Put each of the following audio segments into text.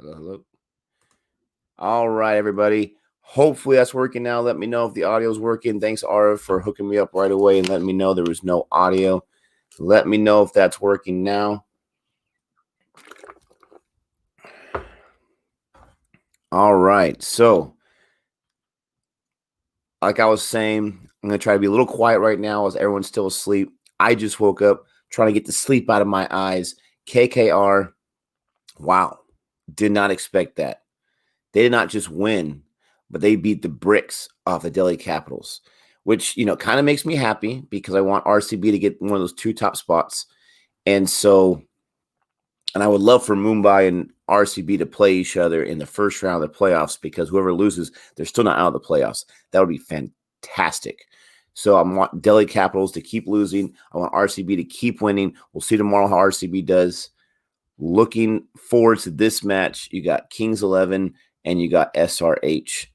Hello, hello. All right, everybody. Hopefully that's working now. Let me know if the audio is working. Thanks, Ara, for hooking me up right away and letting me know there was no audio. Let me know if that's working now. All right. So, like I was saying, I'm going to try to be a little quiet right now as everyone's still asleep. I just woke up trying to get the sleep out of my eyes. KKR, wow. Did not expect that. They did not just win, but they beat the bricks off the Delhi Capitals, which, kind of makes me happy because I want RCB to get one of those two top spots. And I would love for Mumbai and RCB to play each other in the first round of the playoffs because whoever loses, they're still not out of the playoffs. That would be fantastic. So I want Delhi Capitals to keep losing. I want RCB to keep winning. We'll see tomorrow how RCB does. Looking forward to this match. You got Kings 11 and you got SRH.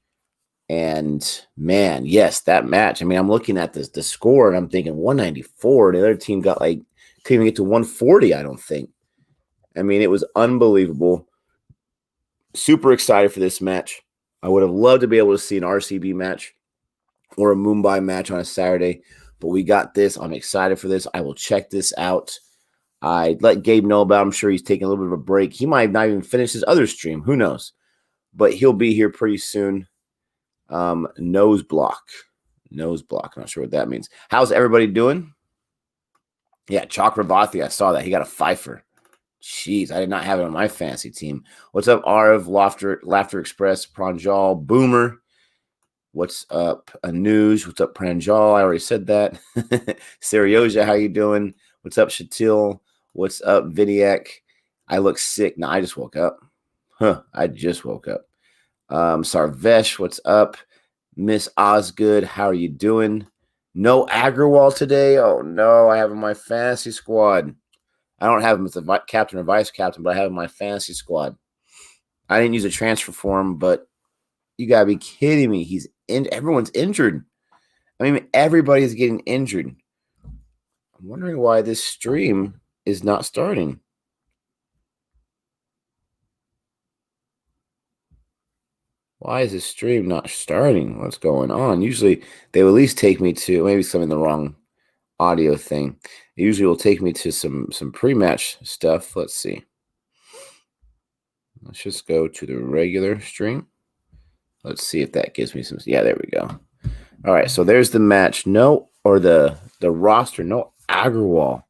And man, yes, that match. I mean, I'm looking at the score and I'm thinking 194. The other team got couldn't even get to 140, I don't think. I mean, it was unbelievable. Super excited for this match. I would have loved to be able to see an RCB match or a Mumbai match on a Saturday, but we got this. I'm excited for this. I will check this out. I let Gabe know about it. I'm sure he's taking a little bit of a break. He might not even finish his other stream. Who knows? But he'll be here pretty soon. Nose block. I'm not sure what that means. How's everybody doing? Yeah, Chakravarti. I saw that. He got a fifer. Jeez, I did not have it on my fantasy team. What's up, Arv, Laughter Express, Pranjal, Boomer? What's up, Anuj? What's up, Pranjal? I already said that. Serioja, how you doing? What's up, Shatil? What's up, Vidiak? I look sick. No, I just woke up. I just woke up. Sarvesh, what's up? Miss Osgood, how are you doing? No Agrawal today? Oh, no, I have in my fantasy squad. I don't have him as a captain or vice captain, but I have him in my fantasy squad. I didn't use a transfer for him, but you got to be kidding me. Everyone's injured. I mean, everybody's getting injured. I'm wondering why this stream is not starting. Why is this stream not starting? What's going on? Usually they will at least take me to maybe something in the wrong audio thing. It usually will take me to some pre-match stuff. Let's see. Let's just go to the regular stream. Let's see if that gives me some. Yeah, there we go. All right, so there's the match. The roster. No Agrawal.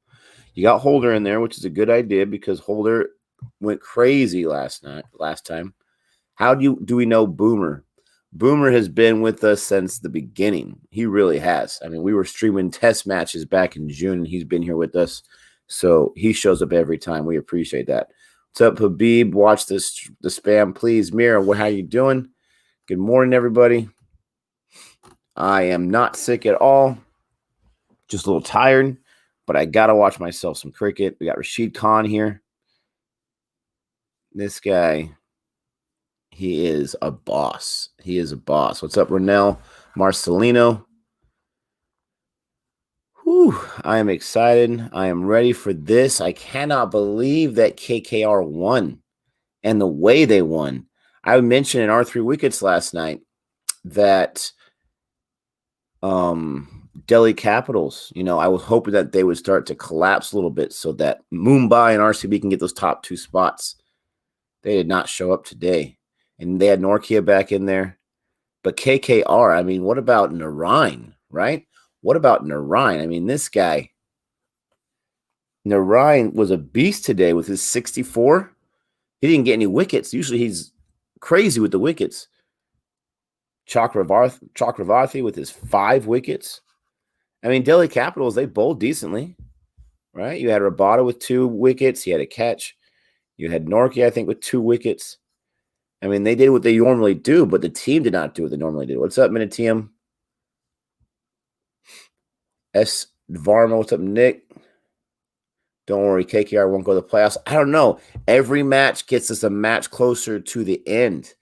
You got Holder in there, which is a good idea because Holder went crazy last time. How do we know Boomer? Boomer has been with us since the beginning. He really has. I mean, we were streaming test matches back in June, and he's been here with us. So he shows up every time. We appreciate that. What's up, Habib? Watch the spam, please. Mira, how you doing? Good morning, everybody. I am not sick at all. Just a little tired, but I got to watch myself some cricket. We got Rashid Khan here. This guy, he is a boss. What's up, Ronell? Marcelino. Whew, I am excited. I am ready for this. I cannot believe that KKR won and the way they won. I mentioned in our 3 wickets last night that Delhi Capitals, I was hoping that they would start to collapse a little bit so that Mumbai and RCB can get those top 2 spots. They did not show up today. And they had Norkia back in there. But KKR, I mean, what about Narayan, right? What about Narayan? I mean, this guy, Narayan was a beast today with his 64. He didn't get any wickets. Usually he's crazy with the wickets. Chakravarti with his 5 wickets. I mean, Delhi Capitals, they bowled decently, right? You had Rabada with 2 wickets. He had a catch. You had Norkia, I think, with 2 wickets. I mean, they did what they normally do, but the team did not do what they normally do. What's up, Minitium? S. Varma, what's up, Nick? Don't worry, KKR won't go to the playoffs. I don't know. Every match gets us a match closer to the end.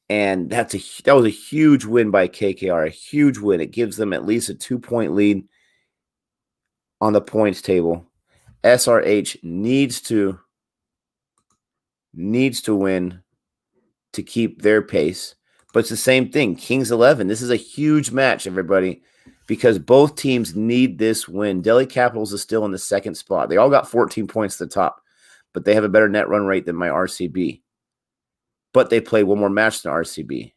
And that was a huge win by KKR, a huge win. It gives them at least a 2-point lead on the points table. SRH needs to win to keep their pace. But it's the same thing. Kings 11. This is a huge match, everybody, because both teams need this win. Delhi Capitals is still in the second spot. They all got 14 points at the top, but they have a better net run rate than my RCB. But they play one more match than RCB.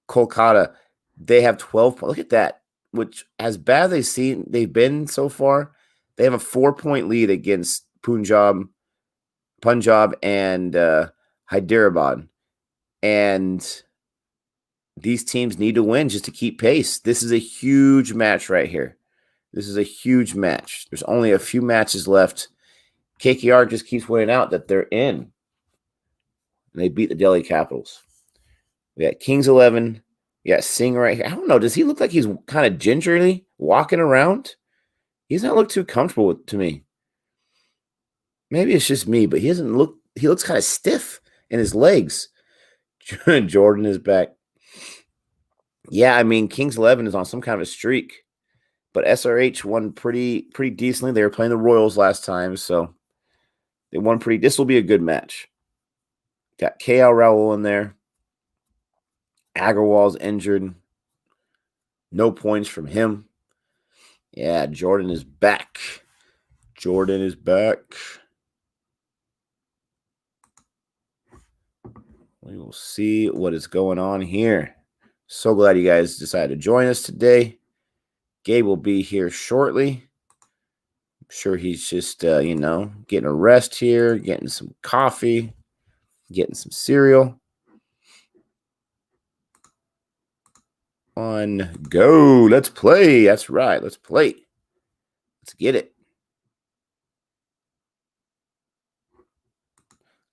Kolkata, they have 12 points. Look at that. Which, as bad as they've been so far, they have a 4-point lead against Punjab and Hyderabad. And these teams need to win just to keep pace. This is a huge match right here. This is a huge match. There's only a few matches left. KKR just keeps winning out that they're in. And they beat the Delhi Capitals. We got Kings 11. We got Singh right here. I don't know. Does he look like he's kind of gingerly walking around? He does not look too comfortable to me. Maybe it's just me, but he looks kind of stiff in his legs. Jordan is back. Yeah, I mean, Kings 11 is on some kind of a streak, but SRH won pretty decently. They were playing the Royals last time, so they won pretty. This will be a good match. Got KL Raul in there. Agarwal's injured. No points from him. Yeah, Jordan is back. Jordan is back. We will see what is going on here. So glad you guys decided to join us today. Gabe will be here shortly. I'm sure he's just, getting a rest here, getting some coffee, getting some cereal. On go. Let's play. That's right. Let's play. Let's get it.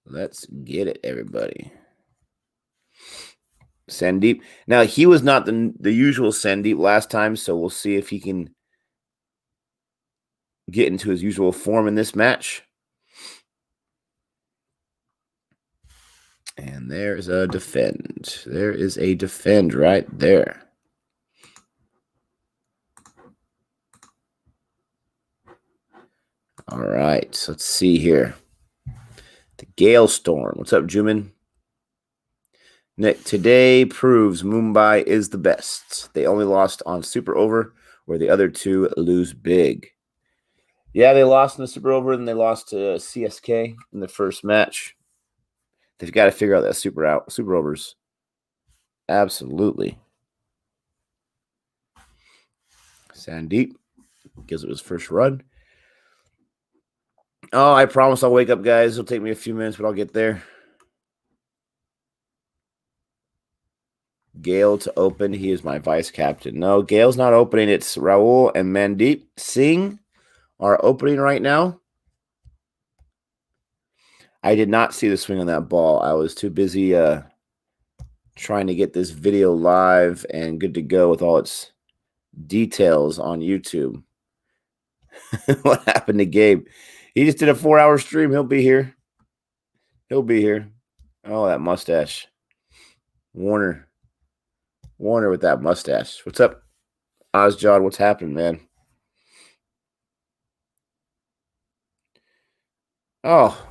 Let's get it, everybody. Sandeep. Now, he was not the usual Sandeep last time, so we'll see if he can get into his usual form in this match. And there's a defend. There is a defend right there. All right, so let's see here. The Gale Storm. What's up, Juman? Nick, today proves Mumbai is the best. They only lost on Super Over, where the other two lose big. Yeah, they lost in the Super Over, and they lost to CSK in the first match. They've got to figure out that Super Overs. Absolutely. Sandeep gives it his first run. Oh, I promise I'll wake up, guys. It'll take me a few minutes, but I'll get there. Gale to open. He is my vice captain. No, Gale's not opening. It's Raul and Mandeep Singh are opening right now. I did not see the swing on that ball. I was too busy trying to get this video live and good to go with all its details on YouTube. What happened to Gabe? He just did a 4-hour stream. He'll be here. He'll be here. Oh, that mustache. Warner with that mustache. What's up, Ozjod? What's happening, man? Oh.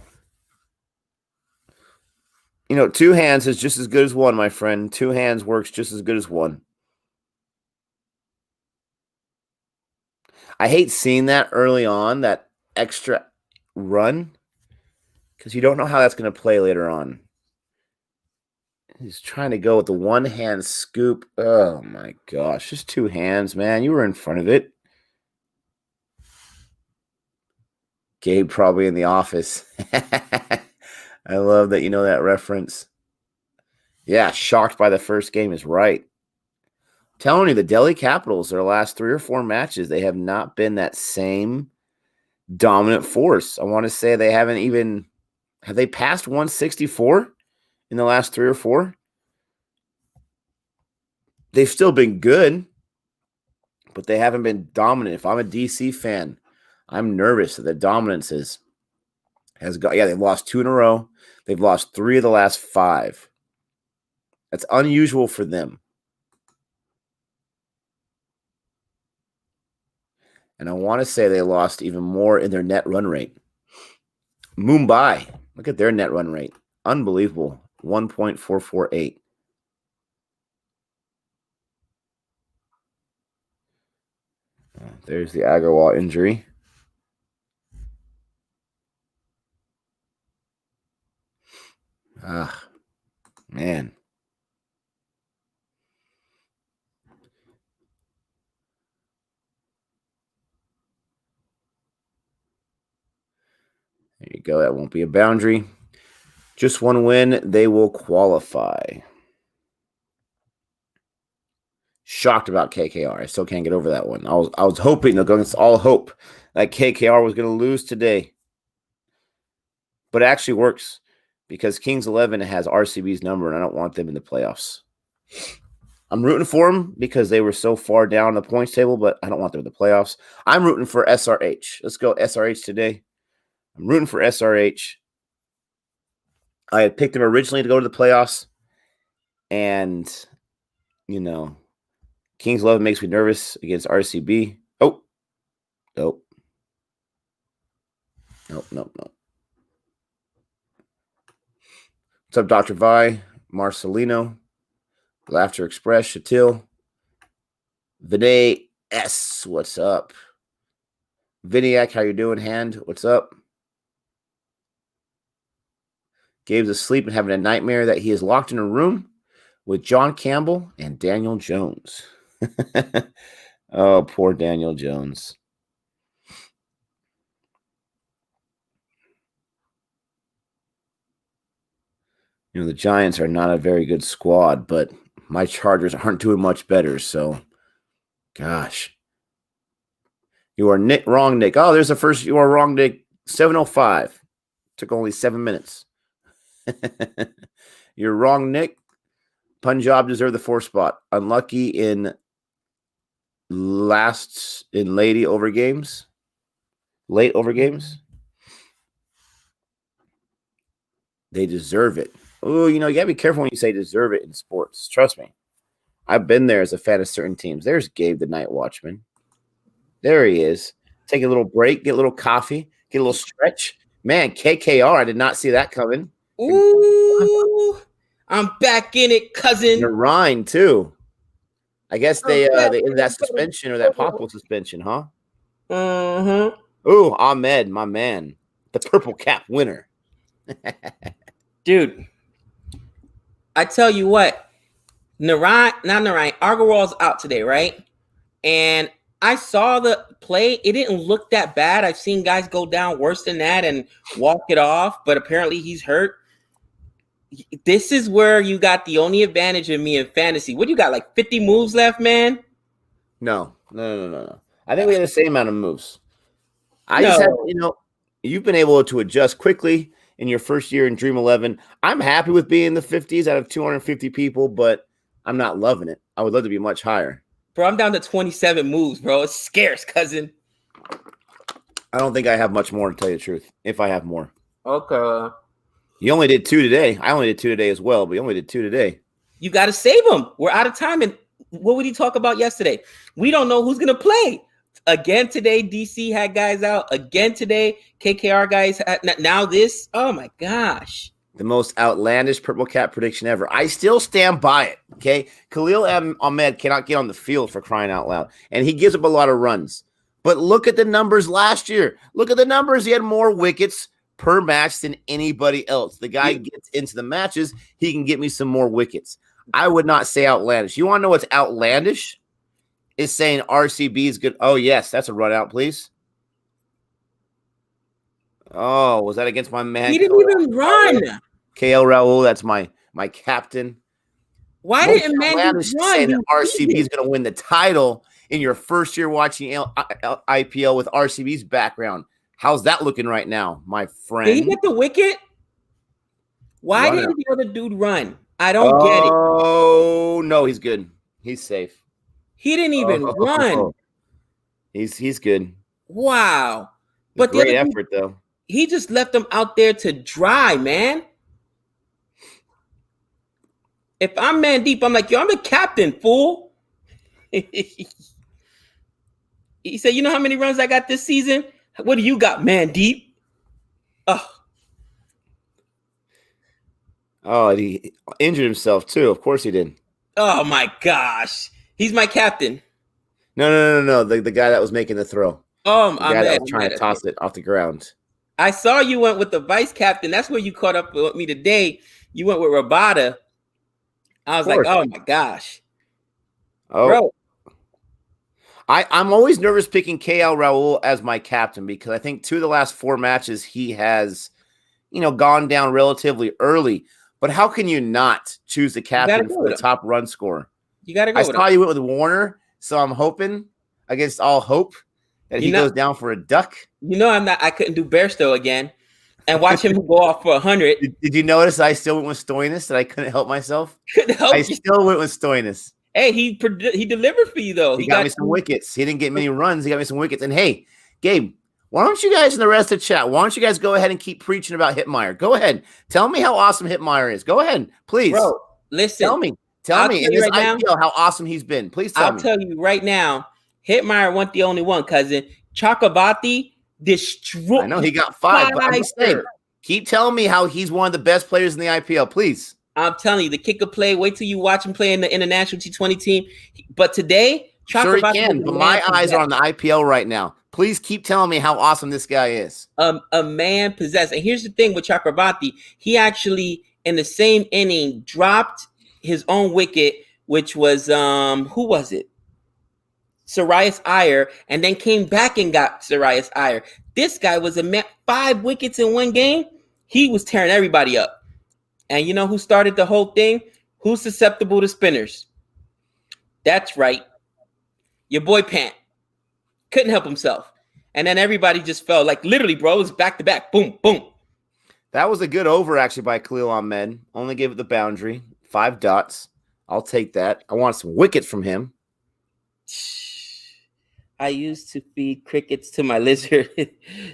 Two hands is just as good as one, my friend. Two hands works just as good as one. I hate seeing that early on, that extra run, because you don't know how that's going to play later on. He's trying to go with the one-hand scoop. Oh, my gosh. Just two hands, man. You were in front of it. Gabe probably in the office. I love that you know that reference. Yeah, shocked by the first game is right. I'm telling you, the Delhi Capitals, their last 3 or 4 matches, they have not been that same dominant force. I want to say they haven't even – have they passed 164 in the last 3 or 4? They've still been good, but they haven't been dominant. If I'm a DC fan, I'm nervous that the dominance has got – yeah, they've lost 2 in a row. They've lost 3 of the last 5. That's unusual for them. And I want to say they lost even more in their net run rate. Mumbai, look at their net run rate. Unbelievable. 1.448. There's the Agarwal injury. Ah, man. There you go. That won't be a boundary. Just one win, they will qualify. Shocked about KKR. I still can't get over that one. I was hoping, against all hope, that KKR was going to lose today. But it actually works because Kings 11 has RCB's number, and I don't want them in the playoffs. I'm rooting for them because they were so far down the points table, but I don't want them in the playoffs. I'm rooting for SRH. Let's go SRH today. I'm rooting for SRH. I had picked them originally to go to the playoffs, and, Kings 11 makes me nervous against RCB. Oh, nope. Nope. What's up, Dr. Vi, Marcelino, Laughter Express, Shatil, Vinay S. What's up? Viniac, how you doing? Hand, what's up? Gabe's asleep and having a nightmare that he is locked in a room with John Campbell and Daniel Jones. Oh, poor Daniel Jones. The Giants are not a very good squad, but my Chargers aren't doing much better, so gosh. You are wrong, Nick. Oh, there's the first. You are wrong, Nick. 7:05. Took only 7 minutes. You're wrong, Nick. Punjab deserved the 4th spot. Unlucky in late over games. They deserve it. Oh, you got to be careful when you say deserve it in sports. Trust me. I've been there as a fan of certain teams. There's Gabe, the Night Watchman. There he is. Take a little break, get a little coffee, get a little stretch. Man, KKR, I did not see that coming. Ooh, I'm back in it, cousin. Narayan, too. I guess they ended that suspension or that possible suspension, huh? Mm-hmm. Ooh, Ahmed, my man. The purple cap winner. Dude, I tell you what, Agarwal's out today, right? And I saw the play. It didn't look that bad. I've seen guys go down worse than that and walk it off, but apparently he's hurt. This is where you got the only advantage of me in fantasy. What do you got, like 50 moves left, man? No. I think we have the same amount of moves. I just have, you've been able to adjust quickly in your first year in Dream 11. I'm happy with being in the 50s out of 250 people, but I'm not loving it. I would love to be much higher. Bro, I'm down to 27 moves, bro. It's scarce, cousin. I don't think I have much more, to tell you the truth, if I have more. Okay. You only did 2 today. I only did 2 today as well, but you only did 2 today. You got to save them. We're out of time. And what would he talk about yesterday? We don't know who's going to play. Again today, DC had guys out. Again today, KKR guys. Now this. Oh, my gosh. The most outlandish purple cap prediction ever. I still stand by it, okay? Khalil Ahmed cannot get on the field, for crying out loud. And he gives up a lot of runs. But look at the numbers last year. Look at the numbers. He had more wickets per match than anybody else. The guy gets into the matches, he can get me some more wickets. I would not say outlandish. You want to know what's outlandish? Is saying RCB is good. Oh, yes, that's a run out, please. Oh, was that against my man? He didn't even run. KL Raul, that's my captain. Why didn't Mandy run? Saying that RCB is going to win the title in your first year watching IPL with RCB's background. How's that looking right now, my friend? Did he get the wicket? Why didn't the other dude run? I don't get it. Oh, no, he's good. He's safe. He didn't even run. He's good. Wow. But great effort, though. He just left them out there to dry, man. If I'm Mandeep, I'm like, yo, I'm the captain, fool. He said, you know how many runs I got this season? What do you got, Mandeep? Oh. Oh, and he injured himself too. Of course he did. Oh my gosh. He's my captain. No. The guy that was making the throw. The guy that was trying to toss it off the ground. I saw you went with the vice captain. That's where you caught up with me today. You went with Rabada. I was like, oh my gosh. Oh. Bro. I'm always nervous picking KL Rahul as my captain because I think 2 of the last 4 matches he has, gone down relatively early. But how can you not choose the captain for the top run scorer? You got to go. I saw you went with Warner, so I'm hoping against all hope that he goes down for a duck. I couldn't do Bairstow again and watch him go off for 100. Did you notice I still went with Stoinis, that I couldn't help myself? I still went with Stoinis. Hey, he delivered for you, though. He got me some wickets. He didn't get many runs. He got me some wickets. And hey, Gabe, why don't you guys in the rest of the chat, why don't you guys go ahead and keep preaching about Hitmeyer? Go ahead. Tell me how awesome Hitmeyer is. Go ahead, please. Bro, listen. Tell me in this IPL how awesome he's been. Please tell me. I'll tell you right now, Hitmeyer wasn't the only one, cousin. Chakrabarti destroyed. I know he got 5, but I'm just saying, keep telling me how he's one of the best players in the IPL, please. I'm telling you, the kicker play. Wait till you watch him play in the international T20 team. But today, sure he can. But my eyes are on the IPL right now. Please keep telling me how awesome this guy is. A man possessed. And here's the thing with Chakrabarti. He actually, in the same inning, dropped his own wicket, which was, who was it? Sirius Iyer, and then came back and got Sirius Iyer. This guy was 5 wickets in one game. He was tearing everybody up. And you know who started the whole thing? Who's susceptible to spinners? That's right. Your boy Pant. Couldn't help himself. And then everybody just fell. Like, literally, bro, it was back-to-back. Boom, boom. That was a good over, actually, by Khalil Ahmed. Only gave it the boundary. 5 dots. I'll take that. I want some wickets from him. I used to feed crickets to my lizard. Did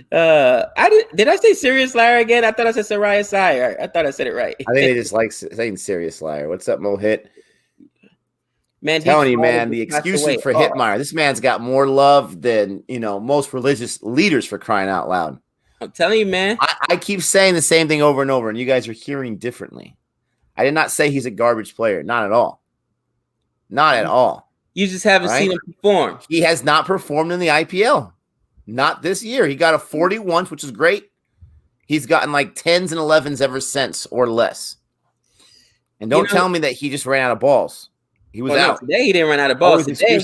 I say Serious Liar again? I thought I said Sirius Iyer. I thought I said it right. I think they just like saying Serious Liar. What's up, Mohit? Man, I'm telling you, man, the excuses for Hitmeyer. This man's got more love than, most religious leaders, for crying out loud. I'm telling you, man. I keep saying the same thing over and over, and you guys are hearing differently. I did not say he's a garbage player. Not at all. Not at all. You just haven't seen him perform. He has not performed in the IPL. Not this year. He got a 40 once, which is great. He's gotten like 10s and 11s ever since or less. And don't tell me that he just ran out of balls. He was out. No, today he didn't run out of balls. Today,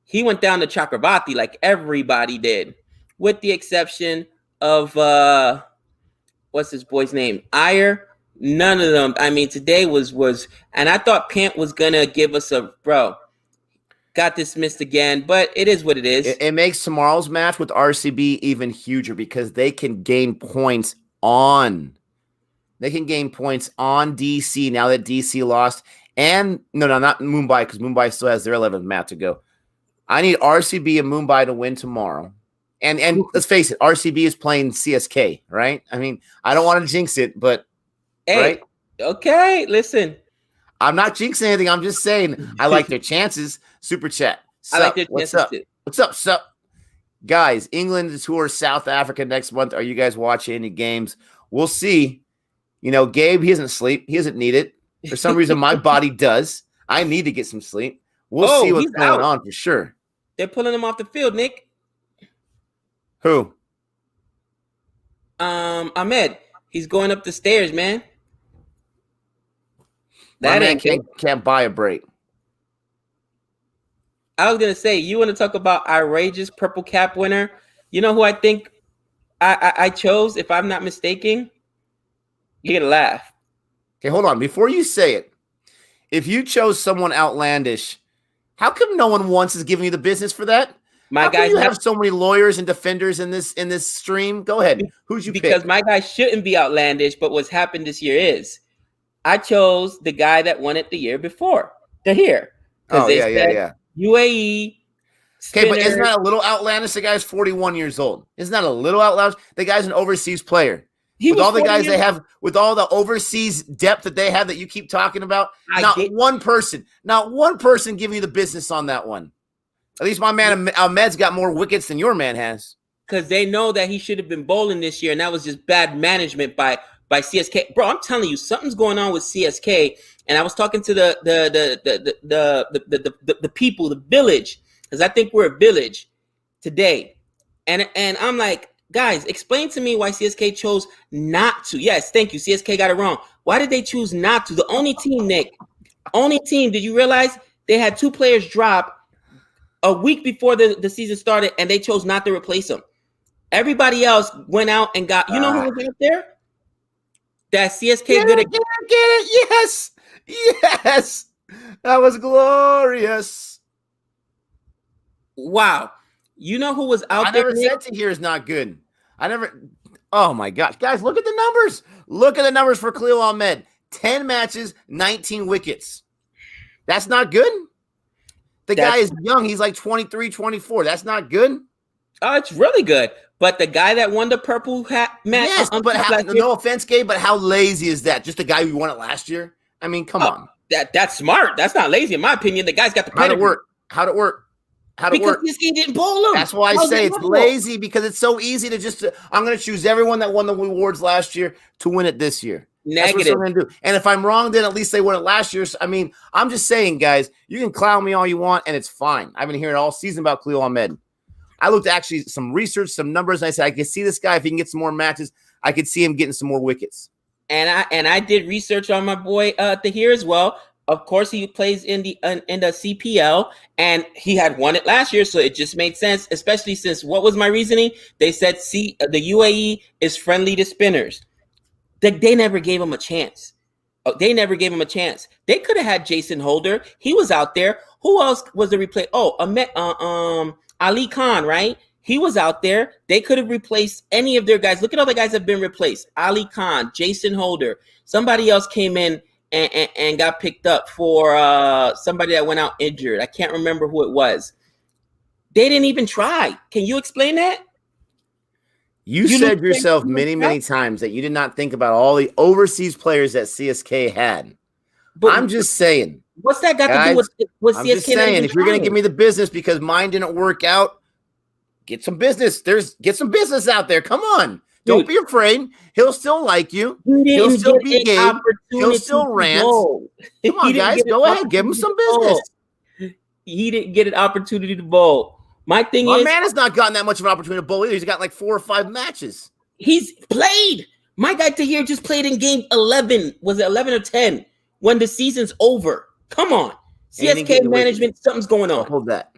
he went down to Chakrabarti like everybody did, with the exception of, what's his boy's name? Iyer. None of them. I mean, today was, and I thought Pant was going to give us got dismissed again, but it is what it is. It makes tomorrow's match with RCB even huger because they can gain points on. They can gain points on DC now that DC lost. And no, not Mumbai, because Mumbai still has their 11th match to go. I need RCB and Mumbai to win tomorrow. And let's face it, RCB is playing CSK, right? I mean, I don't want to jinx it, but right? Okay, listen. I'm not jinxing anything. I'm just saying I like their chances. Super chat. I like their chances too. What's up? Sup? Guys, England to tour South Africa next month. Are you guys watching any games? We'll see. Gabe, he doesn't sleep. He doesn't need it. For some reason, my body does. I need to get some sleep. We'll see what's going on for sure. They're pulling him off the field, Nick. Who? Ahmed. He's going up the stairs, man. That man can't buy a break. I was going to say, you want to talk about outrageous purple cap winner? You know who I think I chose, if I'm not mistaken? You're going to laugh. Okay, hold on. Before you say it, if you chose someone outlandish, how come no one once is giving you the business for that? How come you have so many lawyers and defenders in this stream? Go ahead. Who'd you pick? Because my guy shouldn't be outlandish, but what's happened this year is I chose the guy that won it the year before. They're here. Oh, yeah. UAE. Okay, but isn't that a little outlandish? The guy's 41 years old. Isn't that a little outlandish? The guy's an overseas player. With all the guys they have, with all the overseas depth that they have that you keep talking about, not one person giving you the business on that one. At least my man Ahmed's got more wickets than your man has. Because they know that he should have been bowling this year, and that was just bad management by by CSK. Bro, I'm telling you, something's going on with CSK. And I was talking to the people, the village, because I think we're a village today. And I'm like, guys, explain to me why CSK chose not to. Yes, thank you. CSK got it wrong. Why did they choose not to? The only team, Nick, did you realize they had 2 players drop a week before the season started, and they chose not to replace them? Everybody else went out and got, you know who was out there? That CSK get it. Yes. That was glorious. Wow. You know who was out there? I never said Tahir is not good. Oh my gosh. Guys, look at the numbers. Look at the numbers for Khalil Ahmed. 10 matches, 19 wickets. That's not good. The guy is young. He's like 23, 24. That's not good. Oh, it's really good. But the guy that won the purple hat match. Yes, but no offense, Gabe, but how lazy is that? Just the guy who won it last year? I mean, come on. That's smart. That's not lazy, in my opinion. The guy's got the pedigree. How'd it work? Because this guy didn't bowl him. That's why I say it's lazy, because it's so easy to I'm going to choose everyone that won the awards last year to win it this year. Negative. That's what I'm going to do. And if I'm wrong, then at least they won it last year. So, I mean, I'm just saying, guys, you can clown me all you want, and it's fine. I've been hearing all season about Khalil Ahmed. I looked at actually some research, some numbers, and I said I could see this guy if he can get some more matches. I could see him getting some more wickets. And I did research on my boy Tahir as well. Of course, he plays in the CPL, and he had won it last year, so it just made sense. Especially since, what was my reasoning? They said, the UAE is friendly to spinners. They never gave him a chance. They never gave him a chance. They could have had Jason Holder. He was out there. Who else was the replay? Ali Khan, right? He was out there. They could have replaced any of their guys. Look at all the guys that have been replaced. Ali Khan, Jason Holder. Somebody else came in and got picked up for somebody that went out injured. I can't remember who it was. They didn't even try. Can you explain that? You said yourself many times that you did not think about all the overseas players that CSK had. But I'm just saying. What's that got to do with CSK? I'm just saying, if you're going to give me the business because mine didn't work out, get some business. Get some business out there. Come on. Don't be afraid. He'll still like you. He'll still be Gabe. He'll still rant. Come on, guys. Go ahead. Give him some business. He didn't get an opportunity to bowl. My man has not gotten that much of an opportunity to bowl either. He's got like 4 or 5 matches. He's played. My guy Tahir just played in game 11. Was it 11 or 10 when the season's over? Come on. CSK management, something's going on. Hold that.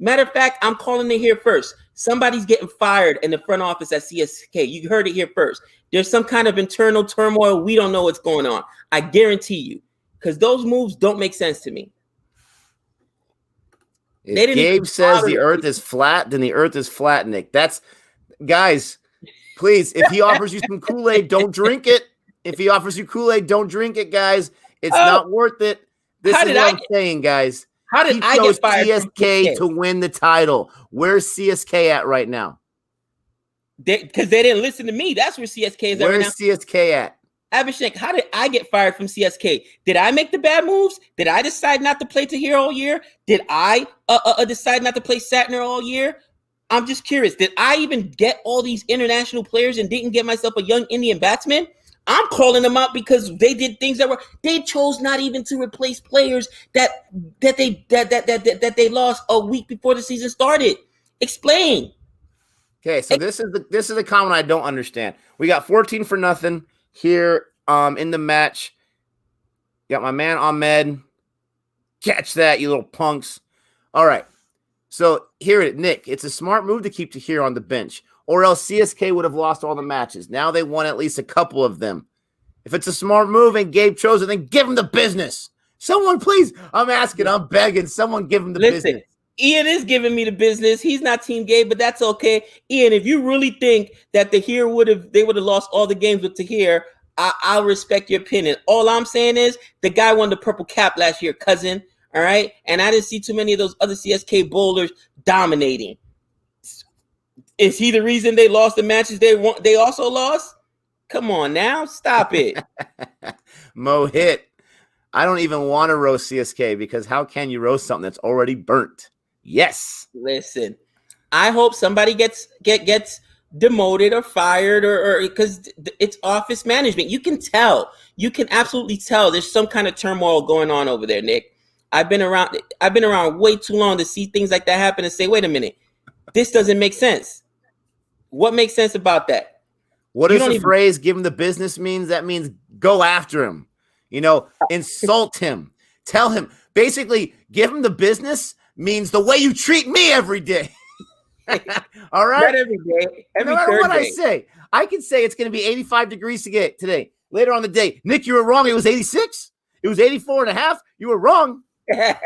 Matter of fact, I'm calling it here first. Somebody's getting fired in the front office at CSK. You heard it here first. There's some kind of internal turmoil. We don't know what's going on. I guarantee you. Because those moves don't make sense to me. If Gabe says the earth is flat, then the earth is flat, Nick. Guys, please, if he offers you some Kool-Aid, don't drink it. If he offers you Kool-Aid, don't drink it, guys. It's not worth it. This is what I'm saying, guys. How did I get fired CSK to win the title? Where's CSK at right now? Because they didn't listen to me. That's where CSK is at right now. Where's CSK at? Abhishek, how did I get fired from CSK? Did I make the bad moves? Did I decide not to play Tahir all year? Did I decide not to play Satner all year? I'm just curious. Did I even get all these international players and didn't get myself a young Indian batsman? I'm calling them out because they did things they chose not even to replace players that they lost a week before the season started. Explain. Okay, so this is the comment I don't understand. We got 14 for nothing here in the match. Got my man Ahmed. Catch that, you little punks. All right. So here it, Nick. It's a smart move to keep Tahir on the bench, or else CSK would have lost all the matches. Now they won at least a couple of them. If it's a smart move and Gabe chose it, then give him the business. Someone, please. I'm asking. I'm begging. Someone give him the business. Ian is giving me the business. He's not Team Gabe, but that's okay. Ian, if you really think that Tahir would have lost all the games with Tahir, I'll respect your opinion. All I'm saying is the guy won the purple cap last year, cousin. All right, and I didn't see too many of those other CSK bowlers dominating. Is he the reason they lost the matches they also lost? Come on now, stop it. Mo hit. I don't even want to roast CSK because how can you roast something that's already burnt? Yes. Listen, I hope somebody gets demoted or fired or because it's office management. You can tell. You can absolutely tell there's some kind of turmoil going on over there, Nick. I've been around way too long to see things like that happen and say, wait a minute, this doesn't make sense. What makes sense about that? What does the phrase "give him the business" means? That means go after him. Insult him. Tell him. Basically, give him the business means the way you treat me every day. All right? Not every day. No matter what I say. I can say it's going to be 85 degrees today. Later on the day. Nick, you were wrong. It was 86. It was 84 and a half. You were wrong. And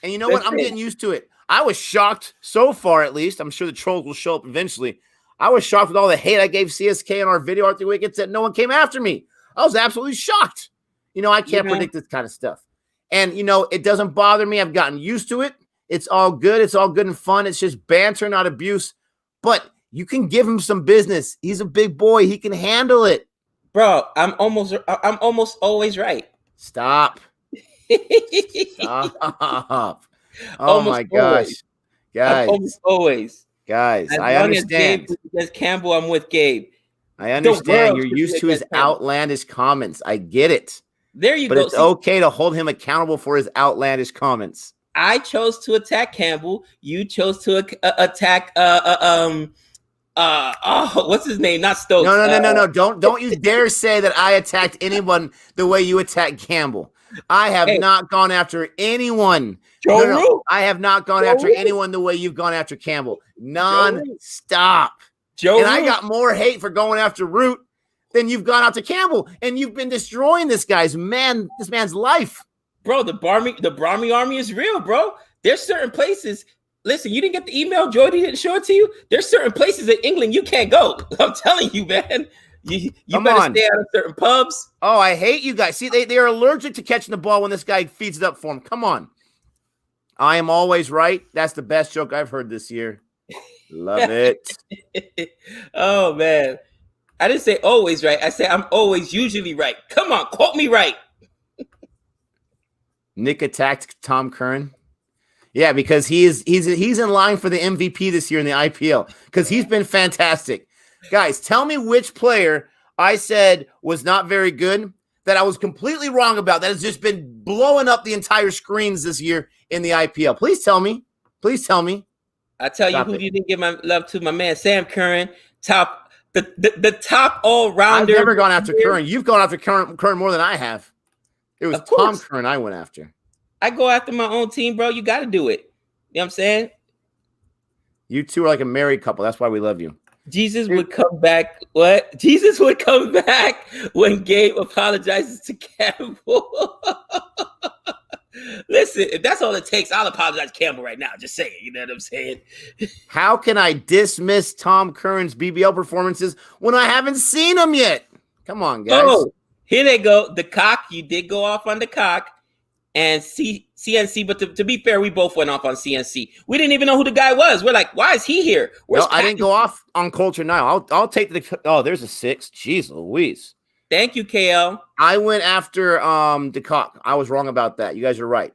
you know what? I'm getting used to it. I was shocked so far, at least. I'm sure the trolls will show up eventually. I was shocked with all the hate I gave CSK in our video after wickets that no one came after me. I was absolutely shocked. I can't predict this kind of stuff. And, it doesn't bother me. I've gotten used to it. It's all good. It's all good and fun. It's just banter, not abuse. But you can give him some business. He's a big boy. He can handle it. Bro, I'm almost always right. Stop. Stop. Oh my gosh. Guys. Almost always. Guys, I understand. As Gabe against Campbell, I'm with Gabe. I understand. You're used to his outlandish comments. I get it. There you go. But it's okay to hold him accountable for his outlandish comments. I chose to attack Campbell. You chose to attack what's his name? Not Stokes. No. Don't you dare say that I attacked anyone the way you attacked Campbell. I have not gone after anyone. No. I have not gone after anyone the way you've gone after Campbell. Non-stop. And I got more hate for going after Root than you've gone after Campbell. And you've been destroying this man's life. Bro, the Brahmi army is real, bro. There's certain places. Listen, you didn't get the email. Jody didn't show it to you. There's certain places in England you can't go. I'm telling you, man. You better stay out of certain pubs. Oh, I hate you guys. See, they are allergic to catching the ball when this guy feeds it up for him. Come on. I am always right. That's the best joke I've heard this year. Love it. Oh, man. I didn't say always right. I said I'm always usually right. Come on, quote me right. Nick attacked Tom Curran. Yeah, because he's in line for the MVP this year in the IPL because he's been fantastic. Guys, tell me which player I said was not very good that I was completely wrong about that has just been blowing up the entire screens this year in the IPL. Please tell me. Please tell me. I tell you who you didn't give my love to, my man Sam Curran, the top all-rounder. I've never gone after Curran. You've gone after Curran more than I have. It was Tom Curran I went after. I go after my own team, bro. You got to do it. You know what I'm saying? You two are like a married couple. That's why we love you. Jesus would come back. What? Jesus would come back when Gabe apologizes to Campbell. Listen, if that's all it takes, I'll apologize to Campbell right now. Just saying, you know what I'm saying? How can I dismiss Tom Curran's BBL performances when I haven't seen them yet? Come on, guys. Oh, here they go. The cock. You did go off on the cock. And CNC, but to be fair, we both went off on CNC. We didn't even know who the guy was. We're like, why is he here? I didn't go off on Culture now. I'll take there's a 6. Jeez Louise. Thank you, KL. I went after DeCock. I was wrong about that. You guys are right.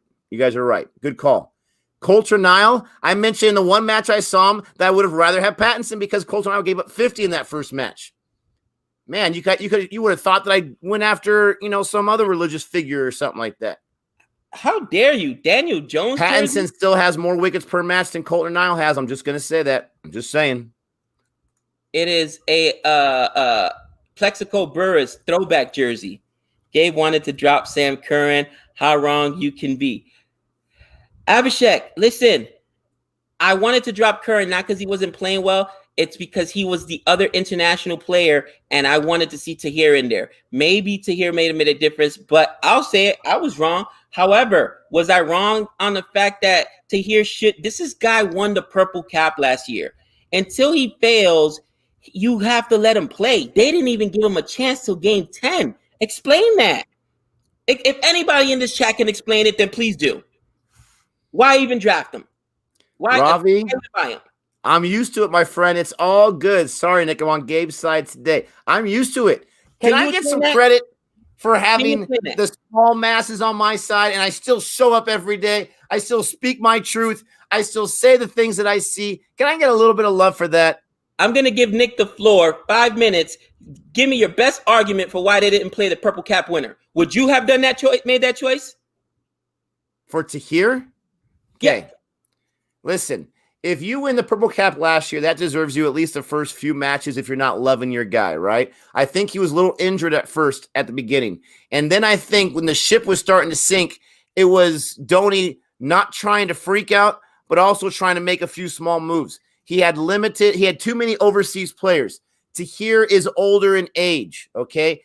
Good call. Culture Nile. I mentioned in the one match I saw him that I would have rather had Pattinson because Culture Nile gave up 50 in that first match. Man, you would have thought that I went after some other religious figure or something like that. How dare you? Daniel Jones? Pattinson still has more wickets per match than Colton Nile has. I'm just going to say that. I'm just saying. It is a Plexico Burris throwback jersey. Gabe wanted to drop Sam Curran. How wrong you can be. Abhishek, listen. I wanted to drop Curran not because he wasn't playing well. It's because he was the other international player, and I wanted to see Tahir in there. Maybe Tahir made a difference, but I'll say it. I was wrong. However, was I wrong on the fact that Tahir this guy won the purple cap last year. Until he fails, you have to let him play. They didn't even give him a chance till game 10. Explain that. If anybody in this chat can explain it, then please do. Why even draft him? Why Ravi? Buy him? I'm used to it, my friend. It's all good. Sorry, Nick. I'm on Gabe's side today. I'm used to it. Can I get some credit for having the small masses on my side, and I still show up every day? I still speak my truth. I still say the things that I see. Can I get a little bit of love for that? I'm going to give Nick the floor, 5 minutes. Give me your best argument for why they didn't play the purple cap winner. Would you have done that choice, made that choice? For Tahir? Okay. Yeah. Listen, if you win the purple cap last year, that deserves you at least the first few matches if you're not loving your guy, right? I think he was a little injured at first at the beginning. And then I think when the ship was starting to sink, it was Dhoni not trying to freak out, but also trying to make a few small moves. He had too many overseas players. Tahir is older in age, okay?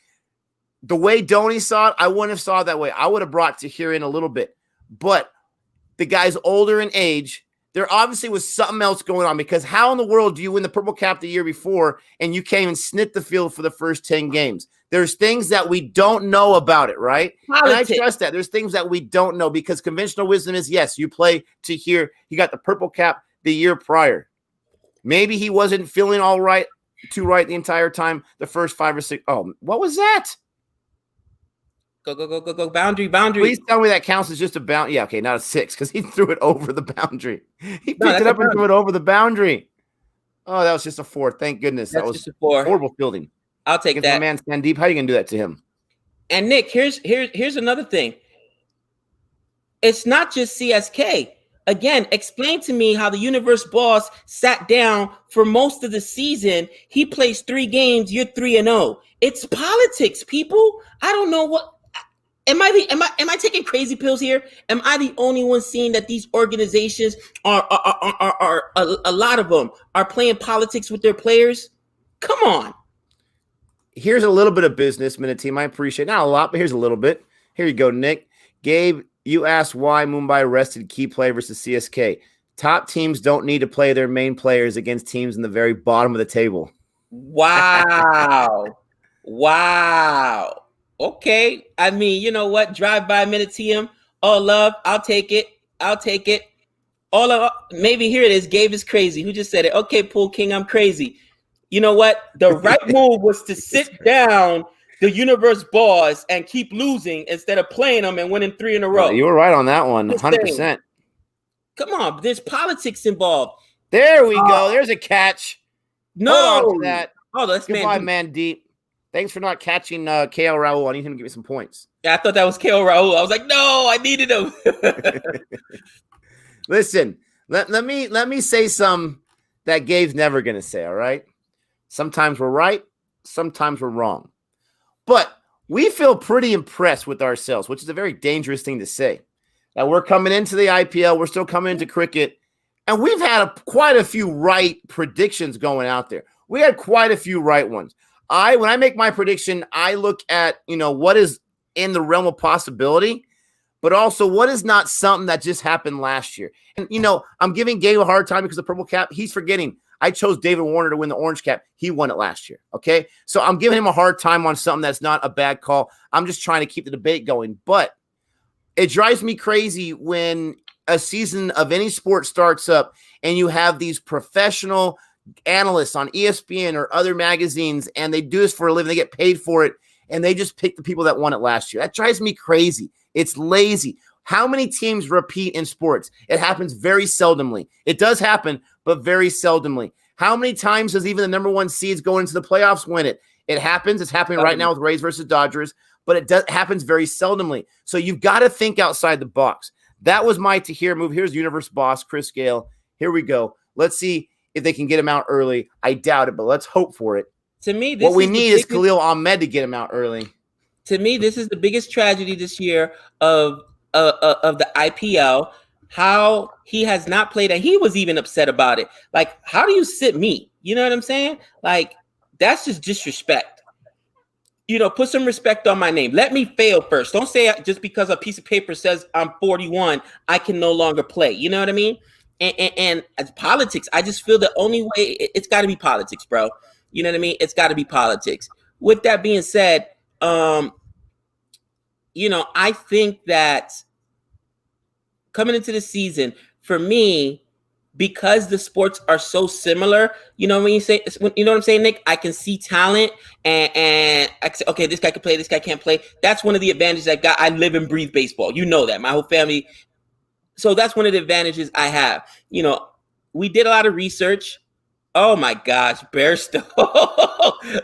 The way Dhoni saw it, I wouldn't have saw it that way. I would have brought Tahir in a little bit. But the guy's older in age. There obviously was something else going on, because how in the world do you win the purple cap the year before and you can't even sniff the field for the first 10 games? There's things that we don't know about it, right? Politics. And I trust that. There's things that we don't know, because conventional wisdom is, yes, you play Tahir. He got the purple cap the year prior. Maybe he wasn't feeling too right the entire time, the first 5 or 6. Oh, what was that? Go. Boundary. Please tell me that counts as just a boundary. Yeah, okay, not a 6, because he threw it over the boundary. He picked it up and threw it over the boundary. Oh, that was just a 4. Thank goodness. That was just a 4. Horrible fielding. I'll take that. My man Sandeep, how are you going to do that to him? And Nick, here's another thing. It's not just CSK. Again, explain to me how the Universe boss sat down for most of the season. He plays 3 games. You're 3-0. It's politics, people. I don't know what. Am I taking crazy pills here? Am I the only one seeing that these organizations are a lot of them are playing politics with their players? Come on. Here's a little bit of business, Minute Team. I appreciate it. Not a lot, but here's a little bit. Here you go, Nick. Gabe, you asked why Mumbai rested key play versus CSK. Top teams don't need to play their main players against teams in the very bottom of the table. Wow. Wow. Okay. I mean, you know what? Drive by Minute TM. All love. I'll take it. Maybe here it is. Gabe is crazy. Who just said it? Okay, Pool King, I'm crazy. You know what? The right move was to sit down the Universe boss and keep losing instead of playing them and winning 3 in a row. You were right on that one. 100%. Come on. There's politics involved. There we go. There's a catch. No. Hold on to that. Oh, that's Goodbye, man deep. Thanks for not catching KL Raul. I need him to give me some points. Yeah, I thought that was KL Raul. I was like, no, I needed him. Listen, let me say some that Gabe's never going to say, all right? Sometimes we're right. Sometimes we're wrong. But we feel pretty impressed with ourselves, which is a very dangerous thing to say. Now, we're coming into the IPL. We're still coming into cricket. And we've had quite a few right predictions going out there. We had quite a few right ones. When I make my prediction, I look at, what is in the realm of possibility, but also what is not something that just happened last year. And, I'm giving Gabe a hard time because of the purple cap. He's forgetting I chose David Warner to win the orange cap. He won it last year, okay? So I'm giving him a hard time on something that's not a bad call. I'm just trying to keep the debate going. But it drives me crazy when a season of any sport starts up and you have these professional analysts on ESPN or other magazines, and they do this for a living. They get paid for it, and they just pick the people that won it last year. That drives me crazy. It's lazy. How many teams repeat in sports? It happens very seldomly. It does happen, but very seldomly. How many times does even the number 1 seeds go into the playoffs win it? It happens. It's happening right now with Rays versus Dodgers, but it happens very seldomly. So you've got to think outside the box. That was my Tahir move. Here's Universe boss, Chris Gale. Here we go. Let's see if they can get him out early. I doubt it, but let's hope for it. To me, what we need is Khalil Ahmed to get him out early. To me, this is the biggest tragedy this year of the IPL. How he has not played, and he was even upset about it. Like, how do you sit me? You know what I'm saying? Like, that's just disrespect. Put some respect on my name. Let me fail first. Don't say just because a piece of paper says I'm 41, I can no longer play. You know what I mean? And as politics, I just feel the only way it's got to be politics, bro. You know what I mean? It's got to be politics. With that being said, I think that coming into the season, for me, because the sports are so similar, when you say, you know what I'm saying, Nick? I can see talent and I can say, okay, this guy can play, this guy can't play. That's one of the advantages I got. I live and breathe baseball. You know that. My whole family. So that's one of the advantages I have. We did a lot of research. Oh my gosh, Bairstow.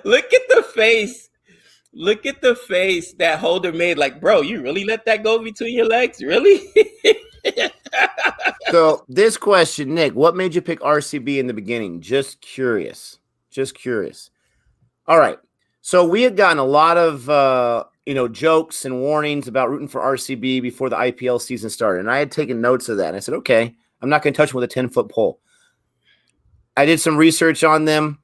Look at the face. Look at the face that Holder made. Like, bro, you really let that go between your legs? Really? So this question, Nick, what made you pick RCB in the beginning? Just curious. Just curious. All right. So we had gotten a lot of jokes and warnings about rooting for RCB before the IPL season started. And I had taken notes of that. And I said, okay, I'm not going to touch them with a 10-foot pole. I did some research on them,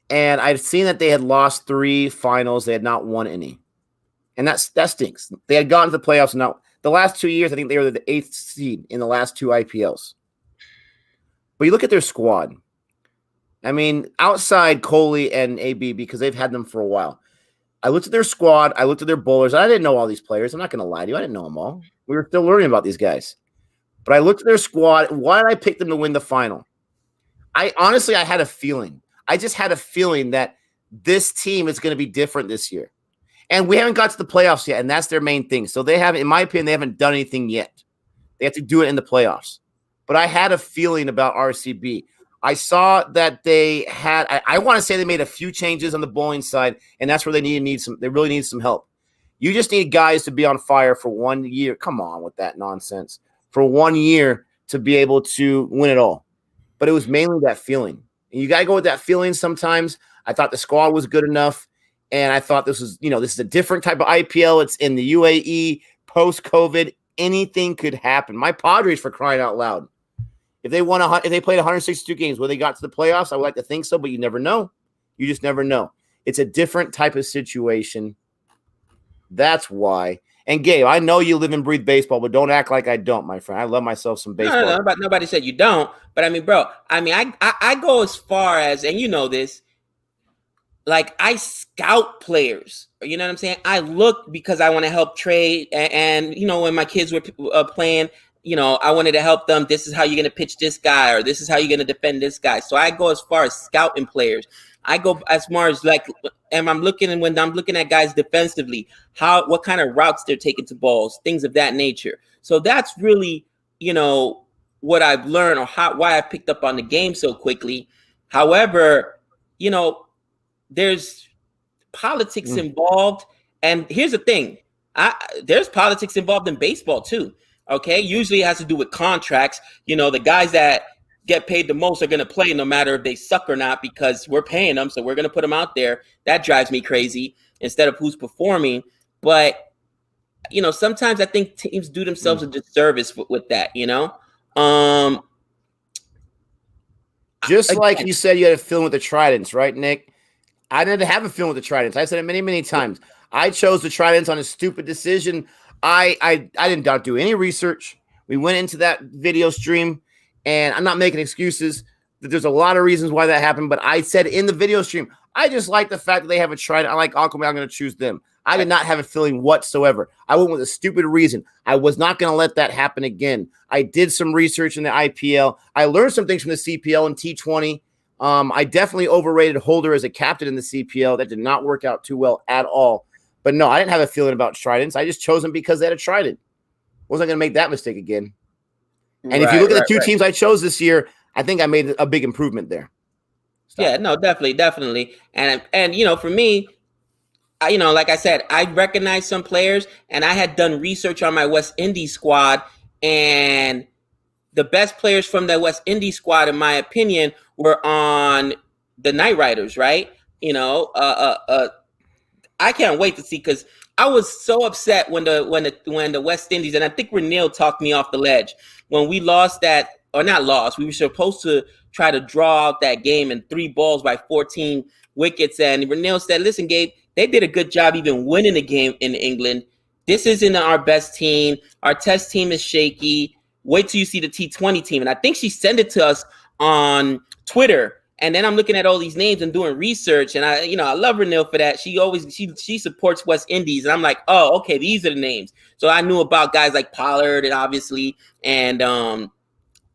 and I've seen that they had lost 3 finals. They had not won any. And that stinks. They had gotten to the playoffs. And now the last 2 years, I think they were the 8th seed in the last 2 IPLs. But you look at their squad. I mean, outside Kohli and AB, because they've had them for a while. I looked at their squad. I looked at their bowlers. I didn't know all these players. I'm not going to lie to you. I didn't know them all. We were still learning about these guys. But I looked at their squad. Why did I pick them to win the final? I had a feeling. I just had a feeling that this team is going to be different this year. And we haven't got to the playoffs yet, and that's their main thing. So they haven't, in my opinion, they haven't done anything yet. They have to do it in the playoffs. But I had a feeling about RCB. I saw that they had, I want to say they made a few changes on the bowling side, and that's where they really need some help. You just need guys to be on fire for 1 year. Come on with that nonsense. For 1 year to be able to win it all. But it was mainly that feeling. And you got to go with that feeling sometimes. I thought the squad was good enough. And I thought this is a different type of IPL. It's in the UAE, post-COVID. Anything could happen. My Padres, for crying out loud. If they played 162 games where they got to the playoffs, I would like to think so, but you never know. You just never know. It's a different type of situation. That's why. And Gabe, I know you live and breathe baseball, but don't act like I don't, my friend. I love myself some baseball. No, nobody said you don't. But I mean, bro, I go as far as, and you know this, like I scout players. You know what I'm saying? I look because I want to help trade. And when my kids were playing, I wanted to help them. This is how you're going to pitch this guy, or this is how you're going to defend this guy. So I go as far as scouting players. I go as far as when I'm looking at guys defensively, what kind of routes they're taking to balls, things of that nature. So that's really, what I've learned, or why I picked up on the game so quickly. However, there's politics involved. And here's the thing. There's politics involved in baseball too. Okay. Usually it has to do with contracts. The guys that get paid the most are going to play no matter if they suck or not, because we're paying them. So we're going to put them out there. That drives me crazy instead of who's performing. But, sometimes I think teams do themselves a disservice with that, Just again, like you said, you had a feeling with the Tridents, right, Nick? I didn't have a feeling with the Tridents. I said it many, many times. I chose the Tridents on a stupid decision. I did not do any research. We went into that video stream, and I'm not making excuses. There's a lot of reasons why that happened, but I said in the video stream, I just like the fact that they have a Trident. I like Aquaman. I'm going to choose them. I did not have a feeling whatsoever. I went with a stupid reason. I was not going to let that happen again. I did some research in the IPL. I learned some things from the CPL and T20. I definitely overrated Holder as a captain in the CPL. That did not work out too well at all. But no, I didn't have a feeling about Tridents. I just chose them because they had a Trident. Wasn't going to make that mistake again. And if you look at the two teams I chose this year, I think I made a big improvement there. Yeah, no, definitely. And for me, like I said, I recognize some players, and I had done research on my West Indies squad, and the best players from the West Indies squad, in my opinion, were on the Knight Riders, right? I can't wait to see, because I was so upset when the West Indies, and I think Renil talked me off the ledge when we lost that, or not lost. We were supposed to try to draw out that game in 3 balls by 14 wickets, and Renil said, "Listen, Gabe, they did a good job even winning the game in England. This isn't our best team. Our test team is shaky. Wait till you see the T20 team." And I think she sent it to us on Twitter. And then I'm looking at all these names and doing research, and I love Renil for that. She supports West Indies, and I'm like, oh, okay, these are the names. So I knew about guys like Pollard, and obviously, and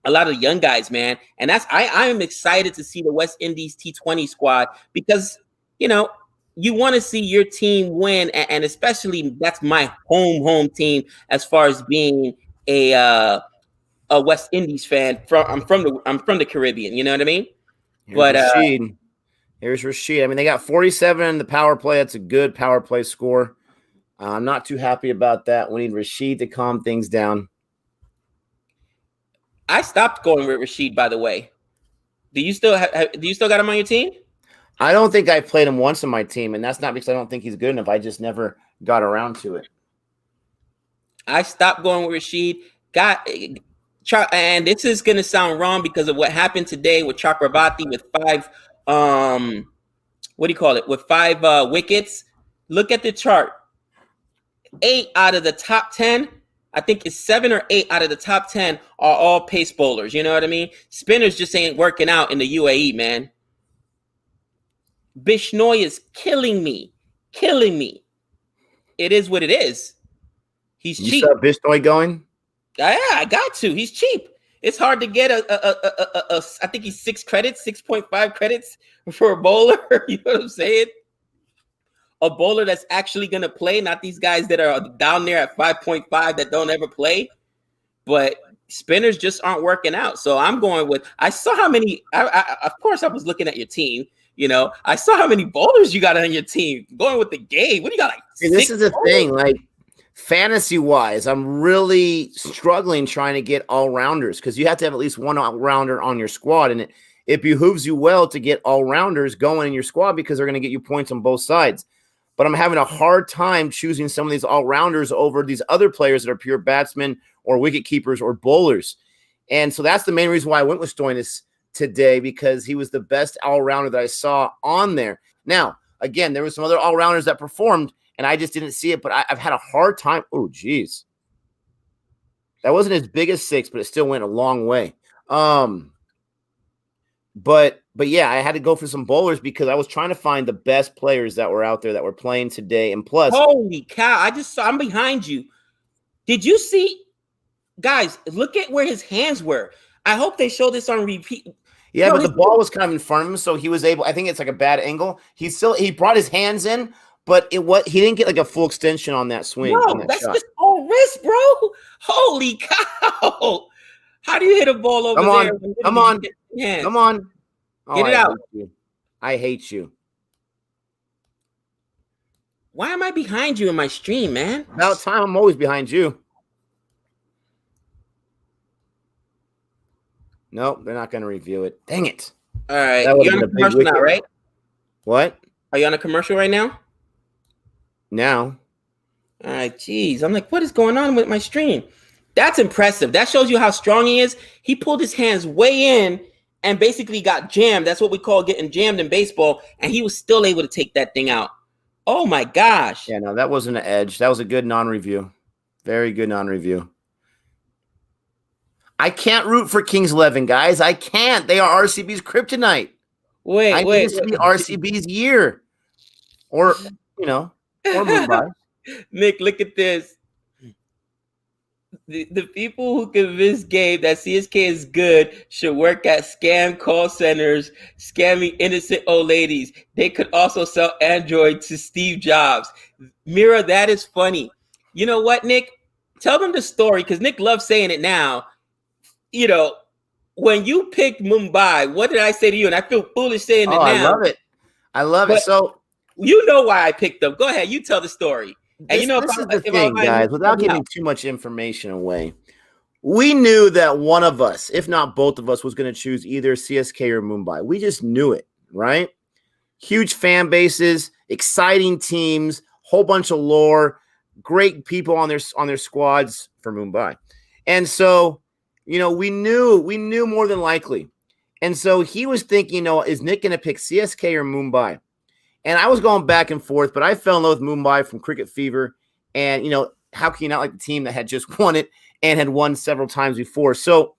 a lot of young guys, man. And I am excited to see the West Indies T20 squad, because you want to see your team win, and especially that's my home team as far as being a West Indies fan. I'm from the Caribbean. You know what I mean? Here's But Rashid. Here's Rashid. I mean, they got 47 in the power play. That's a good power play score. I'm not too happy about that. We need Rashid to calm things down. I stopped going with Rashid, by the way. Do you still got him on your team? I don't think I played him once on my team, and that's not because I don't think he's good enough. I just never got around to it. I stopped going with Rashid. And this is going to sound wrong because of what happened today with Chakravarti with 5 with 5 wickets. Look at the chart. 8 out of the top 10, I think it's 7 or 8 out of the top 10 are all pace bowlers. You know what I mean? Spinners just ain't working out in the UAE, man. Bishnoi is killing me. It is what it is. He's cheap. You saw Bishnoi going? Yeah, I got to. He's cheap. It's hard to get I think he's 6 credits, 6.5 credits for a bowler. You know what I'm saying? A bowler that's actually going to play, not these guys that are down there at 5.5 that don't ever play. But spinners just aren't working out. So I'm going with, I saw how many, of course I was looking at your team. You know, I saw how many bowlers you got on your team. Going with the game. What do you got? Like, this is the thing, like fantasy wise, I'm really struggling trying to get all rounders because you have to have at least one all rounder on your squad. And it behooves you well to get all rounders going in your squad because they're going to get you points on both sides. But I'm having a hard time choosing some of these all rounders over these other players that are pure batsmen or wicket keepers or bowlers. And so that's the main reason why I went with Stoinis today, because he was the best all-rounder that I saw on there. Now, again, there were some other all-rounders that performed, and I just didn't see it, but I've had a hard time. Oh, geez. That wasn't his biggest 6, but it still went a long way. But yeah, I had to go for some bowlers because I was trying to find the best players that were out there that were playing today. And plus, holy cow, I'm behind you. Did you see, guys, look at where his hands were. I hope they show this on repeat. Yeah, but the ball was kind of in front of him, so he was able. I think it's like a bad angle. He brought his hands in, but he didn't get like a full extension on that swing. No, that's just all wrist, bro. Holy cow! How do you hit a ball over there? Come on! Oh, Get it out! I hate you. Why am I behind you in my stream, man? About time. I'm always behind you. Nope, they're not going to review it. Dang it. All right. You're on a commercial now, right? What? Are you on a commercial right now? Now. All right, geez. I'm like, what is going on with my stream? That's impressive. That shows you how strong he is. He pulled his hands way in and basically got jammed. That's what we call getting jammed in baseball. And he was still able to take that thing out. Oh, my gosh. Yeah, no, that wasn't an edge. That was a good non-review. Very good non-review. I can't root for Kings 11, guys. I can't. They are RCB's kryptonite. I need this to be RCB's year. Or, or Mumbai. Nick, look at this. The people who convince Gabe that CSK is good should work at scam call centers, scamming innocent old ladies. They could also sell Android to Steve Jobs. Mira, that is funny. You know what, Nick? Tell them the story, because Nick loves saying it now. You know, when you picked Mumbai, what did I say to you? And I feel foolish saying it now. I love it. So you know why I picked them. Go ahead. You tell the story. And this is the thing, guys, without giving too much information away, we knew that one of us, if not both of us, was going to choose either CSK or Mumbai. We just knew it, right? Huge fan bases, exciting teams, whole bunch of lore, great people on their squads for Mumbai. And so, we knew more than likely. And so he was thinking, is Nick going to pick CSK or Mumbai? And I was going back and forth, but I fell in love with Mumbai from Cricket Fever. And, how can you not like the team that had just won it and had won several times before? So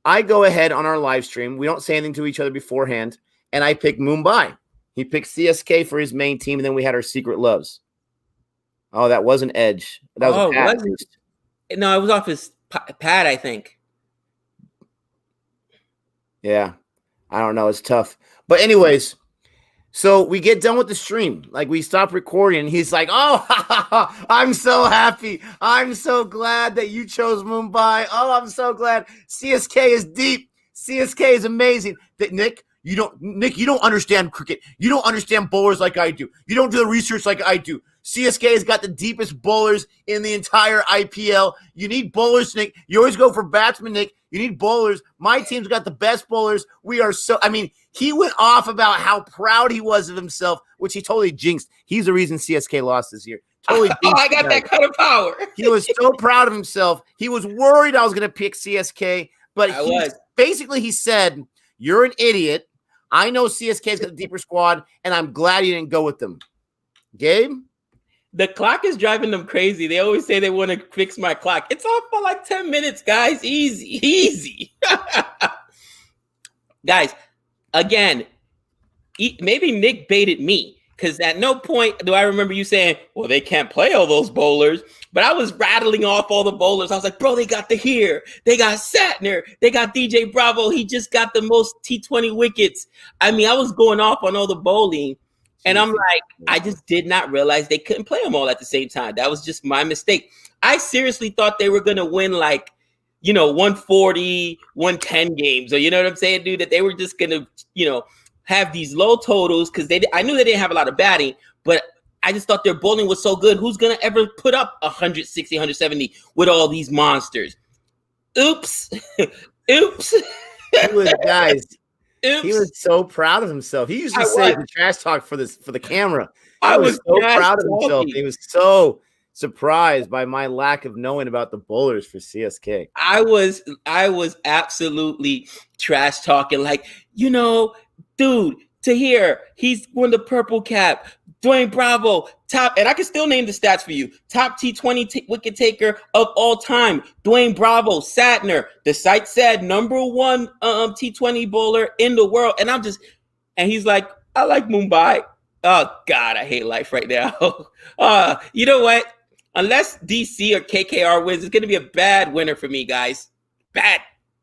I go ahead on our live stream. We don't say anything to each other beforehand. And I pick Mumbai. He picked CSK for his main team. And then we had our secret loves. Oh, that wasn't Edge. That was a pad. No, it was off his pad, I think. Yeah. I don't know. It's tough. But anyways, so we get done with the stream. Like, we stop recording, and he's like, oh, I'm so happy. I'm so glad that you chose Mumbai. Oh, I'm so glad. CSK is deep. CSK is amazing. Nick, Nick, you don't understand cricket. You don't understand bowlers like I do. You don't do the research like I do. CSK has got the deepest bowlers in the entire IPL. You need bowlers, Nick. You always go for batsmen, Nick. You need bowlers. My team's got the best bowlers. He went off about how proud he was of himself, which he totally jinxed. He's the reason CSK lost this year. Totally jinxed. I got that kind of power. He was so proud of himself. He was worried I was going to pick CSK, but he said, "You're an idiot. I know CSK's got a deeper squad, and I'm glad you didn't go with them." Gabe? The clock is driving them crazy. They always say they want to fix my clock. It's off for like 10 minutes, guys. Easy. Guys, again, maybe Nick baited me because at no point do I remember you saying, well, they can't play all those bowlers. But I was rattling off all the bowlers. I was like, bro, they got they got Satner, they got DJ Bravo. He just got the most T20 wickets. I mean, I was going off on all the bowling. And I'm like, I just did not realize they couldn't play them all at the same time. That was just my mistake. I seriously thought they were going to win 140, 110 games. Or you know what I'm saying, dude? That they were just going to, have these low totals because I knew they didn't have a lot of batting, but I just thought their bowling was so good. Who's going to ever put up 160, 170 with all these monsters? Oops. Oops. Guys. Oops. He was so proud of himself. He used to say the trash talk for the camera. I was so proud of himself. He was so surprised by my lack of knowing about the bowlers for CSK. I was absolutely trash talking, dude, to hear he's won the purple cap. Dwayne Bravo, top, and I can still name the stats for you. Top T20 wicket taker of all time. Dwayne Bravo, Satner. The site said number one T20 bowler in the world. And he's like, I like Mumbai. Oh, God, I hate life right now. You know what? Unless DC or KKR wins, it's going to be a bad winner for me, guys. Bad.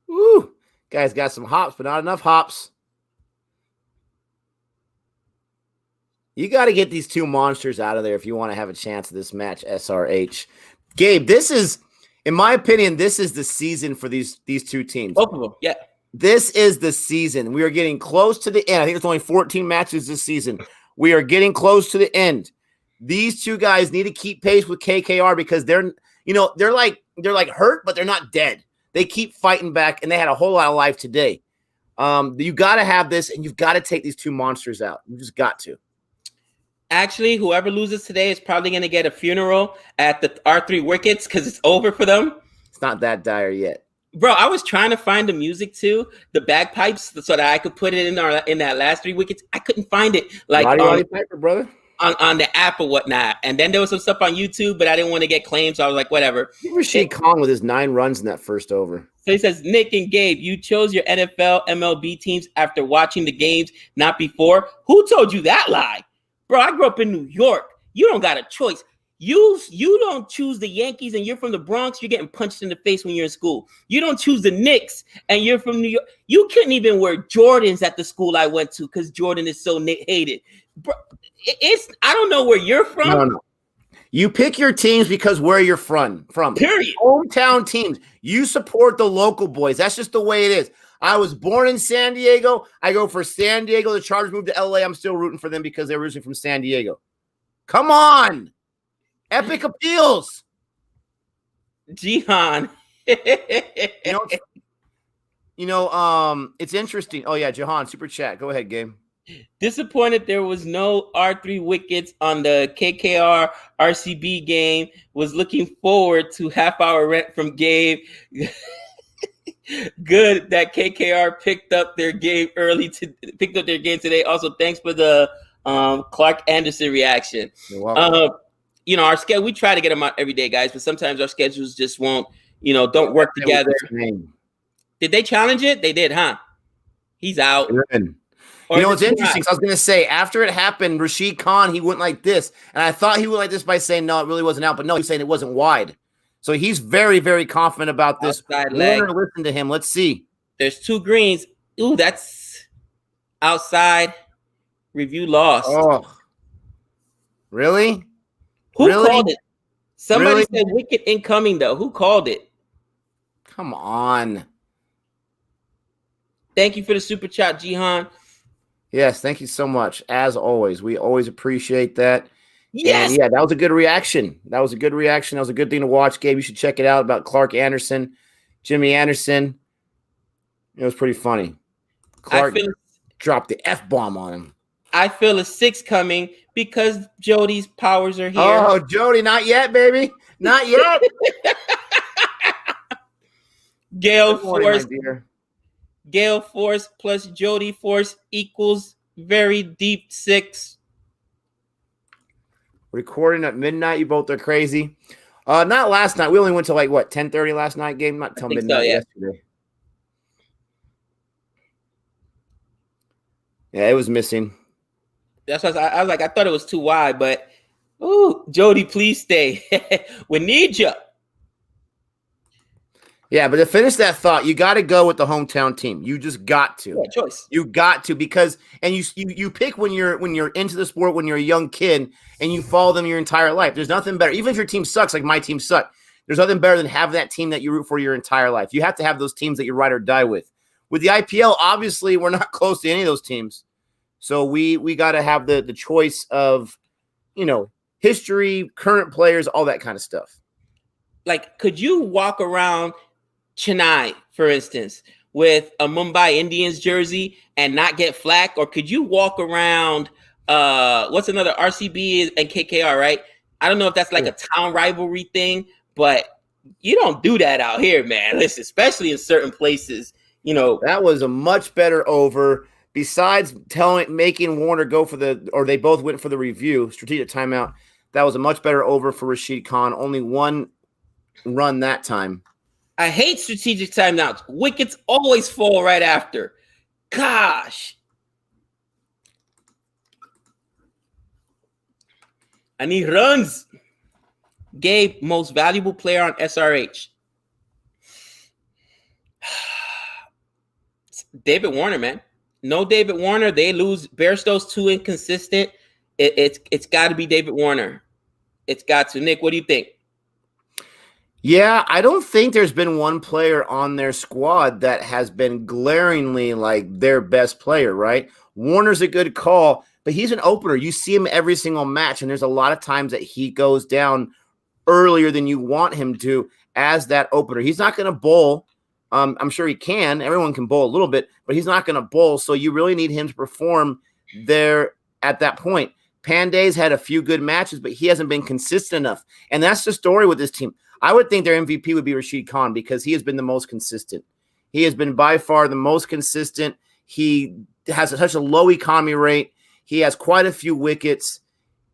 Woo. Guys got some hops, but not enough hops. You got to get these two monsters out of there if you want to have a chance at this match, SRH. Gabe, this is, in my opinion, this is the season for these two teams. Both of them, yeah. This is the season. We are getting close to the end. I think there's only 14 matches this season. We are getting close to the end. These two guys need to keep pace with KKR because they're like hurt, but they're not dead. They keep fighting back, and they had a whole lot of life today. You got to have this, and you've got to take these two monsters out. You just got to. Actually, whoever loses today is probably going to get a funeral at the R3 wickets because it's over for them. It's not that dire yet. Bro, I was trying to find the music too, the bagpipes, so that I could put it in that last 3 wickets. I couldn't find it. Piper, brother. On the app or whatnot. And then there was some stuff on YouTube, but I didn't want to get claimed, so I was like, whatever. Rashid Khan with his 9 runs in that first over. So he says, Nick and Gabe, you chose your NFL, MLB teams after watching the games, not before. Who told you that lie? Bro, I grew up in New York. You don't got a choice. You don't choose the Yankees and you're from the Bronx. You're getting punched in the face when you're in school. You don't choose the Knicks and you're from New York. You couldn't even wear Jordans at the school I went to because Jordan is so hated. Bro, I don't know where you're from. No. You pick your teams because where you're from. Period. Hometown teams. You support the local boys. That's just the way it is. I was born in San Diego. I go for San Diego. The Chargers moved to LA. I'm still rooting for them because they're originally from San Diego. Come on. Epic appeals. Jihan. It's interesting. Oh, yeah, Jahan, super chat. Go ahead, Gabe. Disappointed there was no R3 wickets on the KKR RCB game. Was looking forward to half-hour rent from Gabe. Good that KKR picked up their game today. Also, thanks for the Clark Anderson reaction. You're welcome. Our schedule, we try to get them out every day, guys, but sometimes our schedules just won't, don't work together. Did they challenge it? They did, huh? He's out. What's interesting? I was going to say, after it happened, Rashid Khan, he went like this. And I thought he went like this by saying, no, it really wasn't out. But no, he was saying it wasn't wide. So he's very, very confident about this. Listen to him. Let's see. There's 2 greens. Ooh, that's outside. Review lost. Oh, really? Who called it? Somebody said wicket incoming, though. Who called it? Come on. Thank you for the super chat, Jihan. Yes, thank you so much. As always, we always appreciate that. Yes. And yeah, that was a good reaction. That was a good reaction. That was a good thing to watch, Gabe. You should check it out about Clark Anderson, Jimmy Anderson. It was pretty funny. Clark dropped the F-bomb on him. I feel a 6 coming because Jody's powers are here. Oh, Jody, not yet, baby. Not yet. Gale Force plus Jody Force equals very deep 6. Recording at midnight. You both are crazy. Not last night. We only went to like what 10:30 last night. Game not till midnight yesterday. Yeah, it was missing. That's why I was like, I thought it was too wide, but Jody, please stay. We need you. Yeah, but to finish that thought, you got to go with the hometown team. You just got to. Yeah, choice. You got to because you pick when you're into the sport when you're a young kid and you follow them your entire life. There's nothing better. Even if your team sucks, like my team sucked, there's nothing better than having that team that you root for your entire life. You have to have those teams that you ride or die with. With the IPL, obviously, we're not close to any of those teams. So we got to have the choice of, history, current players, all that kind of stuff. Like, could you walk around Chennai, for instance, with a Mumbai Indians jersey and not get flack? Or could you walk around, what's another, RCB and KKR, right? I don't know if that's like a town rivalry thing, but you don't do that out here, man. Listen, especially in certain places, That was a much better over. Besides making Warner go or they both went for the review, strategic timeout, that was a much better over for Rashid Khan. Only one run that time. I hate strategic timeouts. Wickets always fall right after. Gosh. I need runs. Gabe, most valuable player on SRH. David Warner, man. No David Warner, they lose. Bairstow's too inconsistent. It's got to be David Warner. It's got to. Nick, what do you think? Yeah, I don't think there's been one player on their squad that has been glaringly like their best player, right? Warner's a good call, but he's an opener. You see him every single match, and there's a lot of times that he goes down earlier than you want him to as that opener. He's not going to bowl. I'm sure he can. Everyone can bowl a little bit, but he's not going to bowl. So you really need him to perform there at that point. Pandey's had a few good matches, but he hasn't been consistent enough. And that's the story with this team. I would think their MVP would be Rashid Khan because he has been the most consistent. He has been by far the most consistent. He has such a low economy rate. He has quite a few wickets.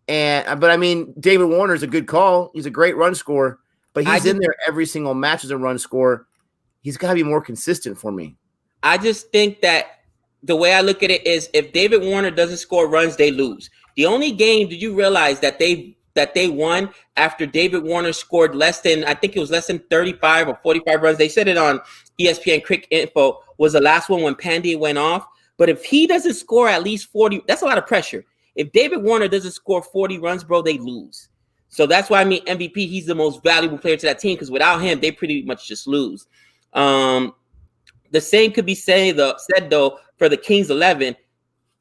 But I mean, David Warner is a good call. He's a great run scorer, but he's in there every single match as a run scorer. He's got to be more consistent for me. I just think that the way I look at it is if David Warner doesn't score runs, they lose. The only game, did you realize that they won after David Warner scored less than 35 or 45 runs? They said it on ESPN Quick Info was the last one when Pandey went off. But if he doesn't score at least 40, that's a lot of pressure. If David Warner doesn't score 40 runs, bro, they lose. So that's why I mean MVP, he's the most valuable player to that team because without him, they pretty much just lose. The same could be said though for the Kings 11.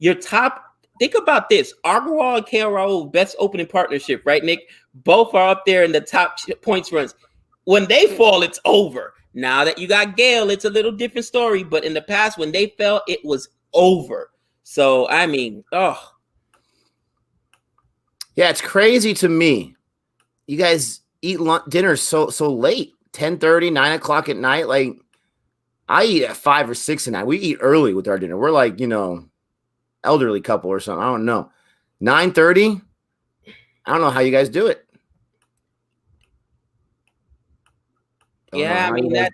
Your top, think about this: Agarwal and KL Rahul, best opening partnership, right, Nick? Both are up there in the top points runs. When they fall, it's over. Now that you got Gale, it's a little different story. But in the past, when they fell, it was over. So I mean, yeah, it's crazy to me. You guys eat dinner so late, 10:30, 9 o'clock at night. Like I eat at 5 or 6 at night. We eat early with our dinner. We're like, elderly couple or something. I don't know. 9:30. I don't know how you guys do it. Yeah, I mean that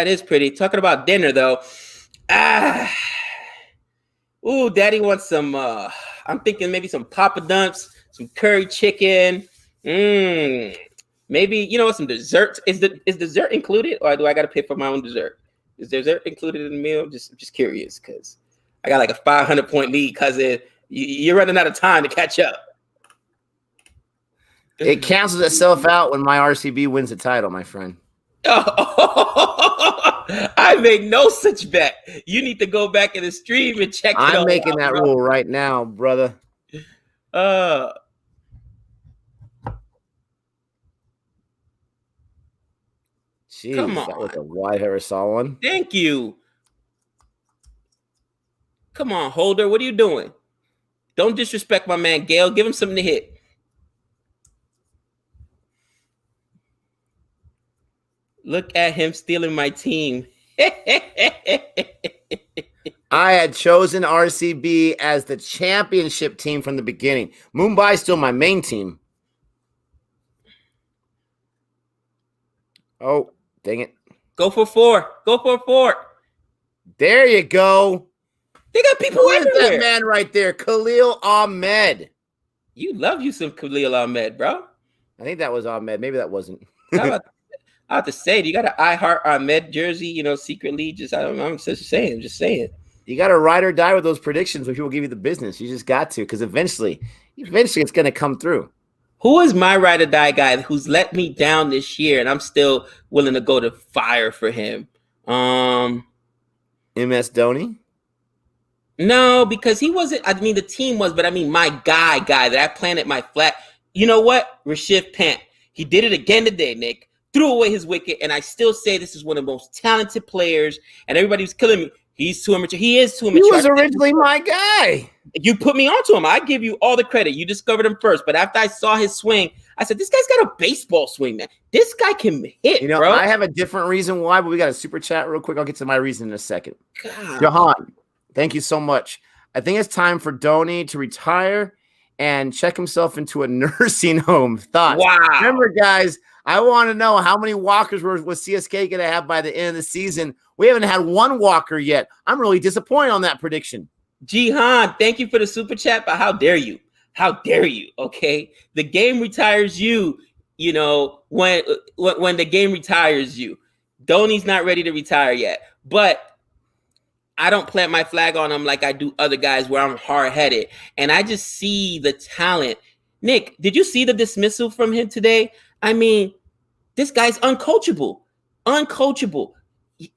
is pretty. Talking about dinner though. Daddy wants some. I'm thinking maybe some Papa Dumps, some curry chicken. Maybe some desserts. Is dessert included, or do I got to pay for my own dessert? Is dessert included in the meal? Just curious because I got like a 500-point lead because you're running out of time to catch up. It cancels itself out when my RCB wins the title, my friend. Oh, I made no such bet. You need to go back in the stream and check it I'm all making out, that bro. rule right now, brother. Uh, come Jeez, that was on. a wide Harrisol one. Thank you. Come on, Holder. What are you doing? Don't disrespect my man, Gale. Give him something to hit. Look at him stealing my team. I had chosen RCB as the championship team from the beginning. Mumbai is still my main team. Oh, dang it. Go for 4. Go for 4. There you go. They got people Who is everywhere. that man right there? Khalil Ahmed. You love you some Khalil Ahmed, bro. I think that was Ahmed. Maybe that wasn't. I have to say, you got an I Heart Ahmed jersey, secretly. I'm just saying. You got to ride or die with those predictions when people give you the business. You just got to, because eventually it's going to come through. Who is my ride or die guy who's let me down this year, and I'm still willing to go to fire for him? MS Dhoni? No, because he wasn't. I mean, the team was, but I mean, my guy that I planted my flag. You know what? Rashid Pant. He did it again today, Nick. Threw away his wicket, and I still say this is one of the most talented players, and everybody was killing me. He's too immature. He is too immature. He was originally my guy. You put me onto him. I give you all the credit. You discovered him first. But after I saw his swing, I said, this guy's got a baseball swing, man. This guy can hit, bro. I have a different reason why, but we got a super chat real quick. I'll get to my reason in a second. God. Jahan, thank you so much. I think it's time for Dhoni to retire and check himself into a nursing home. Thoughts? Wow. Remember, guys, I want to know how many walkers was CSK going to have by the end of the season. We haven't had one walker yet. I'm really disappointed on that prediction. Jihan, thank you for the super chat, but how dare you? How dare you? Okay, the game retires you. When the game retires you, Dhoni's not ready to retire yet. But I don't plant my flag on him like I do other guys where I'm hard-headed, and I just see the talent. Nick, did you see the dismissal from him today? I mean, this guy's uncoachable.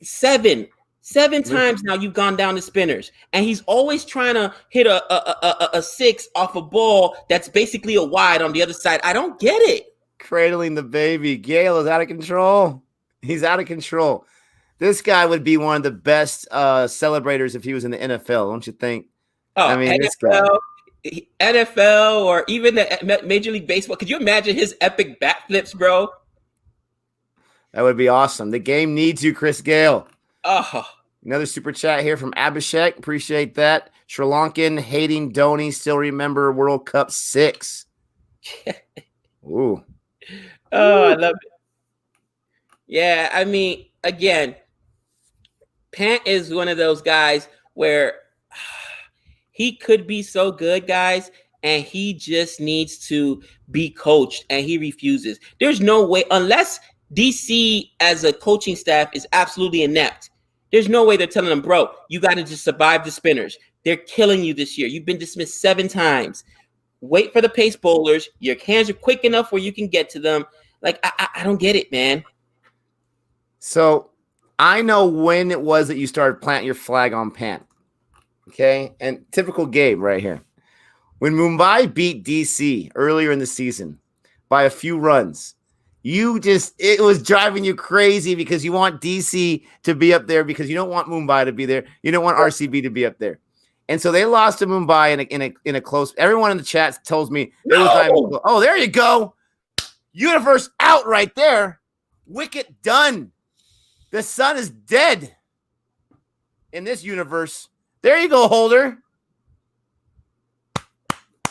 Seven times now you've gone down to spinners, and he's always trying to hit a 6 off a ball that's basically a wide on the other side. I don't get it. Cradling the baby. Gale is out of control. He's out of control. This guy would be one of the best celebrators if he was in the NFL, don't you think? Oh, I mean, NFL or even the Major League Baseball. Could you imagine his epic bat flips, bro? That would be awesome. The game needs you, Chris Gale. Oh, another super chat here from Abhishek. Appreciate that. Sri Lankan hating Dhoni. Still remember World Cup 6. Ooh. Oh, I love it. Yeah, I mean, again, Pant is one of those guys where he could be so good, guys, and he just needs to be coached, and he refuses. There's no way, unless DC as a coaching staff is absolutely inept, there's no way they're telling him, bro, you got to just survive the spinners. They're killing you this year. You've been dismissed 7 times. Wait for the pace bowlers. Your hands are quick enough where you can get to them. Like, I don't get it, man. So I know when it was that you started planting your flag on Pant. Okay? And typical Gabe right here. When Mumbai beat DC earlier in the season by a few runs, it was driving you crazy because you want DC to be up there because you don't want Mumbai to be there. You don't want RCB to be up there. And so they lost to Mumbai in a close. Everyone in the chat tells me it was not even close. Oh, there you go. Universe out right there. Wicket done. The sun is dead in this universe. There you go, Holder.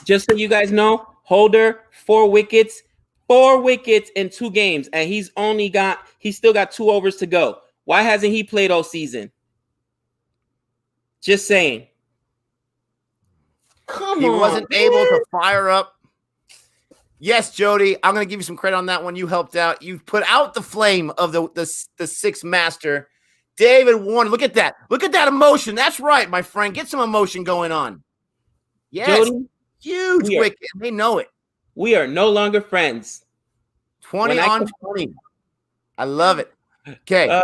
Just so you guys know, Holder, 4 wickets. 4 wickets in 2 games, and he's still got 2 overs to go. Why hasn't he played all season? Just saying. He wasn't able to fire up. Yes, Jody, I'm going to give you some credit on that one. You helped out. You put out the flame of the sixth master. David Warner, look at that. Look at that emotion. That's right, my friend. Get some emotion going on. Yes, Jody, huge wicket. They know it. We are no longer friends. 20 on 20. I love it. Okay.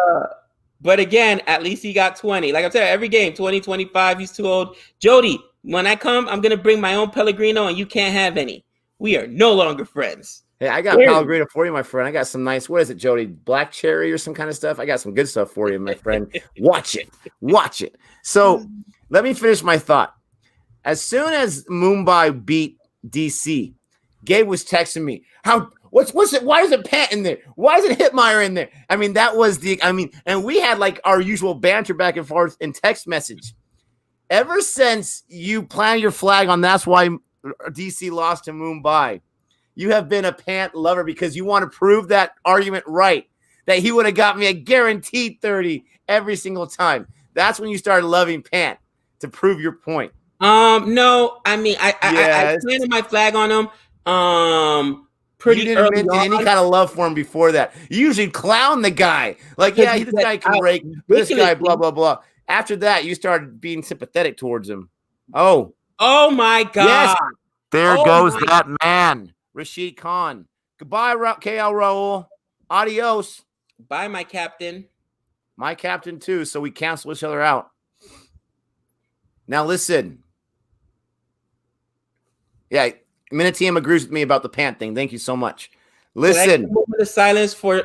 But again, at least he got 20. Like I said, every game, 20, 25, he's too old. Jody, when I come, I'm going to bring my own Pellegrino, and you can't have any. We are no longer friends. Hey, I got Pellegrino for you, my friend. I got some nice, what is it, Jody? Black cherry or some kind of stuff? I got some good stuff for you, my friend. Watch it. Watch it. So let me finish my thought. As soon as Mumbai beat DC, Gabe was texting me, what's it? Why is it Pat in there? Why is it Hitmeyer in there? I mean, and we had like our usual banter back and forth in text message. Ever since you planted your flag on that's why DC lost to Mumbai, you have been a Pant lover because you want to prove that argument right, that he would have got me a guaranteed 30 every single time. That's when you started loving Pant, to prove your point. No, I mean, I planted my flag on him. Pretty you didn't early mention on. any kind of love for him before that. You usually clown the guy. Like, yeah, this guy can rake. This guy, blah, blah, blah. After that, you started being sympathetic towards him. Oh my God. Yes. There goes that man, Rashid Khan. Goodbye, KL Raul. Adios. Bye, my captain. My captain, too. So we cancel each other out. Now, listen. Yeah, Miniteam agrees with me about the Pant thing. Thank you so much. Listen. Can I moment of silence for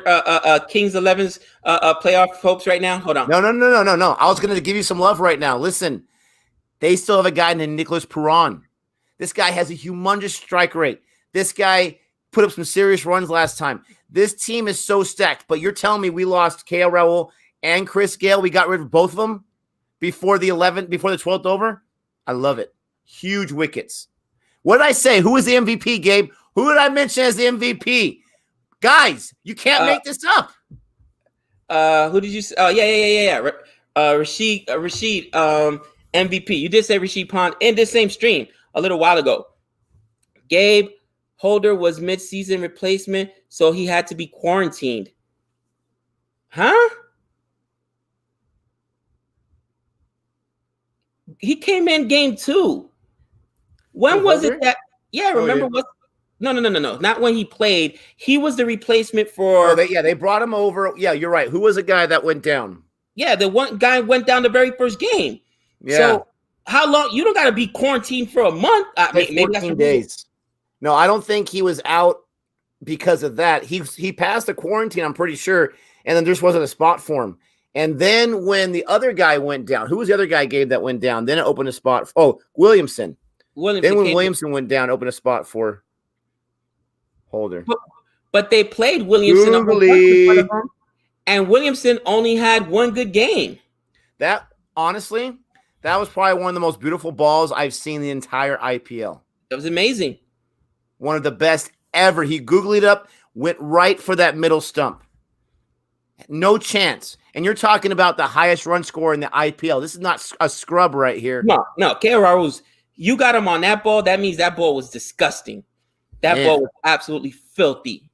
Kings 11's playoff hopes right now? Hold on. No. I was going to give you some love right now. Listen. They still have a guy named Nicholas Perron. This guy has a humongous strike rate. This guy put up some serious runs last time. This team is so stacked, but you're telling me we lost KL Raul and Chris Gale. We got rid of both of them before the 12th over. I love it. Huge wickets. What did I say? Who was the MVP, Gabe? Who did I mention as the MVP? Guys, you can't make this up. Who did you say? Oh, yeah. Rashid, MVP. You did say Rashid Pond in this same stream a little while ago. Gabe Holder was mid-season replacement, so he had to be quarantined. Huh? He came in game 2. When was it that? Yeah, remember what? No. Not when he played. He was the replacement for. They brought him over. Yeah, you're right. Who was the guy that went down? Yeah, the one guy went down the very first game. Yeah. So how long? You don't got to be quarantined for a month. Maybe 14 days. No, I don't think he was out because of that. He passed the quarantine, I'm pretty sure, and then there just wasn't a spot for him. And then when the other guy went down, who was the other guy, Gabe, that went down? Then it opened a spot. Williamson. Then when Williamson went down, opened a spot for Holder. But they played Williamson and Williamson only had one good game. That honestly, that was probably one of the most beautiful balls I've seen the entire IPL. It was amazing. One of the best ever. He googlied up, went right for that middle stump. No chance. And you're talking about the highest run scorer in the IPL. This is not a scrub right here. No. K. Raul's, you got him on that ball. That means that ball was disgusting. That ball was absolutely filthy.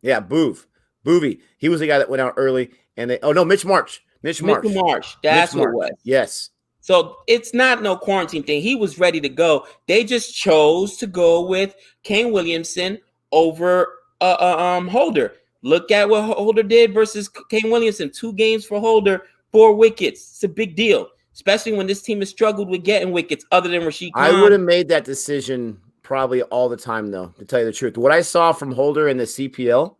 Yeah, Boovy. He was the guy that went out early. And Mitch Marsh. That's what it was. Yes. So it's not no quarantine thing. He was ready to go. They just chose to go with Kane Williamson over Holder. Look at what Holder did versus Kane Williamson. 2 games for Holder, 4 wickets. It's a big deal, especially when this team has struggled with getting wickets other than Rashid Khan. I would have made that decision probably all the time, though, to tell you the truth. What I saw from Holder in the CPL,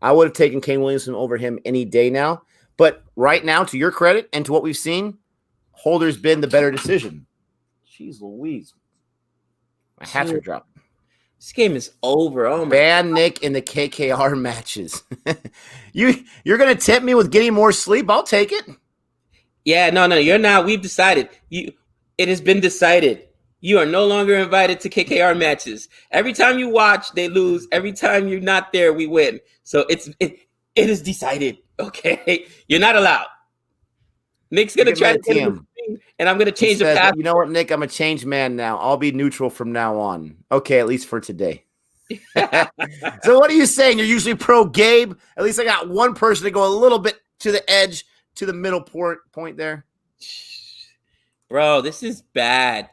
I would have taken Kane Williamson over him any day now. But right now, to your credit and to what we've seen, Holder's been the better decision. Jeez Louise. My hats are dropped. This game is over. Oh my Ban Nick in the KKR matches. You're going to tempt me with getting more sleep? I'll take it. Yeah, no, you're not. We've decided. It has been decided. You are no longer invited to KKR matches. Every time you watch, they lose. Every time you're not there, we win. So it is decided. Okay, you're not allowed. Nick's gonna try to get him, and I'm gonna change the path. You know what, Nick? I'm a changed man now. I'll be neutral from now on. Okay, at least for today. So what are you saying? You're usually pro Gabe. At least I got one person to go a little bit to the edge, to the middle point there. Bro, this is bad.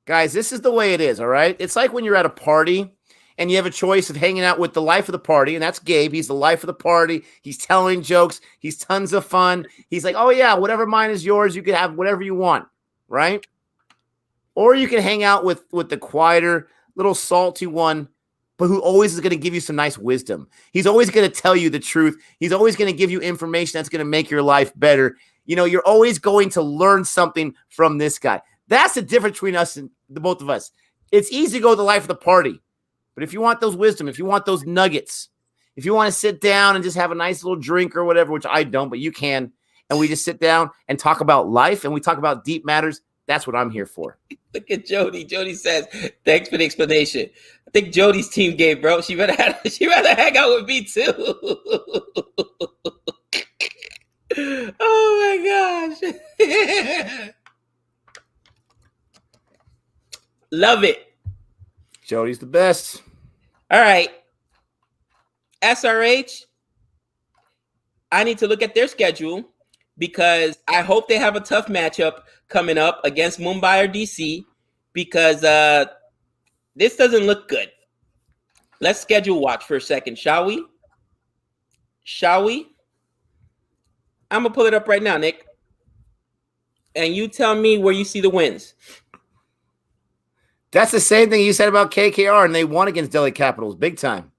Guys, this is the way it is, all right? It's like when you're at a party and you have a choice of hanging out with the life of the party, and that's Gabe. He's the life of the party. He's telling jokes. He's tons of fun. He's like, oh, yeah, whatever mine is yours. You can have whatever you want, right? Or you can hang out with the quieter, little salty one, but who always is going to give you some nice wisdom. He's always going to tell you the truth. He's always going to give you information that's going to make your life better. You know, you're always going to learn something from this guy. That's the difference between us and the both of us. It's easy to go to the life of the party. But if you want those wisdom, if you want those nuggets, if you want to sit down and just have a nice little drink or whatever, which I don't, but you can, and we just sit down and talk about life and we talk about deep matters, that's what I'm here for. Look at Jody. Jody says, thanks for the explanation. I think Jody's team game, bro. She rather hang out with me too. Oh my gosh. Love it. Jody's the best. All right. SRH, I need to look at their schedule because I hope they have a tough matchup coming up against Mumbai or DC because this doesn't look good. Let's schedule watch for a second, shall we? Shall we? I'm going to pull it up right now, Nick. And you tell me where you see the wins. That's the same thing you said about KKR, and they won against Delhi Capitals big time.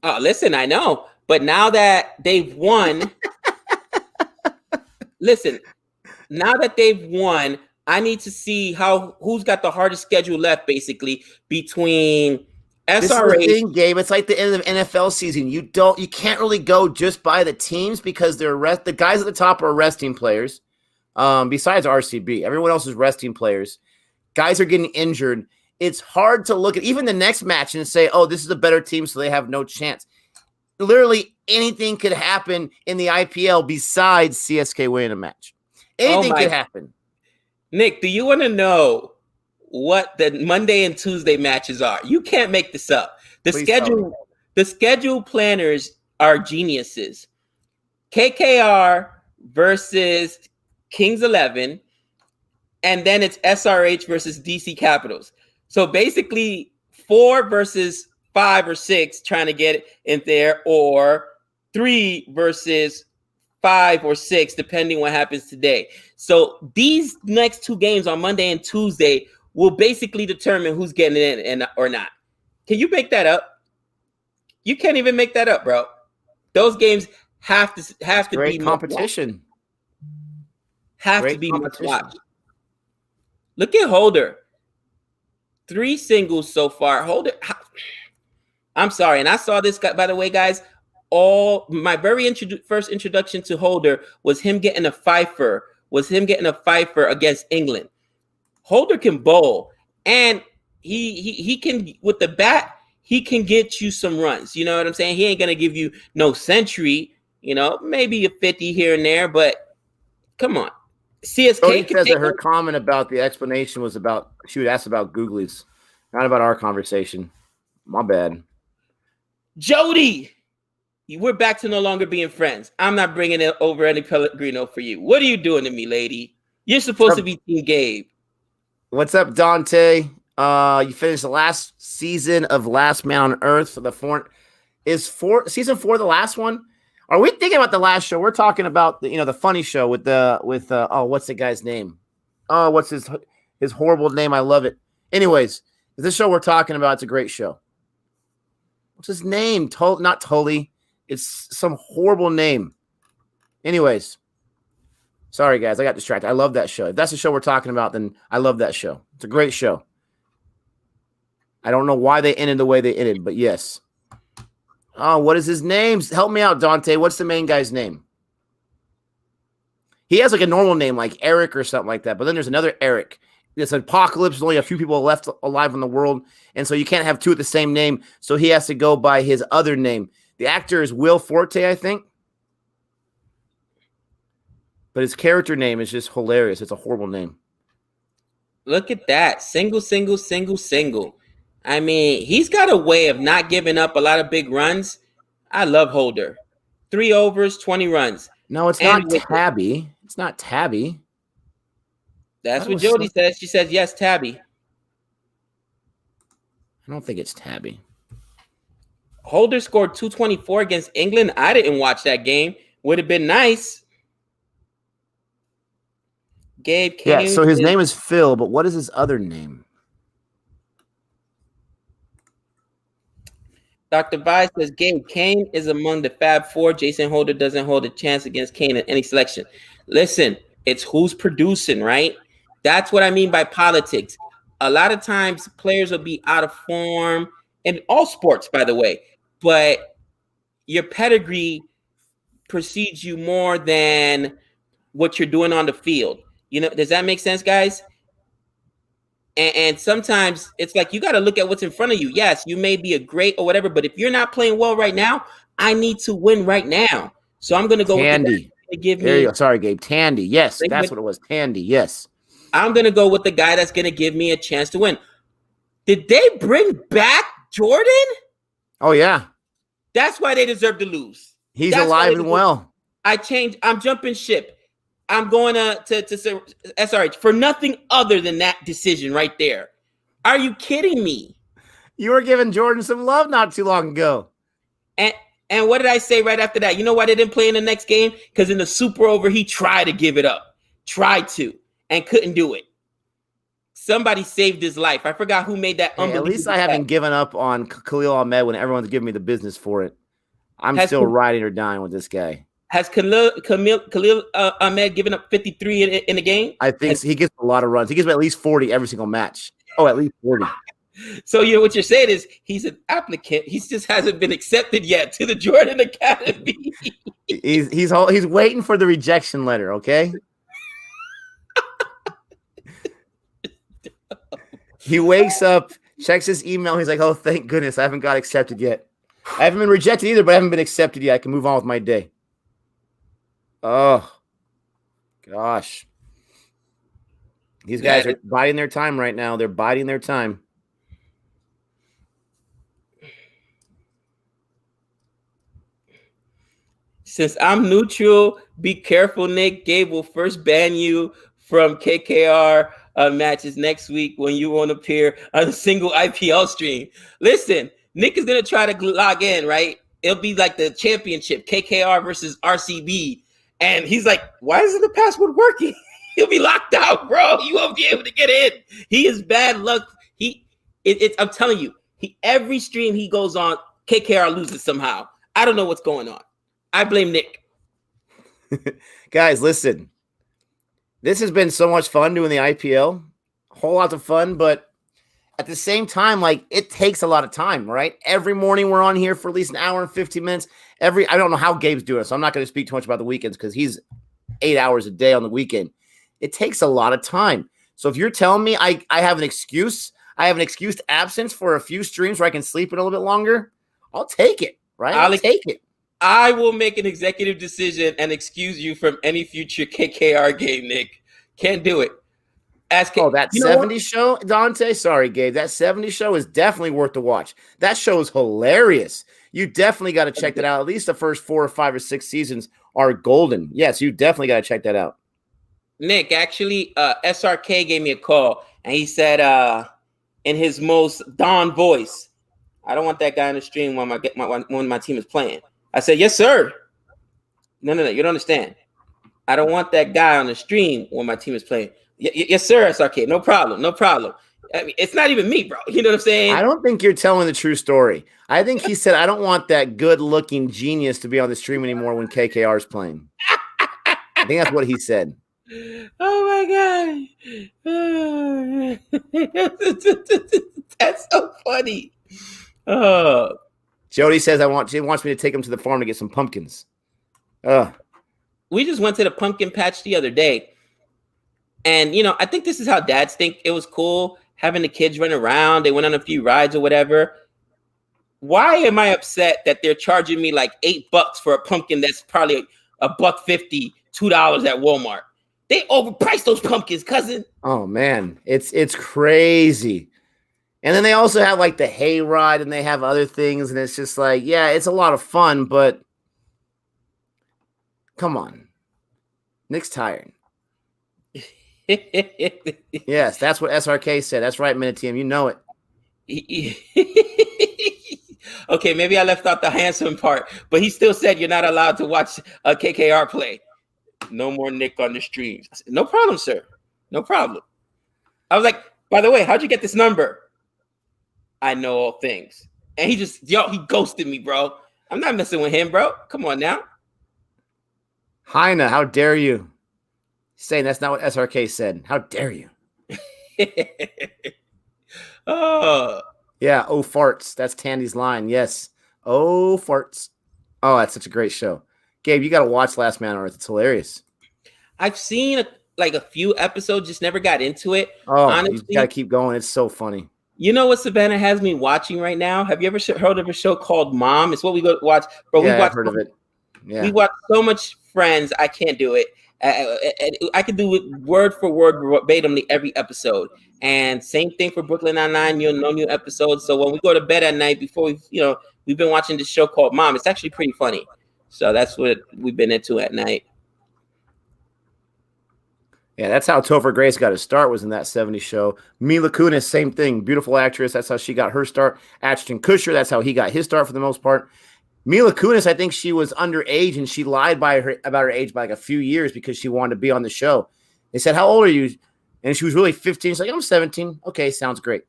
Listen, I know. But now that they've won, listen, now that they've won, I need to see who's got the hardest schedule left, basically, between SRH. This is the thing, Gabe. It's like the end of the NFL season. You can't really go just by the teams because the guys at the top are resting players. Besides RCB, everyone else is resting players. Guys are getting injured. It's hard to look at even the next match and say, oh, this is a better team, so they have no chance. Literally anything could happen in the IPL besides CSK winning a match. Anything could happen. Nick, do you want to know what the Monday and Tuesday matches are? You can't make this up. The schedule planners are geniuses. KKR versus Kings 11. And then it's SRH versus DC Capitals. So basically 4 versus 5 or 6 trying to get in there, or 3 versus 5 or 6, depending what happens today. So these next 2 games on Monday and Tuesday will basically determine who's getting in or not. Can you make that up? You can't even make that up, bro. Those games have to Great be competition. Have to be must watch. Look at Holder. 3 singles so far. Holder. I'm sorry. And I saw this guy, by the way, guys. My very first introduction to Holder was him getting a fifer. Against England. Holder can bowl. And he can, with the bat, he can get you some runs. You know what I'm saying? He ain't going to give you no century, maybe a 50 here and there, but come on. CSK says that her comment about the explanation was about she would ask about Googlies, not about our conversation. My bad. Jody, we're back to no longer being friends. I'm not bringing it over any Pellegrino for you. What are you doing to me, lady? You're supposed to be Team Gabe. What's up, Dante? You finished the last season of Last Man on Earth. Season 4 the last one? Are we thinking about the last show? We're talking about the funny show with what's the guy's name? Oh, what's his horrible name? I love it. Anyways, this show we're talking about, it's a great show. What's his name? Not Tully. It's some horrible name. Anyways, sorry guys, I got distracted. I love that show. If that's the show we're talking about, then I love that show. It's a great show. I don't know why they ended the way they ended, but yes. Oh, what is his name? Help me out, Dante. What's the main guy's name? He has like a normal name, like Eric or something like that. But then there's another Eric. It's an apocalypse. There's only a few people left alive in the world. And so you can't have 2 with the same name. So he has to go by his other name. The actor is Will Forte, I think. But his character name is just hilarious. It's a horrible name. Look at that. Single. I mean, he's got a way of not giving up a lot of big runs. I love Holder. 3 overs, 20 runs. No, it's not Tabby. It's not Tabby. That's what Jody says. She says, yes, Tabby. I don't think it's Tabby. Holder scored 224 against England. I didn't watch that game. Would have been nice. Gabe Kane. Yeah, so his name is Phil, but what is his other name? Dr. Vice says Gabe Kane is among the Fab Four. Jason Holder doesn't hold a chance against Kane in any selection. Listen, it's who's producing, right? That's what I mean by politics. A lot of times players will be out of form in all sports, by the way, but your pedigree precedes you more than what you're doing on the field. You know, does that make sense, guys? And sometimes it's like you got to look at what's in front of you. Yes, you may be a great or whatever, but if you're not playing well right now, I need to win right now. So I'm going to go Tandy. with the guy there you go. Sorry, Gabe. Tandy. Yes, that's what it was. Tandy. Yes. I'm going to go with the guy that's going to give me a chance to win. Did they bring back Jordan? Oh, yeah. That's why they deserve to lose. He's alive and well. I'm jumping ship. I'm going to SRH for nothing other than that decision right there. Are you kidding me? You were giving Jordan some love not too long ago. And what did I say right after that? You know why they didn't play in the next game? Because in the Super Over, he tried to give it up. Tried to. And couldn't do it. Somebody saved his life. I forgot who made that. Hey, at least I haven't given up on Khalil Ahmed when everyone's giving me the business for it. I'm still riding or dying with this guy. Has Khalil Ahmed given up 53 in the game? I think he gets a lot of runs. He gets at least 40 every single match. Oh, at least 40. So what you're saying is he's an applicant. He just hasn't been accepted yet to the Jordan Academy. he's waiting for the rejection letter, okay? He wakes up, checks his email. He's like, oh, thank goodness. I haven't got accepted yet. I haven't been rejected either, but I haven't been accepted yet. I can move on with my day. Oh, gosh. These guys are biding their time right now. They're biding their time. Since I'm neutral, be careful, Nick. Gabe will first ban you from KKR matches next week when you won't appear on a single IPL stream. Listen, Nick is going to try to log in, right? It'll be like the championship, KKR versus RCB. And he's like, why isn't the password working? He'll be locked out, bro. You won't be able to get in. He is bad luck. I'm telling you, every stream he goes on, KKR loses somehow. I don't know what's going on. I blame Nick. Guys, listen. This has been so much fun doing the IPL. A whole lot of fun, but at the same time, like, it takes a lot of time, right? Every morning we're on here for at least an hour and 50 minutes. I don't know how Gabe's doing it, so I'm not going to speak too much about the weekends because he's 8 hours a day on the weekend. It takes a lot of time. So if you're telling me I have an excuse, I have an excused absence for a few streams where I can sleep a little bit longer, I'll take it, right? I'll take it. I will make an executive decision and excuse you from any future KKR game, Nick. Can't do it. That 70 show, Dante? Sorry, Gabe. That 70 show is definitely worth the watch. That show is hilarious. You definitely got to check that out. At least the first 4 or 5 or 6 seasons are golden. Yes, you definitely got to check that out. Nick, actually, SRK gave me a call, and he said in his most Don voice, I don't want that guy on the stream when my team is playing. I said, yes, sir. No, you don't understand. I don't want that guy on the stream when my team is playing. Yes, sir, SRK. No problem. I mean, it's not even me, bro. You know what I'm saying? I don't think you're telling the true story. I think he said, I don't want that good-looking genius to be on the stream anymore when KKR is playing. I think that's what he said. Oh, my God. That's so funny. Jody says she wants me to take him to the farm to get some pumpkins. We just went to the pumpkin patch the other day. And, I think this is how dads think. It was cool having the kids run around. They went on a few rides or whatever. Why am I upset that they're charging me like $8 for a pumpkin that's probably $1.50, $2 at Walmart? They overpriced those pumpkins, cousin. Oh, man. It's crazy. And then they also have like the hay ride and they have other things. And it's just like, yeah, it's a lot of fun, but come on. Nick's tired. Yes, that's what SRK said. That's right, Minute Team. You know it. Okay, maybe I left out the handsome part, but he still said you're not allowed to watch a KKR play. No more Nick on the streams. I said, no problem, sir. No problem. I was like, by the way, how'd you get this number? I know all things. And he ghosted me, bro. I'm not messing with him, bro. Come on now. Heine, how dare you? Saying that's not what SRK said. How dare you? Oh. Yeah, oh farts. That's Tandy's line. Yes. Oh farts. Oh, that's such a great show. Gabe, you got to watch Last Man on Earth. It's hilarious. I've seen a few episodes, just never got into it. Oh, honestly, you got to keep going. It's so funny. You know what Savannah has me watching right now? Have you ever heard of a show called Mom? It's what we go watch. Bro, yeah, I've heard of it. Yeah. We watch so much Friends. I can't do it. I could do it word for word, verbatimly every episode. And same thing for Brooklyn Nine-Nine. No new episodes. So when we go to bed at night, before we've been watching this show called Mom. It's actually pretty funny. So that's what we've been into at night. Yeah, that's how Topher Grace got his start, was in that 70s show. Mila Kunis, same thing. Beautiful actress. That's how she got her start. Ashton Kutcher, that's how he got his start for the most part. Mila Kunis, I think she was underage, and she lied about her age by like a few years because she wanted to be on the show. They said, how old are you? And she was really 15. She's like, I'm 17. Okay, sounds great.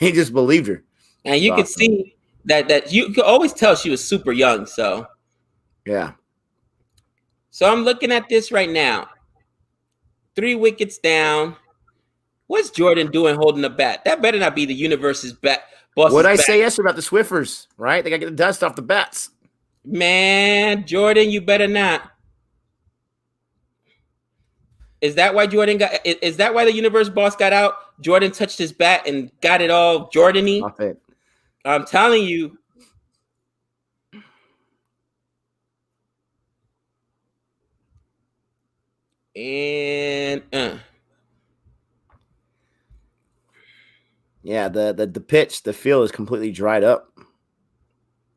They just believed her. And you could see that you could always tell she was super young. So, yeah. So I'm looking at this right now. 3 wickets down. What's Jordan doing holding the bat? That better not be the universe's bat. What I say yesterday about the Swiffers, right? They got to get the dust off the bats. Man, Jordan, you better not. Is that why Jordan got? Is that why the universe boss got out? Jordan touched his bat and got it all Jordan-y. Off it. I'm telling you. And yeah, the pitch, the field is completely dried up.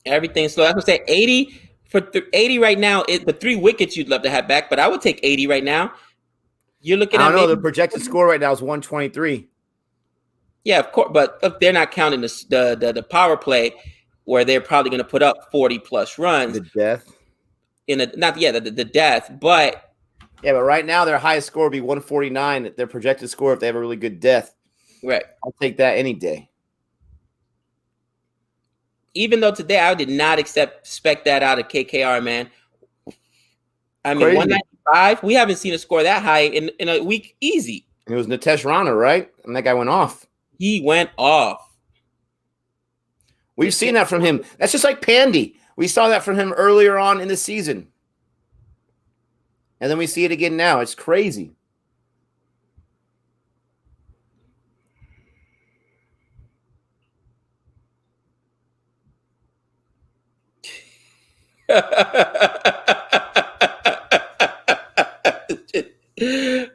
Everything's slow. I was gonna say 80 for 80 right now. The 3 wickets you'd love to have back, but I would take 80 right now. You're looking at. I don't know. The projected score right now is 123. Yeah, of course, but if they're not counting the power play, where they're probably going to put up 40 plus runs. The death. The death, but. Yeah, but right now their highest score would be 149. Their projected score if they have a really good death. Right. I'll take that any day. Even though today I did not expect that out of KKR, man. I mean, crazy. 195. We haven't seen a score that high in a week easy. And it was Nitesh Rana, right? And that guy went off. He went off. We've seen that from him. That's just like Pandy. We saw that from him earlier on in the season. And then we see it again now. It's crazy.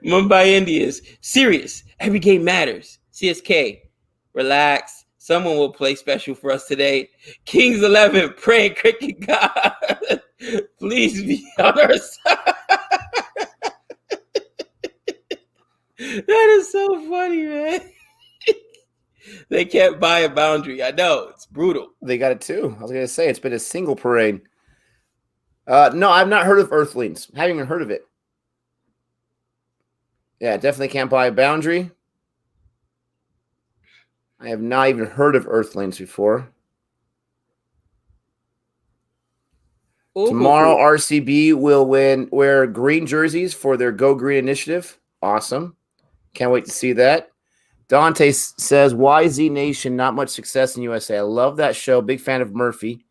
Mumbai Indians. Serious. Every game matters. CSK. Relax. Someone will play special for us today. Kings 11. Praying cricket God. Please be on our side. That is so funny, man. They can't buy a boundary. I know. It's brutal. They got it too. I was going to say, it's been a single parade. No, I've not heard of Earthlings. Haven't even heard of it. Yeah, definitely can't buy a boundary. I have not even heard of Earthlings before. Ooh. Tomorrow, RCB will wear green jerseys for their Go Green initiative. Awesome. Can't wait to see that. Dante says, why Z Nation? Not much success in USA. I love that show. Big fan of Murphy.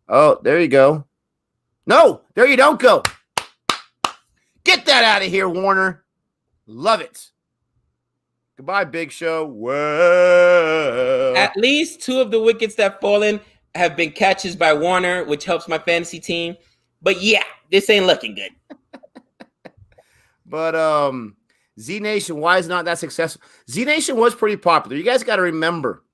Oh, there you go. No, there you don't go. Get that out of here, Warner. Love it. Goodbye, Big Show. Whoa. At least 2 of the wickets that fallen have been catches by Warner, which helps my fantasy team. But yeah, this ain't looking good. But Z Nation, why is not that successful? Z Nation was pretty popular. You guys got to remember,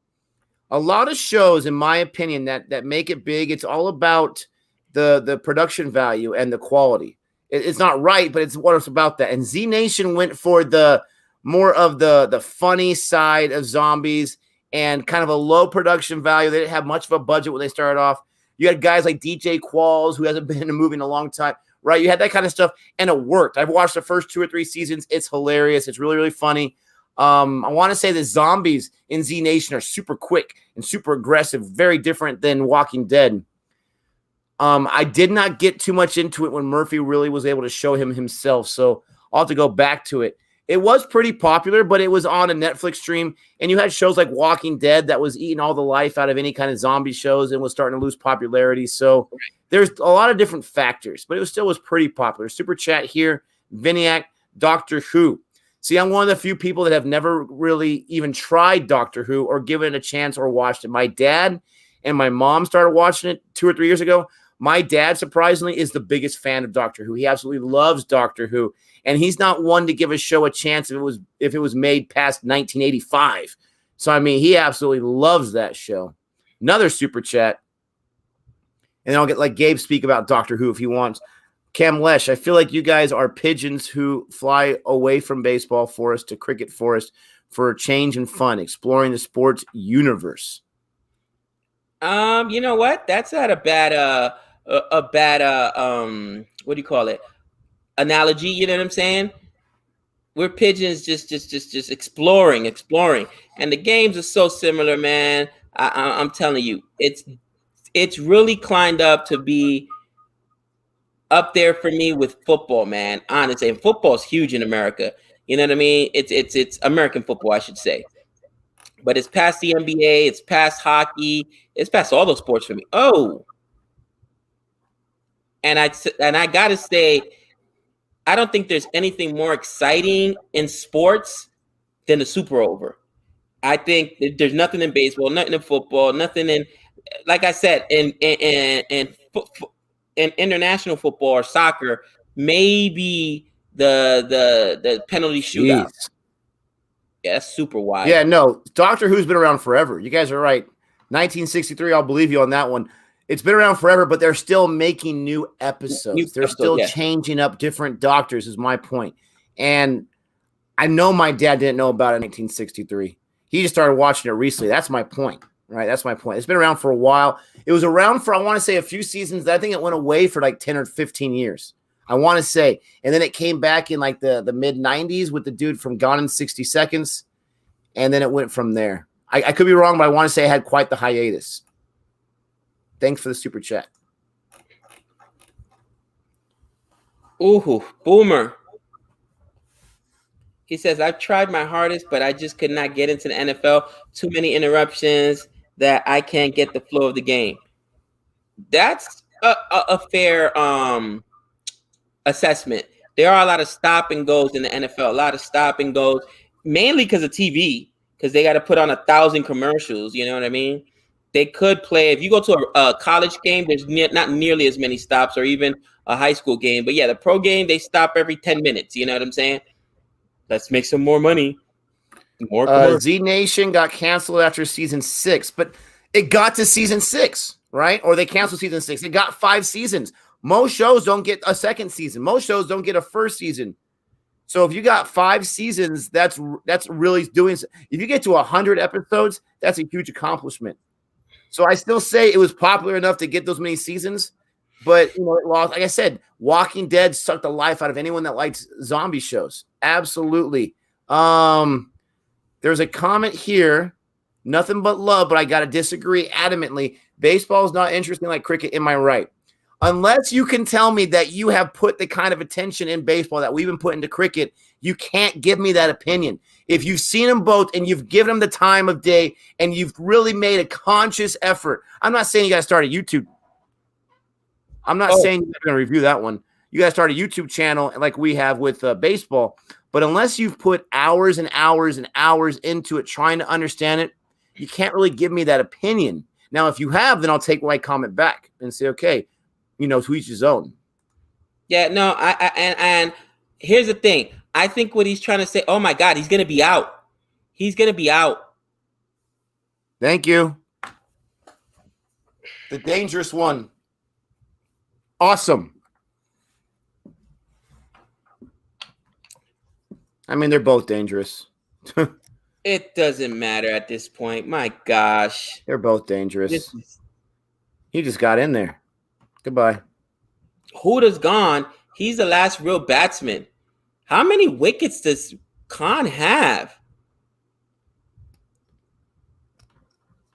a lot of shows, in my opinion, that make it big, it's all about the production value and the quality. It's not right, but it's what it's about that. And Z Nation went for the more of the funny side of zombies and kind of a low production value. They didn't have much of a budget when they started off. You had guys like DJ Qualls, who hasn't been in a movie in a long time, right? You had that kind of stuff, and it worked. I've watched the first 2 or 3 seasons. It's hilarious. It's really, really funny. I want to say the zombies in Z Nation are super quick and super aggressive, very different than Walking Dead. I did not get too much into it when Murphy really was able to show him himself, so I'll have to go back to it. It was pretty popular, but it was on a Netflix stream, and you had shows like Walking Dead that was eating all the life out of any kind of zombie shows and was starting to lose popularity. So there's a lot of different factors, but it was pretty popular. Super chat here, Viniac, Doctor Who. See, I'm one of the few people that have never really even tried Doctor Who or given it a chance or watched it. My dad and my mom started watching it 2 or 3 years ago. My dad, surprisingly, is the biggest fan of Doctor Who. He absolutely loves Doctor Who, and he's not one to give a show a chance if it was made past 1985. So, I mean, he absolutely loves that show. Another super chat, and I'll get like Gabe speak about Doctor Who if he wants. Cam Lesh, I feel like you guys are pigeons who fly away from baseball forest to cricket forest for a change and fun, exploring the sports universe. You know what? That's not a bad what do you call it? Analogy, you know what I'm saying? We're pigeons just exploring. And the games are so similar, man. I'm telling you, it's really climbed up to be up there for me with football, man. Honestly, and football is huge in America. You know what I mean? It's American football, I should say. But it's past the NBA, it's past hockey, it's past all those sports for me. Oh, and I gotta say, I don't think there's anything more exciting in sports than the Super Over. I think there's nothing in baseball, nothing in football, nothing in, like I said, in international football or soccer, maybe the penalty shootout. Jeez. Yeah, that's super wide. Yeah, no, Doctor Who's been around forever. You guys are right. 1963, I'll believe you on that one. It's been around forever, but they're still making new episodes. They're still changing up different doctors, is my point. And I know my dad didn't know about it in 1963. He just started watching it recently. That's my point, right? That's my point. It's been around for a while. It was around for, I want to say, a few seasons. I think it went away for like 10 or 15 years. I want to say. And then it came back in like the mid-90s with the dude from Gone in 60 Seconds. And then it went from there. I could be wrong, but I want to say I had quite the hiatus. Thanks for the super chat. Ooh, Boomer. He says, I've tried my hardest, but I just could not get into the NFL. Too many interruptions that I can't get the flow of the game. That's a fair assessment. There are a lot of stop and goes in the NFL, a lot of stop and goes, mainly because of TV, because they got to put on 1,000 commercials. You know what I mean? They could play, if you go to a college game, there's not nearly as many stops, or even a high school game. But yeah, the pro game, they stop every 10 minutes. You know what I'm saying? Let's make some more money. Z Nation got canceled after season 6, but it got to season 6, right? Or they canceled season 6. It got 5 seasons. Most shows don't get a second season. Most shows don't get a first season. So if you got 5 seasons, that's really doing. If you get to 100 episodes, that's a huge accomplishment. So I still say it was popular enough to get those many seasons, but it lost. Like I said, Walking Dead sucked the life out of anyone that likes zombie shows. Absolutely. There's a comment here. Nothing but love, but I got to disagree adamantly. Baseball is not interesting like cricket. Am I right? Unless you can tell me that you have put the kind of attention in baseball that we've been put into cricket, you can't give me that opinion. If you've seen them both and you've given them the time of day and you've really made a conscious effort, I'm not saying you got to start a YouTube. I'm not saying you're going to review that one. You got to start a YouTube channel like we have with baseball. But unless you've put hours and hours and hours into it trying to understand it, you can't really give me that opinion. Now, if you have, then I'll take my comment back and say, okay, to each his own. Yeah, no, and here's the thing. I think what he's trying to say, oh my God, he's going to be out. He's going to be out. Thank you. The dangerous one. Awesome. I mean, they're both dangerous. It doesn't matter at this point. My gosh. They're both This dangerous. is, He just got in there. Goodbye. Huda's gone. He's the last real batsman. How many wickets does Khan have?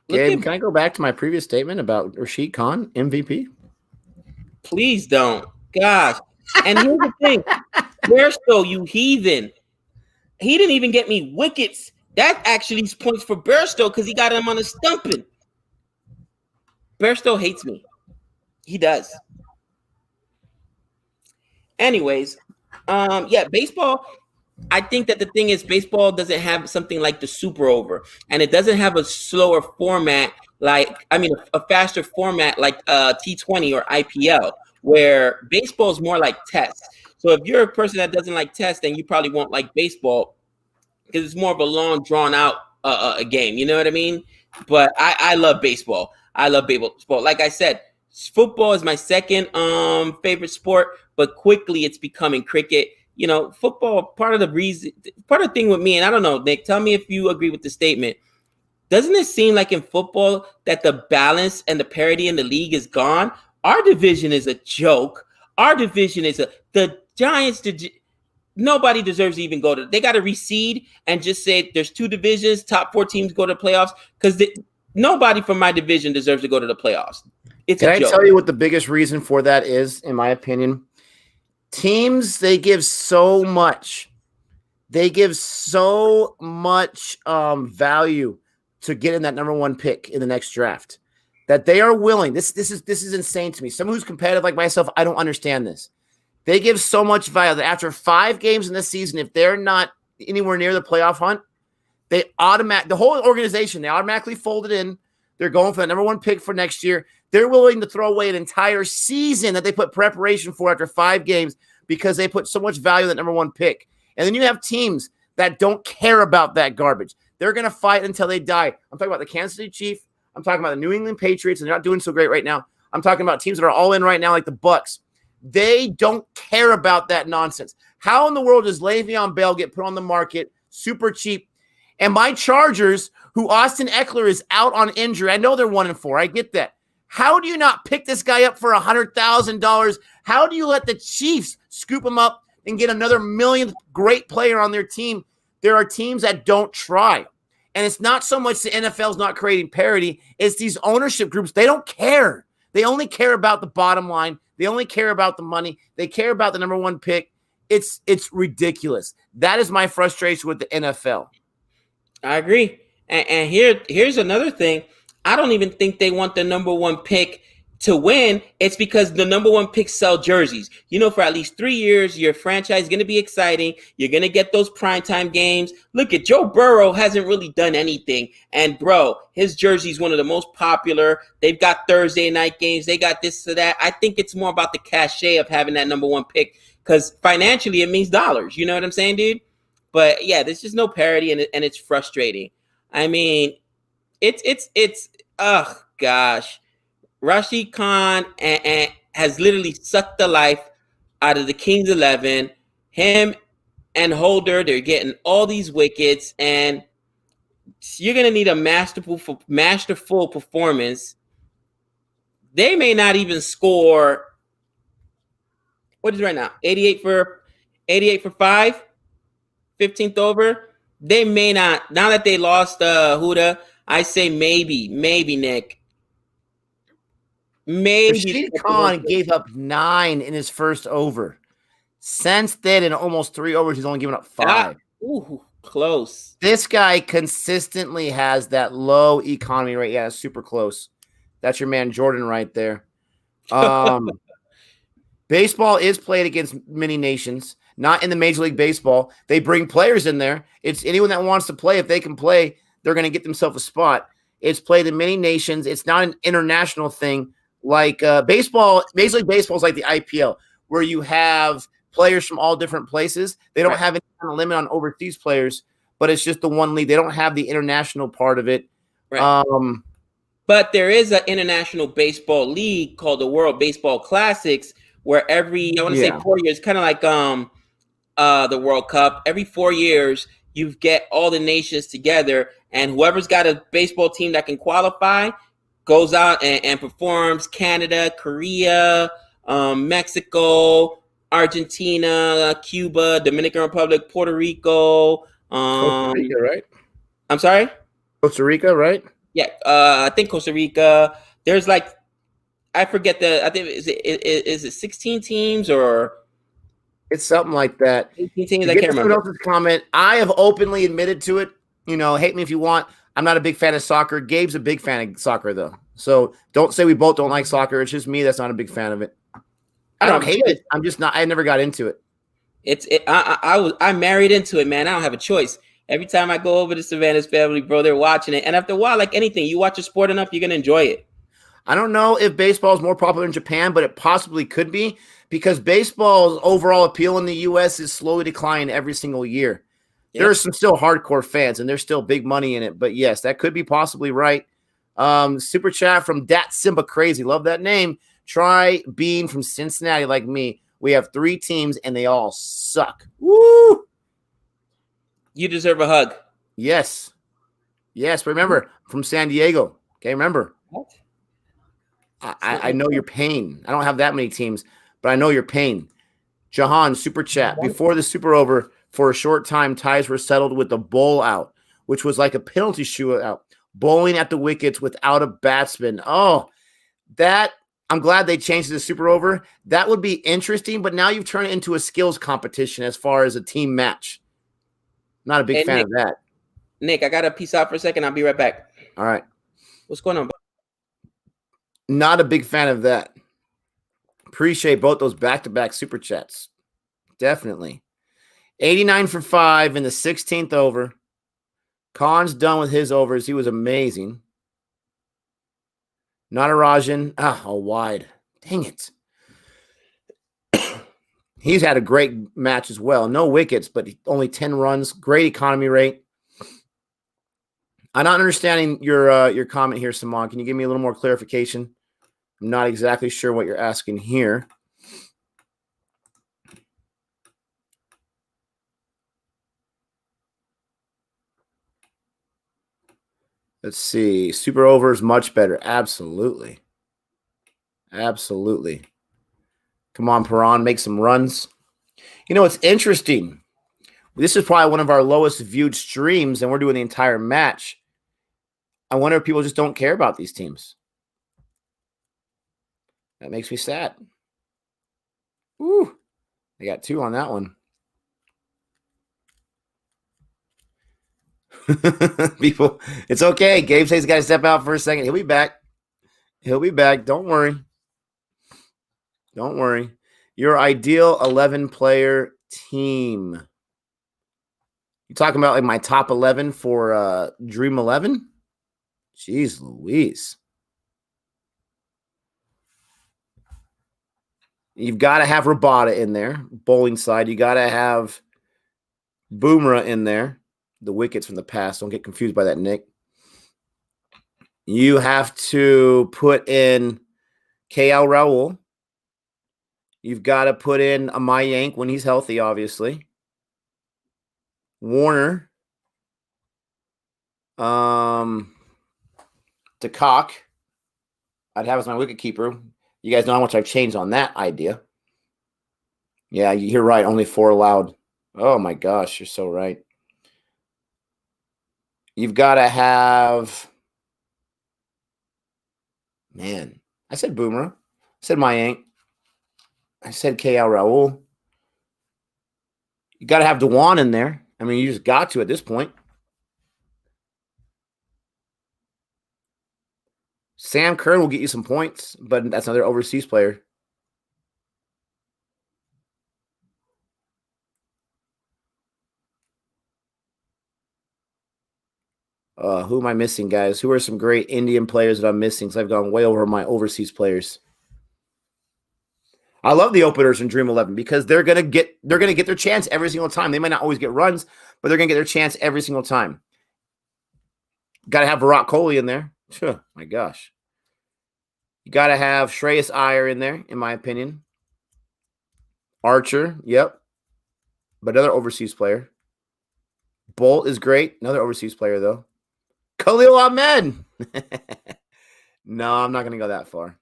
Gabe, can I go back to my previous statement about Rashid Khan, MVP? Please don't. Gosh. And here's the thing. Bairstow, you heathen. He didn't even get me wickets. That actually points for Bairstow because he got him on a stumping. Bairstow hates me. He does. Anyways, baseball. I think that the thing is baseball doesn't have something like the super over, and it doesn't have a slower format a faster format like T20 or IPL, where baseball is more like tests. So if you're a person that doesn't like tests, then you probably won't like baseball because it's more of a long, drawn out a game. You know what I mean? But I love baseball. I love baseball. Like I said, football is my second favorite sport, but quickly it's becoming cricket. You know, football, part of the thing with me, and I don't know, Nick, tell me if you agree with the statement. Doesn't it seem like in football that the balance and the parity in the league is gone? Our division is a joke. Our division is the Giants. Nobody deserves to even go to. They got to reseed and just say there's two divisions. Top four teams go to playoffs because nobody from my division deserves to go to the playoffs. It's a joke. Can I tell you what the biggest reason for that is, in my opinion? Teams, they give so much. They give so much value to getting that number one pick in the next draft that they are willing. This is insane to me. Someone who's competitive like myself, I don't understand this. They give so much value that after 5 games in this season, if they're not anywhere near the playoff hunt, the whole organization, they automatically fold it in. They're going for the number one pick for next year. They're willing to throw away an entire season that they put preparation for after 5 games because they put so much value in that number one pick. And then you have teams that don't care about that garbage. They're going to fight until they die. I'm talking about the Kansas City Chiefs. I'm talking about the New England Patriots, and they're not doing so great right now. I'm talking about teams that are all in right now, like the Bucks. They don't care about that nonsense. How in the world does Le'Veon Bell get put on the market super cheap? And my Chargers, who Austin Eckler is out on injury, I know they're 1-4. I get that. How do you not pick this guy up for $100,000? How do you let the Chiefs scoop him up and get another millionth great player on their team? There are teams that don't try. And it's not so much the NFL's not creating parity. It's these ownership groups. They don't care. They only care about the bottom line. They only care about the money. They care about the number one pick. It's ridiculous. That is my frustration with the NFL. I agree. And here's another thing. I don't even think they want the number one pick to win. It's because the number one picks sell jerseys. You know, for at least 3 years, your franchise is going to be exciting. You're going to get those primetime games. Look at Joe Burrow hasn't really done anything. And, bro, his jersey is one of the most popular. They've got Thursday night games. They got this to that. I think it's more about the cachet of having that number one pick because financially it means dollars. You know what I'm saying, dude? But, yeah, there's just no parity, and it's frustrating. I mean, it's gosh. Rashid Khan and has literally sucked the life out of the Kings 11. Him and Holder, they're getting all these wickets, and you're going to need a masterful performance. They may not even score. What is it right now? 88 for 5, 15th over. They may not. Now that they lost Huda, I say maybe, Nick. Maybe Rashid Khan gave up 9 in his first over. Since then, in almost 3 overs, he's only given up 5. Close. This guy consistently has that low economy rate. Yeah, super close. That's your man Jordan right there. Baseball is played against many nations, not in the Major League Baseball. They bring players in there. It's anyone that wants to play. If they can play, they're going to get themselves a spot. It's played in many nations. It's not an international thing. Like baseball, Major League Baseball is like the IPL, where you have players from all different places. They don't have any kind of limit on overseas players, but it's just the one league. They don't have the international part of it. Right. But there is an international baseball league called the World Baseball Classics, where I want to say 4 years, kind of like the World Cup. Every 4 years, you get all the nations together, and whoever's got a baseball team that can qualify goes out and performs. Canada, Korea, Mexico, Argentina, Cuba, Dominican Republic, Puerto Rico. Costa Rica, right? I'm sorry? Costa Rica, right? Yeah, I think Costa Rica. There's like, I forget I think, is it 16 teams or It's something like that. 18 teams? To I get can't to someone remember. else's comment, I have openly admitted to it. Hate me if you want. I'm not a big fan of soccer. Gabe's a big fan of soccer, though. So don't say we both don't like soccer. It's just me that's not a big fan of it. I don't hate it. I'm just not. I never got into it. I married into it, man. I don't have a choice. Every time I go over to Savannah's family, bro, they're watching it. And after a while, like anything, you watch a sport enough, you're gonna enjoy it. I don't know if baseball is more popular in Japan, but it possibly could be because baseball's overall appeal in the U.S. is slowly declining every single year. Yep. There are some still hardcore fans, and there's still big money in it. But yes, that could be possibly right. Super chat from Dat Simba Crazy. Love that name. Try being from Cincinnati like me. We have 3 teams, and they all suck. Woo! You deserve a hug. Yes. Yes, remember, from San Diego. Okay, remember. What? I know your pain. I don't have that many teams, but I know your pain. Jahan, super chat. Before the Super over, for a short time, ties were settled with a bowl out, which was like a penalty shootout. Bowling at the wickets without a batsman. Oh, I'm glad they changed the Super over. That would be interesting, but now you've turned it into a skills competition as far as a team match. Not a big fan of that. Nick, I got to peace out for a second. I'll be right back. All right. What's going on? Not a big fan of that. Appreciate both those back-to-back super chats. Definitely. 89 for 5 in the 16th over. Khan's done with his overs. He was amazing. Natarajan. A wide. Dang it. He's had a great match as well. No wickets, but only 10 runs. Great economy rate. I'm not understanding your comment here, Saman. Can you give me a little more clarification? I'm not exactly sure what you're asking here. Let's see. Super over is much better. Absolutely. Absolutely. Come on, Perron, make some runs. It's interesting. This is probably one of our lowest viewed streams, and we're doing the entire match. I wonder if people just don't care about these teams. That makes me sad. Ooh, I got 2 on that one. People, it's okay. Gabe says he's got to step out for a second. He'll be back. He'll be back. Don't worry. Don't worry. Your ideal 11-player team. You talking about like my top 11 for Dream 11? Jeez Louise. You've got to have Rabada in there, bowling side. You got to have Boomerang in there, the wickets from the past. Don't get confused by that, Nick. You have to put in KL Raul. You've got to put in a My Yank when he's healthy, obviously. Warner. DeCock. I'd have as my wicket keeper. You guys know how much I've changed on that idea. Yeah, you're right. Only 4 allowed. Oh, my gosh. You're so right. You've got to have... Man, I said Boomerang. I said My Yank. I said KL Raul. You got to have Dewan in there. I mean, you just got to at this point. Sam Kerr will get you some points, but that's another overseas player. Who am I missing, guys? Who are some great Indian players that I'm missing? So I've gone way over my overseas players. I love the openers in Dream 11 because they're gonna get their chance every single time. They might not always get runs, but they're gonna get their chance every single time. Got to have Virat Kohli in there. My gosh. You got to have Shreyas Iyer in there, in my opinion. Archer, yep. But another overseas player. Bolt is great. Another overseas player, though. Khalil Ahmed. No, I'm not going to go that far.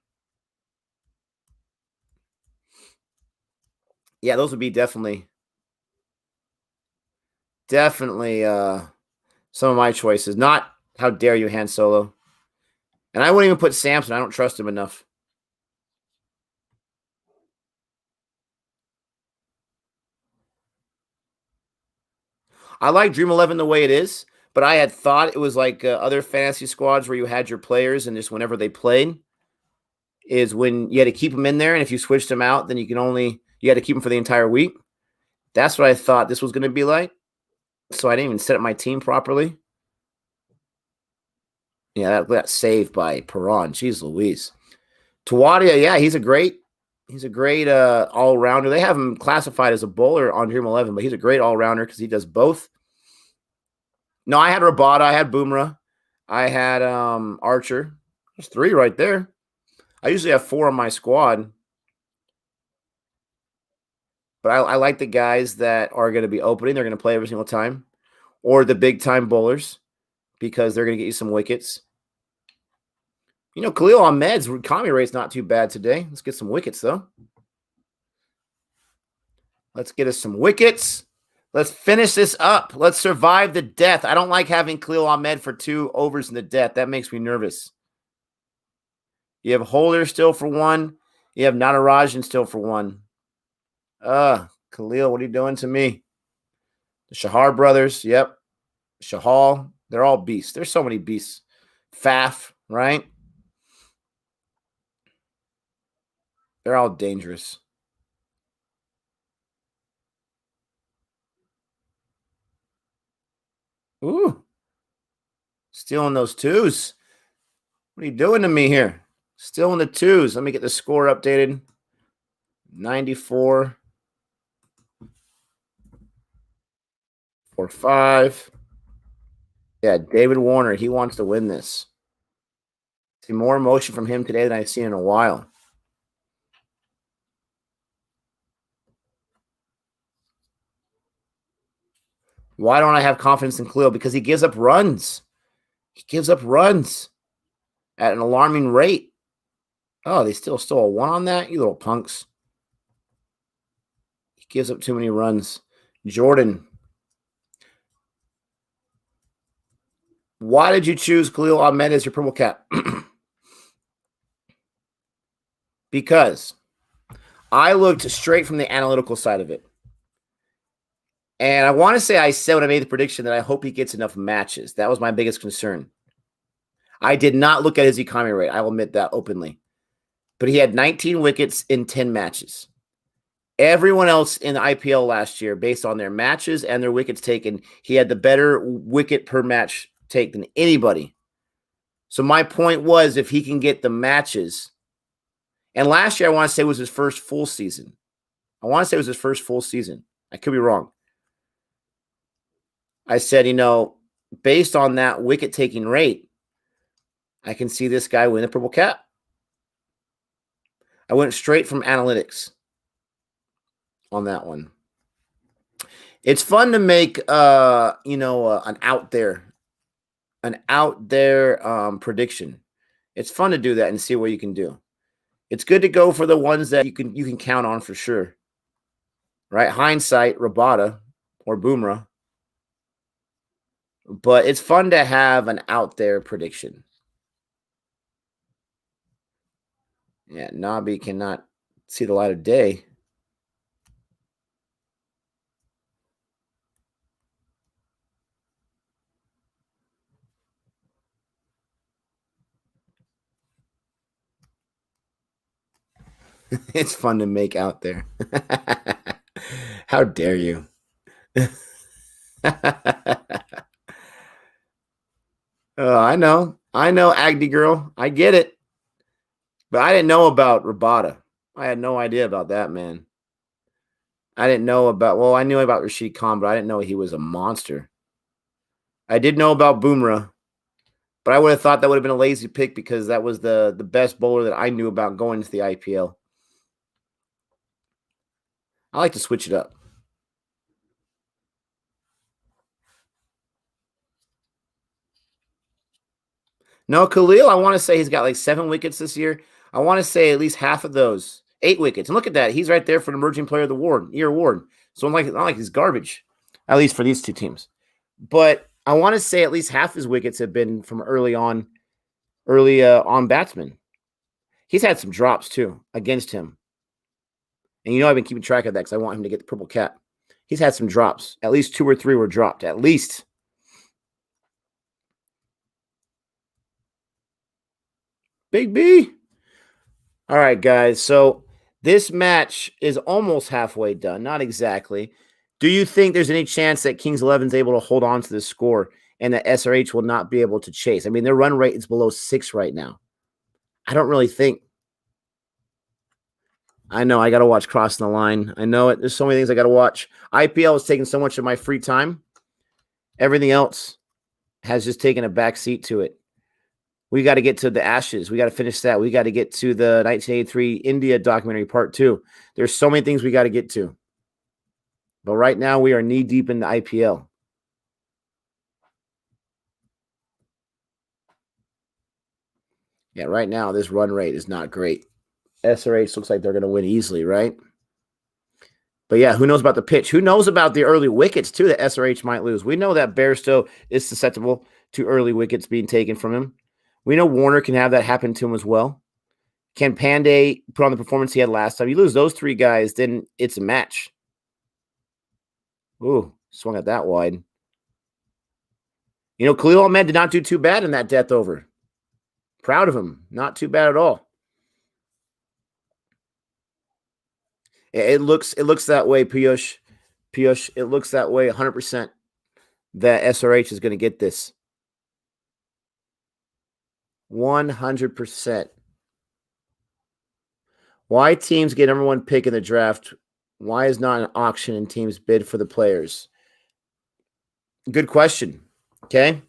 Yeah, those would be definitely some of my choices. Not how dare you, Han Solo. And I wouldn't even put Samson. I don't trust him enough. I like Dream 11 the way it is, but I had thought it was like other fantasy squads where you had your players and just whenever they played is when you had to keep them in there. And if you switched them out, then you had to keep them for the entire week. That's what I thought this was going to be like. So I didn't even set up my team properly. Yeah, that saved by Perron. Jeez Louise. Tawadia, yeah, he's a great all-rounder. They have him classified as a bowler on Dream 11, but he's a great all-rounder because he does both. No, I had Rabada, I had Boomerang, I had Archer. There's 3 right there. I usually have 4 on my squad. But I like the guys that are going to be opening. They're going to play every single time. Or the big-time bowlers because they're going to get you some wickets. You know, Khalil Ahmed's economy rate's not too bad today. Let's get some wickets, though. Let's get us some wickets. Let's finish this up. Let's survive the death. I don't like having Khalil Ahmed for 2 overs in the death. That makes me nervous. You have Holder still for 1. You have Natarajan still for 1. Khalil, what are you doing to me? The Shahar brothers, yep. Shahal, they're all beasts. There's so many beasts. Faf, right? They're all dangerous. Ooh. Stealing those 2s. What are you doing to me here? Still in the 2s. Let me get the score updated. 94. 4-5. Yeah, David Warner. He wants to win this. See more emotion from him today than I've seen in a while. Why don't I have confidence in Khalil? Because he gives up runs. He gives up runs at an alarming rate. Oh, they still stole a 1 on that? You little punks. He gives up too many runs. Jordan. Why did you choose Khalil Ahmed as your purple cap? Because I looked straight from the analytical side of it. And I want to say I said when I made the prediction that I hope he gets enough matches. That was my biggest concern. I did not look at his economy rate. I will admit that openly. But he had 19 wickets in 10 matches. Everyone else in the IPL last year, based on their matches and their wickets taken, he had the better wicket per match take than anybody. So my point was, if he can get the matches, and last year I want to say was his first full season. I could be wrong. I said, based on that wicket taking rate, I can see this guy win the purple cap. I went straight from analytics on that one. It's fun to make, an out there prediction. It's fun to do that and see what you can do. It's good to go for the ones that you can count on for sure. Right? Hindsight, Rabada or Boomerang. But it's fun to have an out there prediction. Yeah, Nabi cannot see the light of day. It's fun to make out there. How dare you? I know, Agdi girl. I get it. But I didn't know about Rabada. I had no idea about that, man. I didn't know about, I knew about Rashid Khan, but I didn't know he was a monster. I did know about Boomerang, but I would have thought that would have been a lazy pick because that was the best bowler that I knew about going into the IPL. I like to switch it up. No, Khalil, I want to say he's got like 7 wickets this year. I want to say at least half of those, 8 wickets. And look at that. He's right there for an emerging player of the year award. So not like he's garbage, at least for these two teams. But I want to say at least half his wickets have been from early on batsmen. He's had some drops too against him. And I've been keeping track of that because I want him to get the purple cap. He's had some drops. At least 2 or 3 were dropped. At least. Big B. All right, guys. So this match is almost halfway done. Not exactly. Do you think there's any chance that Kings 11 is able to hold on to the score and that SRH will not be able to chase? I mean, their run rate is below 6 right now. I don't really think. I know I got to watch Crossing the Line. I know it. There's so many things I got to watch. IPL is taking so much of my free time. Everything else has just taken a back seat to it. We got to get to the Ashes. We got to finish that. We got to get to the 1983 India documentary part 2. There's so many things we got to get to. But right now we are knee deep in the IPL. Yeah, right now this run rate is not great. SRH looks like they're going to win easily, right? But yeah, who knows about the pitch? Who knows about the early wickets too that SRH might lose? We know that Bairstow is susceptible to early wickets being taken from him. We know Warner can have that happen to him as well. Can Pandey put on the performance he had last time? You lose those 3 guys, then it's a match. Ooh, swung it that wide. Khalil Ahmed did not do too bad in that death over. Proud of him. Not too bad at all. It looks that way, Piyush. Piyush, it looks that way 100% that SRH is going to get this. 100%. Why teams get number 1 pick in the draft? Why is not an auction and teams bid for the players? Good question. Okay.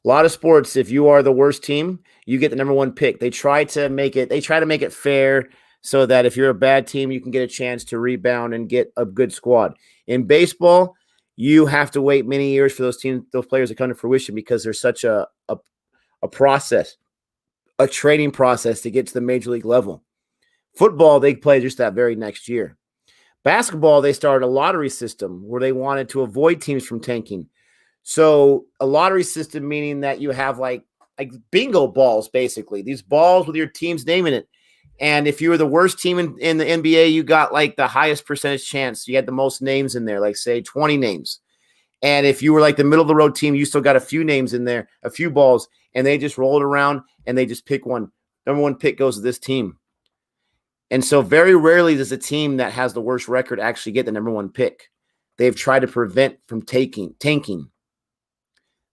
A lot of sports, if you are the worst team, you get the number 1 pick. They try to make it fair so that if you're a bad team, you can get a chance to rebound and get a good squad. In baseball, you have to wait many years for those players to come to fruition because there's such a process, a training process to get to the major league level. Football, they play just that very next year. Basketball, they started a lottery system where they wanted to avoid teams from tanking. So a lottery system meaning that you have like bingo balls, basically. These balls with your team's name in it. And if you were the worst team in the NBA, you got like the highest percentage chance. You had the most names in there, like say 20 names. And if you were like the middle of the road team, you still got a few names in there, a few balls, and they just roll it around and they just pick one. Number 1 pick goes to this team. And so very rarely does a team that has the worst record actually get the number 1 pick. They've tried to prevent from tanking.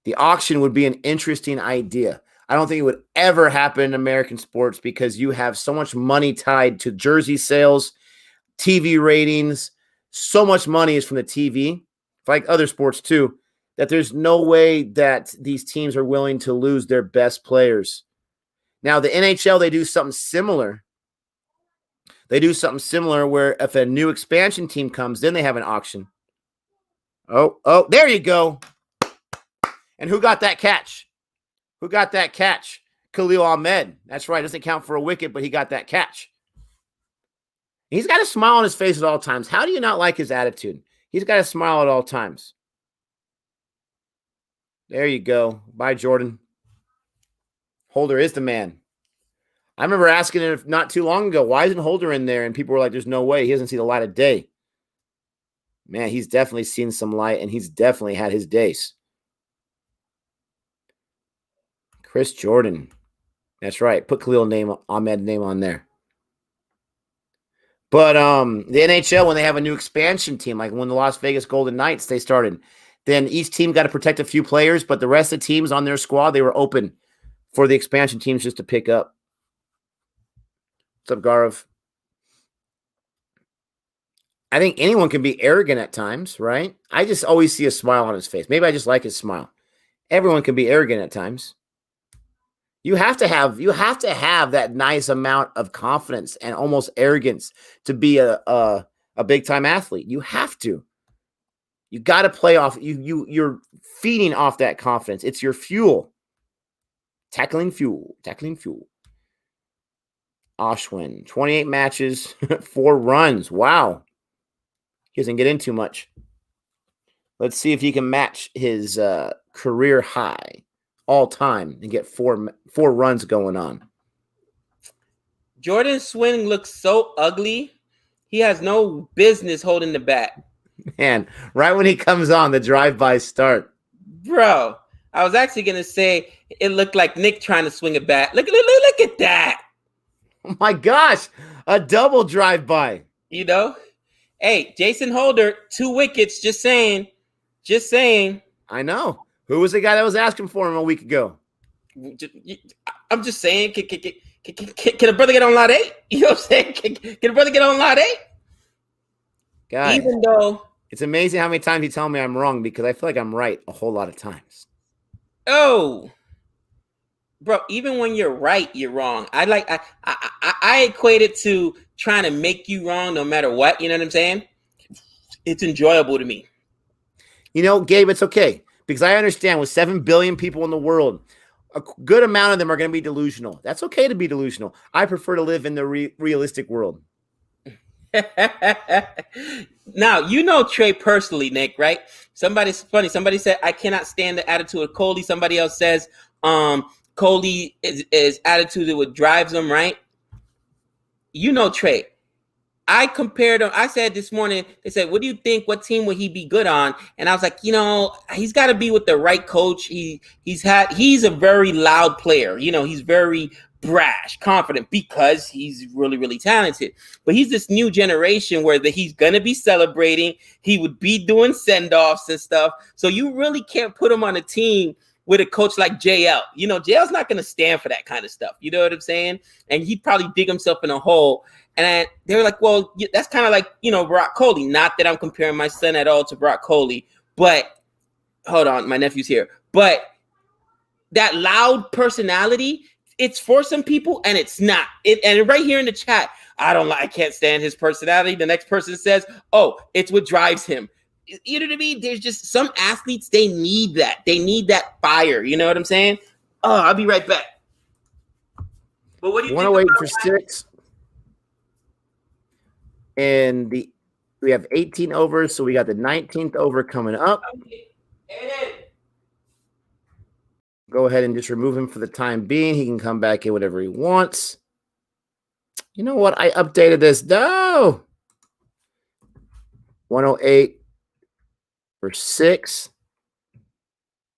The auction would be an interesting idea. I don't think it would ever happen in American sports because you have so much money tied to jersey sales, TV ratings. So much money is from the TV, like other sports too, that there's no way that these teams are willing to lose their best players. Now, the NHL, they do something similar. They do something similar where if a new expansion team comes, then they have an auction. Oh, there you go. And who got that catch? Who got that catch? Khalil Ahmed. That's right. Doesn't count for a wicket, but he got that catch. He's got a smile on his face at all times. How do you not like his attitude? He's got a smile at all times. There you go. Bye, Jordan. Holder is the man. I remember asking him not too long ago, why isn't Holder in there? And people were like, there's no way. He hasn't seen the light of day. Man, he's definitely seen some light, and he's definitely had his days. Chris Jordan. That's right. Put Khalil Ahmed name on there. But the NHL, when they have a new expansion team, like when the Las Vegas Golden Knights, they started, then each team got to protect a few players, but the rest of the teams on their squad, they were open for the expansion teams just to pick up. What's up, Gaurav? I think anyone can be arrogant at times, right? I just always see a smile on his face. Maybe I just like his smile. Everyone can be arrogant at times. You have to have that nice amount of confidence and almost arrogance to be a big time athlete. You have to. You got to play off. You're feeding off that confidence. It's your fuel. Tackling fuel. Ashwin, 28 matches, 4 runs. Wow. He doesn't get in too much. Let's see if he can match his career high all time and get four runs going on. Jordan's swing looks so ugly. He has no business holding the bat. Man, right when he comes on, the drive-by start. Bro, I was actually going to say it looked like Nick trying to swing a bat. Look at that. Oh my gosh, a double drive-by. You know? Hey, Jason Holder, 2 wickets, just saying. I know. Who was the guy that was asking for him a week ago? I'm just saying, can a brother get on lot 8? You know what I'm saying? Can a brother get on lot 8? Guys, even though it's amazing how many times you tell me I'm wrong, because I feel like I'm right a whole lot of times. Oh, bro, even when you're right, you're wrong. I equate it to trying to make you wrong no matter what. You know what I'm saying? It's enjoyable to me. You know, Gabe, it's okay, because I understand with 7 billion people in the world, a good amount of them are going to be delusional. That's okay to be delusional. I prefer to live in the realistic world. Now, you know Trey personally, Nick, right? Somebody's funny. Somebody said, I cannot stand the attitude of Coley. Somebody else says, Coley is attitude that what drives him, right? You know Trey. I compared him. I said this morning, they said, what do you think? What team would he be good on? And I was like, he's got to be with the right coach. He's a very loud player. He's very brash, confident, because he's really, really talented. But he's this new generation where he's going to be celebrating. He would be doing send-offs and stuff. So you really can't put him on a team with a coach like JL. JL's not going to stand for that kind of stuff. You know what I'm saying? And he'd probably dig himself in a hole. And they were like, well, that's kind of like, Brock Coley. Not that I'm comparing my son at all to Brock Coley, but hold on, my nephew's here. But that loud personality, it's for some people and it's not. And right here in the chat, I can't stand his personality. The next person says, oh, it's what drives him. You know what I mean? There's just some athletes, they need that. They need that fire. You know what I'm saying? Oh, I'll be right back. But what do you think? 108 for 6. And we have 18 overs, so we got the 19th over coming up. Go ahead and just remove him for the time being. He can come back in whenever he wants. You know what? I updated this. No. 108 for 6.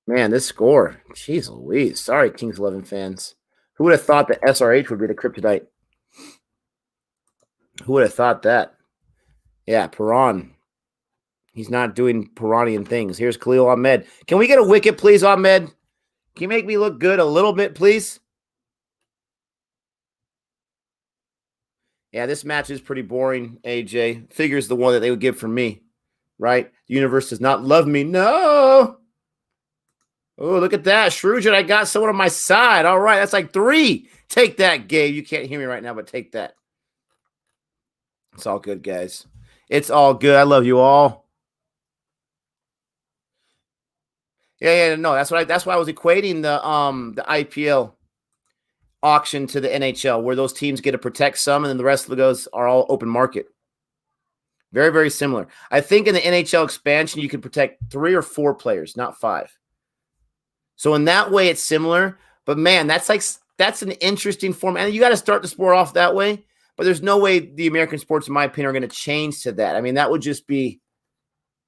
Man, this score. Jeez Louise. Sorry, Kings 11 fans. Who would have thought that SRH would be the kryptonite? Who would have thought that? Yeah, Perron. He's not doing Perronian things. Here's Khalil Ahmed. Can we get a wicket, please, Ahmed? Can you make me look good a little bit, please? Yeah, this match is pretty boring, AJ. Figures the one that they would give for me, right? The universe does not love me. No. Oh, look at that. Shrewdred, I got someone on my side. All right, that's like 3. Take that, Gabe. You can't hear me right now, but take that. It's all good, guys. It's all good. I love you all. Yeah, no, that's why I was equating the IPL auction to the NHL, where those teams get to protect some, and then the rest of those are all open market. Very, very similar. I think in the NHL expansion, you can protect 3 or 4 players, not 5. So in that way, it's similar. But man, that's an interesting form, and you got to start the sport off that way. But there's no way the American sports, in my opinion, are going to change to that. I mean, that would just be,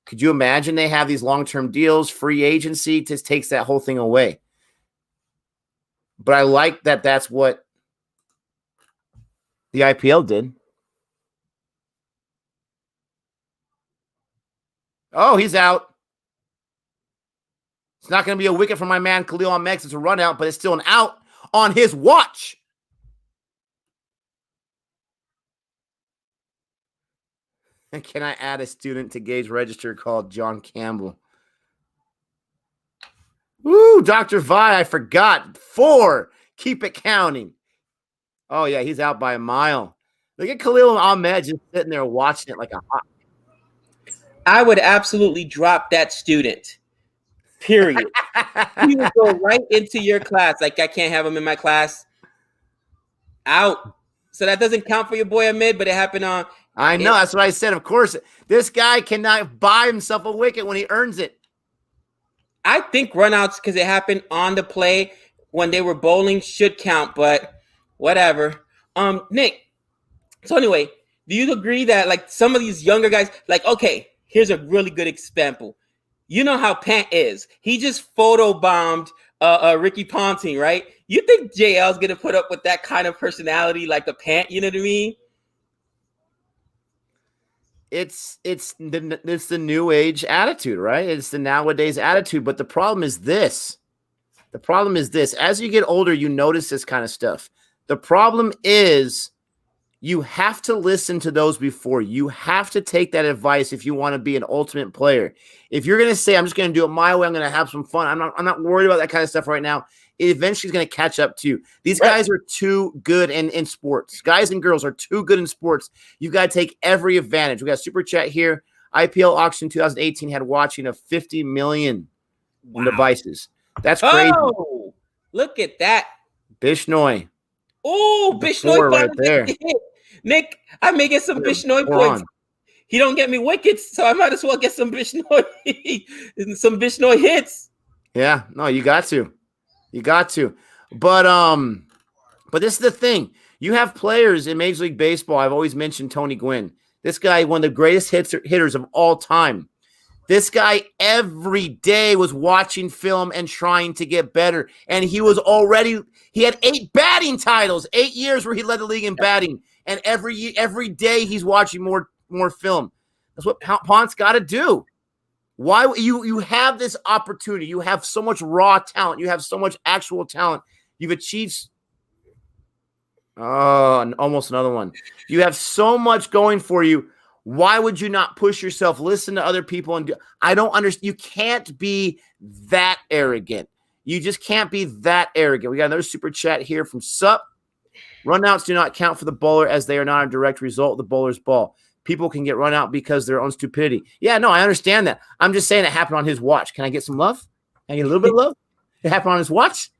could you imagine they have these long-term deals, free agency, just takes that whole thing away. But I like that that's what the IPL did. Oh, he's out. It's not going to be a wicket for my man Khalil Ahmed. It's a run out, but it's still an out on his watch. And can I add a student to Gage register called John Campbell? Woo, Dr. Vi, I forgot. 4. Keep it counting. Oh, yeah, he's out by a mile. Look at Khalil Ahmed just sitting there watching it like a hot. I would absolutely drop that student. period. He would go right into your class. Like, I can't have him in my class. Out. So that doesn't count for your boy Amid, but it happened on. I know. That's what I said. Of course, this guy cannot buy himself a wicket when he earns it. I think runouts, because it happened on the play when they were bowling, should count, but whatever. Nick, so anyway, do you agree that like some of these younger guys, like, okay, here's a really good example. You know how Pant is. He just photobombed Ricky Ponting, right? You think JL's gonna put up with that kind of personality like a Pant? You know what I mean? It's the new age attitude, right? It's the nowadays attitude. But the problem is this. As you get older, you notice this kind of stuff. The problem is you have to listen to those before. You have to take that advice if you want to be an ultimate player. If you're going to say, I'm just going to do it my way, I'm going to have some fun, I'm not worried about that kind of stuff right now, it eventually is going to catch up to you. These guys are too good in sports. Guys and girls are too good in sports. You've got to take every advantage. We got a super chat here. IPL auction 2018 had watching of 50 million devices. That's crazy. Oh, look at that. Bishnoi. Oh, Bishnoi right there. Nick, I may get some Bishnoi points. He don't get me wickets, so I might as well get some Bishnoi some Bishnoi hits. Yeah, no, you got to. But this is the thing. You have players in Major League Baseball. I've always mentioned Tony Gwynn. This guy, one of the greatest hitters of all time. This guy every day was watching film and trying to get better. And he had 8 batting titles, 8 years where he led the league in batting. And every day he's watching more film. That's what Pont's got to do. Why you have this opportunity? You have so much raw talent. You have so much actual talent. You've achieved almost another one. You have so much going for you. Why would you not push yourself? Listen to other people and I don't understand. You can't be that arrogant. You just can't be that arrogant. We got another super chat here from Sup. Runouts do not count for the bowler as they are not a direct result of the bowler's ball. People can get run out because of their own stupidity. Yeah, no, I understand that. I'm just saying it happened on his watch. Can I get some love? Can I get a little bit of love? It happened on his watch?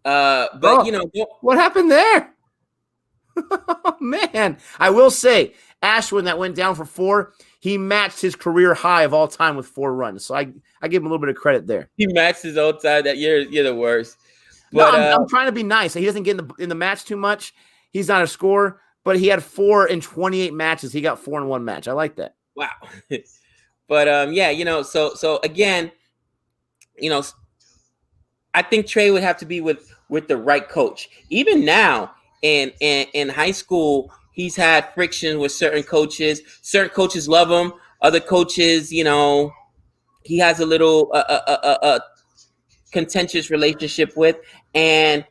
What happened there? Oh, man. I will say, Ashwin, that went down for 4, he matched his career high of all time with 4 runs. So I give him a little bit of credit there. He matched his own time. That you're the worst. But, no, I'm trying to be nice. He doesn't get in the match too much. He's not a scorer. But he had 4 in 28 matches. He got 4 in 1 match. I like that. Wow. But yeah, so again, I think Trey would have to be with the right coach. Even now in high school, he's had friction with certain coaches. Certain coaches love him. Other coaches, he has a little contentious relationship with, and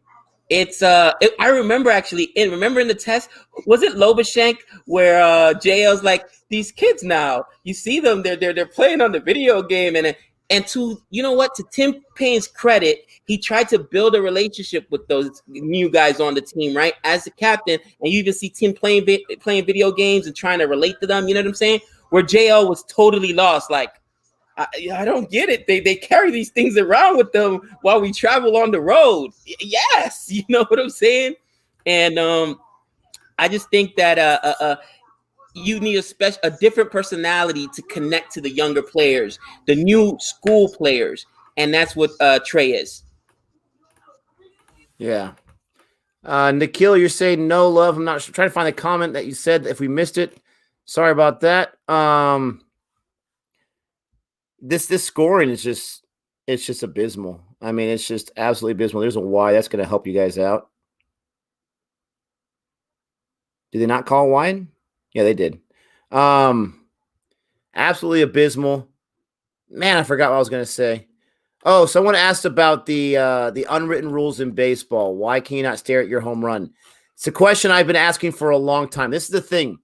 I remember actually. Remember in the test, was it Lobashank where JL's like, these kids now, you see them, they're playing on the video game, and to to Tim Payne's credit, he tried to build a relationship with those new guys on the team, right? As the captain, and you even see Tim playing video games and trying to relate to them. You know what I'm saying? Where JL was totally lost, like. I don't get it. They carry these things around with them while we travel on the road. Yes, you know what I'm saying? And I just think that you need a different personality to connect to the younger players, the new school players, and that's what Trey is. Yeah. Nikhil, you're saying no love. I'm not trying to find the comment that you said if we missed it. Sorry about that. This scoring is just abysmal. I mean, it's just absolutely abysmal. There's a why. That's going to help you guys out. Did they not call wide? Yeah, they did. Absolutely abysmal. Man, I forgot what I was going to say. Oh, someone asked about the unwritten rules in baseball. Why can you not stare at your home run? It's a question I've been asking for a long time. This is the thing.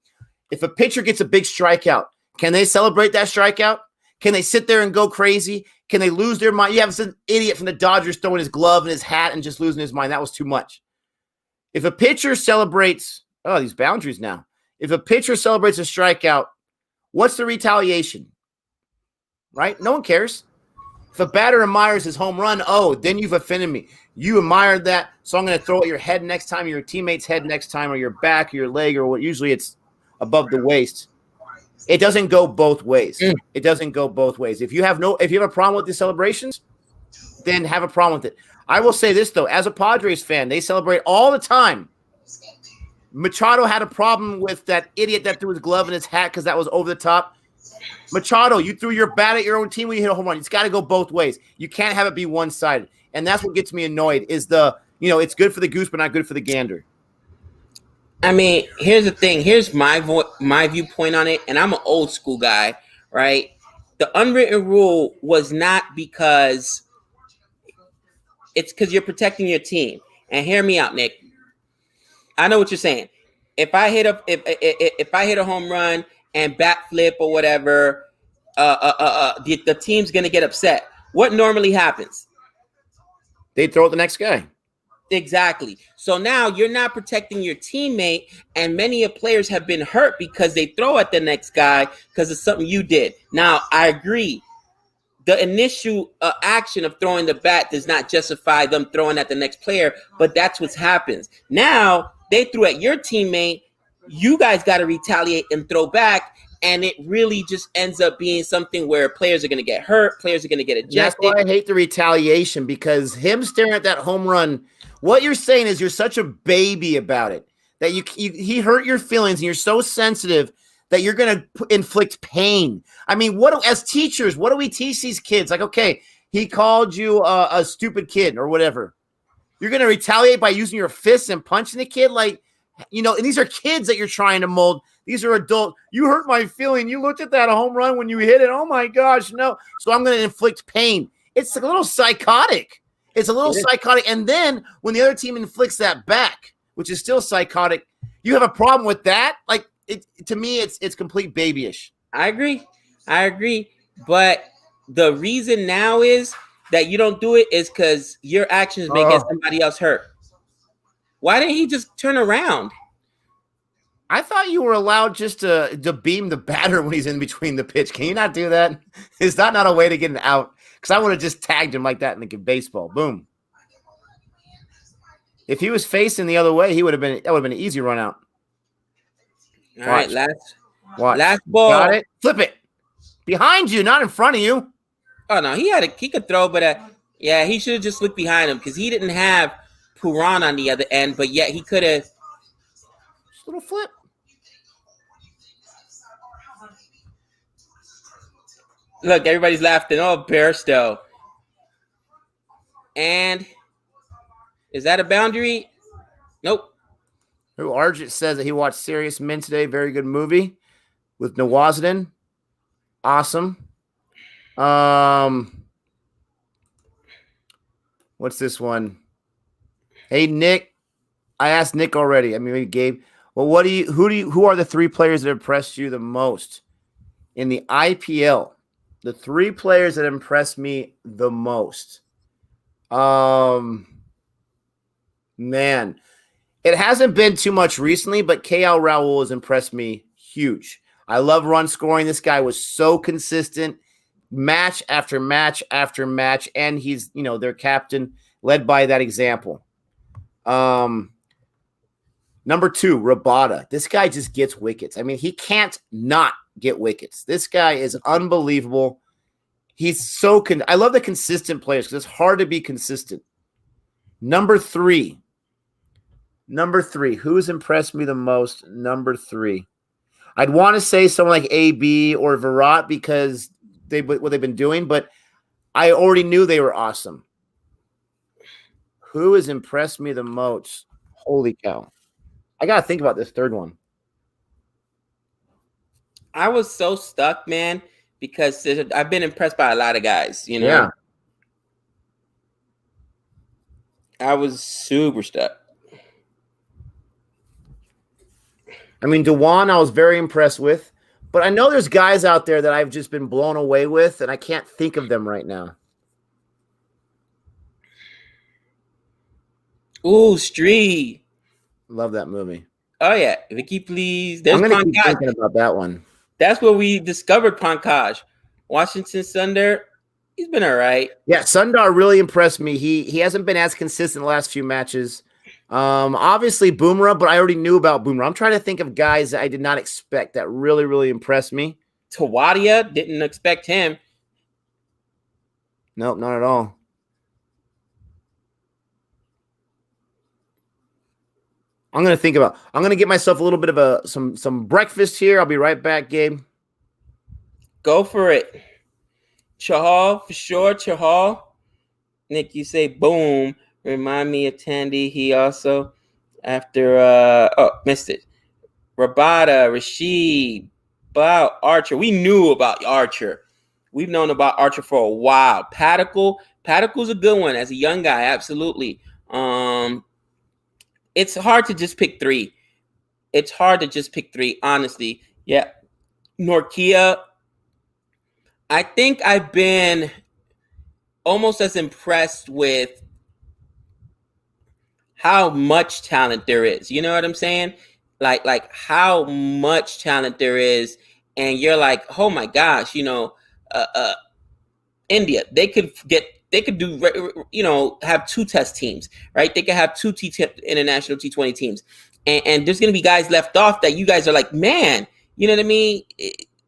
If a pitcher gets a big strikeout, can they celebrate that strikeout? Can they sit there and go crazy? Can they lose their mind? You have some idiot from the Dodgers throwing his glove and his hat and just losing his mind. That was too much. If a pitcher celebrates, these boundaries now. If a pitcher celebrates a strikeout, what's the retaliation? right? No one cares. If a batter admires his home run, oh, then you've offended me. You admired that, so I'm going to throw at your head next time, your teammate's head next time, or your back, or your leg, or what. Usually it's above the waist. It doesn't go both ways. It doesn't go both ways. If you have a problem with the celebrations, then have a problem with it. I will say this though, as a Padres fan, they celebrate all the time. Machado had a problem with that idiot that threw his glove in his hat because that was over the top. Machado, you threw your bat at your own team when you hit a home run. It's got to go both ways. You can't have it be one-sided. And that's what gets me annoyed is it's good for the goose, but not good for the gander. I mean, here's the thing. Here's my viewpoint on it, and I'm an old school guy, right? The unwritten rule was not because it's because you're protecting your team. And hear me out, Nick. I know what you're saying. If I hit a home run and bat flip or whatever, the team's gonna get upset. What normally happens? They throw at the next guy. Exactly. So now you're not protecting your teammate, and many players have been hurt because they throw at the next guy because of something you did. Now, I agree. The initial action of throwing the bat does not justify them throwing at the next player, but that's what happens. Now, they threw at your teammate. You guys got to retaliate and throw back, and it really just ends up being something where players are going to get hurt, players are going to get ejected. That's why I hate the retaliation, because him staring at that home run, what you're saying is you're such a baby about it, that he hurt your feelings and you're so sensitive that you're going to inflict pain. I mean, as teachers, what do we teach these kids? Like, okay, he called you a stupid kid or whatever. You're going to retaliate by using your fists and punching the kid? Like, and these are kids that you're trying to mold. These are adults. You hurt my feeling. You looked at that home run when you hit it. Oh, my gosh, no. So I'm going to inflict pain. It's a little psychotic. It's a little psychotic. And then when the other team inflicts that back, which is still psychotic, you have a problem with that? Like, to me, it's complete babyish. I agree. But the reason now is that you don't do it is because your actions may get somebody else hurt. Why didn't he just turn around? I thought you were allowed just to beam the batter when he's in between the pitch. Can you not do that? Is that not a way to get an out? Because I would have just tagged him like that in the baseball. Boom. If he was facing the other way, that would have been an easy run out. All right, Watch. Last ball. Got it. Flip it. Behind you, not in front of you. Oh no, he could throw, but yeah, he should have just looked behind him because he didn't have Puran on the other end, but yet he could have. Just a little flip. Look, everybody's laughing. Oh, Bairstow. And is that a boundary? Nope. Who Arjit says that he watched Serious Men today. Very good movie with Nawazuddin. Awesome. What's this one? Hey Nick, I asked Nick already. I mean, maybe Gabe. Well, who are the three players that impressed you the most in the IPL? The three players that impressed me the most. Man. It hasn't been too much recently, but KL Raul has impressed me huge. I love run scoring. This guy was so consistent, match after match after match, and he's, their captain, led by that example. Number 2, Rabada. This guy just gets wickets. I mean, he can't not get wickets. This guy is unbelievable. He's so I love the consistent players because it's hard to be consistent. Number 3, who's impressed me the most? Number 3. I'd want to say someone like AB or Virat because what they've been doing, but I already knew they were awesome. Who has impressed me the most? Holy cow. I got to think about this third one. I was so stuck, man, because I've been impressed by a lot of guys, Yeah. I was super stuck. I mean, Dewan, I was very impressed with, but I know there's guys out there that I've just been blown away with, and I can't think of them right now. Ooh, Stree. Love that movie. Oh, yeah. Vicky, please. There's I'm going to keep Pankaj. thinking about that one. That's where we discovered Pankaj. Washington Sundar, he's been all right. Yeah, Sundar really impressed me. He hasn't been as consistent the last few matches. Obviously Boomerang, but I already knew about Boomerang. I'm trying to think of guys that I did not expect that really, really impressed me. Tawadia, didn't expect him. Nope, not at all. I'm gonna get myself a little bit of some breakfast here. I'll be right back, Gabe. Go for it. Chahal, for sure. Chahal. Nick, you say boom. Remind me of Tandy. He also, after, missed it. Rabada, Rashid, Bow, Archer. We knew about Archer. We've known about Archer for a while. Paticle's a good one as a young guy, absolutely. It's hard to just pick three. Honestly. Yeah. Norkia. I think I've been almost as impressed with how much talent there is. You know what I'm saying? Like how much talent there is, and you're like, oh my gosh, India, they could do, have two test teams, right? They could have two international T20 teams, and there's going to be guys left off that you guys are like, man, you know what I mean?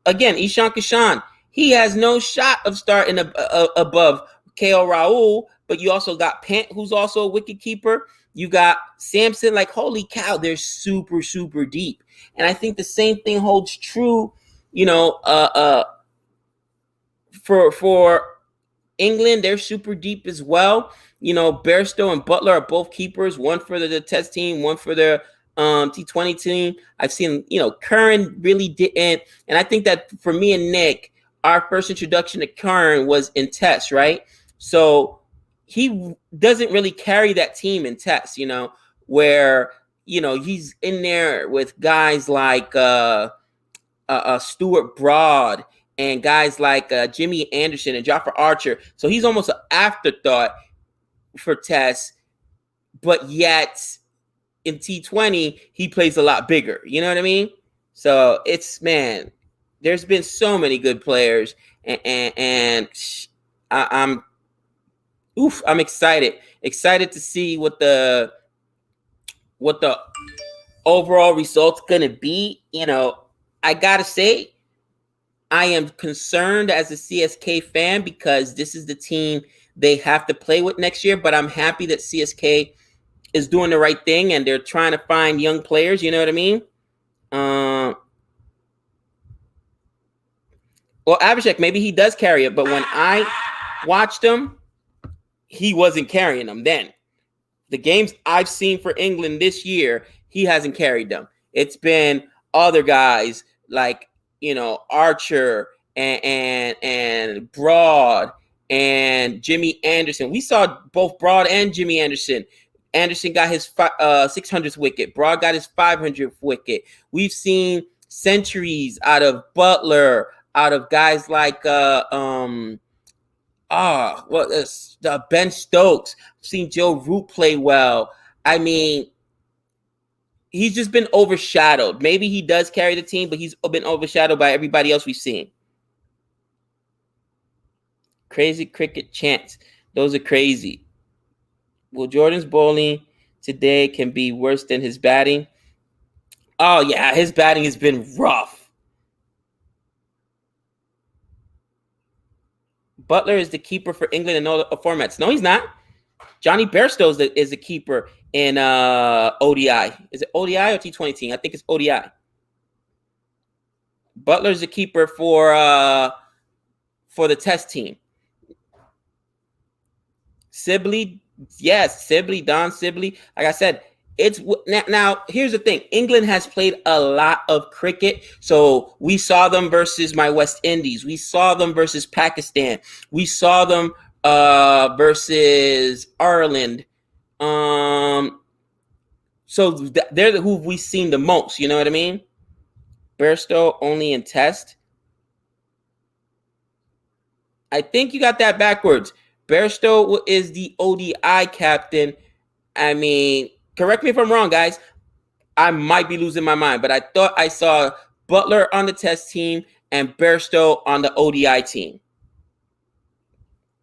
Again, Ishan Kishan, he has no shot of starting above KL Rahul, but you also got Pant, who's also a wicket keeper. You got Samson, like, holy cow, they're super, super deep. And I think the same thing holds true, for England. They're super deep as well. Bairstow and Butler are both keepers, one for the test team, one for the T20 team. I've seen, Curran really didn't. And I think that for me and Nick, our first introduction to Curran was in test, right? So he doesn't really carry that team in tests, where, he's in there with guys like Stuart Broad and guys like Jimmy Anderson and Jofra Archer. So he's almost an afterthought for tests, but yet in T20, he plays a lot bigger. You know what I mean? So there's been so many good players, and I'm excited to see what the overall result's gonna be. I gotta say, I am concerned as a CSK fan because this is the team they have to play with next year, but I'm happy that CSK is doing the right thing and they're trying to find young players. You know what I mean? Well, Abhishek, maybe he does carry it, but when I watched him, he wasn't carrying them then. The games I've seen for England this year, he hasn't carried them. It's been other guys like, Archer and Broad and Jimmy Anderson. We saw both Broad and Jimmy Anderson. Anderson got his 600th wicket. Broad got his 500th wicket. We've seen centuries out of Butler, out of guys like Ben Stokes. I've seen Joe Root play well. I mean, he's just been overshadowed. Maybe he does carry the team, but he's been overshadowed by everybody else we've seen. Crazy cricket chants. Those are crazy. Well, Jordan's bowling today can be worse than his batting. Oh, yeah, his batting has been rough. Butler is the keeper for England in all formats. No, he's not. Johnny Bairstow is the keeper in ODI. Is it ODI or T20 team? I think it's ODI. Butler's the keeper for the test team. Sibley, yes, Don Sibley. Like I said, it's now. Here's the thing: England has played a lot of cricket, so we saw them versus my West Indies. We saw them versus Pakistan. We saw them versus Ireland. So they're who we've seen the most. You know what I mean? Bairstow only in test. I think you got that backwards. Bairstow is the ODI captain. I mean, correct me if I'm wrong, guys. I might be losing my mind, but I thought I saw Butler on the test team and Bairstow on the ODI team.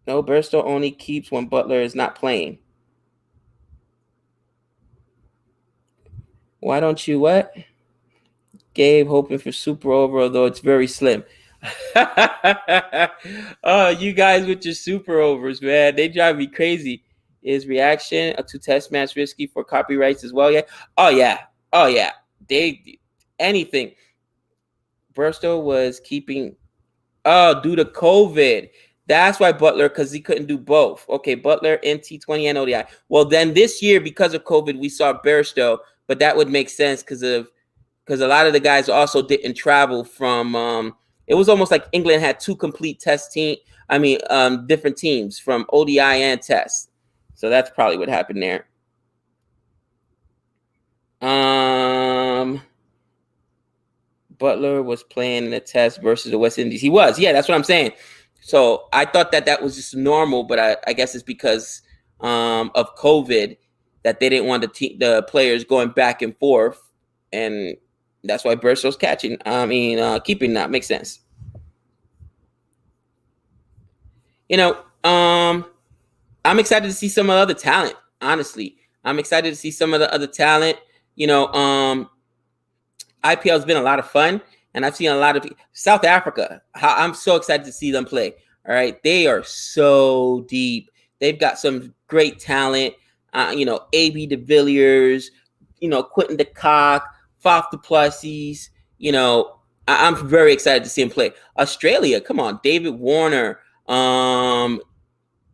No, Bairstow only keeps when Butler is not playing. Why don't you what? Gabe hoping for super over, although it's very slim. Oh, you guys with your super overs, man. They drive me crazy. Is reaction to test match risky for copyrights as well? Yeah. Oh, yeah. Oh, yeah. They anything. Burstow was keeping due to COVID. That's why Butler, because he couldn't do both. Okay, Butler, NT20 and ODI. Well, then this year, because of COVID, we saw Bairstow, but that would make sense because a lot of the guys also didn't travel from it was almost like England had two complete different teams from ODI and test. So that's probably what happened there. Butler was playing in the test versus the West Indies. He was. Yeah, that's what I'm saying. So I thought that was just normal, but I guess it's because of COVID that they didn't want the players going back and forth, and that's why Burstow's keeping that makes sense. I'm excited to see some of the other talent. Honestly, I'm excited to see some of the other talent. IPL has been a lot of fun, and I've seen a lot of South Africa. I'm so excited to see them play. All right, they are so deep. They've got some great talent. AB de Villiers, Quentin de Kock, Faf du Plessis. I'm very excited to see him play. Australia, come on, David Warner.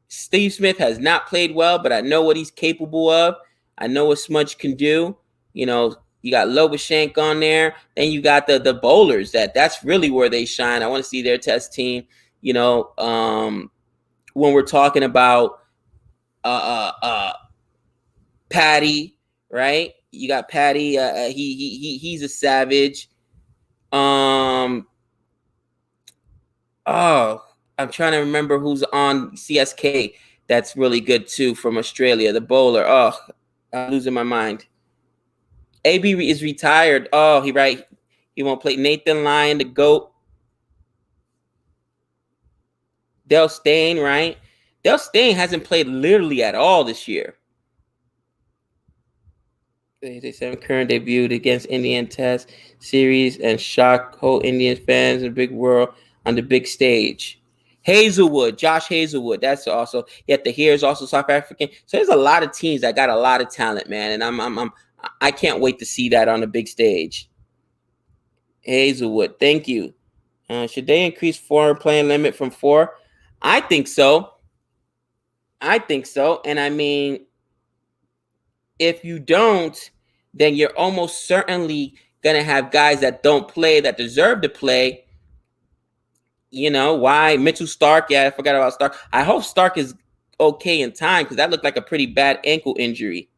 Steve Smith has not played well, but I know what he's capable of. I know what Smudge can do. You got Lobashank on there. Then you got the bowlers. That's really where they shine. I want to see their test team. When we're talking about Patty, right? You got Patty. He's a savage. I'm trying to remember who's on CSK. That's really good too from Australia. The bowler. Oh, I'm losing my mind. AB is retired. Oh, he won't play. Nathan Lyon, the GOAT. Dale Steyn, right? Dale Steyn hasn't played literally at all this year. They said current debuted against Indian Test Series and shocked whole Indian fans in the big world on the big stage. Josh Hazelwood. That's also yet the here is also South African. So there's a lot of teams that got a lot of talent, man, and I can't wait to see that on the big stage. Hazelwood, thank you. Should they increase foreign playing limit from 4? I think so. And I mean, if you don't, then you're almost certainly going to have guys that don't play that deserve to play. Why? Mitchell Stark. Yeah, I forgot about Stark. I hope Stark is okay in time because that looked like a pretty bad ankle injury.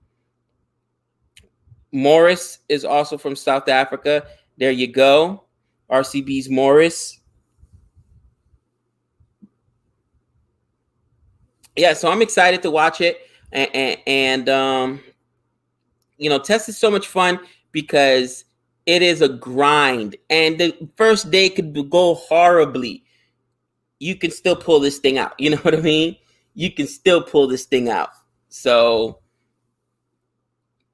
Morris is also from South Africa. There you go. RCB's Morris. Yeah, so I'm excited to watch it. And test is so much fun because it is a grind. And the first day could go horribly. You can still pull this thing out. You know what I mean? You can still pull this thing out. So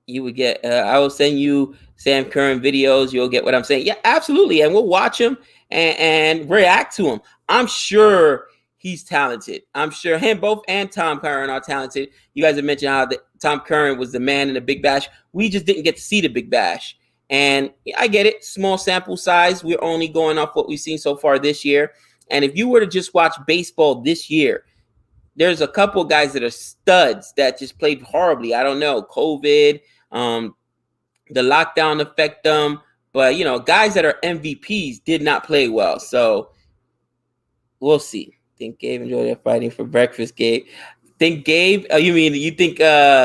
you would get, I will send you Sam Curran videos. You'll get what I'm saying. Yeah, absolutely. And we'll watch him and react to him. I'm sure he's talented. I'm sure him both and Tom Curran are talented. You guys have mentioned how Tom Curran was the man in the Big Bash. We just didn't get to see the Big Bash. And I get it. Small sample size. We're only going off what we've seen so far this year. And if you were to just watch baseball this year, there's a couple of guys that are studs that just played horribly. I don't know. COVID, the lockdown affect them. But, guys that are MVPs did not play well. So we'll see. Think Gabe and Jody are fighting for breakfast, Gabe? Think Gabe? Oh, you think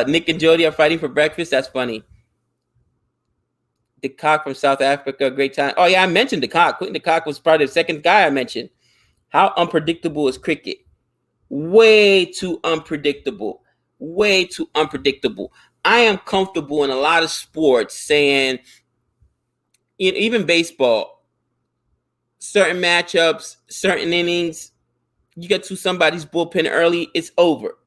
Nick and Jody are fighting for breakfast? That's funny. De Kock from South Africa, great time. Oh, yeah, I mentioned De Kock. Quentin De Kock was probably the second guy I mentioned. How unpredictable is cricket? Way too unpredictable. Way too unpredictable. I am comfortable in a lot of sports saying, even baseball, certain matchups, certain innings, you get to somebody's bullpen early, it's over.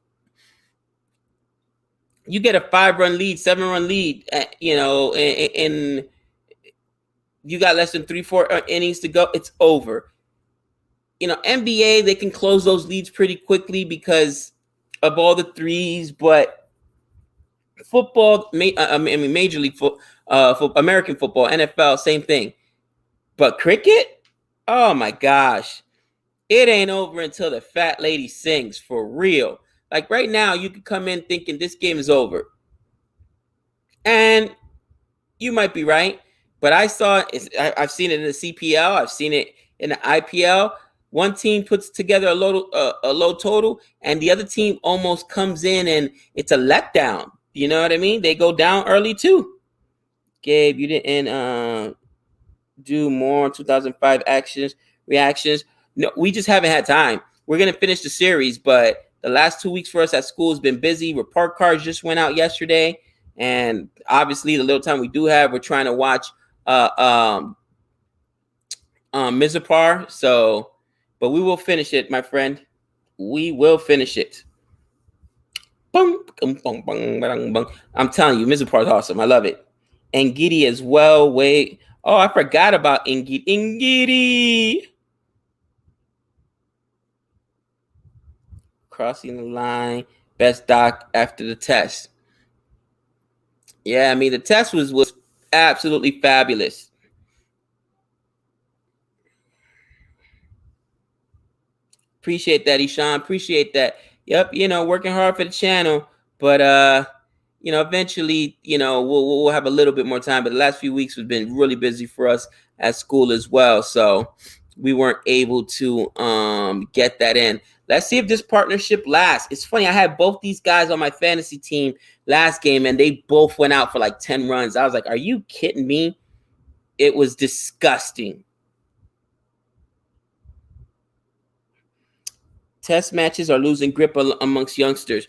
You get a 5-run lead, 7-run lead, and you got less than 3-4 innings to go, it's over. NBA, they can close those leads pretty quickly because of all the threes, but football, Major League for American football, NFL, same thing. But cricket, oh my gosh, it ain't over until the fat lady sings, for real. Like right now, you could come in thinking this game is over. And you might be right, but I've seen it in the CPL, I've seen it in the IPL. One team puts together a low total, and the other team almost comes in and it's a letdown. You know what I mean? They go down early too. Gabe, you didn't do more 2005 reactions. No, we just haven't had time. We're gonna finish the series, but the last 2 weeks for us at school has been busy. Report cards just went out yesterday, and obviously the little time we do have, we're trying to watch Mizapar. So, but we will finish it, my friend. We will finish it. I'm telling you, Mizapar is awesome. I love it. And Giddy as well. Wait. Oh, I forgot about Ngidi. Crossing the line. Best doc after the test. Yeah, I mean, the test was absolutely fabulous. Appreciate that, Ishan. Appreciate that. Yep, working hard for the channel, but eventually, we'll have a little bit more time. But the last few weeks have been really busy for us at school as well, so we weren't able to get that in. Let's see if this partnership lasts. It's funny, I had both these guys on my fantasy team last game, and they both went out for like 10 runs. I was like, are you kidding me? It was disgusting. Test matches are losing grip amongst youngsters.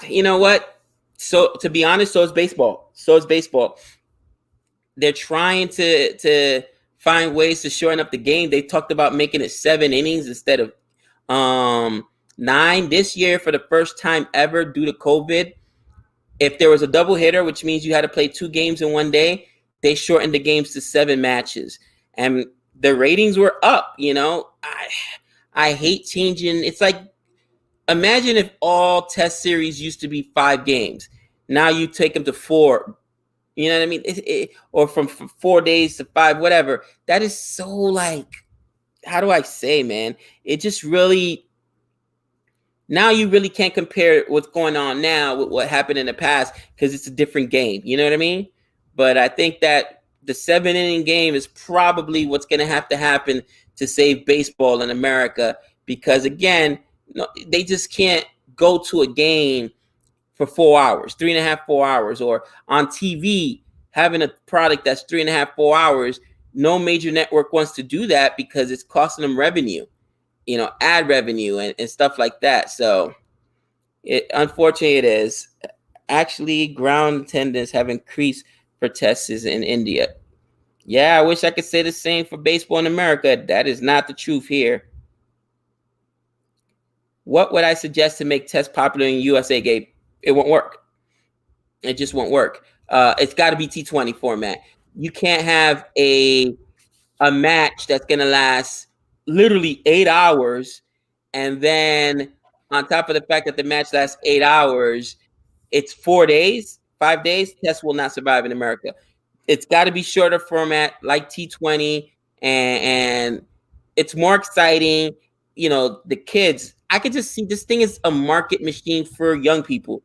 You know what? So to be honest, so is baseball. They're trying to find ways to shorten up the game. They talked about making it 7 innings instead of 9 this year for the first time ever due to COVID. If there was a double hitter, which means you had to play 2 games in one day, they shortened the games to 7 matches. And the ratings were up, I hate changing. It's like, imagine if all test series used to be 5 games. Now you take them to 4. You know what I mean? Or from 4 days to 5, whatever. That is so like, how do I say, man? It just really, now you really can't compare what's going on now with what happened in the past because it's a different game. You know what I mean? But I think that the 7-inning game is probably what's going to happen to save baseball in America because, again, they just can't go to a game for 4 hours, 3.5, 4 hours, or on TV having a product that's 3.5, 4 hours. No major network wants to do that because it's costing them revenue, ad revenue and stuff like that. So unfortunately it is. Actually, ground attendance have increased for tests in India. Yeah, I wish I could say the same for baseball in America. That is not the truth here. What would I suggest to make tests popular in USA, Gabe? It won't work. It just won't work. It's got to be T20 format. You can't have a match that's going to last literally 8 hours. And then on top of the fact that the match lasts 8 hours, it's 4 days, 5 days. Tests will not survive in America. It's got to be shorter format like T20, and it's more exciting. The kids, I could just see this thing is a market machine for young people.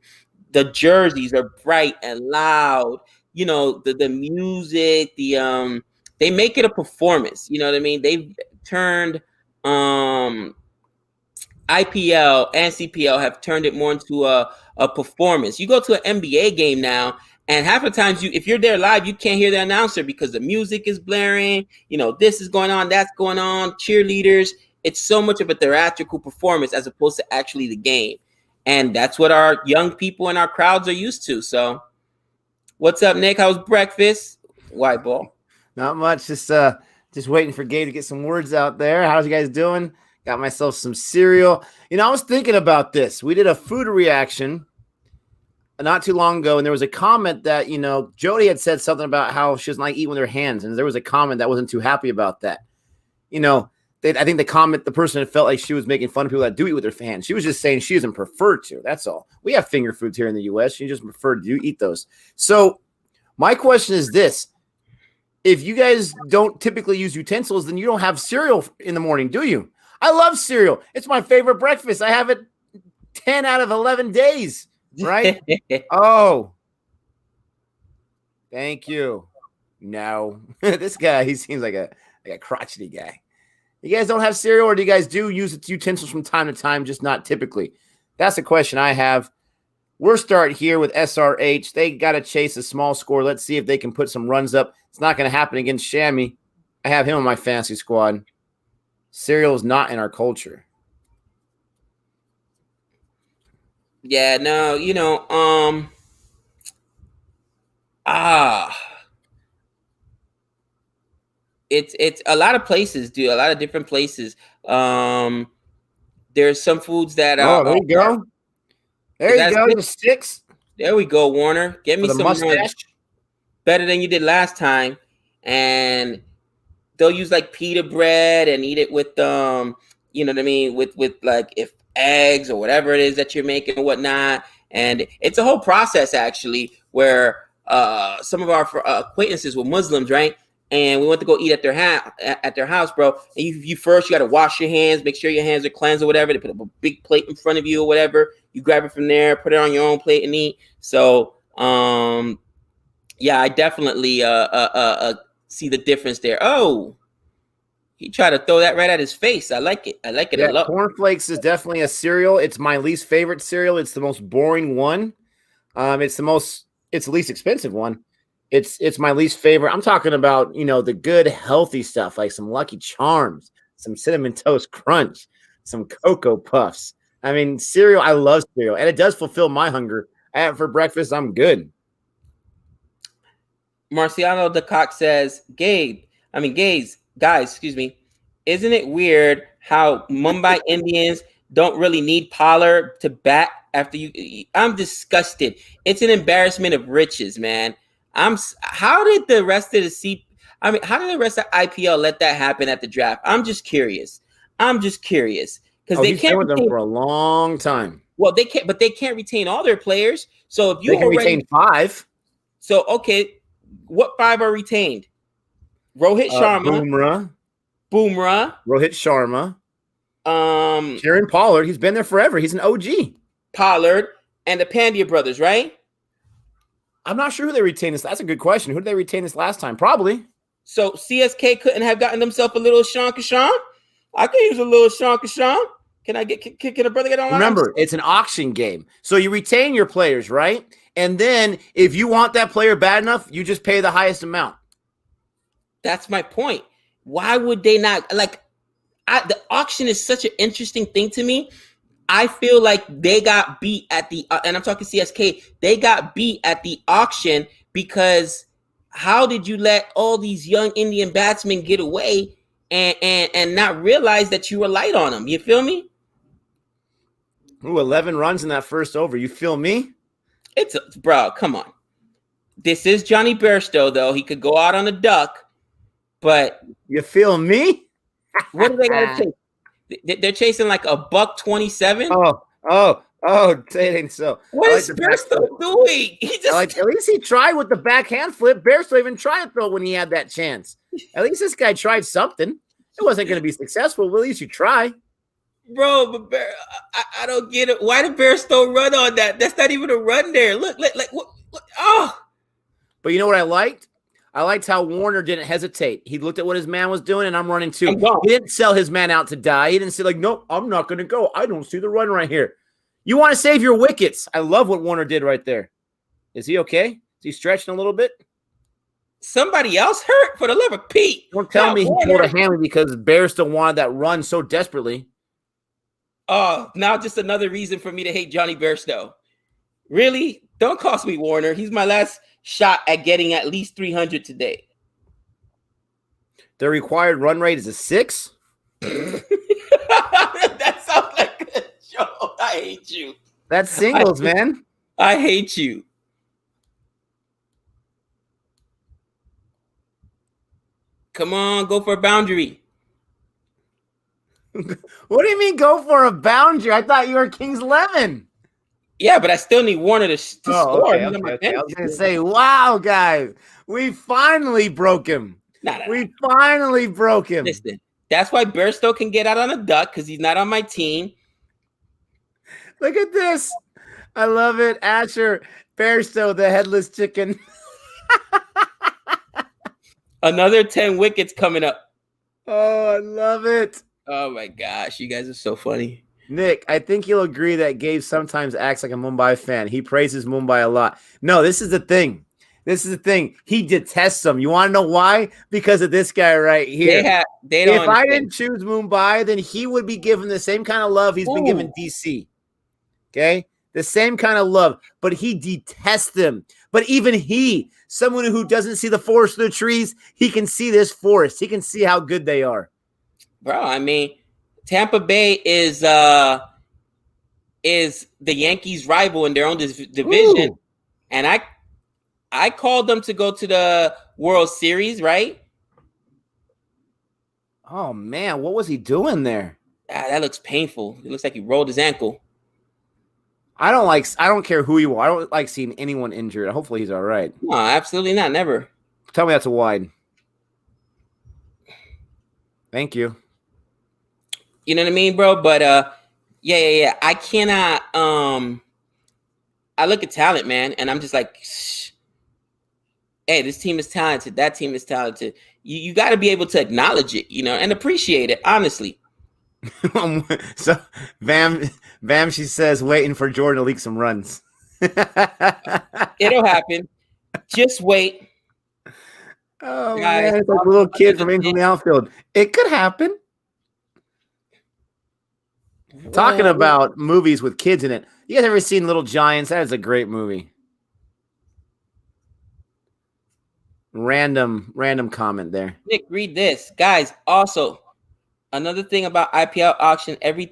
The jerseys are bright and loud. The music, they make it a performance. You know what I mean? They've turned IPL and CPL have turned it more into a performance. You go to an NBA game now, and half the times if you're there live, you can't hear the announcer because the music is blaring. This is going on, that's going on, cheerleaders. It's so much of a theatrical performance as opposed to actually the game. And that's what our young people and our crowds are used to. So what's up, Nick? How's breakfast? White ball. Not much. Just Just waiting for Gabe to get some words out there. How's you guys doing? Got myself some cereal. I was thinking about this. We did a food reaction not too long ago, and there was a comment that, Jody had said something about how she doesn't like eating with her hands, and there was a comment that wasn't too happy about that. I think the person had felt like she was making fun of people that do eat with their hands. She was just saying she doesn't prefer to. That's all. We have finger foods here in the U.S. She just prefer to eat those. So my question is this. If you guys don't typically use utensils, then you don't have cereal in the morning, do you? I love cereal. It's my favorite breakfast. I have it 10 out of 11 days, right? Oh, thank you. No, this guy, he seems like a crotchety guy. You guys don't have cereal, or do you guys do use utensils from time to time, just not typically? That's the question I have. We're starting here with SRH. They got to chase a small score. Let's see if they can put some runs up. It's not going to happen against Shammy. I have him on my fantasy squad. Cereal is not in our culture. Yeah, no, it's a lot of places, dude. A lot of different places. There's some foods that there you go. There you go. The sticks. There we go, Warner. Get me some mustache. Better than you did last time. And they'll use like pita bread and eat it with you know what I mean, with like if eggs or whatever it is that you're making and whatnot. And it's a whole process actually where some of our acquaintances were Muslims, right? And we went to go eat at their house, bro. And you first, you got to wash your hands, make sure your hands are cleansed or whatever. They put up a big plate in front of you or whatever. You grab it from there, put it on your own plate and eat. So, yeah, I definitely see the difference there. Oh, he tried to throw that right at his face. I like it. I like it a lot. Cornflakes is definitely a cereal. It's my least favorite cereal. It's the most boring one. It's the least expensive one. It's my least favorite. I'm talking about, the good, healthy stuff, like some Lucky Charms, some Cinnamon Toast Crunch, some Cocoa Puffs. I mean, cereal, I love cereal, and it does fulfill my hunger. I have it for breakfast. I'm good. Marciano DeCock says, guys, excuse me. Isn't it weird how Mumbai Indians don't really need Pollard to bat after you? I'm disgusted. It's an embarrassment of riches, man. How did the rest of IPL let that happen at the draft? I'm just curious because they can't with them for a long time. Well, they can't retain all their players. So if you they can retain 5. So okay, what 5 are retained? Rohit Sharma, Bumrah, Rohit Sharma, Kieran Pollard. He's been there forever. He's an OG. Pollard and the Pandya brothers, right? I'm not sure who they retained this. That's a good question. Who did they retain this last time? Probably. So CSK couldn't have gotten themselves a little Sean Kashan? I could use a little Sean Kashan. Can a brother get on? Remember, it's an auction game. So you retain your players, right? And then if you want that player bad enough, you just pay the highest amount. That's my point. Why would they not? The auction is such an interesting thing to me. I feel like they got beat at the, and I'm talking CSK, they got beat at the auction because how did you let all these young Indian batsmen get away and not realize that you were light on them? You feel me? Ooh, 11 runs in that first over. You feel me? Bro, come on. This is Johnny Bairstow, though. He could go out on a duck, but... You feel me? What are they going to chase? They're chasing like a $127. It ain't so. What is Bairstow doing? At least he tried with the backhand flip. Bairstow even tried to throw it when he had that chance. At least this guy tried something. It wasn't going to be successful, but at least you try. Bro, but I don't get it. Why did Bairstow run on that? That's not even a run there. Look, what? Oh. But you know what I liked? I liked how Warner didn't hesitate. He looked at what his man was doing, and I'm running too. He didn't sell his man out to die. He didn't say, nope, I'm not going to go. I don't see the run right here. You want to save your wickets. I love what Warner did right there. Is he okay? Is he stretching a little bit? Somebody else hurt, for the love of Pete. Don't tell me he pulled a hammy because Bairstow wanted that run so desperately. Oh, now just another reason for me to hate Johnny Bairstow. Really? Don't cost me, Warner. He's my last shot at getting at least 300 today. The required run rate is a 6. That sounds like a joke. I hate you. That's singles, man. I hate you. Come on, go for a boundary. What do you mean go for a boundary? I thought you were Kings 11. Yeah, but I still need Warner to score. Okay. I was going to say, wow, guys, we finally broke him. We finally broke him. Listen, that's why Bairstow can get out on a duck because he's not on my team. Look at this. I love it. Asher, Bairstow, the headless chicken. Another 10 wickets coming up. Oh, I love it. Oh, my gosh. You guys are so funny. Nick, I think you'll agree that Gabe sometimes acts like a Mumbai fan. He praises Mumbai a lot. No, this is the thing. He detests them. You want to know why? Because of this guy right here. If I didn't choose Mumbai, then he would be given the same kind of love he's been given DC. Okay? The same kind of love. But he detests them. But even he, someone who doesn't see the forest through the trees, he can see this forest. He can see how good they are. Bro, I mean, Tampa Bay is the Yankees' rival in their own division. Ooh. And I called them to go to the World Series, right? Oh, man. What was he doing there? That looks painful. It looks like he rolled his ankle. I don't care who you are. I don't like seeing anyone injured. Hopefully he's all right. No, absolutely not. Never. Tell me that's a wide. Thank you. You know what I mean, bro? But yeah. I cannot I look at talent, man, and I'm just like, shh. Hey, this team is talented. That team is talented. You got to be able to acknowledge it, and appreciate it, honestly. So, Bam, she says, waiting for Jordan to leak some runs. It'll happen. Just wait. Oh, guys, man, it's like a little kid from England outfield. It could happen. Whoa. Talking about movies with kids in it. You guys ever seen Little Giants? That is a great movie. Random comment there. Nick, read this. Guys, also, another thing about IPL auction, every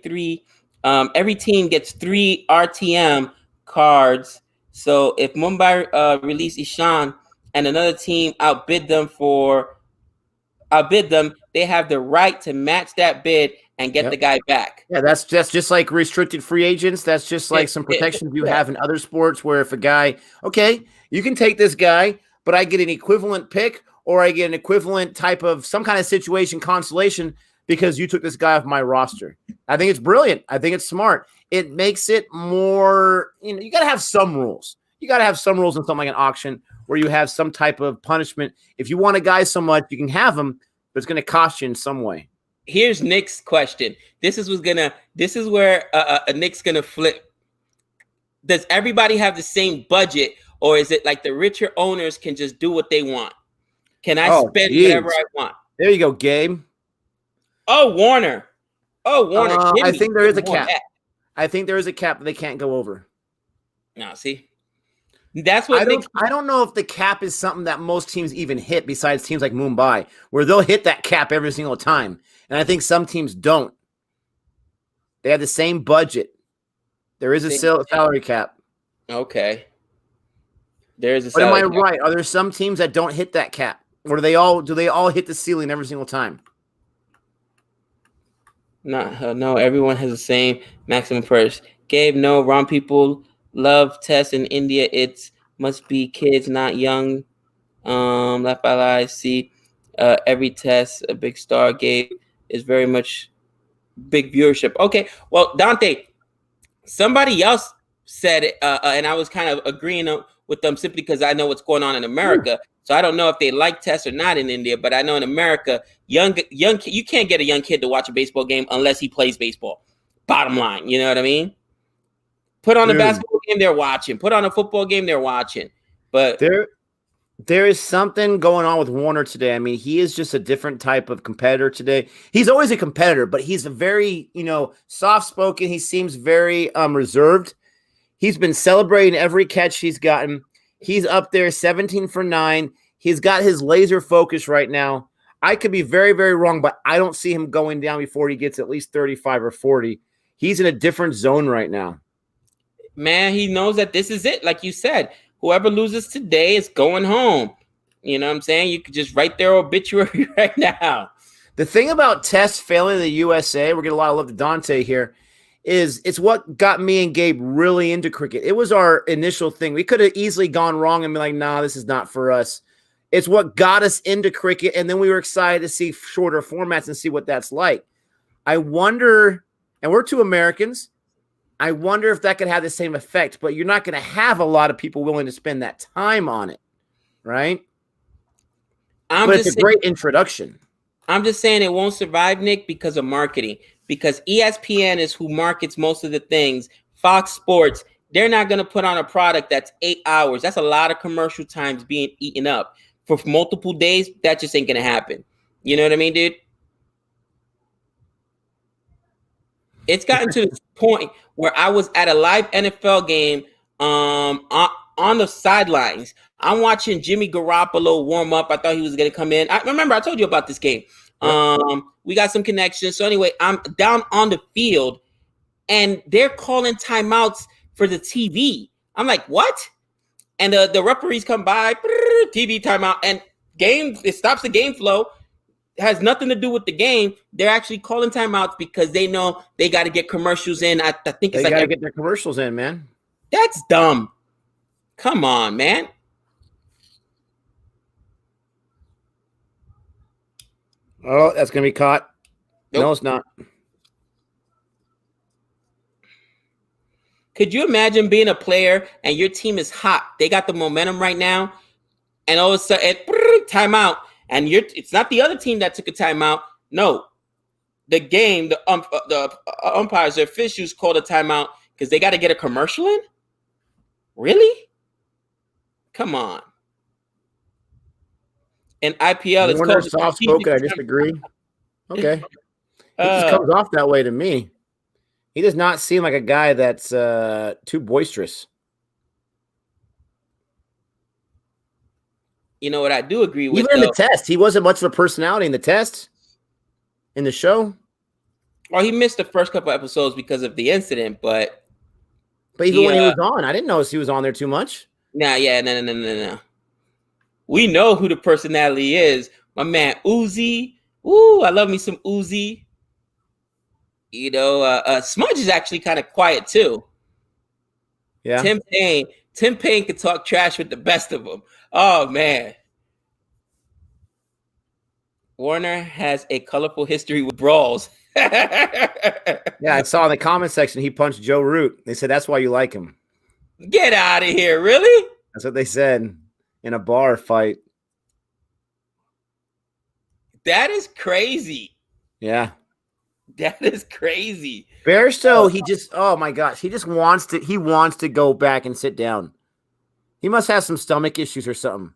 team gets 3 RTM cards. So if Mumbai release Ishan and another team outbid them, they have the right to match that bid and get the guy back. Yeah, that's just like restricted free agents. That's just like some protections you have in other sports where if a guy, okay, you can take this guy, but I get an equivalent pick or I get an equivalent type of some kind of situation constellation because you took this guy off my roster. I think it's brilliant. I think it's smart. It makes it more, you got to have some rules. You got to have some rules in something like an auction where you have some type of punishment. If you want a guy so much, you can have him, but it's going to cost you in some way. Here's Nick's question. This is where Nick's going to flip. Does everybody have the same budget, or is it like the richer owners can just do what they want? Can I spend whatever I want? There you go, Gabe. Oh, Warner. I think there is a cap. I think there is a cap that they can't go over. No, see? That's what I don't know if the cap is something that most teams even hit besides teams like Mumbai, where they'll hit that cap every single time. And I think some teams don't. They have the same budget. There is a salary cap. Okay. There's a salary cap. But am I right? Are there some teams that don't hit that cap? Or do they all hit the ceiling every single time? No, everyone has the same maximum purse. Gabe, no, wrong people love tests in India. It must be kids, not young. Left by see every test, a big star. Gabe is very much big viewership. Okay, well, Dante, somebody else said it, and I was kind of agreeing with them simply because I know what's going on in America. So I don't know if they like tests or not in India, but I know in America, young you can't get a young kid to watch a baseball game unless he plays baseball. Bottom line, you know what I mean? Put on a basketball game, they're watching. Put on a football game, they're watching. But there is something going on with Warner today. I mean, he is just a different type of competitor today. He's always a competitor, but he's a very, soft-spoken. He seems very reserved. He's been celebrating every catch he's gotten. He's up there 17 for 9. He's got his laser focus right now. I could be very, very wrong, but I don't see him going down before he gets at least 35 or 40. He's in a different zone right now. Man, he knows that this is it. Like you said, whoever loses today is going home. You know what I'm saying? You could just write their obituary right now. The thing about Test failing the USA, we're getting a lot of love to Dante here, is it's what got me and Gabe really into cricket. It was our initial thing. We could have easily gone wrong and be like, nah, this is not for us. It's what got us into cricket, and then we were excited to see shorter formats and see what that's like. I wonder, and we're two Americans, I wonder if that could have the same effect, but you're not going to have a lot of people willing to spend that time on it, right? But it's a great introduction. I'm just saying it won't survive, Nick, because of marketing. Because ESPN is who markets most of the things. Fox Sports, they're not going to put on a product that's 8 hours. That's a lot of commercial times being eaten up. For multiple days, that just ain't going to happen. You know what I mean, dude? It's gotten to the point where I was at a live NFL game on the sidelines. I'm watching Jimmy Garoppolo warm up. I thought he was going to come in. I remember I told you about this game. We got some connections. So anyway, I'm down on the field, and they're calling timeouts for the TV. I'm like, what? And the referees come by, TV timeout, and it stops the game flow. It has nothing to do with the game. They're actually calling timeouts because they know they got to get commercials in. I think it's they got to get their commercials in, man. That's dumb. Come on, man. Oh, that's going to be caught. Nope. No, it's not. Could you imagine being a player and your team is hot? They got the momentum right now, and all of a sudden, timeout, and it's not the other team that took a timeout. No, the game, the umpires, the officials called a timeout because they got to get a commercial in. Really? Come on. And IPL is called soft spoken. I disagree. Okay, he just comes off that way to me. He does not seem like a guy that's too boisterous. You know what I do agree with? Even in the test, he wasn't much of a personality in the test. In the show, well, he missed the first couple episodes because of the incident, but even when he was on, I didn't notice he was on there too much. No. We know who the personality is. My man Uzi. Ooh, I love me some Uzi. You know, Smudge is actually kind of quiet too. Yeah. Tim Payne could talk trash with the best of them. Oh man. Warner has a colorful history with brawls. Yeah, I saw in the comment section he punched Joe Root. They said that's why you like him. Get out of here, really? That's what they said in a bar fight. That is crazy. Yeah. That is crazy. Bairstow, oh my gosh, he wants to go back and sit down. He must have some stomach issues or something.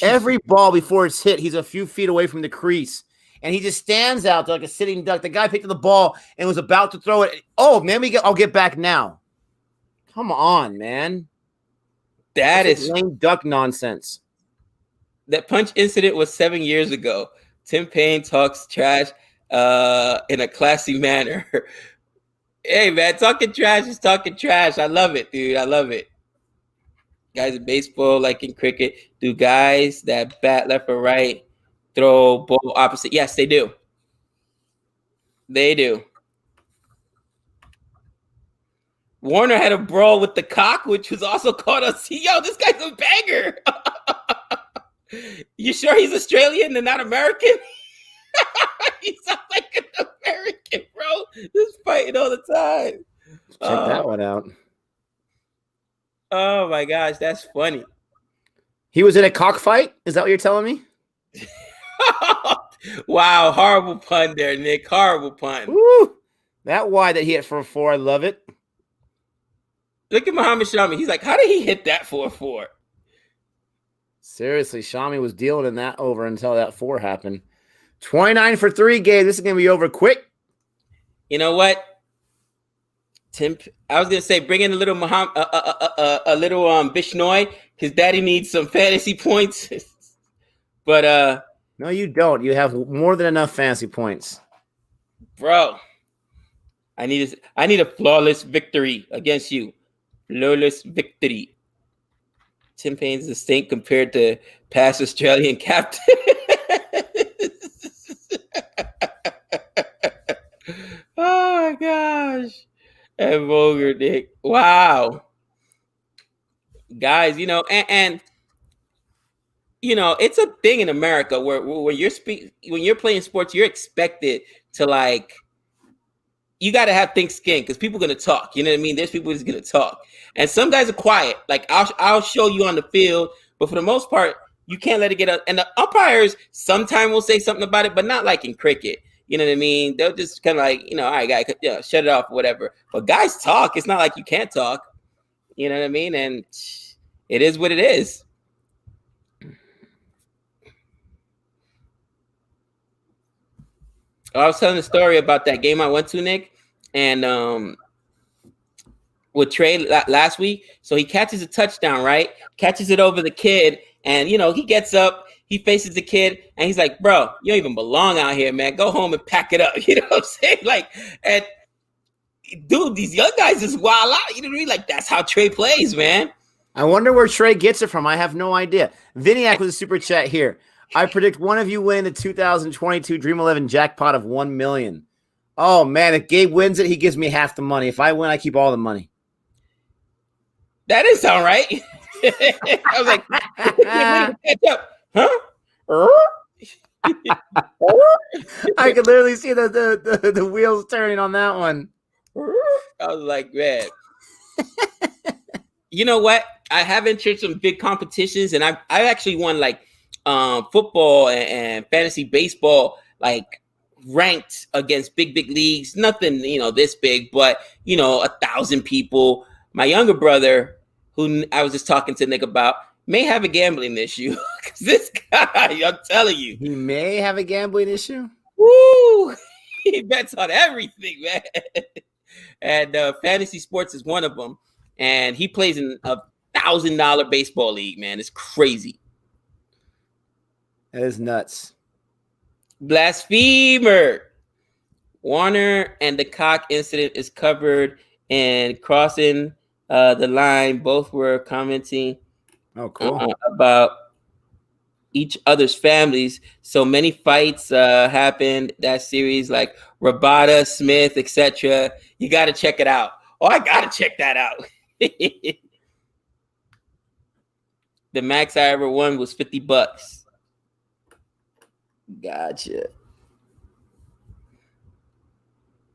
Every ball before it's hit, he's a few feet away from the crease. And he just stands out like a sitting duck. The guy picked up the ball and was about to throw it. Oh, man, I'll get back now. Come on, man. That's lame duck nonsense. That punch incident was 7 years ago. Tim Payne talks trash in a classy manner. Hey, man, talking trash is talking trash. I love it, dude. I love it. Guys in baseball, like in cricket, do guys that bat left or right throw ball opposite? Yes, they do. They do. Warner had a brawl with the cock, which was also called yo, this guy's a banger. You sure he's Australian and not American? He sounds like an American, bro. Just fighting all the time. Check that one out. Oh my gosh, that's funny. He was in a cockfight? Is that what you're telling me? Wow, horrible pun there, Nick. Horrible pun. Woo! That wide that he hit for a 4, I love it. Look at Muhammad Shami. He's like, how did he hit that for a 4? Seriously, Shami was dealing in that over until that 4 happened. 29 for 3, Gabe. This is going to be over quick. You know what? Tim, I was going to say, bring in a little Bishnoi, because daddy needs some fantasy points. But No, you don't. You have more than enough fantasy points. Bro, I need a flawless victory against you. Flawless victory. Tim Paine's distinct compared to past Australian captain. Oh my gosh. And vulgar dick. Wow. Guys, and it's a thing in America where when you're playing sports, you're expected to you got to have thick skin because people are going to talk. You know what I mean? There's people who's going to talk, and some guys are quiet. Like I'll show you on the field, but for the most part, you can't let it get up. And the umpires sometimes will say something about it, but not like in cricket. You know what I mean? They'll just kind of all right, guy, shut it off, or whatever. But guys talk. It's not like you can't talk. You know what I mean? And it is what it is. I was telling a story about that game I went to, Nick, and with Trey last week. So he catches a touchdown, right? Catches it over the kid, and he gets up, he faces the kid, and he's like, "Bro, you don't even belong out here, man. Go home and pack it up." You know what I'm saying? And dude, these young guys just wild out. You know what I mean? That's how Trey plays, man. I wonder where Trey gets it from. I have no idea. Viniac with a super chat here. I predict one of you win the 2022 Dream 11 jackpot of $1 million. Oh, man. If Gabe wins it, he gives me half the money. If I win, I keep all the money. That didn't sound right. I was like, catch up. Huh? I could literally see the wheels turning on that one. I was like, man. You know what? I have entered some big competitions, and I actually won football and fantasy baseball, ranked against big leagues. Nothing, this big, but 1,000 people. My younger brother, who I was just talking to Nick about, may have a gambling issue. Because this guy, I'm telling you, he may have a gambling issue. Woo! He bets on everything, man. And fantasy sports is one of them. And he plays in a $1,000 baseball league, man. It's crazy. That is nuts. Blasphemer. Warner and the cock incident is covered, and crossing the line, both were commenting about each other's families. So many fights happened that series, like Rabada, Smith, etc. You got to check it out. Oh, I got to check that out. The max I ever won was $50. Gotcha.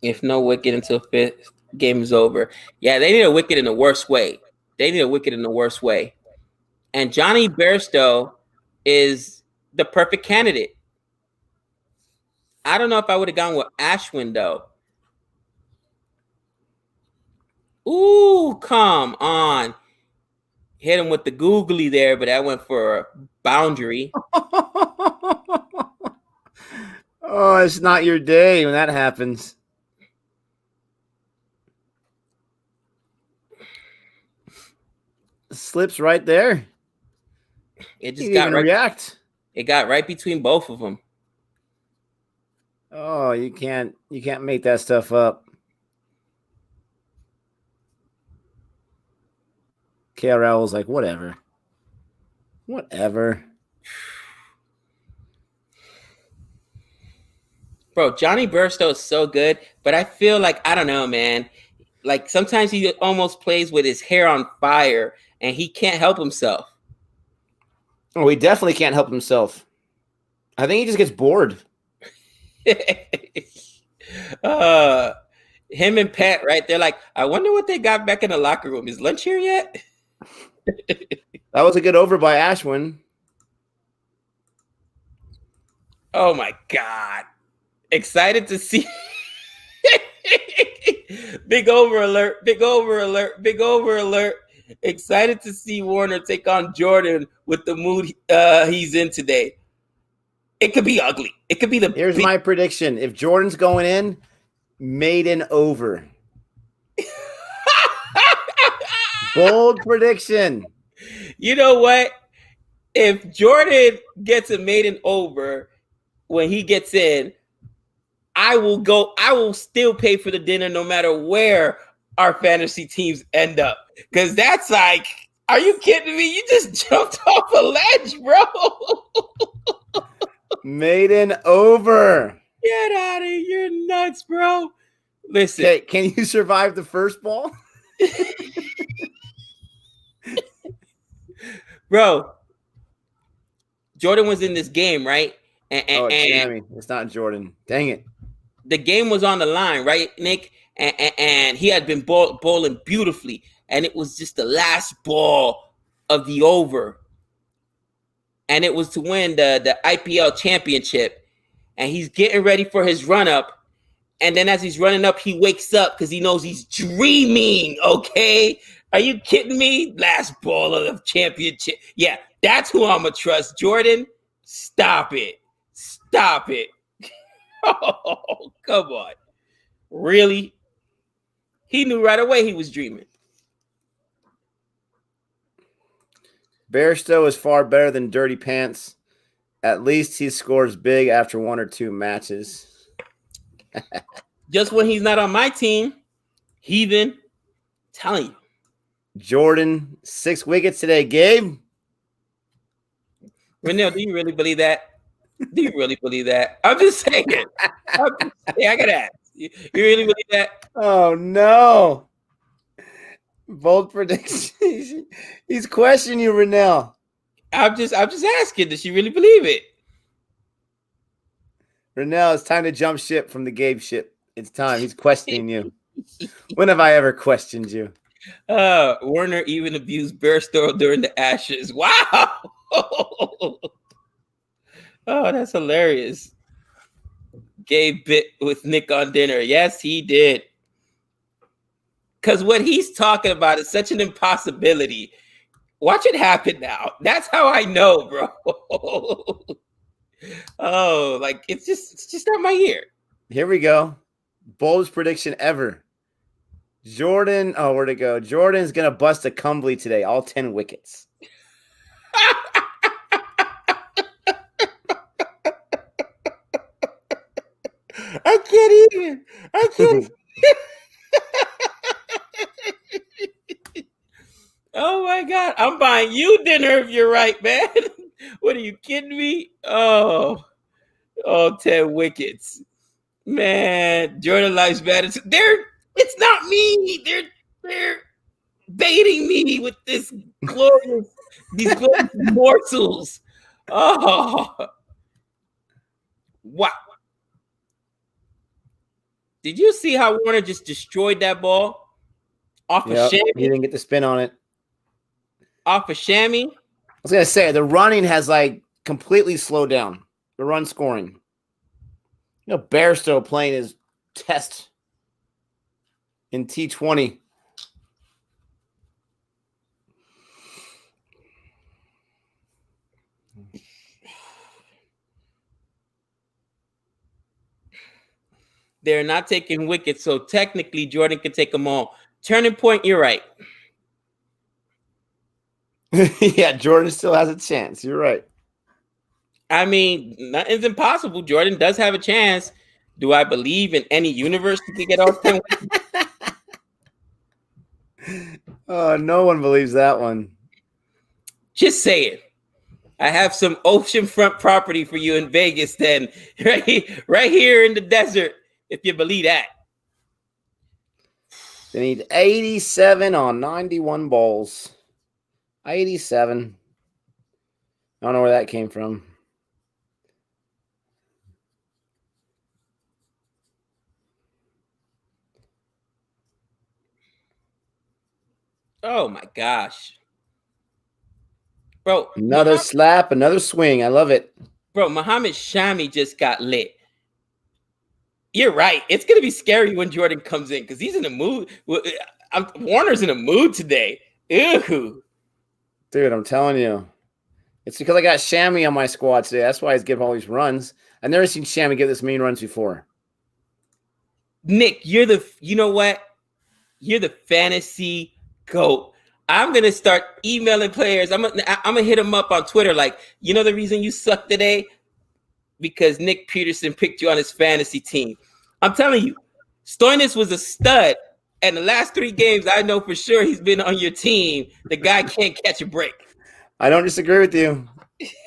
If no wicket until fifth, game is over. Yeah, they need a wicket in the worst way. And Johnny Bairstow is the perfect candidate. I don't know if I would have gone with Ashwin, though. Ooh, come on. Hit him with the googly there, but I went for a boundary. Oh, it's not your day when that happens. Slips right there. It just got right. React. It got right between both of them. Oh, you can't make that stuff up. KRL was like, whatever. Bro, Johnny Bairstow is so good, but I feel like, I don't know, man. Like sometimes he almost plays with his hair on fire and he can't help himself. Oh, he definitely can't help himself. I think he just gets bored. Him and Pat, right? They're like, I wonder what they got back in the locker room. Is lunch here yet? That was a good over by Ashwin. Oh my God. Excited to see. Big over alert. Excited to see Warner take on Jordan with the mood he's in today. It could be ugly. It could be the. Here's my prediction. If Jordan's going in, maiden over. Bold prediction. You know what? If Jordan gets a maiden over, when he gets in, I will still pay for the dinner no matter where our fantasy teams end up. Because that's like, are you kidding me? You just jumped off a ledge, bro. Maiden over. Get out of here. You're nuts, bro. Listen. Okay, can you survive the first ball? Bro, Jordan was in this game, right? It's Sammy. It's not Jordan. Dang it. The game was on the line, right, Nick? And he had been bowling beautifully. And it was just the last ball of the over. And it was to win the IPL championship. And he's getting ready for his run-up. And then as he's running up, he wakes up because he knows he's dreaming, okay? Are you kidding me? Last ball of the championship. Yeah, that's who I'm going to trust. Jordan, stop it. Stop it. Oh, come on. Really? He knew right away he was dreaming. Bairstow is far better than Dirty Pants. At least he scores big after 1 or 2 matches. Just when he's not on my team, heathen, telling you. Jordan, 6 wickets today, Gabe. Renell, do you really believe that? Do you really believe that? I'm just saying. I gotta ask. You really believe that? Oh no! Bold prediction. He's questioning you, Renell. I'm just asking. Does she really believe it? Renell, it's time to jump ship from the Gabe ship. It's time. He's questioning you. When have I ever questioned you? Warner even abused Bairstow during the Ashes. Wow. Oh, that's hilarious. Gabe bit with Nick on dinner. Yes, he did. Because what he's talking about is such an impossibility. Watch it happen now. That's how I know, bro. Oh, like it's just not my ear. Here we go. Boldest prediction ever. Jordan. Oh, where'd it go? Jordan's gonna bust a Cumbly today. All 10 wickets. I can't even. I can't. Oh my God. I'm buying you dinner if you're right, man. What are you kidding me? Oh, 10 wickets. Man, Jordan likes batters. It's not me. They're baiting me with these glorious morsels. Oh. Wow. Did you see how Warner just destroyed that ball? Off of Shammy? He didn't get the spin on it. Off of Shammy? I was going to say, the running has like completely slowed down. The run scoring. You know, Bairstow playing his test in T20. They're not taking wickets, so technically Jordan could take them all. Turning point, you're right. Yeah, Jordan still has a chance. You're right. I mean, nothing's impossible. Jordan does have a chance. Do I believe in any universe to get all 10 wickets? Oh, no one believes that one. Just say it. I have some oceanfront property for you in Vegas then. Right here in the desert, if you believe that. They need 87 on 91 balls. 87. I don't know where that came from. Oh my gosh. Bro. Another slap, another swing. I love it. Bro, Muhammad Shami just got lit. You're right. It's going to be scary when Jordan comes in because he's in a mood. Warner's in a mood today. Ew. Dude, I'm telling you. It's because I got Shammy on my squad today. That's why he's giving all these runs. I've never seen Shammy give this many runs before. Nick, you know what? You're the fantasy GOAT. I'm going to start emailing players. I'm gonna hit them up on Twitter like, you know the reason you suck today? because Nick Peterson picked you on his fantasy team. I'm telling you, Stoinis was a stud. And the last 3 games, I know for sure he's been on your team. The guy can't catch a break. I don't disagree with you.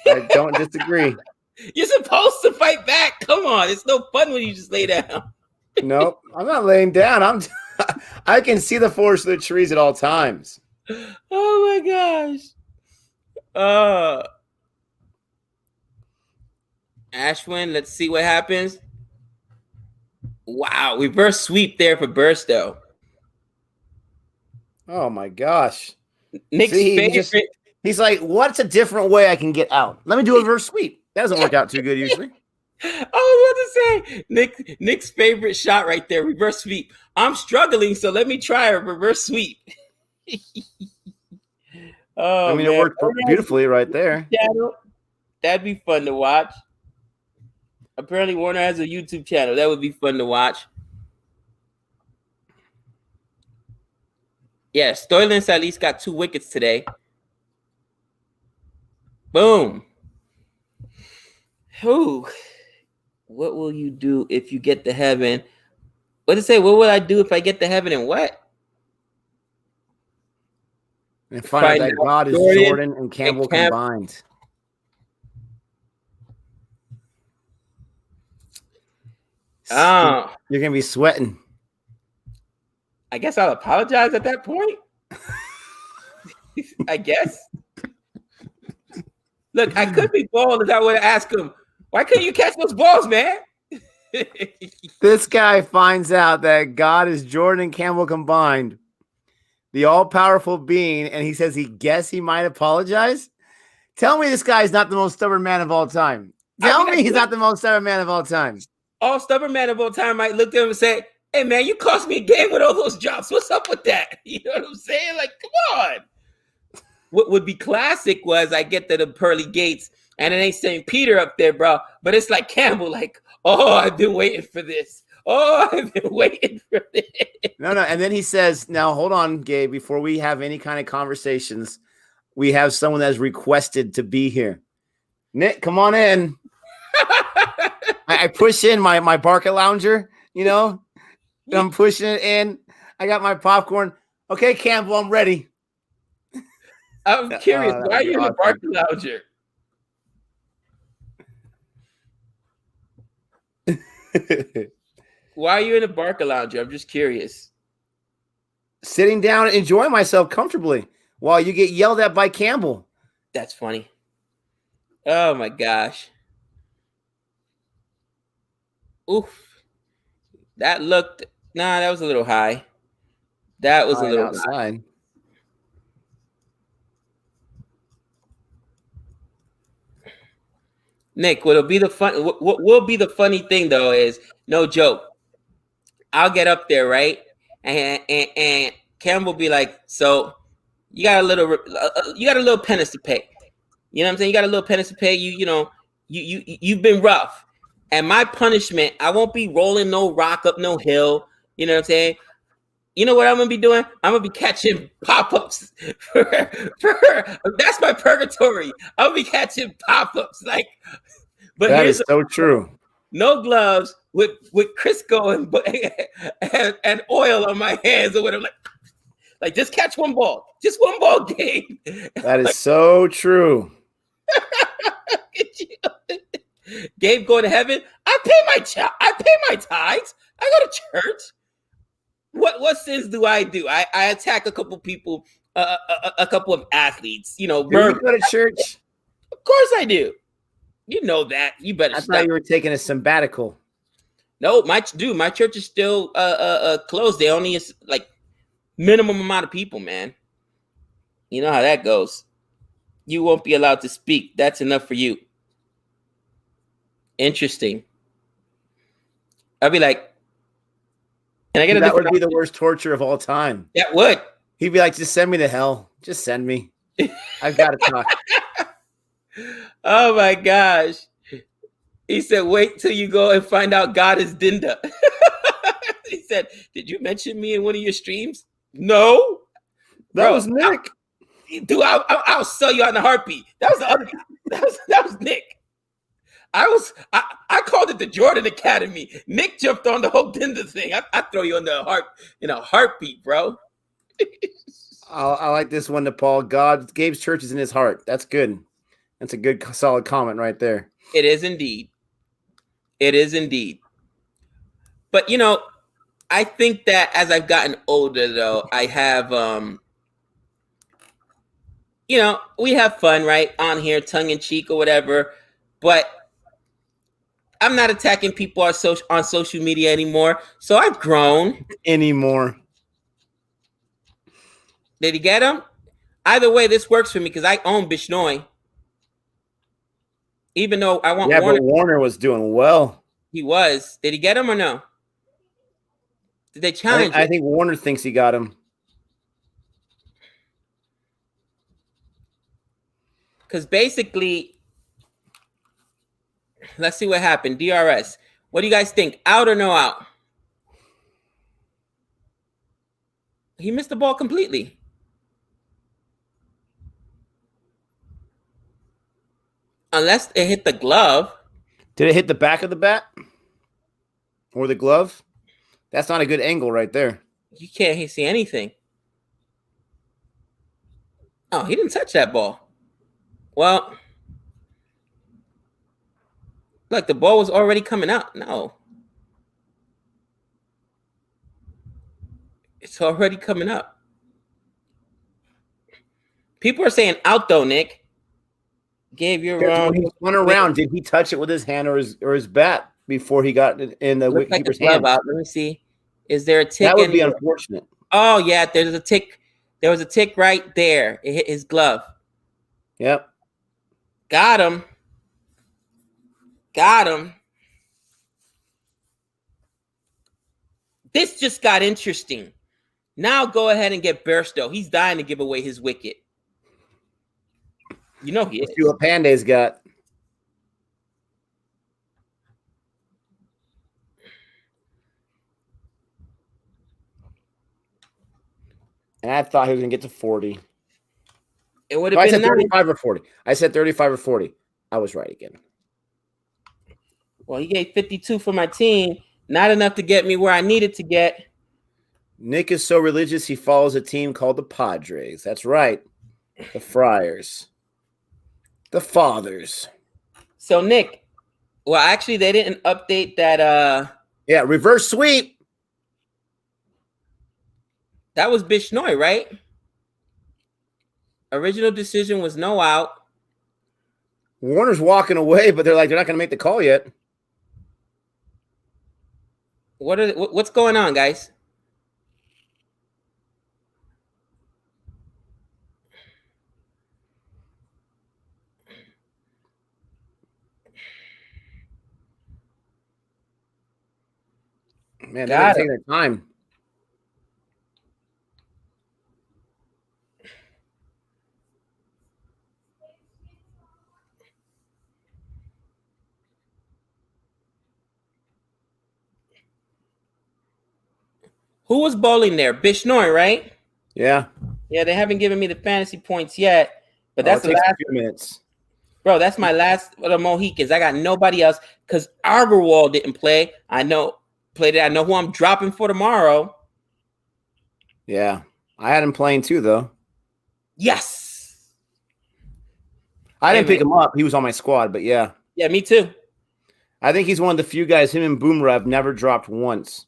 I don't disagree. You're supposed to fight back. Come on. It's no fun when you just lay down. Nope. I'm not laying down. I can see the forest of the trees at all times. Oh, my gosh. Ashwin, let's see what happens. Wow. Reverse sweep there for Burstow. Oh, my gosh. Nick's favorite. He's like, what's a different way I can get out? Let me do a reverse sweep. That doesn't work out too good usually. I was about to say, Nick's favorite shot right there, reverse sweep. I'm struggling, so let me try a reverse sweep. Oh, it worked beautifully right there. That'd be fun to watch. Apparently, Warner has a YouTube channel. That would be fun to watch. Yeah, Stoilins at least got 2 wickets today. Boom. Whew. What will you do if you get to heaven? What did it say? What will I do if I get to heaven and what? And find out that God is Jordan and Campbell combined. You're going to be sweating. I guess I'll apologize at that point. I guess. Look, I could be bald if I would have asked him, why couldn't you catch those balls, man? This guy finds out that God is Jordan and Campbell combined, the all-powerful being, and he says he might apologize? Tell me this guy is not the most stubborn man of all time. Tell me he's not the most stubborn man of all time. All stubborn man of all time might look at him and say, hey, man, you cost me a game with all those drops. What's up with that? You know what I'm saying? Like, come on. What would be classic was I get to the pearly gates and it ain't St. Peter up there, bro. But it's like Campbell, like, oh, I've been waiting for this. Oh, I've been waiting for this. No. And then he says, now, hold on, Gabe, before we have any kind of conversations, we have someone that's requested to be here. Nick, come on in. I push in my Barca lounger, you know. I'm pushing it in. I got my popcorn. Okay, Campbell, I'm ready. I'm curious. Why are you in the Barca lounger? Why are you in the Barca lounger? I'm just curious. Sitting down and enjoying myself comfortably while you get yelled at by Campbell. That's funny. Oh, my gosh. Oof. That looked... Nah, that was a little high. That was a little outside. High. Nick, what will be the funny thing though is, no joke, I'll get up there, right? And Campbell will be like, so you got a little penance to pay. You know what I'm saying? You got a little penance to pay. You've been rough. And my punishment, I won't be rolling no rock up no hill. You know what I'm saying? You know what I'm gonna be doing? I'm gonna be catching pop-ups for that's my purgatory. I'm gonna be catching pop-ups, like. But that is so true. No gloves with Crisco and oil on my hands or whatever. Like just catch one ball, Gabe. That is so true. Gabe going to heaven. I pay my tithes. I go to church. What sins do? I attack a couple people, a couple of athletes. You know, do you go to church? Of course I do. You know that. You better. I thought you were taking a sabbatical. No, my church is still closed. They only is like minimum amount of people, man. You know how that goes. You won't be allowed to speak. That's enough for you. Interesting. I'll be like, can I get that would be the worst torture of all time. That would. He'd be like, just send me to hell. Just send me. I've got to talk. Oh my gosh. He said, wait till you go and find out God is Dinda. He said, did you mention me in one of your streams? No. That was Nick. Dude, I'll sell you on the heartbeat. That was the other. That was Nick. I called it the Jordan Academy. Nick jumped on the whole Dinder thing. I throw you in a heartbeat, bro. I like this one, Paul. Gabe's church is in his heart. That's good. That's a good, solid comment right there. It is indeed. It is indeed. But I think that as I've gotten older, though, I have we have fun, right, on here, tongue in cheek or whatever. But I'm not attacking people on social media anymore. So I've grown. Anymore. Did he get him? Either way, this works for me because I own Bishnoi. Even though I want Warner. But Warner was doing well. He was. Did he get him or no? Did they challenge I think Warner thinks he got him. Because basically, let's see what happened. DRS. What do you guys think? Out or no out? He missed the ball completely. Unless it hit the glove. Did it hit the back of the bat? Or the glove? That's not a good angle right there. You can't see anything. Oh, he didn't touch that ball. Well, look, the ball was already coming out. No. It's already coming up. People are saying out, though, Nick. Gabe, you're wrong. When he went around, did he touch it with his hand or his bat before he got it in the wicketkeeper's hand? Let me see. Is there a tick? That would be unfortunate. Oh, yeah, there's a tick. There was a tick right there. It hit his glove. Yep. Got him. Got him. This just got interesting. Now go ahead and get Burstow. He's dying to give away his wicket. You know he is. Let's see what Pandey's got. And I thought he was going to get to 40. It would have been 35 or 40. I said 35 or 40. I was right again. Well, he gave 52 for my team. Not enough to get me where I needed to get. Nick is so religious, he follows a team called the Padres. That's right. The Friars. The Fathers. So, Nick, well, actually, they didn't update that. Yeah, reverse sweep. That was Bishnoi, right? Original decision was no out. Warner's walking away, but they're not going to make the call yet. What's going on, guys? Man, they're taking their time. Who was bowling there? Bishnoi, right? Yeah. Yeah, they haven't given me the fantasy points yet, but that's the last few minutes. Bro, that's my last of the Mohicans. I got nobody else because Arborwall didn't play. I know who I'm dropping for tomorrow. Yeah. I had him playing too, though. Yes. I didn't pick him up. He was on my squad, but yeah. Yeah, me too. I think he's one of the few guys, him and Boomerang, have never dropped once.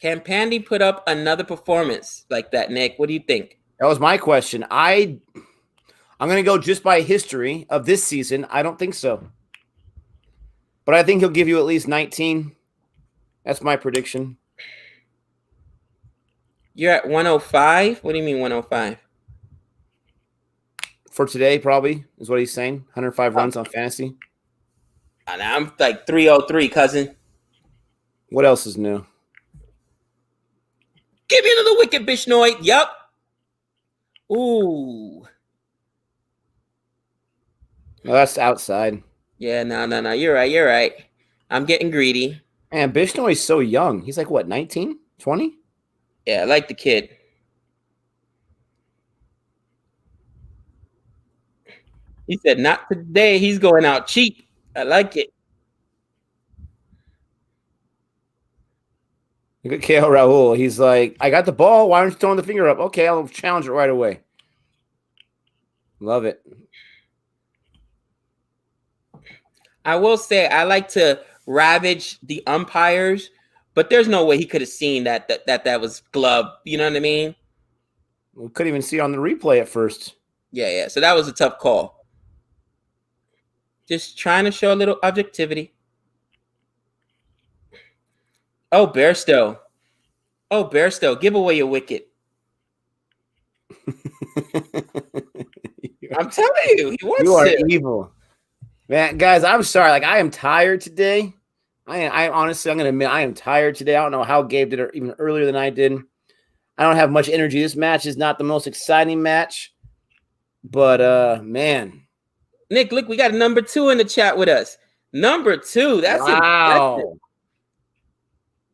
Can Pandy put up another performance like that, Nick? What do you think? That was my question. I'm going to go just by history of this season. I don't think so. But I think he'll give you at least 19. That's my prediction. You're at 105? What do you mean 105? For today, probably, is what he's saying. 105 runs on fantasy. And I'm like 303, cousin. What else is new? Give me another wicket, Bishnoi. Yup. Ooh. No, that's outside. Yeah, no. You're right. I'm getting greedy. Man, Bishnoi is so young. He's like, what, 19? 20? Yeah, I like the kid. He said, not today. He's going out cheap. I like it. Look at KL Rahul. He's like, I got the ball. Why aren't you throwing the finger up? Okay, I'll challenge it right away. Love it. I will say I like to ravage the umpires, but there's no way he could have seen that was glove. You know what I mean? We couldn't even see it on the replay at first. Yeah. So that was a tough call. Just trying to show a little objectivity. Oh, Bairstow. Oh, Bairstow, give away your wicket. I'm telling you, he wants you are it. evil. Man, guys, I'm sorry. Like, I am tired today. I honestly, I'm going to admit, I am tired today. I don't know how Gabe did it even earlier than I did. I don't have much energy. This match is not the most exciting match. But, man. Nick, look, we got a number 2 in the chat with us. Number 2. That's wow. impressive.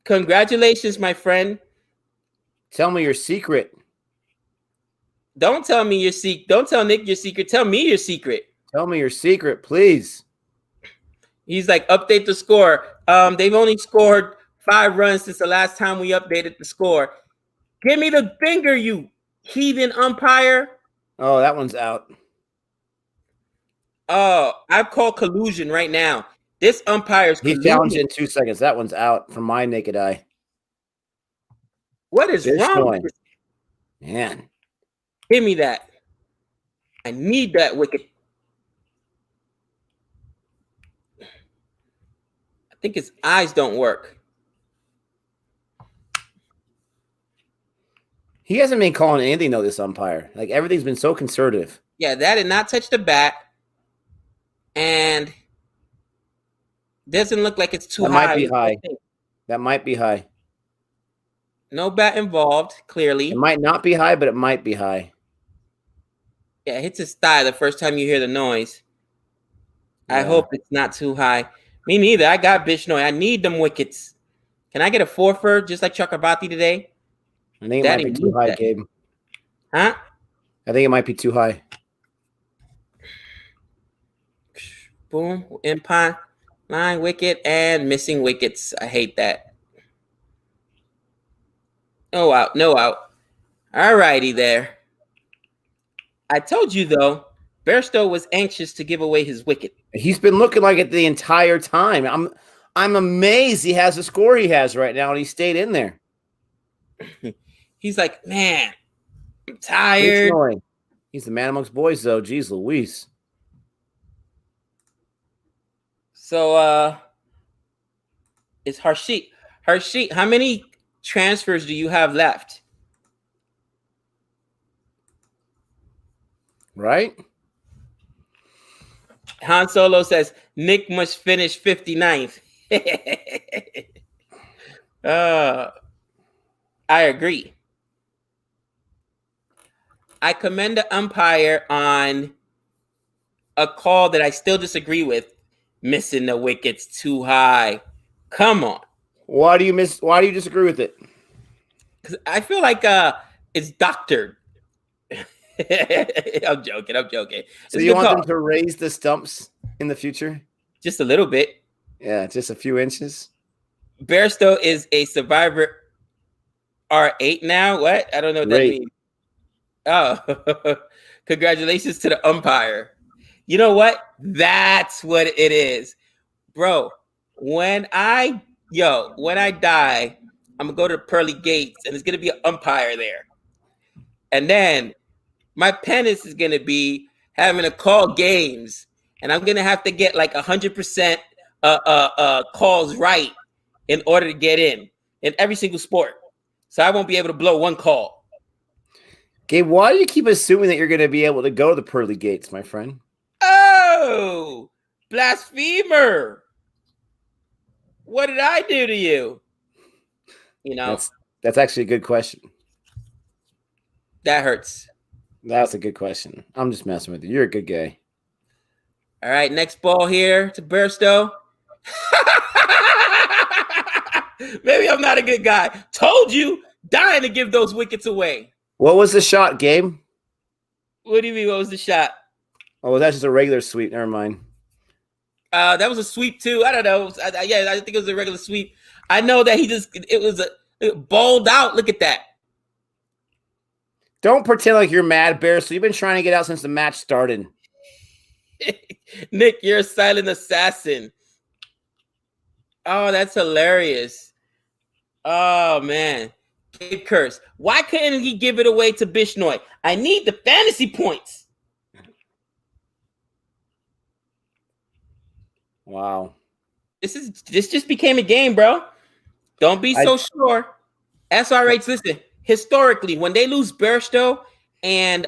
Congratulations, my friend. Tell me your secret. Don't tell me your secret. Don't tell Nick your secret. Tell me your secret. Tell me your secret, please. He's like, update the score. They've only scored 5 runs since the last time we updated the score. Give me the finger, you heathen umpire. Oh, that one's out. Oh, I've called collusion right now. This umpire's He challenged in 2 seconds. That one's out from my naked eye. What is wrong with this? Man. Give me that. I need that wicket. I think his eyes don't work. He hasn't been calling anything, though, this umpire. Like, everything's been so conservative. Yeah, that did not touch the bat. And doesn't look like it's too high. That might be high. That might be high. No bat involved, clearly. It might not be high, but it might be high. Yeah, it hits his thigh the first time you hear the noise. Yeah. I hope it's not too high. Me neither. I got Bishnoi. I need them wickets. Can I get a 4-fer just like Chakrabarti today? I think it might be too high, Gabe. Huh? I think it might be too high. Boom. Empire. Line wicket and missing wickets. I hate that. No out. No out. All righty there. I told you, though, Bairstow was anxious to give away his wicket. He's been looking like it the entire time. I'm amazed he has the score he has right now, and he stayed in there. He's like, man, I'm tired. He's the man amongst boys, though. Jeez Louise. So, it's Harshit. Harshit, how many transfers do you have left? Right? Han Solo says, Nick must finish 59th. I agree. I commend the umpire on a call that I still disagree with. Missing the wickets too high. Come on. Why do you disagree with it? Because I feel like it's doctored. I'm joking. So you want them to raise the stumps in the future? Just a little bit. Yeah, just a few inches. Bairstow is a Survivor R8 now. What? I don't know what that means. Oh, congratulations to the umpire. You know what? That's what it is. Bro, when I die, I'm going to go to Pearly Gates, and there's going to be an umpire there. And then my penance is going to be having to call games, and I'm going to have to get like 100% calls right in order to get in every single sport. So I won't be able to blow one call. Gabe, why do you keep assuming that you're going to be able to go to the Pearly Gates, my friend? Oh, blasphemer. What did I do to you? You know, that's actually a good question. That hurts. That's a good question. I'm just messing with you. You're a good guy. All right, next ball here to Bairstow. Maybe I'm not a good guy. Told you, dying to give those wickets away. What was the shot, Gabe? What do you mean, what was the shot? Oh, that's just a regular sweep. Never mind. That was a sweep too. I don't know. I think it was a regular sweep. I know that it bowled out. Look at that. Don't pretend like you're mad, Bear. So you've been trying to get out since the match started. Nick, you're a silent assassin. Oh, that's hilarious. Oh, man. Big curse. Why couldn't he give it away to Bishnoi? I need the fantasy points. Wow. This just became a game, bro. Don't be so sure. SRH, listen, historically, when they lose Bairstow and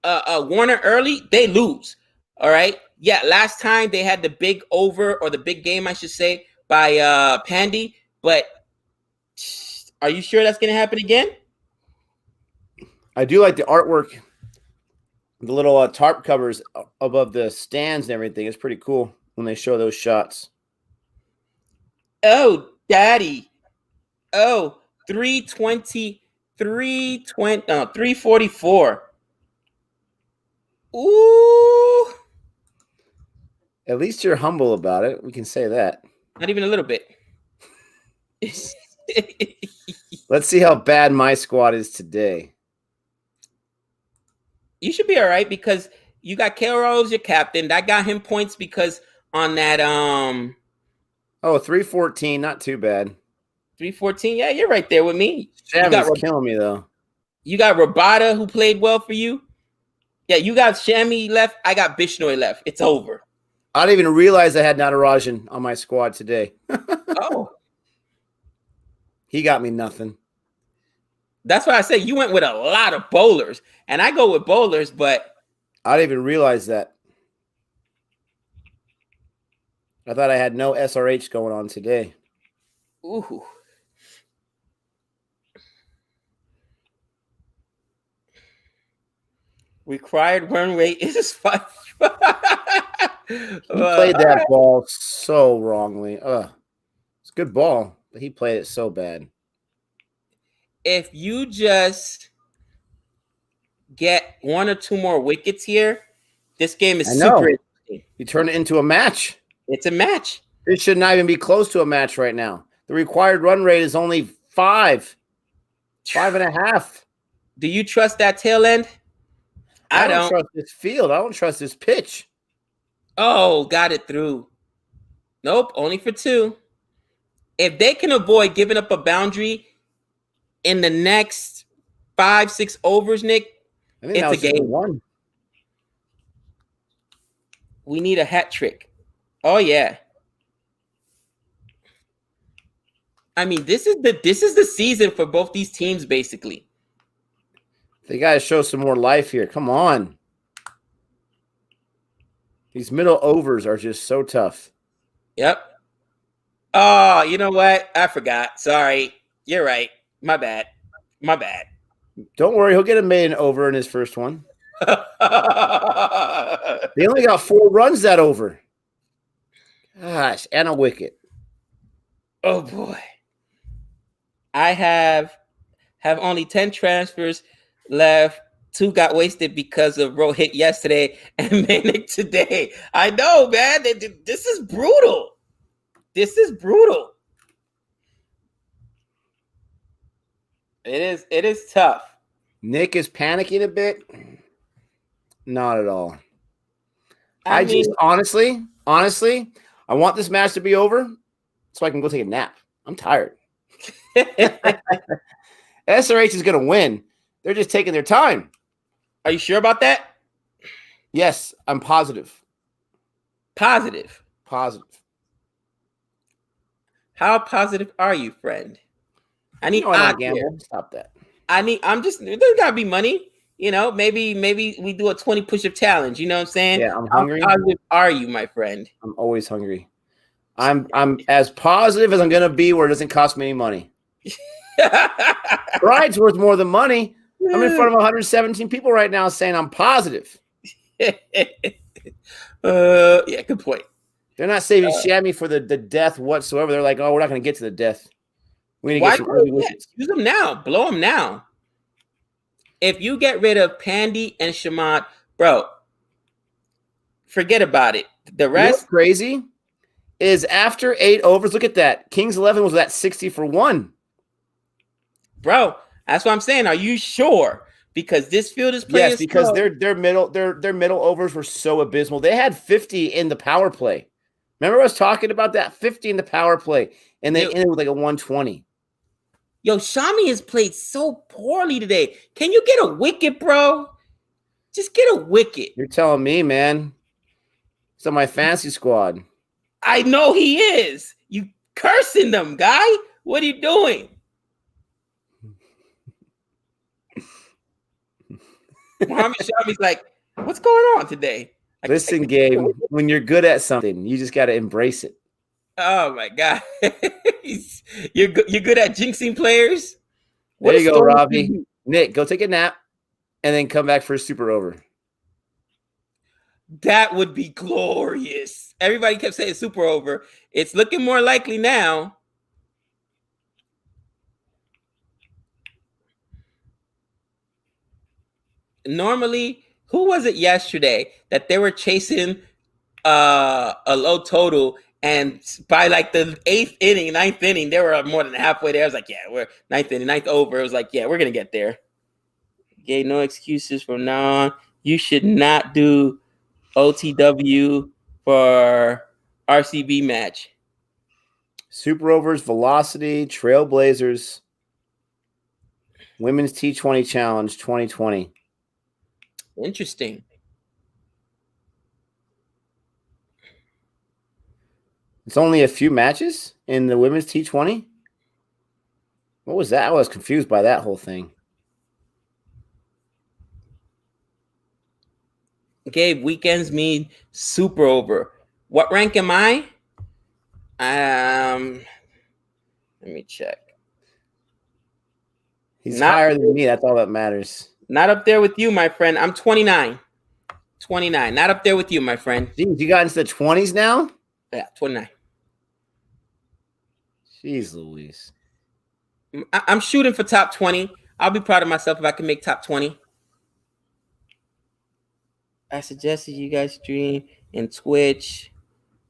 Warner early, they lose. All right. Yeah, last time they had the big over, or the big game, I should say, by Pandy. But are you sure that's going to happen again? I do like the artwork, the little tarp covers above the stands and everything. It's pretty cool when they show those shots. Oh, daddy. Oh, 320, 344. Ooh. At least you're humble about it. We can say that. Not even a little bit. Let's see how bad my squad is today. You should be all right, because you got K-Roll as your captain. That got him points because on that 314, not too bad. 314. Yeah, you're right there with me. Shammy's killing me though. You got Rabada, who played well for you. Yeah, you got Shammy left. I got Bishnoi left. It's over. I didn't even realize I had Natarajan on my squad today. Oh. He got me nothing. That's why I say you went with a lot of bowlers. And I go with bowlers, but I didn't even realize that. I thought I had no SRH going on today. Ooh. Required run rate is 5. He played that ball so wrongly. It's a good ball, but he played it so bad. If you just get 1 or 2 more wickets here, this game is super interesting. You turn it into a match. It's a match. It should not even be close to a match right now. The required run rate is only 5.5. Do you trust that tail end? I don't trust this field. I don't trust this pitch. Oh, got it through. Nope, only for 2. If they can avoid giving up a boundary in the next 5-6 overs, Nick, it's a game. 1. We need a hat trick. Oh yeah. I mean, this is the season for both these teams, basically. They got to show some more life here. Come on. These middle overs are just so tough. Yep. Oh, you know what? I forgot. Sorry. You're right. My bad. Don't worry. He'll get a maiden over in his first one. They only got 4 runs that over. Gosh, and a wicket. Oh, boy. I have only 10 transfers left. 2 got wasted because of Rohit yesterday and Manik today. I know, man. This is brutal. It is tough. Nick is panicking a bit. Not at all. I just honestly, I want this match to be over so I can go take a nap. I'm tired. SRH is going to win. They're just taking their time. Are you sure about that? Yes, I'm positive. Positive. How positive are you, friend? I need odds here. Stop that. There's gotta be money. You know, maybe we do a 20 push-up challenge. You know what I'm saying? Yeah, I'm hungry. How positive are you, my friend? I'm always hungry. I'm as positive as I'm gonna be where it doesn't cost me any money. Pride's worth more than money. I'm in front of 117 people right now saying I'm positive. Yeah, good point. They're not saving Shammy for the death whatsoever. They're like, oh, we're not going to get to the death. We need to get some early wishes. Use them now. Blow them now. If you get rid of Pandy and Shamat, Bro, forget about it. The You know what's rest, crazy is after 8 overs, look at that. Kings 11 was at 60 for 1. bro, that's what I'm saying. Are you sure? Because this field is playing Yes, because slow. their middle overs were so abysmal. They had 50 in the power play. Remember I was talking about that 50 in the power play, and they ended with like a 120. Yo, Shami has played so poorly today. Can you get a wicket, bro? Just get a wicket. You're telling me, man. It's on my fantasy squad. I know he is. You cursing them, guy. What are you doing? Muhammad Shami's like, what's going on today? Listen, Gabe, when you're good at something, you just got to embrace it. Oh my God. You're good at jinxing players? There you go, Robbie. Nick, go take a nap and then come back for a super over. That would be glorious. Everybody kept saying super over. It's looking more likely now. Normally, who was it yesterday that they were chasing a low total, and by like the 8th inning, 9th inning, they were more than halfway there. I was like, yeah, we're 9th inning, 9th over. It was like, yeah, we're gonna get there. Okay, no excuses from now on. You should not do OTW for RCB match. Super overs, velocity, Trailblazers, Women's T20 Challenge 2020. Interesting. It's only a few matches in the Women's T20? What was that? I was confused by that whole thing. Gabe, weekends mean super over. What rank am I? Let me check. He's higher than me. That's all that matters. Not up there with you, my friend. I'm 29. 29. Not up there with you, my friend. Jeez, you got into the 20s now? Yeah, 29. Jeez Louise. I'm shooting for top 20. I'll be proud of myself if I can make top 20. I suggested you guys stream in Twitch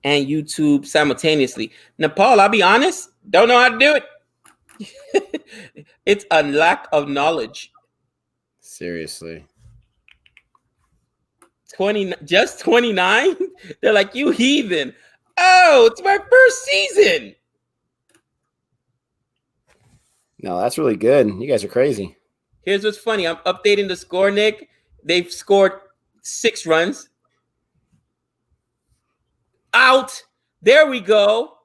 and YouTube simultaneously. Nepal, I'll be honest, don't know how to do it. It's a lack of knowledge. Seriously. 20, just 29? They're like, you heathen. Oh, it's my first season. No, that's really good. You guys are crazy. Here's what's funny. I'm updating the score, Nick. They've scored 6 runs. Out. There we go.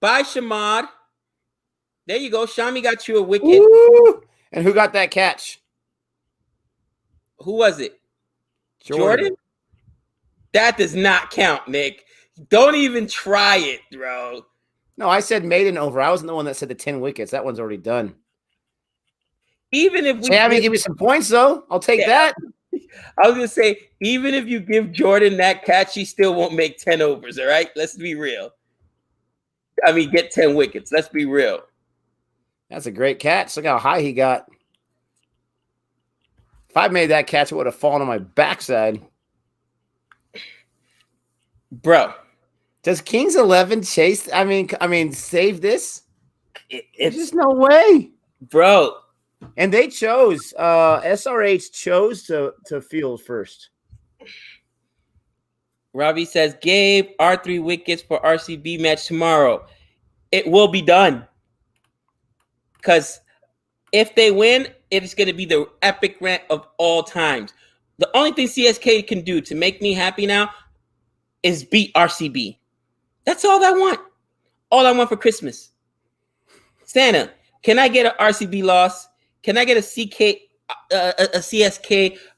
Bye, Shamad. There you go. Shami got you a wicket. Ooh. And who got that catch? Who was it? Jordan? That does not count, Nick. Don't even try it, bro. No, I said maiden over. I wasn't the one that said the 10 wickets. That one's already done. Even if we give me some points, though. I'll take that. I was going to say, even if you give Jordan that catch, he still won't make 10 overs, all right? Let's be real. I mean, get 10 wickets. Let's be real. That's a great catch. Look how high he got. If I made that catch, it would have fallen on my backside. Bro. Does Kings 11 chase? I mean, save this? It's just no way. Bro. And they chose, SRH chose to field first. Robbie says, Gabe, R3 wickets for RCB match tomorrow. It will be done. Because if they win, it's going to be the epic rant of all times. The only thing CSK can do to make me happy now is beat RCB. That's all I want. All I want for Christmas. Santa, can I get an RCB loss? Can I get a CSK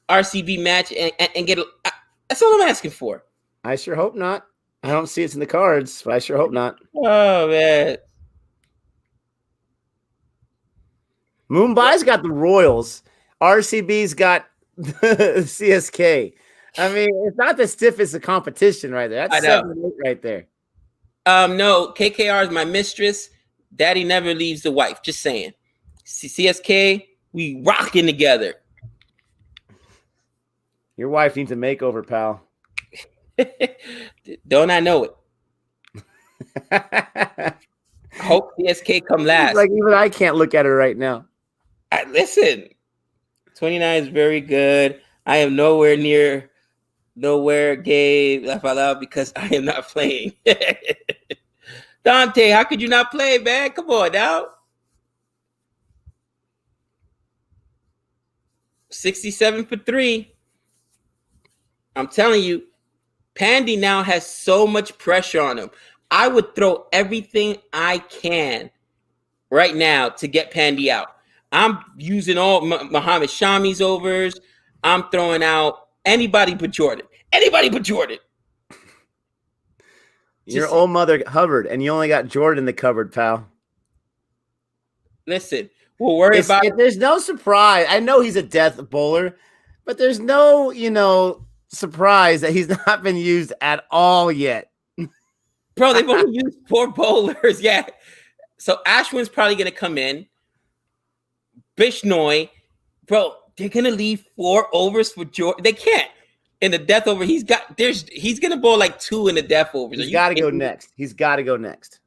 RCB match and get that's all I'm asking for. I sure hope not. I don't see it's in the cards, but I sure hope not. Oh, man. Mumbai's got the Royals. RCB's got CSK. I mean, it's not the stiffest of competition right there. That's 7-8 right there. No, KKR is my mistress. Daddy never leaves the wife. Just saying. CSK, we rocking together. Your wife needs a makeover, pal. Don't I know it? Hope CSK come last. Like even I can't look at her right now. Listen, 29 is very good. I am nowhere gay laugh out loud because I am not playing. Dante, how could you not play, man? Come on now. 67 for 3. I'm telling you, Pandy now has so much pressure on him. I would throw everything I can right now to get Pandy out. I'm using all Muhammad Shami's overs. I'm throwing out anybody but Jordan. Anybody but Jordan. Your old mother hovered, and you only got Jordan in the cupboard, pal. Listen, we'll worry about it. There's no surprise. I know he's a death bowler, but there's no, surprise that he's not been used at all yet. Bro, they've only used 4 bowlers. Yeah. So Ashwin's probably going to come in. Bishnoi. Bro, they're going to leave 4 overs for Jordan. They can't. In the death over, he's going to bowl like 2 in the death overs. He's got to go next. He's got to go next.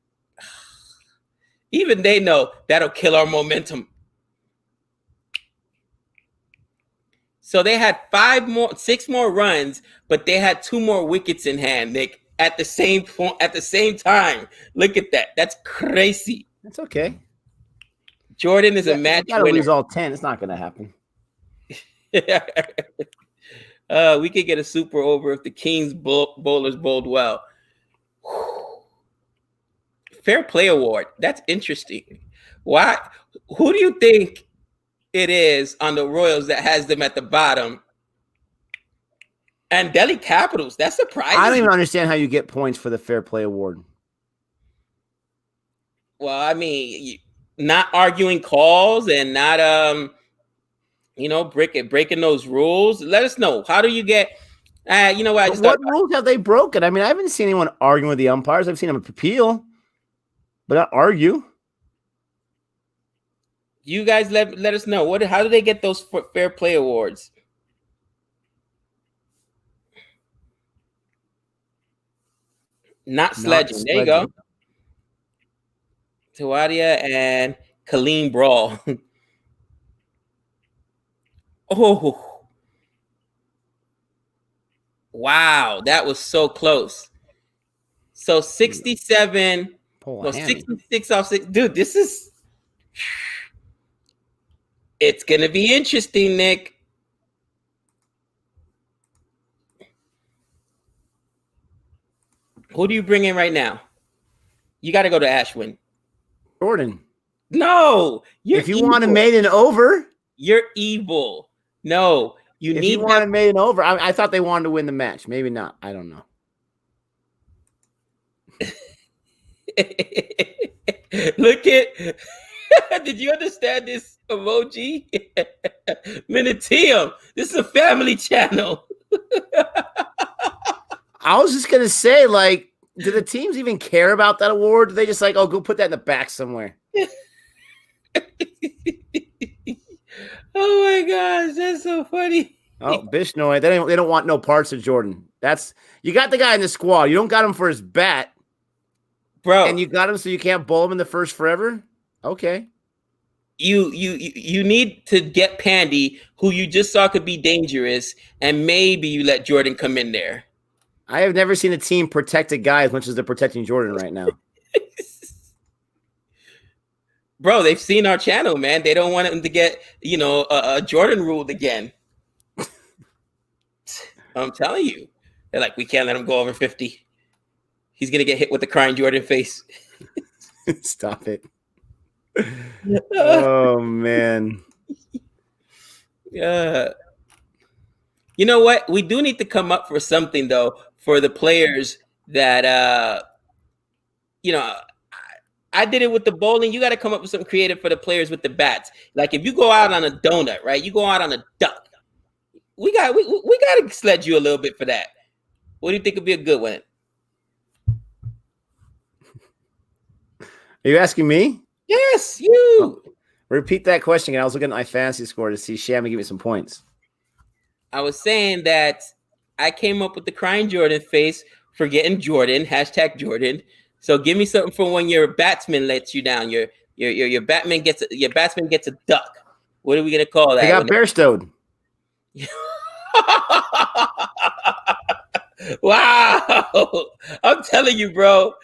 Even they know that'll kill our momentum. So they had 6 more runs, but they had 2 more wickets in hand, Nick, at the same point, at the same time. Look at that. That's crazy. That's okay. Jordan is a match winner. You got to lose all 10. It's not going to happen. We could get a super over if the Kings bowlers bowled well. Fair play award. That's interesting. Why? Who do you think it is on the Royals that has them at the bottom? And Delhi Capitals. That's surprising. I don't even understand how you get points for the fair play award. Well, I mean, not arguing calls and not breaking those rules. Let us know. How do you get? What rules have they broken? I mean, I haven't seen anyone arguing with the umpires. I've seen them appeal, but not argue. You guys let us know. How do they get those fair play awards? Not sledging. There you go. Tawadia and Kaleem Brawl. Oh. Wow, that was so close. So 67, 66 off 6. Dude, it's going to be interesting, Nick. Who do you bring in right now? You got to go to Ashwin. Jordan. No. If you want to make an over. You're evil. No. If you want to make an over. I thought they wanted to win the match. Maybe not. I don't know. Look at... Did you understand this emoji? Minutium. This is a family channel. I was just gonna say, like, do the teams even care about that award? Do they just like, go put that in the back somewhere? Oh my gosh, that's so funny. Oh, Bishnoi, they don't want no parts of Jordan. You got the guy in the squad. You don't got him for his bat, bro, and you got him so you can't bowl him in the first forever. Okay. You need to get Pandy, who you just saw could be dangerous, and maybe you let Jordan come in there. I have never seen a team protect a guy as much as they're protecting Jordan right now. Bro, they've seen our channel, man. They don't want him to get, a Jordan ruled again. I'm telling you. They're like, we can't let him go over 50. He's going to get hit with the crying Jordan face. Stop it. Oh, man. Yeah. You know what? We do need to come up for something, though, for the players that, I did it with the bowling. You got to come up with something creative for the players with the bats. Like if you go out on a donut, right? You go out on a duck. We got to sledge you a little bit for that. What do you think would be a good one? Are you asking me? Yes, you. Oh, repeat that question again. I was looking at my fantasy score to see Shammy give me some points. I was saying that I came up with the crying Jordan face for getting Jordan, hashtag Jordan. So give me something for when your batsman lets you down. Your batsman gets a duck. What are we gonna call that? I got bear stowed. Wow. I'm telling you, bro,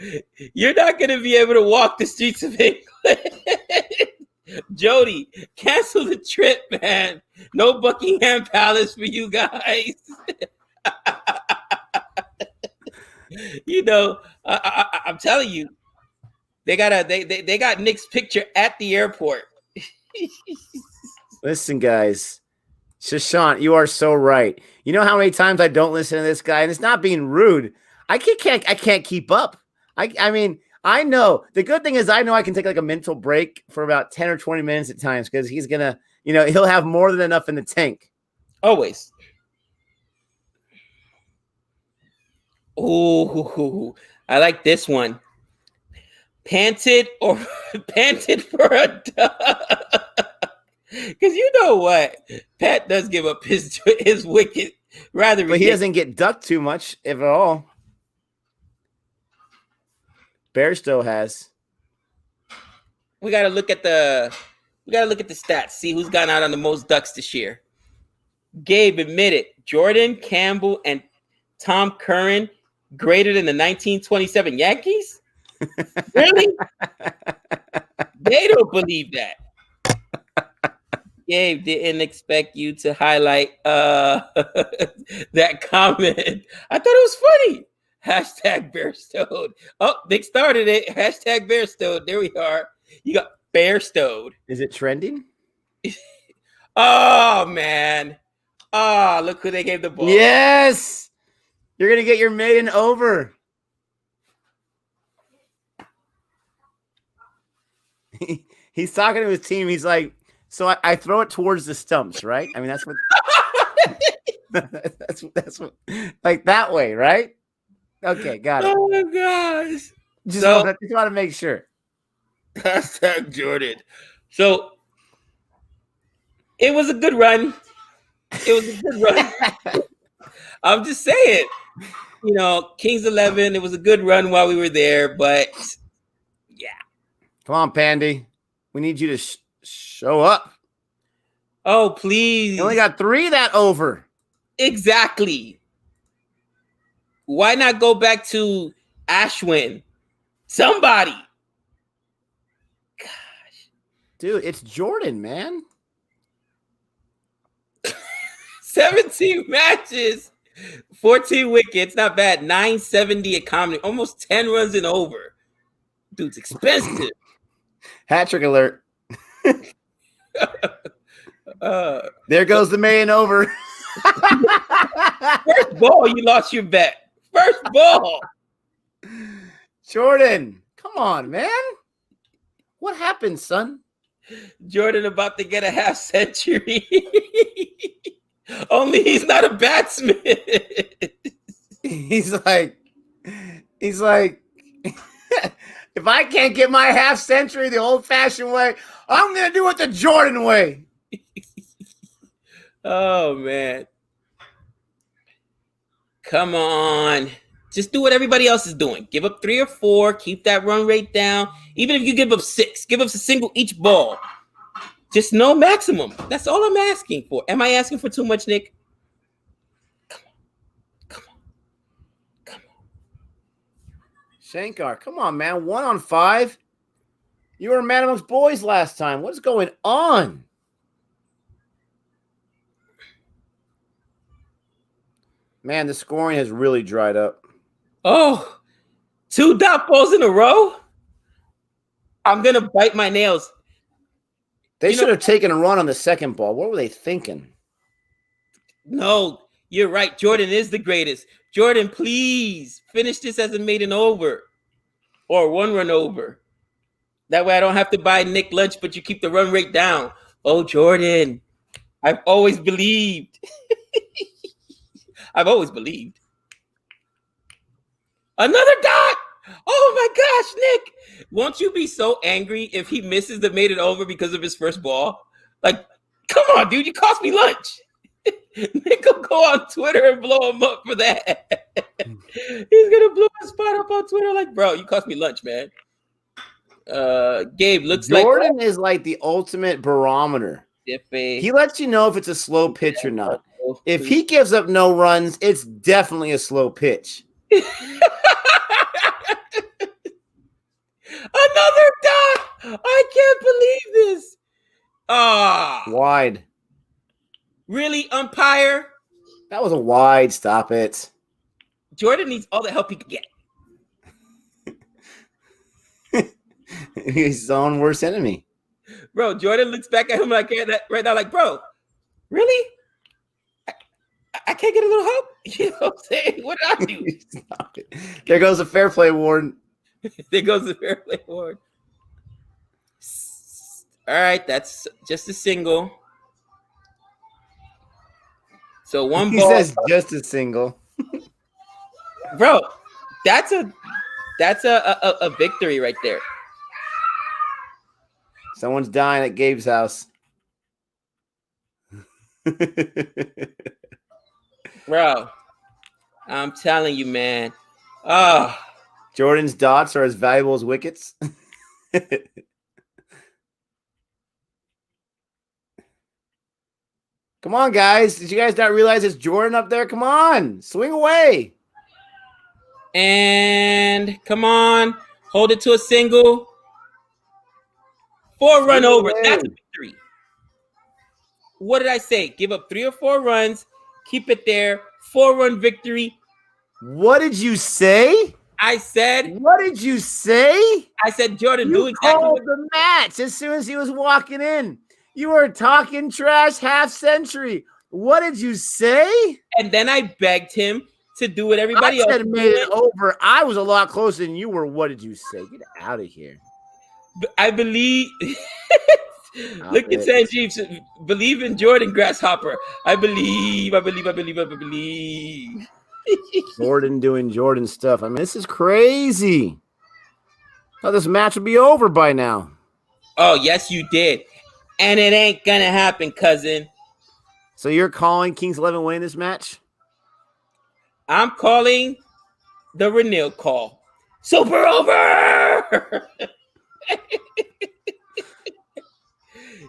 you're not gonna be able to walk the streets of England. Jody, cancel the trip, man. No Buckingham Palace for you guys. You know, I'm telling you, they got Nick's picture at the airport. Listen, guys, Shashank, you are so right. You know how many times I don't listen to this guy, and it's not being rude. I can't keep up. I mean, I know the good thing is I know I can take like a mental break for about 10 or 20 minutes at times because he's gonna, he'll have more than enough in the tank. Always. Oh, I like this one. Panted for a duck. Because you know what? Pat does give up his wicket rather, but he doesn't get ducked too much, if at all. Bairstow has. We gotta look at the stats, see who's gotten out on the most ducks this year. Gabe admitted Jordan, Campbell, and Tom Curran greater than the 1927 Yankees? Really? They don't believe that. Gabe didn't expect you to highlight that comment. I thought it was funny. Hashtag Bearstowed. Oh, Nick started it. Hashtag Bearstowed. There we are. You got Bearstowed. Is it trending? Oh, man. Oh, look who they gave the ball. Yes. You're going to get your maiden over. He's talking to his team. He's like, so I throw it towards the stumps, right? I mean, that's what that's what, like that way, right? Okay, got it. Oh my gosh. Just want to make sure. Hashtag Jordan. So it was a good run. I'm just saying, Kings 11, it was a good run while we were there, but yeah. Come on, Pandy. We need you to show up. Oh, please. You only got 3 that over. Exactly. Why not go back to Ashwin? Somebody. Gosh. Dude, it's Jordan, man. 17 matches, 14 wickets. Not bad. 970 economy. Almost 10 runs and over. Dude's expensive. Hat trick alert. There goes the main over. First ball, you lost your bet. First ball. Jordan, come on, man. What happened, son? Jordan about to get a half century. Only he's not a batsman. He's like, if I can't get my half century the old-fashioned way, I'm going to do it the Jordan way. Oh, man. Come on. Just do what everybody else is doing. Give up 3 or 4. Keep that run rate down. Even if you give up 6, give us a single each ball. Just no maximum. That's all I'm asking for. Am I asking for too much, Nick? Come on. Shankar, come on, man. 1 on 5. You were a man amongst boys last time. What's going on? Man, the scoring has really dried up. Oh, 2 dot balls in a row? I'm going to bite my nails. They should have taken a run on the second ball. What were they thinking? No, you're right. Jordan is the greatest. Jordan, please finish this as a maiden over or 1 run over. That way I don't have to buy Nick lunch, but you keep the run rate down. Oh, Jordan, I've always believed. I've always believed. Another dot. Oh my gosh, Nick. Won't you be so angry if he misses the made it over because of his first ball? Like, come on, dude, you cost me lunch. Nick will go on Twitter and blow him up for that. He's gonna blow his spot up on Twitter like, bro, you cost me lunch, man. Gabe looks Jordan is like the ultimate barometer. He lets you know if it's a slow pitch or not. If he gives up no runs, it's definitely a slow pitch. Another dot! I can't believe this. Wide. Really, umpire? That was a wide. Stop it. Jordan needs all the help he can get. He's his own worst enemy. Bro, Jordan looks back at him like right now, like, bro, really? I can't get a little help? You know what I'm saying? What did I do? Stop it. There goes the fair play award. There goes the fair play award. All right, that's just a single. So one ball. He says just a single. Bro, that's a victory right there. Someone's dying at Gabe's house. Bro, I'm telling you, man. Jordan's dots are as valuable as wickets. Come on, guys. Did you guys not realize it's Jordan up there? Come on. Swing away. And come on. Hold it to a single. 4-run over. That's a victory. What did I say? Give up 3 or 4 runs. Keep it there. 4-run victory. What did you say? I said. What did you say? I said Jordan you knew exactly called the match as soon as he was walking in. You were talking trash half century. What did you say? And then I begged him to do what everybody else said made it over. I was a lot closer than you were. What did you say? Get out of here. I believe. Look at Sanjeev. Believe in Jordan Grasshopper. I believe. Jordan doing Jordan stuff. I mean, this is crazy. Thought this match would be over by now. Oh, yes, you did. And it ain't gonna happen, cousin. So you're calling Kings 11 winning this match? I'm calling the Renil call. Super over!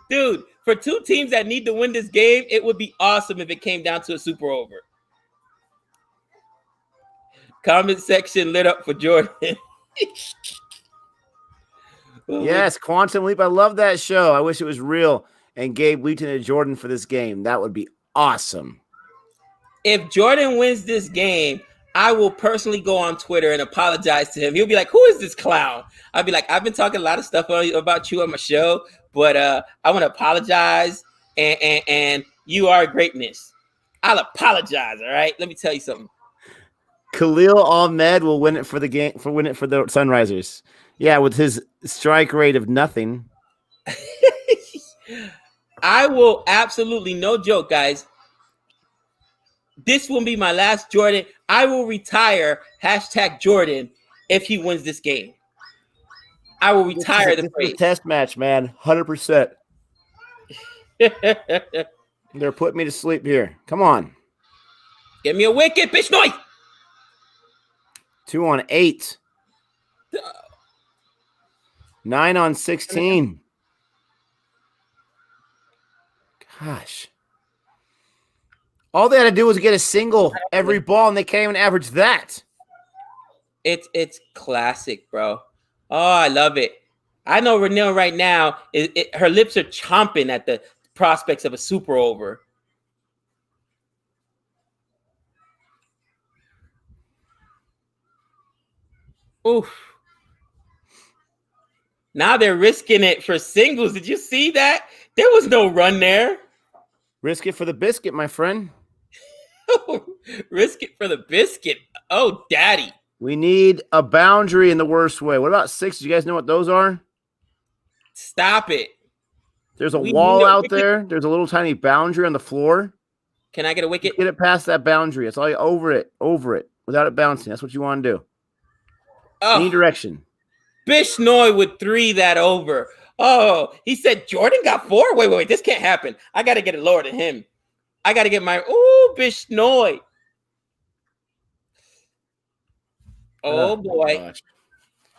Dude, for 2 teams that need to win this game, it would be awesome if it came down to a super over. Comment section lit up for Jordan. Yes, Quantum Leap. I love that show. I wish it was real. And Gabe Wheaton and Jordan for this game. That would be awesome. If Jordan wins this game, I will personally go on Twitter and apologize to him. He'll be like, who is this clown? I'll be like, I've been talking a lot of stuff about you on my show, but I want to apologize, and you are greatness. I'll apologize, all right? Let me tell you something. Khalil Ahmed will win it for the game, for the Sunrisers. Yeah, with his strike rate of nothing. I will absolutely, no joke, guys. This will be my last Jordan. I will retire #Jordan if he wins this game. I will retire the phrase. Test match, man. 100%. They're putting me to sleep here. Come on. Give me a wicket, bitch noise. 2 on 8. 9 on 16. Gosh. All they had to do was get a single every ball, and they can't even average that. It's classic, bro. Oh, I love it. I know Renelle right now, her lips are chomping at the prospects of a super over. Oof. Now they're risking it for singles. Did you see that? There was no run there. Risk it for the biscuit, my friend. Risk it for the biscuit. Oh, daddy. We need a boundary in the worst way. What about 6? Do you guys know what those are? Stop it. There's a wall out there. There's a little tiny boundary on the floor. Can I get a wicket? Just get it past that boundary. It's all you over it, without it bouncing. That's what you want to do. Oh. Any direction. Bishnoi would 3 that over. Oh, he said Jordan got 4? Wait. This can't happen. I got to get it lower than him. I got to get my Bishnoi. Oh boy. Gosh.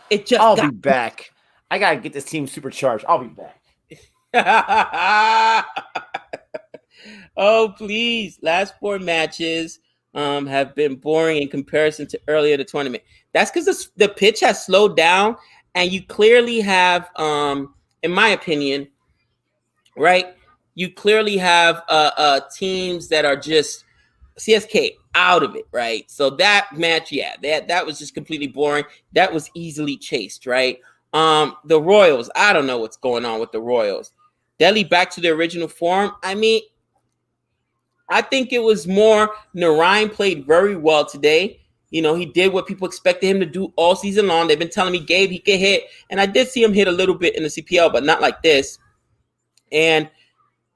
It just I'll be back. I got to get this team supercharged. I'll be back. Oh, please. Last 4 matches have been boring in comparison to earlier the tournament. That's because the pitch has slowed down, and you clearly have, in my opinion, right? You clearly have teams that are just CSK out of it, right? So that match, yeah, that was just completely boring. That was easily chased, right? The Royals, I don't know what's going on with the Royals. Delhi back to their original form. I mean, I think it was more Narayan played very well today. You know, he did what people expected him to do all season long. They've been telling me, Gabe, he can hit. And I did see him hit a little bit in the CPL, but not like this. And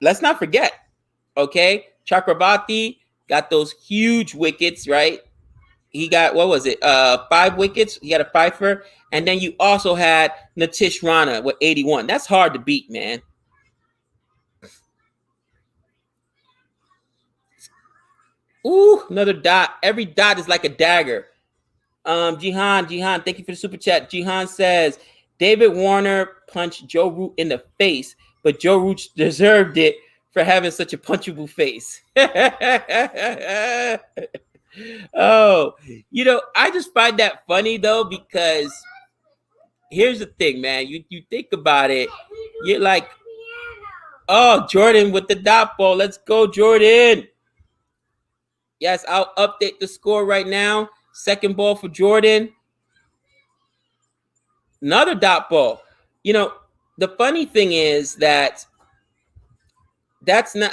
let's not forget, okay, Chakrabarti got those huge wickets, right? He got, 5 wickets? He got a fifer. And then you also had Nitish Rana with 81. That's hard to beat, man. Ooh, another dot. Every dot is like a dagger. Jihan, thank you for the super chat. Jihan says, David Warner punched Joe Root in the face, but Joe Root deserved it for having such a punchable face. Oh, you know, I just find that funny though, because here's the thing, man. You think about it, you're like, oh, Jordan with the dot ball. Let's go, Jordan. Yes, I'll update the score right now. Second ball for Jordan. Another dot ball. You know, the funny thing is that's not.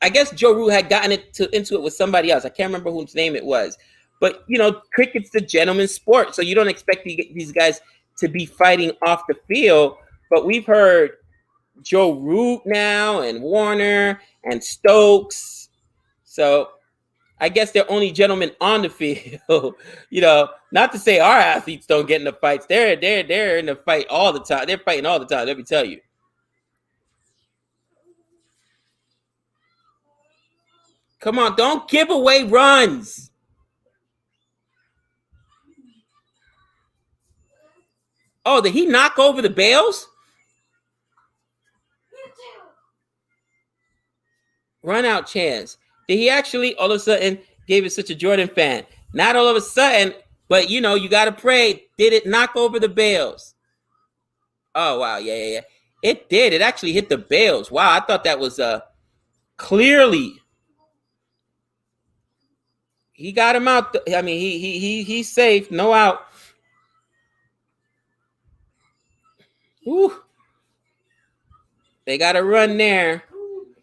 I guess Joe Root had gotten into it with somebody else. I can't remember whose name it was. But, you know, cricket's the gentleman's sport. So you don't expect these guys to be fighting off the field. But we've heard Joe Root now and Warner and Stokes. So I guess they're only gentlemen on the field. You know, not to say our athletes don't get in the fights. They're in the fight all the time. They're fighting all the time, let me tell you. Come on, don't give away runs. Oh, did he knock over the bails? Run out chance. Did he actually all of a sudden gave it such a Jordan fan? Not all of a sudden, but you know, you got to pray. Did it knock over the bails? Oh, wow. Yeah. It did. It actually hit the bails. Wow. I thought that was clearly. He got him out. I mean, he's safe. No out. Ooh. They got a run there.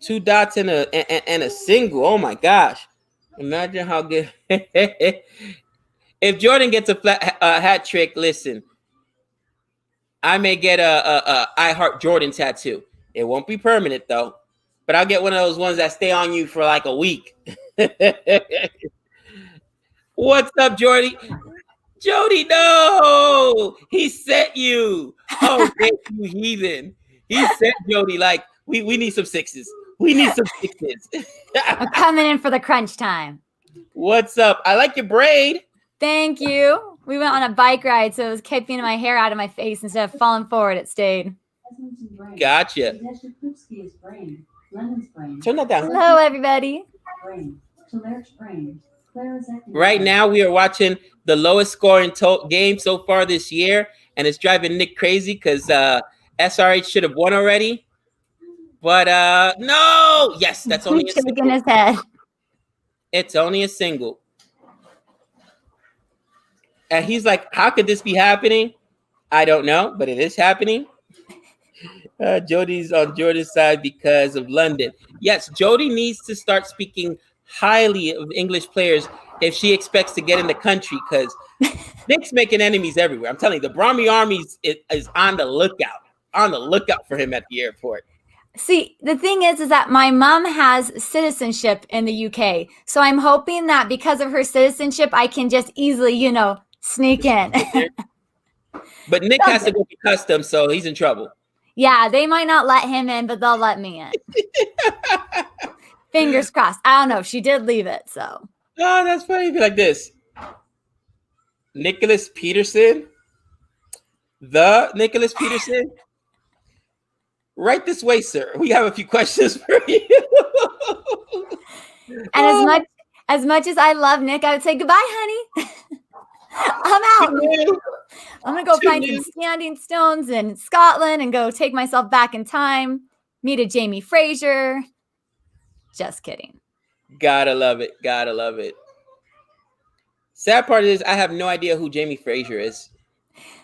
2 dots and a single. Oh my gosh. Imagine how good. If Jordan gets a hat trick, listen, I may get a I Heart Jordan tattoo. It won't be permanent though, but I'll get one of those ones that stay on you for like a week. What's up, Jordy? Jody, no, he sent you. Oh, thank you, heathen. He sent Jody like we need some sixes. We need some sixes. I'm coming in for the crunch time. What's up? I like your braid. Thank you. We went on a bike ride, so it was keeping my hair out of my face instead of falling forward. It stayed. Gotcha. Turn that down. Hello, everybody. Right now, we are watching the lowest scoring game so far this year, and it's driving Nick crazy because SRH should have won already. But no, yes, that's only a single. His head. It's only a single. And he's like, how could this be happening? I don't know, but it is happening. Jody's on Jordan's side because of London. Yes, Jody needs to start speaking highly of English players if she expects to get in the country, because Nick's making enemies everywhere. I'm telling you, the Brahmi Army is on the lookout for him at the airport. See, the thing is that my mom has citizenship in the UK. So I'm hoping that because of her citizenship, I can just easily, sneak in. But Nick has to go to customs, so he's in trouble. Yeah, they might not let him in, but they'll let me in. Fingers crossed. I don't know. She did leave it, so. Oh, that's funny. Be like this. Nicholas Peterson. The Nicholas Peterson. Right this way, sir. We have a few questions for you. And as much as I love Nick, I would say goodbye, honey. I'm out. I'm gonna go find some standing stones in Scotland and go take myself back in time. Meet a Jamie Fraser. Just kidding. Gotta love it. Gotta love it. Sad part is I have no idea who Jamie Fraser is.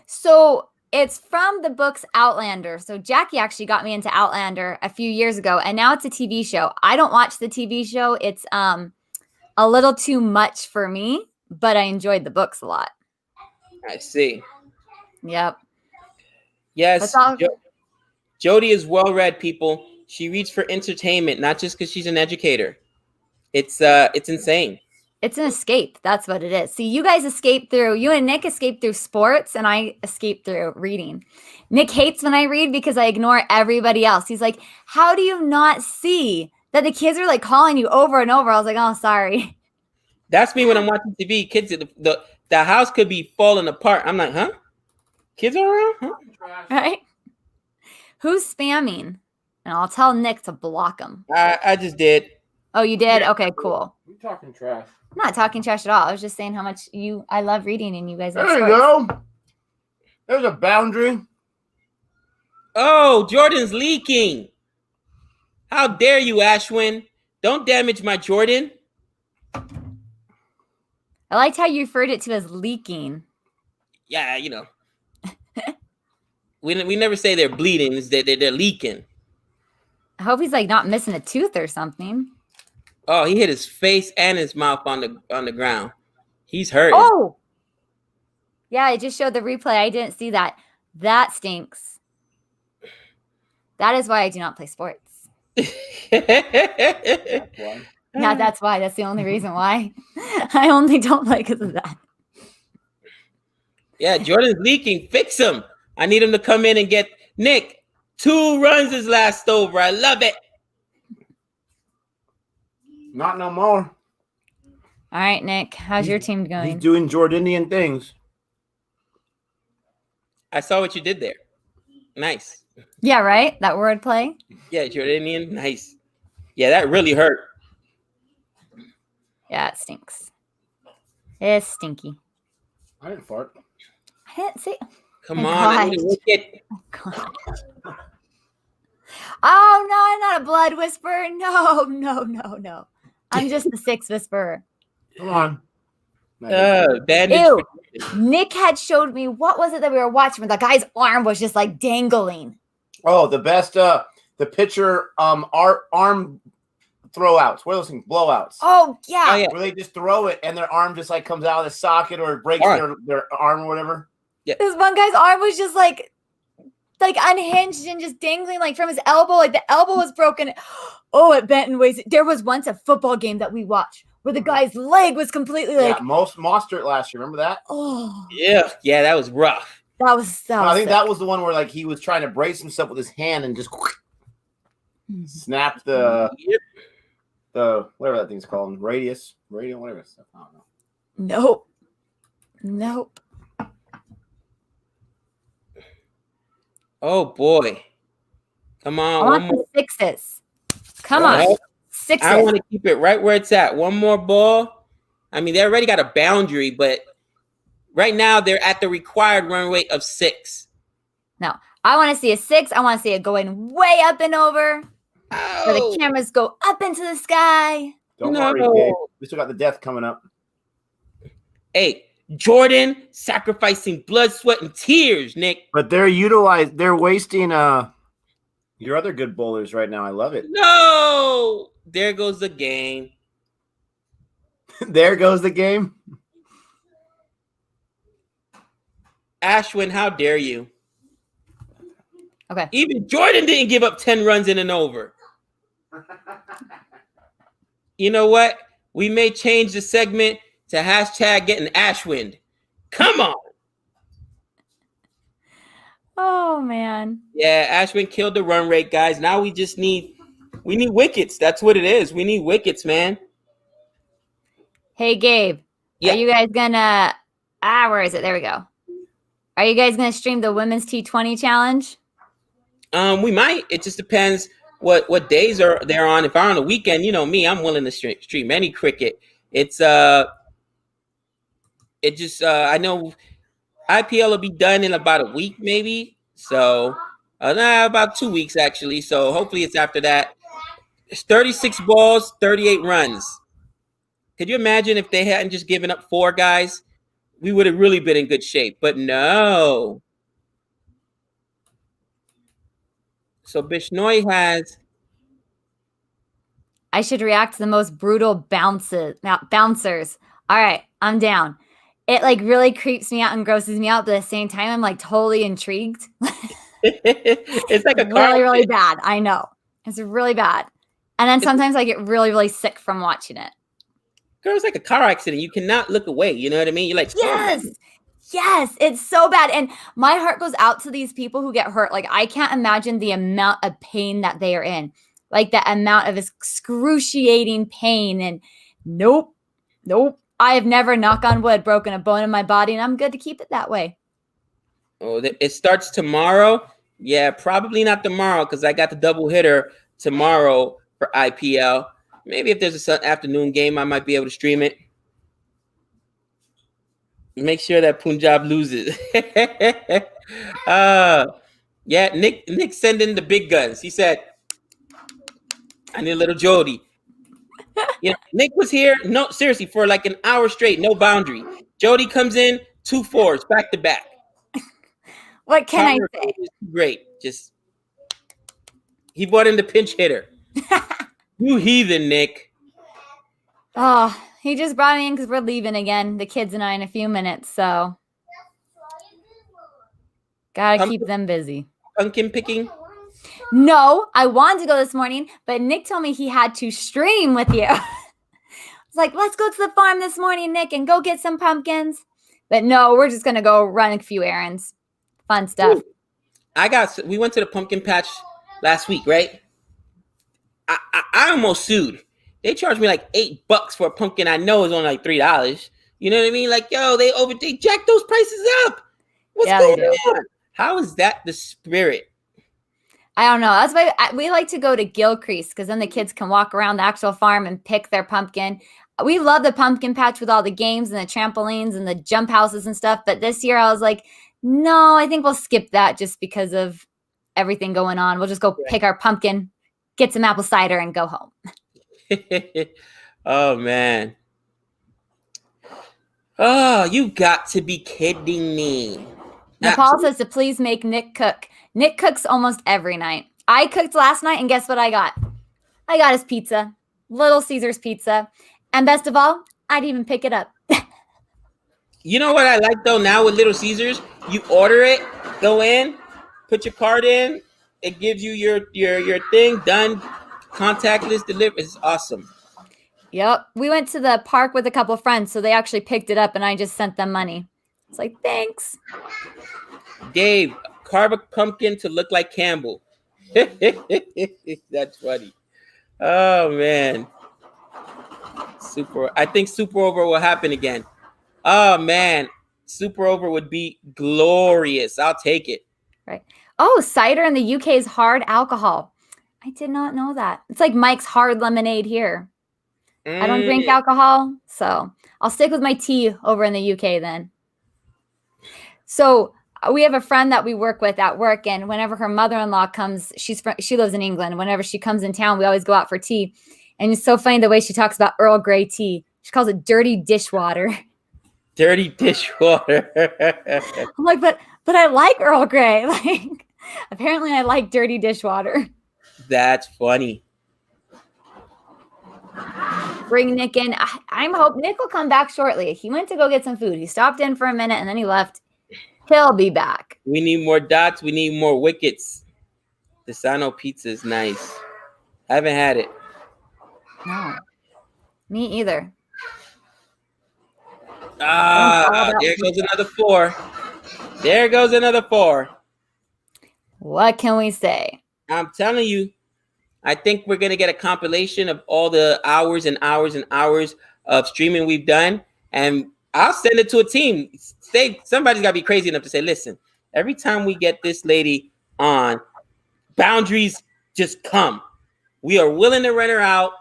So it's from the books Outlander. So Jackie actually got me into Outlander a few years ago, and now it's a TV show. I don't watch the TV show. It's a little too much for me, but I enjoyed the books a lot. I see. Yep. Yes. Jody is well-read, people. She reads for entertainment, not just because she's an educator. It's insane. It's an escape. That's what it is. See, you guys you and Nick escape through sports, and I escape through reading. Nick hates when I read because I ignore everybody else. He's like, how do you not see that the kids are like calling you over and over? I was like, oh, sorry. That's me when I'm watching TV. Kids, the house could be falling apart. I'm like, huh? Kids are around? Huh? Right? Who's spamming? And I'll tell Nick to block him. I just did. Oh, you did? Okay, cool. You're talking trash. I'm not talking trash at all. I was just saying how much I love reading and you guys love There you sports. go. There's a boundary. Oh, Jordan's leaking. How dare you, Ashwin? Don't damage my Jordan. I liked how you referred it to as leaking. Yeah, you know. we never say they're bleeding. It's that they're leaking. I hope he's like not missing a tooth or something. Oh, he hit his face and his mouth on the ground. He's hurt. Oh, yeah, I just showed the replay. I didn't see that. That stinks. That is why I do not play sports. Yeah, that's why. That's the only reason why. I only don't play because of that. Yeah, Jordan's leaking. Fix him. I need him to come in and get Nick. 2 runs his last over. I love it. Not no more. All right, Nick. How's your team going? He's doing Jordanian things. I saw what you did there. Nice. Yeah, right? That word play? Yeah, Jordanian. Nice. Yeah, that really hurt. Yeah, it stinks. It's stinky. I didn't fart. I didn't see. Come on. I need to look at. God. Oh, no, I'm not a blood whisperer. No. I'm just the 6 whisperer. Come on. Bandage. Ew. Nick had showed me, what was it that we were watching where the guy's arm was just like dangling? Oh, the best, the pitcher arm throwouts. What are those things? Blowouts. Oh, yeah. Yeah. Where they just throw it and their arm just like comes out of the socket or it breaks their arm or whatever. Yeah. This one guy's arm was just like unhinged and just dangling like from his elbow. Like the elbow was broken. Oh, it bent in ways. There was once a football game that we watched where the guy's leg was completely like. Yeah, Mostert last year. Remember that? Oh. Yeah, that was rough. That was I think sick. that was the one where like he was trying to brace himself with his hand and just snapped the whatever that thing's called, radio, whatever stuff. I don't know. Nope. Oh boy. Come on. I want the 6s. Come on. 6s. I want to keep it right where it's at. One more ball. I mean, they already got a boundary, but right now they're at the required run rate of 6. No, I want to see a 6. I want to see it going way up and over. Oh. Where the cameras go up into the sky. Don't worry, Gabe. We still got the death coming up. Hey, Jordan sacrificing blood, sweat, and tears, Nick. But they're wasting your other good bowlers right now. I love it. No, there goes the game. There goes the game. Ashwin, how dare you? Okay. Even Jordan didn't give up 10 runs in an over. You know what? We may change the segment to hashtag getting Ashwind. Come on. Oh, man. Yeah, Ashwin killed the run rate, guys. Now we just need We need wickets. That's what it is. We need wickets, man. Hey, Gabe, Yeah. are you guys gonna? Where is it? There we go. Are you guys gonna stream the women's T20 challenge? We might. It just depends what days are they're on. If I'm on the weekend, you know me, I'm willing to stream any cricket. It's it just I know IPL will be done in about a week, maybe. So about 2 weeks actually. So hopefully it's after that. It's 36 balls, 38 runs. Could you imagine if they hadn't just given up 4 guys? We would have really been in good shape. But no. So Bishnoi has. I should react to the most brutal bouncers. All right, I'm down. It like really creeps me out and grosses me out, but at the same time, I'm like totally intrigued. It's like a really bad. I know. It's really bad. And then sometimes I get really, really sick from watching it. Girl, it's like a car accident. You cannot look away. You know what I mean? You're like, yes. Yes, it's so bad. And my heart goes out to these people who get hurt. Like, I can't imagine the amount of pain that they are in. Like, the amount of excruciating pain. And nope. I have never, knock on wood, broken a bone in my body, and I'm good to keep it that way. Oh, it starts tomorrow? Yeah, probably not tomorrow because I got the double hitter tomorrow for IPL. Maybe if there's an afternoon game, I might be able to stream it. Make sure that Punjab loses. Yeah, Nick sent in the big guns. He said, I need a little Jody. You know, Nick was here, no, seriously, for like an hour straight, no boundary. Jody comes in, 2 4s back to back. What can I say? Great. Just he brought in the pinch hitter. You heathen, Nick. Oh, he just brought me in because we're leaving again, the kids and I, in a few minutes. So gotta keep them busy. Pumpkin picking? No, I wanted to go this morning, but Nick told me he had to stream with you. It's like, let's go to the farm this morning, Nick, and go get some pumpkins. But no, we're just gonna go run a few errands. Fun stuff. Ooh. We went to the pumpkin patch last week, right? I almost sued. They charged me like $8 for a pumpkin I know is only like $3. You know what I mean? Like, yo, they jacked those prices up. What's going on? How is that the spirit? I don't know. That's why we like to go to Gilcrease because then the kids can walk around the actual farm and pick their pumpkin. We love the pumpkin patch with all the games and the trampolines and the jump houses and stuff. But this year I was like, no, I think we'll skip that just because of everything going on. We'll just go pick our pumpkin, get some apple cider, and go home. Oh, man. Oh, you got to be kidding me. Nepal says to please make Nick cook. Nick cooks almost every night. I cooked last night, and guess what I got? I got his pizza. Little Caesars pizza. And best of all, I'd even pick it up. You know what I like, though, now with Little Caesars? You order it, go in, put your card in, it gives you your thing done, contactless delivery. It's awesome. Yep. We went to the park with a couple of friends, so they actually picked it up, and I just sent them money. It's like, thanks. Dave, carve a pumpkin to look like Campbell. That's funny. Oh, man. I think Super Over will happen again. Oh, man. Super Over would be glorious. I'll take it. Right. Oh, cider in the UK is hard alcohol. I did not know that. It's like Mike's hard lemonade here. I don't drink alcohol, so I'll stick with my tea over in the UK then. So we have a friend that we work with at work, and whenever her mother-in-law comes, she lives in England. Whenever she comes in town, we always go out for tea. And it's so funny the way she talks about Earl Grey tea. She calls it dirty dishwater. Dirty dishwater. I'm like, but I like Earl Grey. Like, apparently I like dirty dishwater. That's funny. Bring Nick in. I'm hoping Nick will come back shortly. He went to go get some food. He stopped in for a minute and then he left. He'll be back. We need more dots. We need more wickets. The Sano pizza is nice. I haven't had it. No. Me either. There goes another 4. There goes another 4. What can we say? I'm telling you, I think we're going to get a compilation of all the hours and hours and hours of streaming we've done. And I'll send it to a team. Somebody's got to be crazy enough to say, listen, every time we get this lady on, boundaries just come. We are willing to rent her out.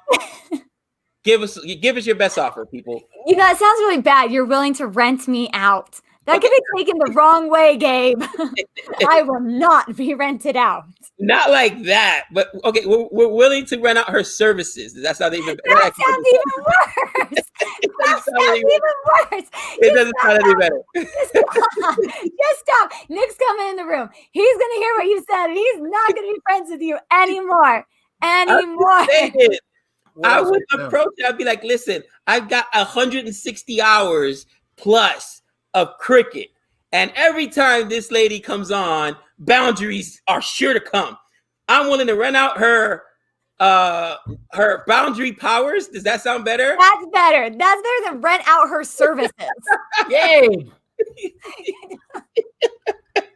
Give us your best offer, people. You know, it sounds really bad. You're willing to rent me out. That could be taken the wrong way, Gabe. I will not be rented out. Not like that, but okay, we're willing to rent out her services. That sounds even better. That sounds even worse. That sounds even worse. It doesn't sound any better. Just stop. Nick's coming in the room. He's going to hear what you said, and he's not going to be friends with you anymore. I would approach it. I'd be like, listen, I've got 160 hours plus of cricket. And every time this lady comes on, boundaries are sure to come. I'm willing to rent out her boundary powers. Does that sound better? That's better. That's better than rent out her services. Yay!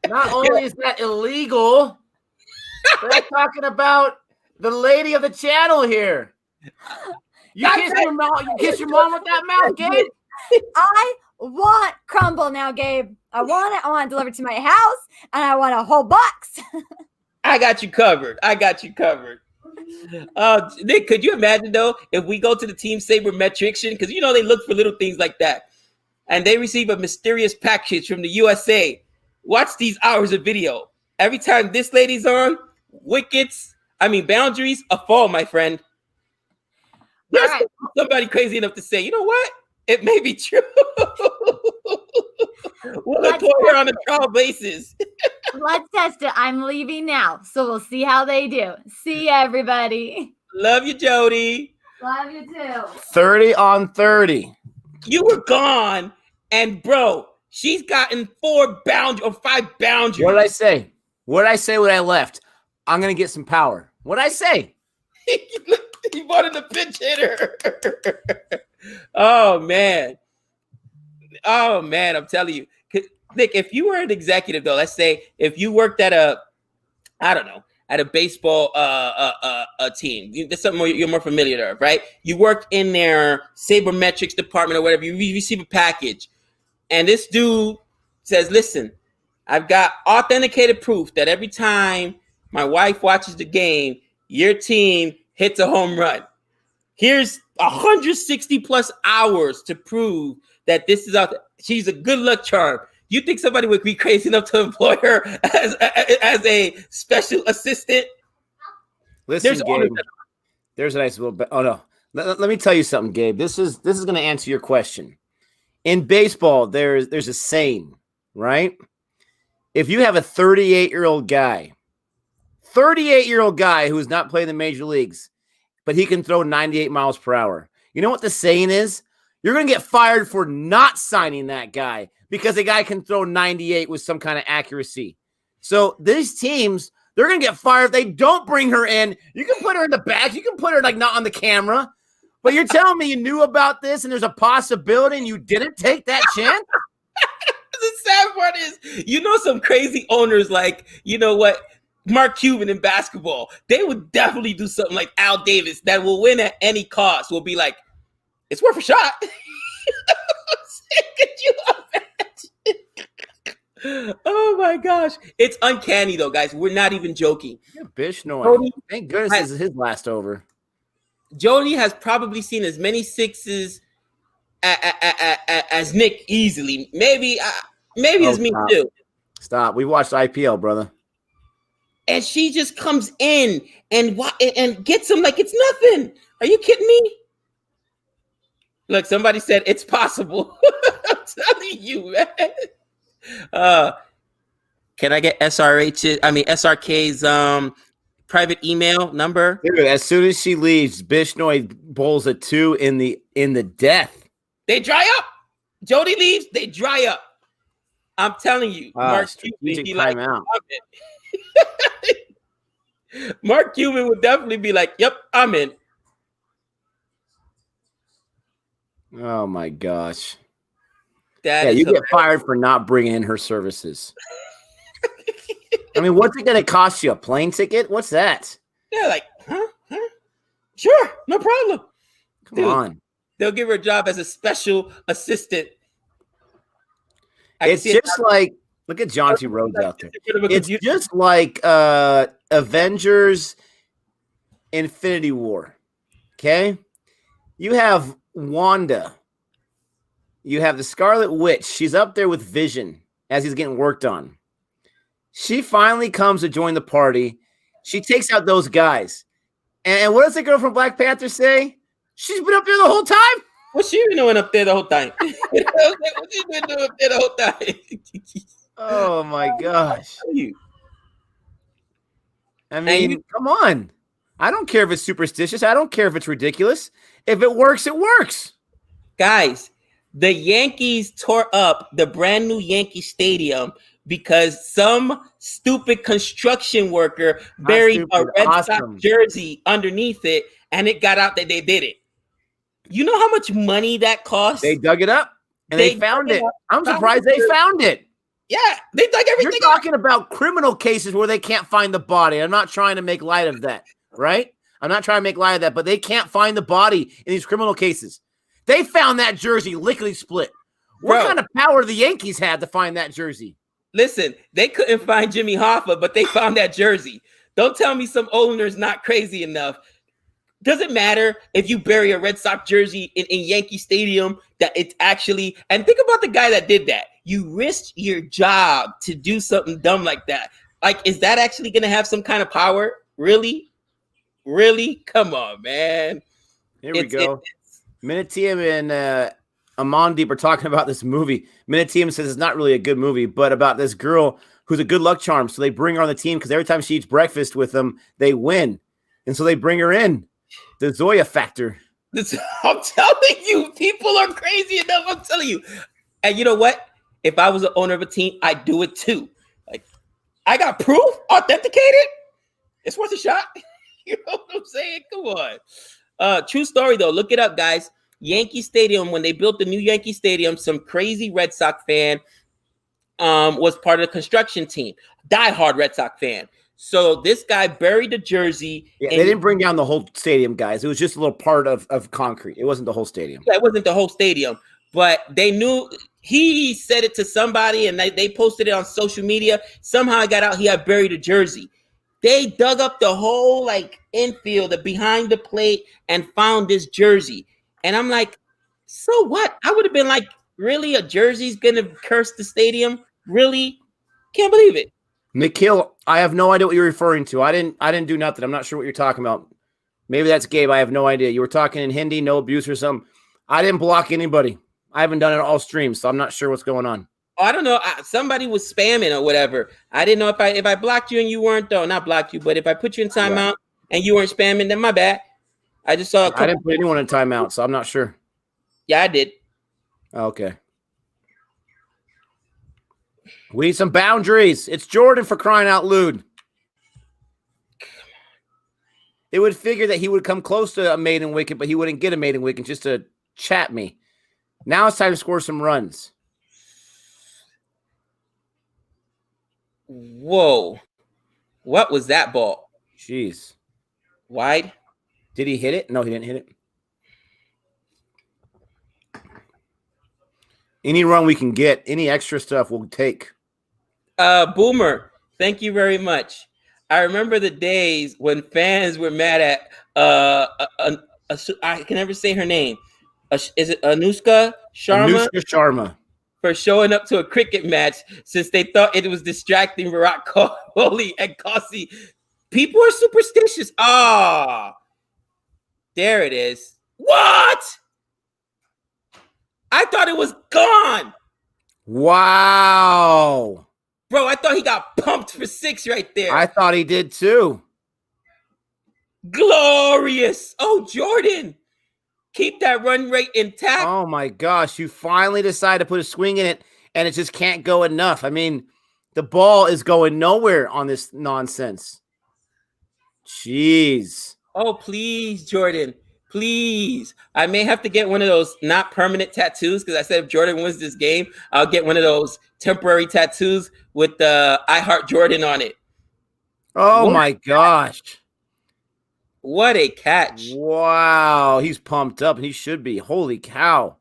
Not only is that illegal, but I'm talking about the lady of the channel here. You kiss your mom with that mouth, Gabe? I want crumble now, Gabe. I want it delivered to my house, and I want a whole box. I got you covered. Nick, could you imagine though if we go to the Team Sabermetrician, because you know they look for little things like that, and they receive a mysterious package from the USA. Watch these hours of video. Every time this lady's on, boundaries, a fall, my friend. There's somebody crazy enough to say, you know what? It may be true. We'll employ her on a trial basis. Let's test it. I'm leaving now, so we'll see how they do. See you, everybody. Love you, Jody. Love you too. 30 on 30. You were gone, and bro, she's gotten 5 boundaries. What did I say? What did I say when I left? I'm gonna get some power. What did I say? He wanted a pinch hitter. Oh man, I'm telling you, Nick, if you were an executive though, let's say if you worked at a baseball team, that's something you're more familiar with, right? You work in their sabermetrics department or whatever, you receive a package, and this dude says, listen, I've got authenticated proof that every time my wife watches the game, your team hits a home run. Here's 160 plus hours to prove that this is out. She's a good luck charm. You think somebody would be crazy enough to employ her as a special assistant? Listen, Gabe, there's a nice little bit. Oh no, let me tell you something, Gabe. This is going to answer your question. In baseball, there's a saying, right? If you have a 38-year-old guy who has not played in the major leagues, but he can throw 98 miles per hour. You know what the saying is? You're going to get fired for not signing that guy because the guy can throw 98 with some kind of accuracy. So these teams, they're going to get fired if they don't bring her in. You can put her in the back. You can put her like not on the camera. But you're telling me you knew about this and there's a possibility and you didn't take that chance? The sad part is, you know, some crazy owners like, you know what, Mark Cuban in basketball, they would definitely do something like Al Davis that will win at any cost. Will be like, it's worth a shot. Could you imagine? Oh my gosh. It's uncanny though, guys. We're not even joking. Yeah, Bishnoi. Thank goodness this is his last over. Jody has probably seen as many sixes as Nick easily. Maybe it's me too. Stop. We watched IPL, brother. And she just comes in and gets him like it's nothing. Are you kidding me? Look, somebody said it's possible. I'm telling you, man. Can I get SRK's private email number? Dude, as soon as she leaves, Bishnoi bowls a 2 in the death. They dry up. Jody leaves, they dry up. I'm telling you, Mark Cuban be like, Mark Cuban would definitely be like, yep, I'm in. Oh my gosh. You get fired for not bringing in her services. I mean, what's it going to cost you? A plane ticket? What's that? Yeah, like, huh? Sure, no problem. Come on. They'll give her a job as a special assistant. It's just like, look at John T. Rhodes out there. It's just like Avengers Infinity War. Okay? You have Wanda. You have the Scarlet Witch. She's up there with Vision as he's getting worked on. She finally comes to join the party. She takes out those guys. And what does the girl from Black Panther say? She's been up there the whole time? What's she been doing up there the whole time? What's she been doing up there the whole time? Oh, my gosh. I mean, come on. I don't care if it's superstitious. I don't care if it's ridiculous. If it works, it works. Guys, the Yankees tore up the brand new Yankee Stadium because some stupid construction worker buried a Red Sox jersey underneath it, and it got out that they did it. You know how much money that cost? They dug it up, and they found it. I'm surprised they found it. Yeah, they dug everything You're talking about criminal cases where they can't find the body. I'm not trying to make light of that, right? I'm not trying to make light of that, but they can't find the body in these criminal cases. They found that jersey lickety split. What kind of power the Yankees had to find that jersey? Listen, they couldn't find Jimmy Hoffa, but they found that jersey. Don't tell me some owner's not crazy enough. Doesn't matter if you bury a Red Sox jersey in Yankee Stadium, that it's actually, and think about the guy that did that. You risked your job to do something dumb like that. Like, is that actually going to have some kind of power? Really? Really? Come on, man. Here we go. Miniteam and Amandeep are talking about this movie. Miniteam says it's not really a good movie, but about this girl who's a good luck charm. So they bring her on the team because every time she eats breakfast with them, they win. And so they bring her in. The Zoya factor. I'm telling you, people are crazy enough. I'm telling you. And you know what? If I was the owner of a team, I'd do it too. Like, I got proof, authenticated. It's worth a shot. You know what I'm saying? Come on. True story, though. Look it up, guys. Yankee Stadium, when they built the new Yankee Stadium, some crazy Red Sox fan was part of the construction team. Diehard Red Sox fan. So this guy buried the jersey. Yeah, they didn't bring down the whole stadium, guys. It was just a little part of concrete. It wasn't the whole stadium. Yeah, it wasn't the whole stadium. But they knew he said it to somebody, and they posted it on social media. Somehow it got out. He had buried a jersey. They dug up the whole infield, the behind the plate, and found this jersey. And I'm like, so what? I would have been like, really? A jersey's gonna curse the stadium? Really? Can't believe it. Nikhil, I have no idea what you're referring to. I didn't do nothing. I'm not sure what you're talking about. Maybe that's Gabe. I have no idea. You were talking in Hindi, no abuse or something. I didn't block anybody. I haven't done it all streams, so I'm not sure what's going on. Oh, I don't know. Somebody was spamming or whatever. I didn't know if I blocked you and you weren't, though. Not blocked you, but if I put you in timeout and you weren't spamming, then my bad. I just saw. I didn't put anyone in timeout, so I'm not sure. Yeah, I did. Okay. We need some boundaries. It's Jordan, for crying out loud. It would figure that he would come close to a maiden wicket, but he wouldn't get a maiden wicket just to chat me. Now it's time to score some runs. Whoa. What was that ball? Jeez. Wide? Did he hit it? No, he didn't hit it. Any run we can get, any extra stuff we'll take. Boomer, thank you very much. I remember the days when fans were mad at I can never say her name. Is it Anushka Sharma? Anushka Sharma. For showing up to a cricket match since they thought it was distracting Virat Kohli and Kasi. People are superstitious. There it is. What? I thought it was gone. Wow. Bro, I thought he got pumped for 6 right there. I thought he did too. Glorious. Oh, Jordan. Keep that run rate intact. Oh, my gosh. You finally decided to put a swing in it, and it just can't go enough. I mean, the ball is going nowhere on this nonsense. Jeez. Oh, please, Jordan. Please. I may have to get one of those not permanent tattoos because I said if Jordan wins this game, I'll get one of those temporary tattoos with the I Heart Jordan on it. Oh, my gosh. What a catch. Wow. He's pumped up, and he should be. Holy cow.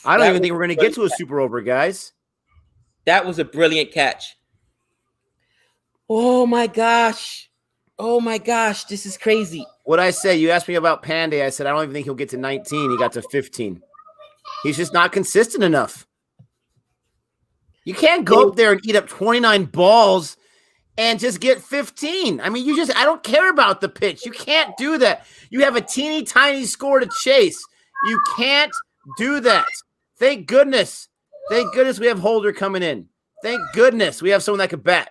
I don't even think we're going to get to a super over, guys. That was a brilliant catch. Oh, my gosh. Oh, my gosh. This is crazy. What'd I say? You asked me about Panday. I said, I don't even think he'll get to 19. He got to 15. He's just not consistent enough. You can't go up there and eat up 29 balls and just get 15. I mean, I don't care about the pitch. You can't do that. You have a teeny tiny score to chase. You can't do that. Thank goodness. Thank goodness we have Holder coming in. Thank goodness we have someone that could bat.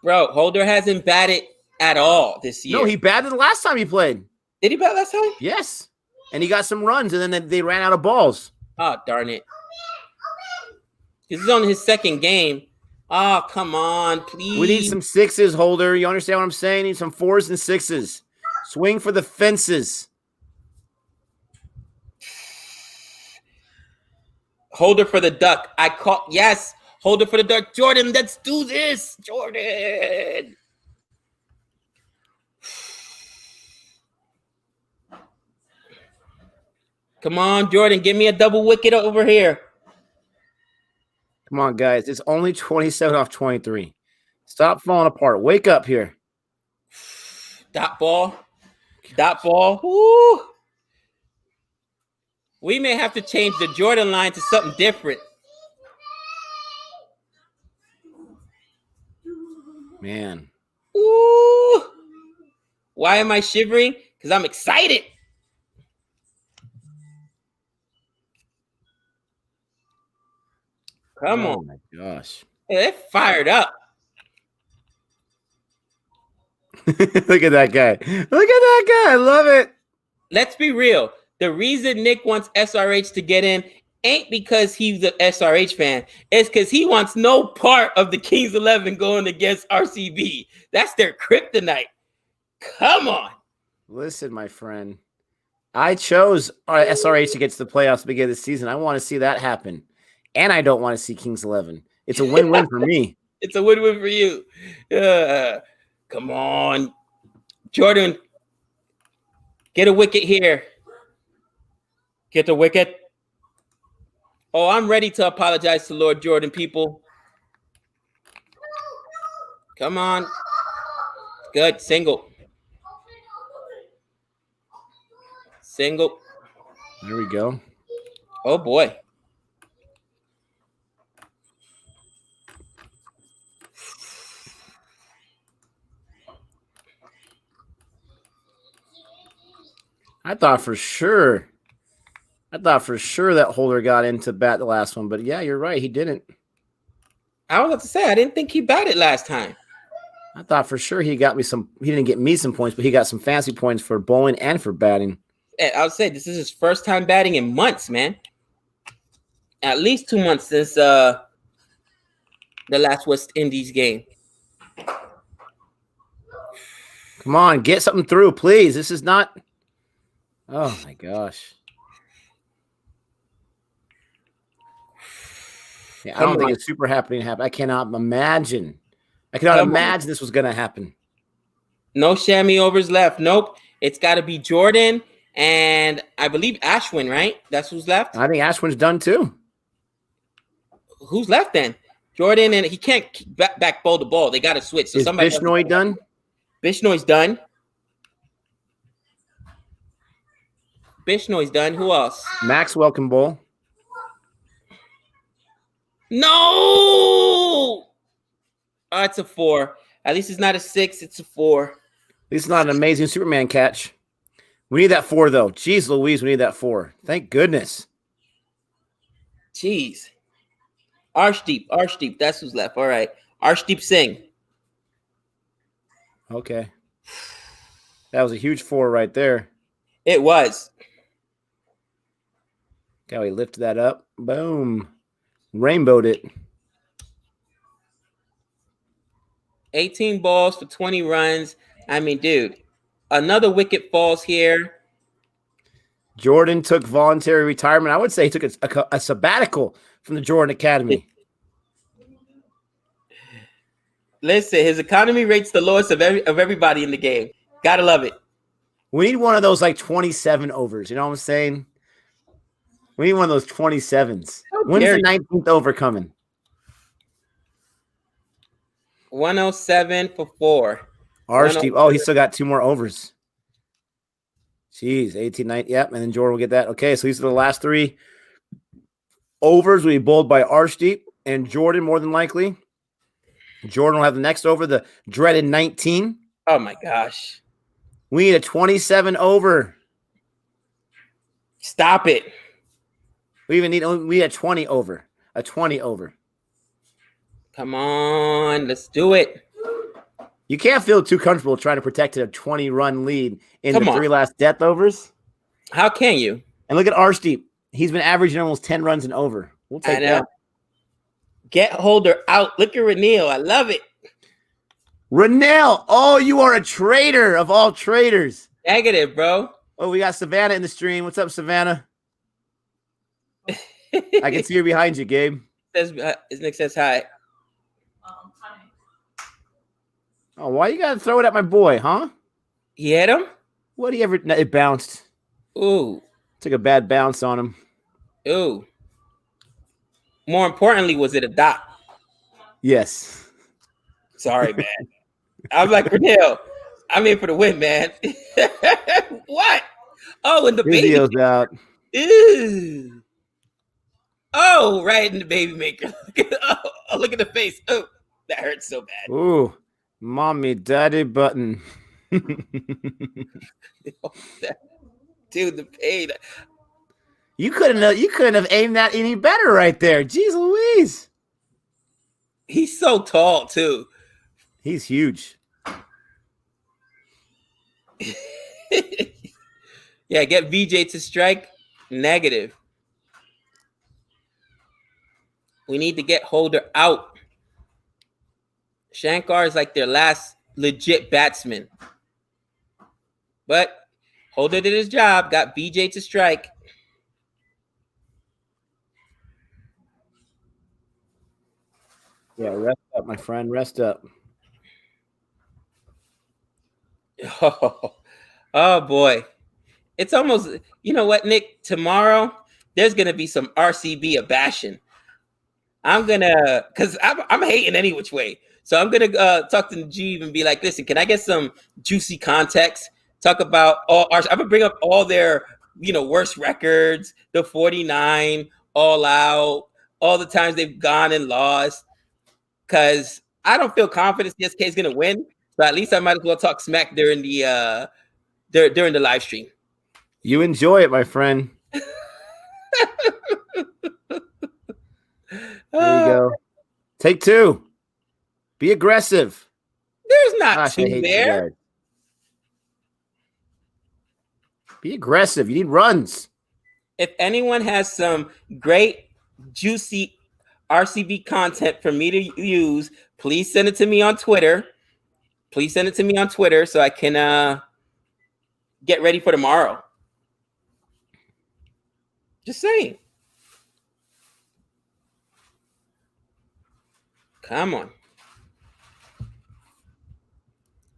Bro, Holder hasn't batted at all this year. No, he batted the last time he played. Did he bat last time? Yes. And he got some runs, and then they ran out of balls. Oh, darn it. This is on his second game. Oh, come on, please. We need some sixes, Holder. You understand what I'm saying? Need some 4s and 6s. Swing for the fences. Holder for the duck. Yes. Holder for the duck. Jordan, let's do this. Jordan. Come on, Jordan. Give me a double wicket over here. Come on, guys. It's only 27 off 23. Stop falling apart. Wake up here. Dot ball. Dot ball. Woo. We may have to change the Jordan line to something different. Man. Ooh. Why am I shivering? Because I'm excited. Come on. Oh, my gosh. Hey, they're fired up. Look at that guy. Look at that guy. I love it. Let's be real. The reason Nick wants SRH to get in ain't because he's an SRH fan. It's because he wants no part of the Kings 11 going against RCB. That's their kryptonite. Come on. Listen, my friend. I chose SRH to get to the playoffs at the beginning of the season. I want to see that happen. And I don't want to see Kings 11. It's a win-win for me. It's a win-win for you. Come on. Jordan, get a wicket here. Get the wicket. Oh, I'm ready to apologize to Lord Jordan, people. Come on. Good. Single. Single. There we go. Oh, boy. I thought for sure that Holder got into bat the last one, but yeah, you're right. He didn't. I was about to say, I didn't think he batted last time. I thought for sure he didn't get me some points, but he got some fancy points for bowling and for batting. I would say this is his first time batting in months, man. At least 2 months since the last West Indies game. Come on, get something through, please. This is not. Oh my gosh. Yeah, I don't think it's super happening to happen. I cannot imagine. This was going to happen. No chamois overs left. Nope. It's got to be Jordan and I believe Ashwin, right? That's who's left. I think Ashwin's done too. Who's left then? Jordan, and he can't back bowl the ball. They got to switch. So is Bishnoi done? Bishnoi's done. Bishnoi's done. Who else? Maxwell can bowl. No! Oh, it's a 4. At least it's not a 6. It's a 4. At least it's not an amazing Superman catch. We need that 4, though. Jeez Louise, we need that 4. Thank goodness. Jeez. Arshdeep. That's who's left. All right. Arshdeep Singh. Okay. That was a huge 4 right there. It was. Okay, we lift that up. Boom. Rainbowed it. 18 balls for 20 runs. I mean, dude, another wicket falls here. Jordan took voluntary retirement. I would say he took a sabbatical from the Jordan Academy. Listen, his economy rates the lowest of everybody in the game. Gotta love it. We need one of those like 27 overs. You know what I'm saying? We need one of those 27s. When's the 19th over coming? 107 for 4. Steve. Oh, he still got 2 more overs. Jeez, 18, 19. Yep, and then Jordan will get that. Okay, so these are the last 3 overs will be bowled by Arshdeep and Jordan, more than likely. Jordan will have the next over, the dreaded 19. Oh, my gosh. We need a 27 over. Stop it. We need a 20 over. A 20 over. Come on, let's do it. You can't feel too comfortable trying to protect a 20-run lead in the 3 last death overs. How can you? And look at Arshdeep. He's been averaging almost 10 runs and over. We'll take that. Get Holder out. Look at Ranil. I love it. Ranil. Oh, you are a traitor of all traitors. Negative, bro. Oh, we got Savannah in the stream. What's up, Savannah? I can see her behind you, Gabe. His Nick says hi. Oh, why you gotta throw it at my boy, huh? He hit him? What do you ever? It bounced. Ooh. Took a bad bounce on him. Ooh. More importantly, was it a dot? Yes. Sorry, man. I was like, Cornell, I'm in for the win, man. What? Oh, and the Video's baby. out. Ew. Oh, right in the baby maker. Oh, look at the face. Oh, that hurts so bad. Ooh, mommy, daddy button. Dude, the pain. You couldn't have aimed that any better right there. Jeez Louise. He's so tall, too. He's huge. Yeah, get VJ to strike. Negative. We need to get Holder out. Shankar is like their last legit batsman. But Holder did his job, got VJ to strike. Yeah, rest up, my friend. Rest up. Oh boy. It's almost, you know what, Nick? Tomorrow, there's going to be some RCB abashing. I'm going to, because I'm hating any which way. So I'm going to talk to Najib and be like, listen, can I get some juicy context? Talk about all, I'm going to bring up all their, worst records, the 49, all out, all the times they've gone and lost. Because I don't feel confident CSK is going to win. But at least I might as well talk smack during the live stream. You enjoy it, my friend. There you go. Take 2. Be aggressive. There's not 2 there. Be aggressive. You need runs. If anyone has some great, juicy RCB content for me to use, please send it to me on Twitter. Please send it to me on Twitter so I can get ready for tomorrow. Just saying. Come on.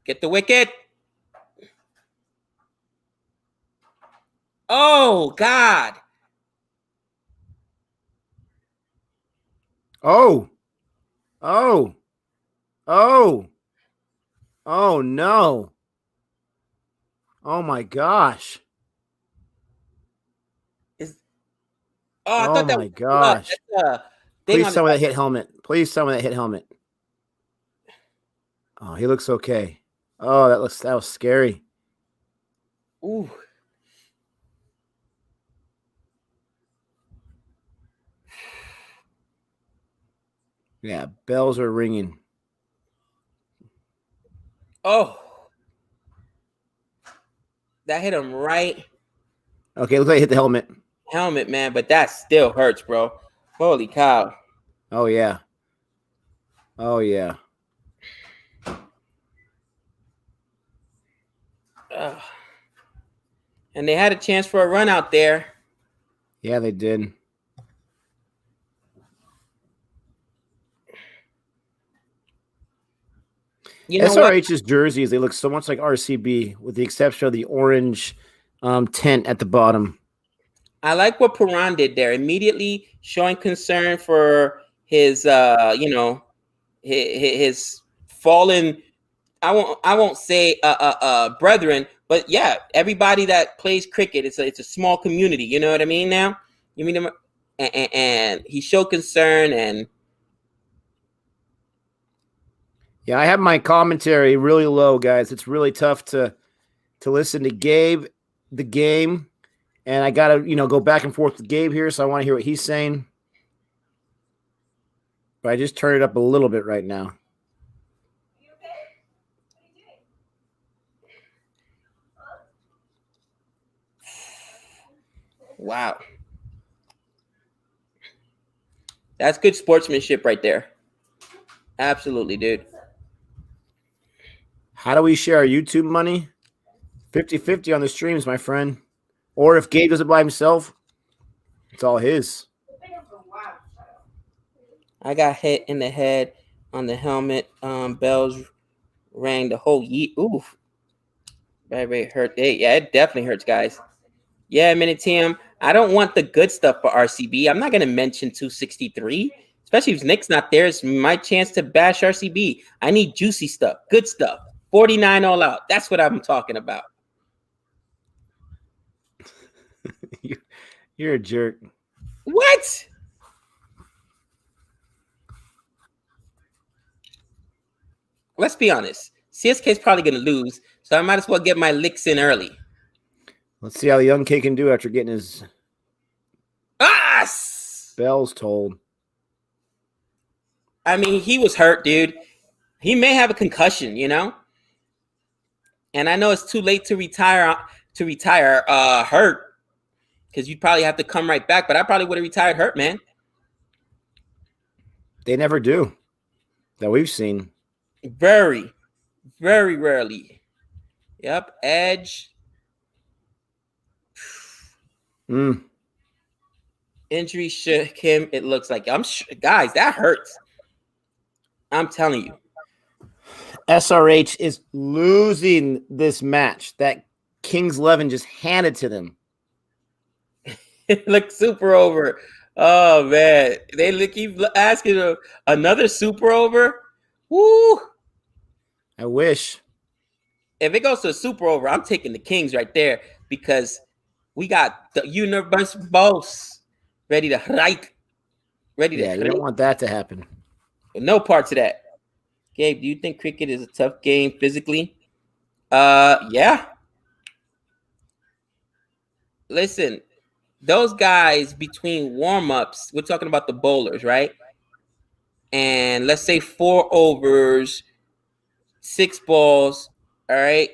Get the wicket. Oh, God. Oh. Oh. Oh. Oh, no. Oh, my gosh. I thought that my gosh. Please tell me that hit helmet. Please tell me that hit helmet. Oh, he looks okay. Oh, that was scary. Ooh. Yeah, bells are ringing. Oh. That hit him right. Okay, looks like he hit the helmet. Helmet, man, but that still hurts, bro. Holy cow. Oh, yeah. Oh, yeah. And they had a chance for a run out there. Yeah, they did. You know what? SRH's jerseys, they look so much like RCB with the exception of the orange tint at the bottom. I like what Perron did there, immediately showing concern for his his fallen, I won't say brethren, but yeah, everybody that plays cricket, it's a small community, you know what I mean now? You mean, and he showed concern. And yeah, I have my commentary really low, guys. It's really tough to listen to Gabe, the game, and I got to, go back and forth with Gabe here, so I want to hear what he's saying. But I just turned it up a little bit right now. wow. That's good sportsmanship right there. Absolutely, dude. How do we share our YouTube money? 50-50 on the streams, my friend. Or if Gabe does it by himself, it's all his. I got hit in the head on the helmet. Bells rang the whole year. Oof. Very hurt. Yeah, it definitely hurts, guys. Yeah, Minute Team. I don't want the good stuff for RCB. I'm not going to mention 263, especially if Nick's not there. It's my chance to bash RCB. I need juicy stuff, good stuff. 49 all out. That's what I'm talking about. You're a jerk. What? Let's be honest. CSK is probably going to lose, so I might as well get my licks in early. Let's see how the young K can do after getting his bells tolled. I mean, he was hurt, dude. He may have a concussion, And I know it's too late to retire hurt, because you'd probably have to come right back. But I probably would have retired hurt, man. They never do that we've seen. Very, very rarely. Yep, Edge. Injury shook him. It looks like guys, that hurts. I'm telling you. SRH is losing this match. That Kings 11 just handed to them. It looks super over. Oh man, they keep asking another super over. Woo! I wish. If it goes to a super over, I'm taking the Kings right there, because we got the universe boss ready to write. Yeah, you don't want that to happen. No parts of that. Gabe, do you think cricket is a tough game physically? Yeah. Listen, those guys between warm-ups, we're talking about the bowlers, right? And let's say 4 overs, 6 balls, all right?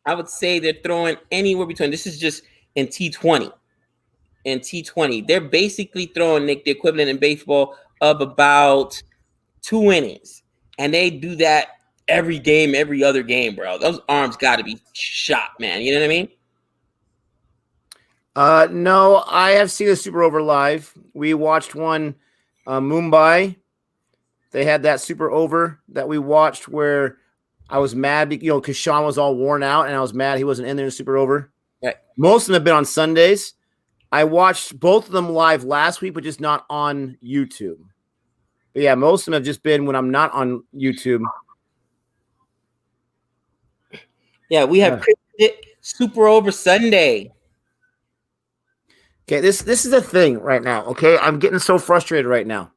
I would say they're throwing anywhere between, this is just in T20. In T20, they're basically throwing, Nick, the equivalent in baseball of about 2 innings. And they do that every game, every other game, bro. Those arms got to be shot, man. You know what I mean? No, I have seen a super over live. We watched one, Mumbai. They had that super over that we watched where I was mad, because Sean was all worn out, and I was mad he wasn't in there in super over. Right. Most of them have been on Sundays. I watched both of them live last week, but just not on YouTube. But yeah, most of them have just been when I'm not on YouTube. Yeah, we have cricket super over Sunday. Okay, this is the thing right now, okay? I'm getting so frustrated right now.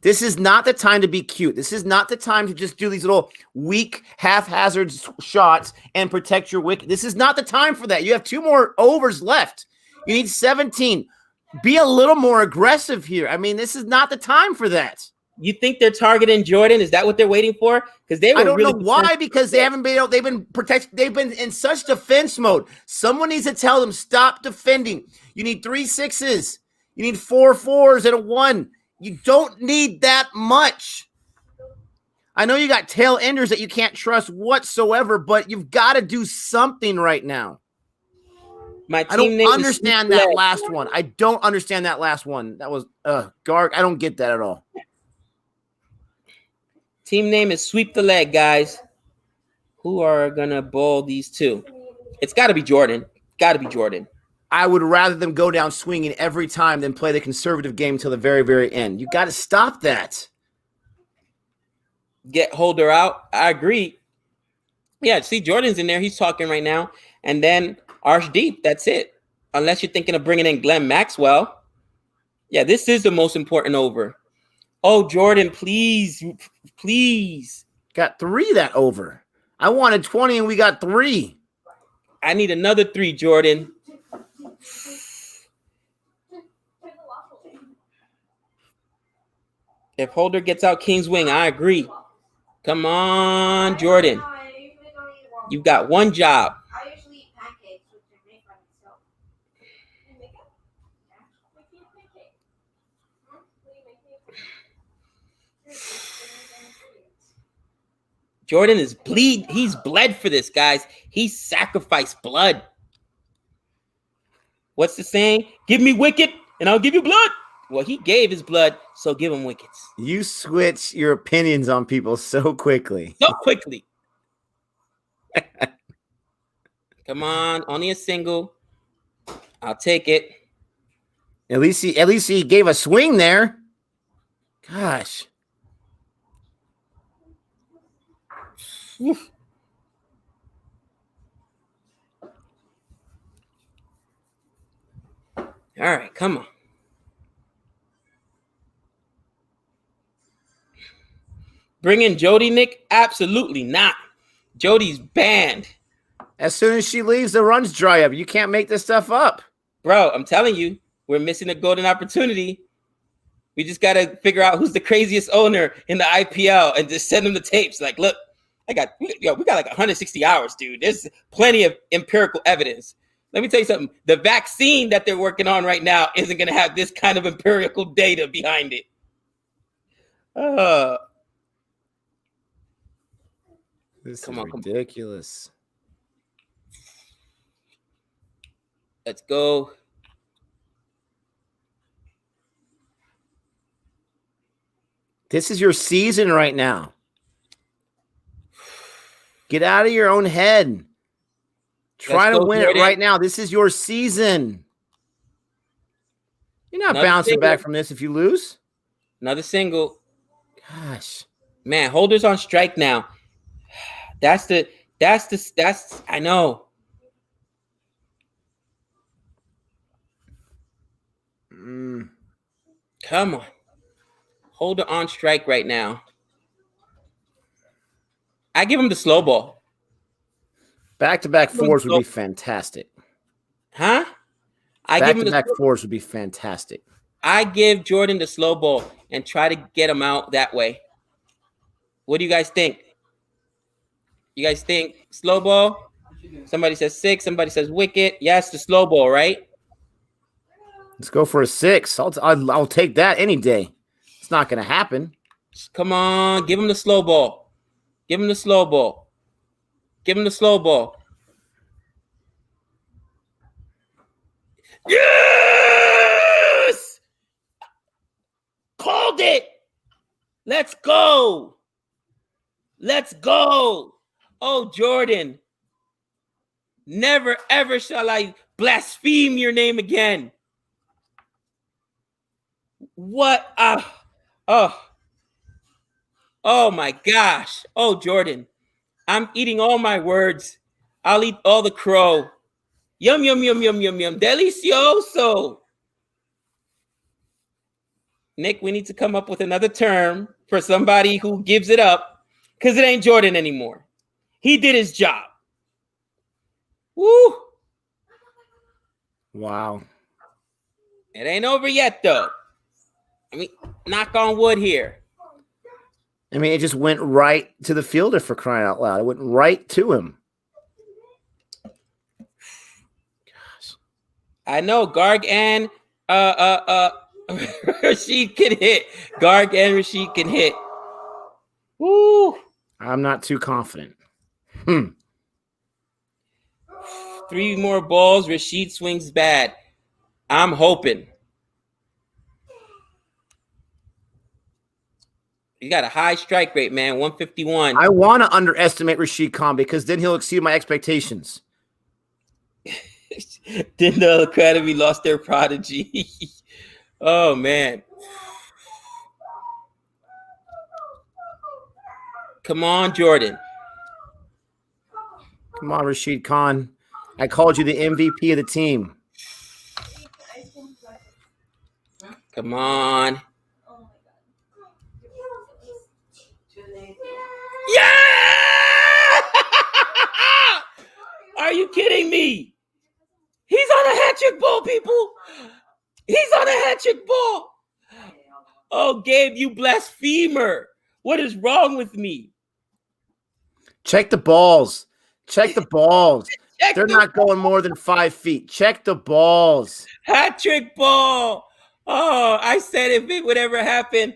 This is not the time to be cute. This is not the time to just do these little weak, haphazard shots and protect your wicket. This is not the time for that. You have 2 more overs left. You need 17. Be a little more aggressive here. I mean, this is not the time for that. You think they're targeting Jordan? Is that what they're waiting for? Because they were I don't really know why, because they haven't been able, they've been protected, they've been in such defense mode. Someone needs to tell them, stop defending. You need 3 6s. You need 4 4s and a 1. You don't need that much. I know you got tail enders that you can't trust whatsoever, but you've got to do something right now. My I don't understand that last one. I don't understand that last one. That was Garg. I don't get that at all. Team name is Sweep the Leg, guys. Who are gonna bowl these two? It's got to be Jordan. Got to be Jordan. I would rather them go down swinging every time than play the conservative game till the very, very end. You got to stop that. Get Holder out. I agree. Yeah, see, Jordan's in there. He's talking right now. And then Arshdeep. That's it. Unless you're thinking of bringing in Glenn Maxwell. Yeah, this is the most important over. Oh, Jordan, please. Please. Got 3 that over. I wanted 20 and we got 3. I need another 3, Jordan. If Holder gets out King's Wing, I agree. Come on, Jordan. You've got one job. I usually eat pancakes with Jamaica myself. Jordan is bleed. He's bled for this, guys. He sacrificed blood. What's the saying? Give me wicket and I'll give you blood. Well, he gave his blood, so give him wickets. You switch your opinions on people so quickly. So quickly. Come on, only a single. I'll take it. At least he gave a swing there. Gosh. Oof. All right, come on. Bring in Jody, Nick? Absolutely not. Jody's banned. As soon as she leaves, the runs dry up. You can't make this stuff up. Bro, I'm telling you, we're missing a golden opportunity. We just got to figure out who's the craziest owner in the IPL and just send them the tapes. Like, look, we got like 160 hours, dude. There's plenty of empirical evidence. Let me tell you something. The vaccine that they're working on right now isn't going to have this kind of empirical data behind it. This Come is on, ridiculous. Let's go. This is your season right now. Get out of your own head. Try to win it right now. This is your season. You're not bouncing back from this if you lose. Another single. Gosh. Man, Holder's on strike now. That's I know. Come on. Holder on strike right now. I give him the slow ball. Back-to-back fours would be fantastic. Huh? Back-to-back fours would be fantastic. I give Jordan the slow ball and try to get him out that way. What do you guys think? You guys think slow ball? Somebody says 6. Somebody says wicket. Yes, the slow ball, right? Let's go for a 6. I'll take that any day. It's not going to happen. Come on. Give him the slow ball. Give him the slow ball. Give him the slow ball. Yes! Called it. Let's go. Let's go. Oh, Jordan. Never, ever shall I blaspheme your name again. What? Oh my gosh. Oh, Jordan. I'm eating all my words. I'll eat all the crow. Yum, yum, yum, yum, yum, yum. Delicioso. Nick, we need to come up with another term for somebody who gives it up because it ain't Jordan anymore. He did his job. Woo. Wow. It ain't over yet, though. I mean, knock on wood here. I mean, it just went right to the fielder for crying out loud. It went right to him. Gosh. I know Garg and Rashid can hit. Garg and Rashid can hit. Woo. I'm not too confident. 3 more balls. Rashid swings bad. I'm hoping. He got a high strike rate, man. 151. I want to underestimate Rashid Khan because then he'll exceed my expectations. Then the Academy lost their prodigy. Oh, man. Come on, Jordan. Come on, Rashid Khan. I called you the MVP of the team. Come on. Yeah! Are you kidding me? He's on a hat trick ball, people. He's on a hat trick ball. Oh, Gabe, you blasphemer. What is wrong with me? Check the balls. Check the balls. Check They're the not going more than 5 feet. Check the balls. hat trick ball. Oh, I said if it would ever happen,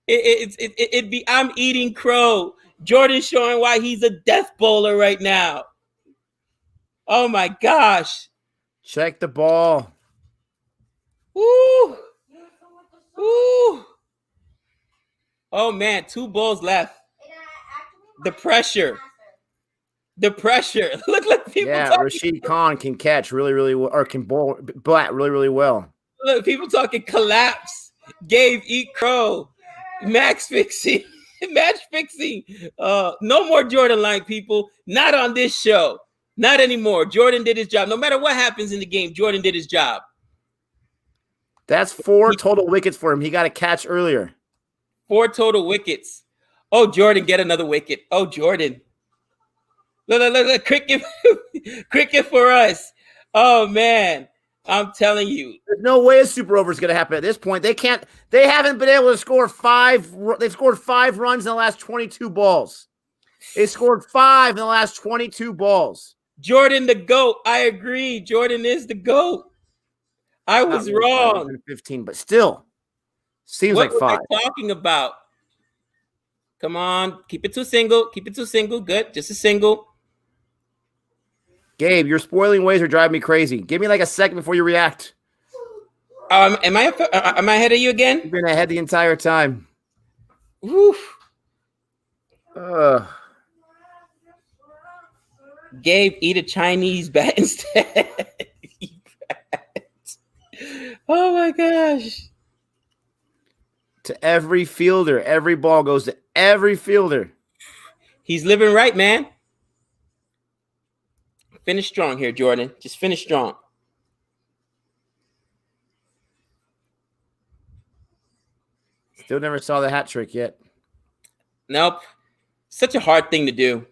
it'd be I'm eating crow. Jordan showing why he's a death bowler right now. Oh my gosh. Check the ball. Woo. Woo. Oh man, 2 balls left. The pressure. The pressure. Look, people Yeah, talking. Rashid Khan can catch really, really well, or can bowl bat really, really well. Look, people talking collapse. Gabe, eat crow. Max fixing. Match fixing. No more Jordan line, people. Not on this show. Not anymore. Jordan did his job. No matter what happens in the game, Jordan did his job. That's 4 total wickets for him. He got a catch earlier. 4 total wickets. Oh, Jordan, get another wicket. Oh, Jordan. Look. Cricket. Cricket for us. Oh, man. I'm telling you. There's no way a super over is going to happen at this point. They haven't been able to score 5. They've scored 5 runs in the last 22 balls. They scored 5 in the last 22 balls. Jordan the GOAT. I agree. Jordan is the GOAT. I was wrong. 15, but still. Seems what like 5. What was I talking about? Come on. Keep it to a single. Keep it to a single. Good. Just a single. Gabe, your spoiling ways are driving me crazy. Give me like a second before you react. Am I ahead of you again? You've been ahead the entire time. Oof. Gabe, eat a Chinese bat instead. Oh my gosh. To every fielder, every ball goes to every fielder. He's living right, man. Finish strong here, Jordan. Just finish strong. Still never saw the hat trick yet. Nope. Such a hard thing to do.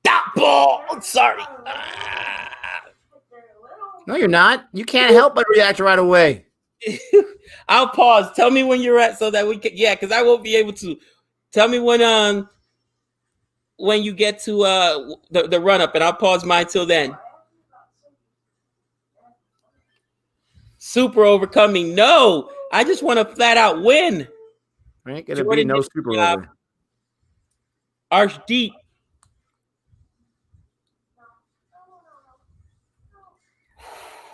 That ball. I'm sorry. No, you're not. You can't help but react right away. I'll pause. Tell me when you're at so that we can. Yeah, because I won't be able to. Tell me when you get to the run up, and I'll pause mine till then. Super overcoming. No, I just want to flat out win. Ain't gonna be no super over. Arch deep.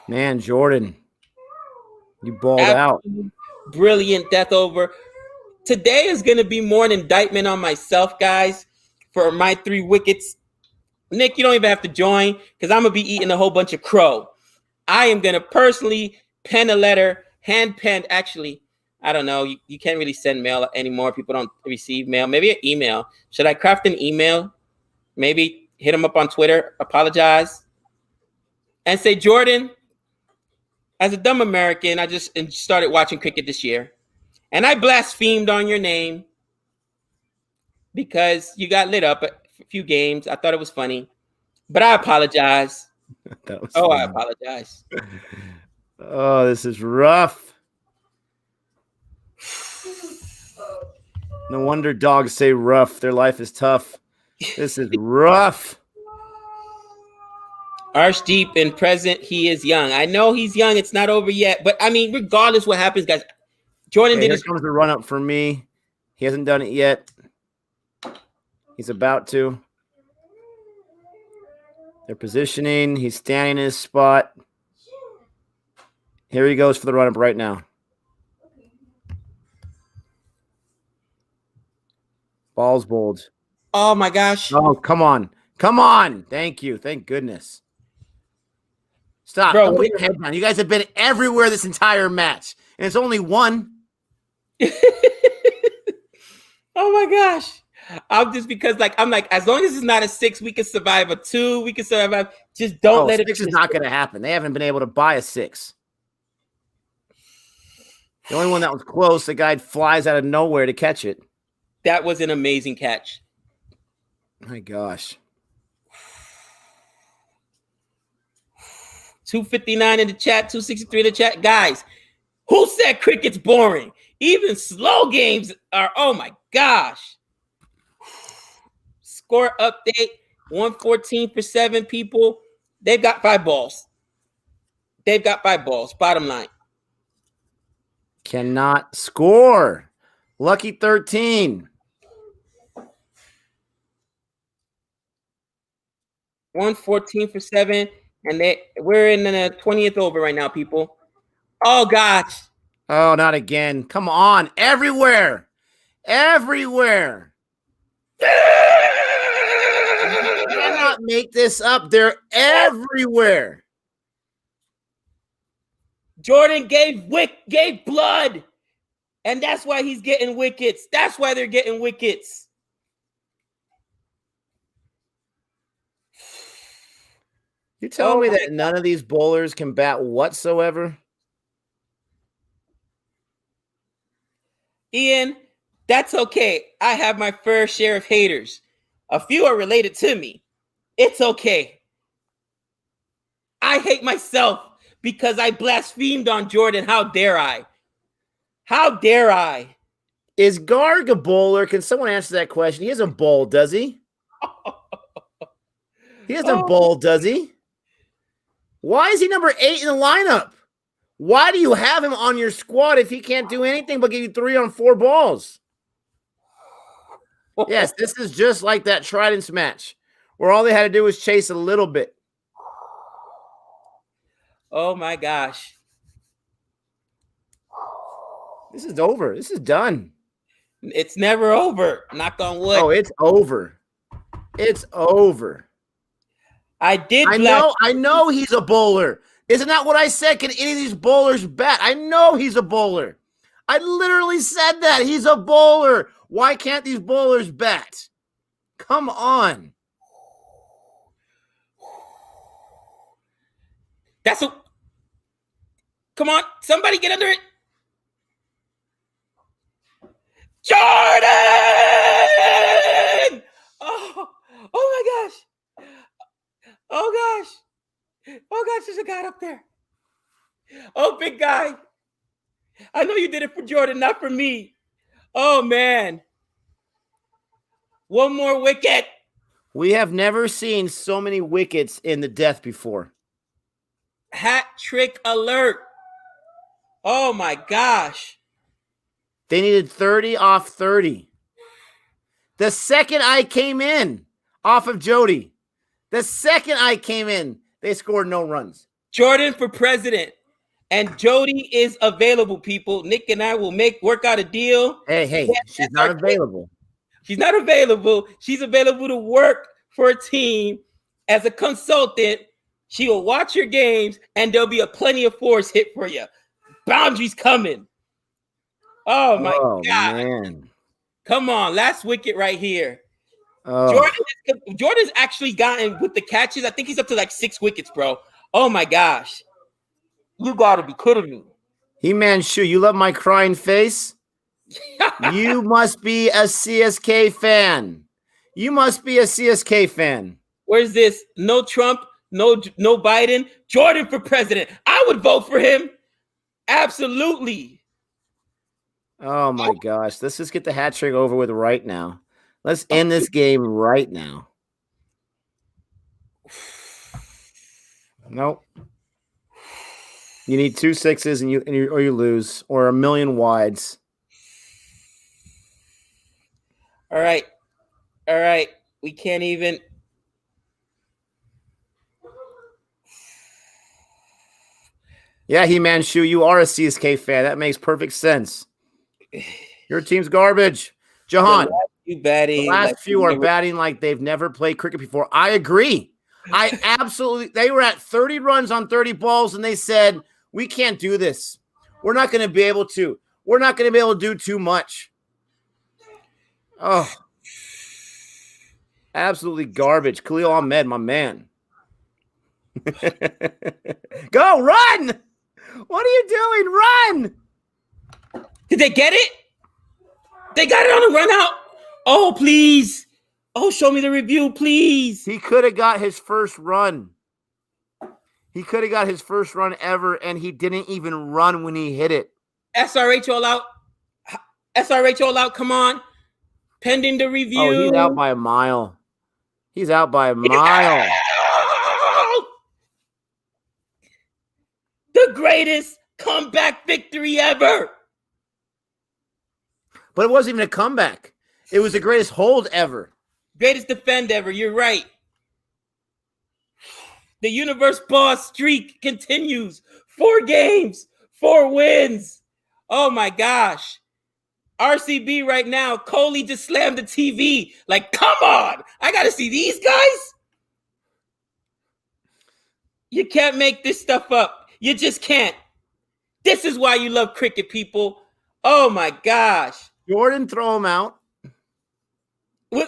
Man, Jordan, you balled out. Brilliant death over. Today is going to be more an indictment on myself, guys, for my 3 wickets. Nick, you don't even have to join because I'm going to be eating a whole bunch of crow. I am going to personally pen a letter, hand penned. Actually, I don't know. You can't really send mail anymore. People don't receive mail. Maybe an email. Should I craft an email? Maybe hit them up on Twitter, apologize, and say, Jordan, as a dumb American, I just started watching cricket this year. And I blasphemed on your name because you got lit up a few games. I thought it was funny. But I apologize. I apologize. Oh, this is rough. No wonder dogs say rough. Their life is tough. This is rough. Archdeep and present, he is young. I know he's young. It's not over yet. But, I mean, regardless what happens, guys, Jordan did Here comes the run-up for me. He hasn't done it yet. He's about to. They're positioning. He's standing in his spot. Here he goes for the run-up right now. Ball's bowled. Oh my gosh. Oh, come on. Come on. Thank you. Thank goodness. Stop. Bro, Don't put your head down. You guys have been everywhere this entire match. And it's only one. Oh my gosh. I'm just because I'm like, as long as it's not a 6, we can survive. A 2, we can survive. Just don't let it. 6 is not going to happen. They haven't been able to buy a 6. The only one that was close, the guy flies out of nowhere to catch it. That was an amazing catch. My gosh. 259 in the chat, 263 in the chat. Guys, who said cricket's boring? Even slow games are, oh my gosh. Score update, 114 for 7 people. They've got 5 balls. They've got 5 balls, bottom line. Cannot score. Lucky 13. 114 for 7. And we're in the 20th over right now, people. Oh, gosh. Oh, not again. Come on. Everywhere. Everywhere. You cannot make this up. They're everywhere. Jordan gave blood. And that's why he's getting wickets. That's why they're getting wickets. You telling me that none of these bowlers can bat whatsoever? Ian, that's okay. I have my fair share of haters. A few are related to me. It's okay. I hate myself because I blasphemed on Jordan. How dare I? How dare I? Is Garg a bowler? Can someone answer that question? He hasn't bowled, does he? He hasn't bowled, does he? Why is he number 8 in the lineup? Why do you have him on your squad if he can't do anything but give you 3 on 4 balls? Yes, this is just like that Trident's match where all they had to do was chase a little bit. Oh, my gosh. This is over. This is done. It's never over. Knock on wood. Oh, it's over. It's over. I know he's a bowler. Isn't that what I said? Can any of these bowlers bat? I know he's a bowler. I literally said that. He's a bowler. Why can't these bowlers bat? Come on. Come on. Somebody get under it. Jordan! Oh my gosh. Oh gosh. Oh gosh, there's a guy up there. Oh, big guy. I know you did it for Jordan, not for me. Oh, man. One more wicket. We have never seen so many wickets in the death before. Hat trick alert. Oh, my gosh. They needed 30 off 30. The second I came in off of Jody, they scored no runs. Jordan for president. And Jody is available, people. Nick and I will work out a deal. Hey, she's not available. She's not available. She's available to work for a team as a consultant. She will watch your games, and there'll be a plenty of force hit for you. Boundaries coming. Oh, my God. Man. Come on. Last wicket right here. Oh. Jordan's actually gotten with the catches. I think he's up to like 6 wickets, bro. Oh, my gosh. You got to be kidding me. He-Man Shoe, you love my crying face? You must be a CSK fan. Where's this? No Trump, no Biden. Jordan for president. I would vote for him. Absolutely. Oh, my gosh. Let's just get the hat trick over with right now. Let's end this game right now. Nope. You need 2 6s or you lose, or a million wides. All right. All right. We can't even. Yeah, He-Man Shoe, you are a CSK fan. That makes perfect sense. Your team's garbage. Jahan, the last few are batting like they've never played cricket before. I agree. They were at 30 runs on 30 balls, and they said, we can't do this. We're not going to be able to. We're not going to be able to do too much. Oh, absolutely garbage. Khalil Ahmed, my man. Go, run! What are you doing? Run! Did they get it? They got it on the run out. Oh, please. Oh, show me the review, please. He could have got his first run. He could have got his first run ever, and he didn't even run when he hit it. SRH all out. SRH all out. Come on. Pending the review. Oh, he's out by a mile. He's out by a mile. The greatest comeback victory ever. But it wasn't even a comeback. It was the greatest hold ever. Greatest defend ever. You're right. The universe boss streak continues. 4 games, 4 wins. Oh my gosh. RCB right now. Kohli just slammed the TV. Like, come on. I got to see these guys. You can't make this stuff up. You just can't. This is why you love cricket, people. Oh my gosh. Jordan, throw him out. Well,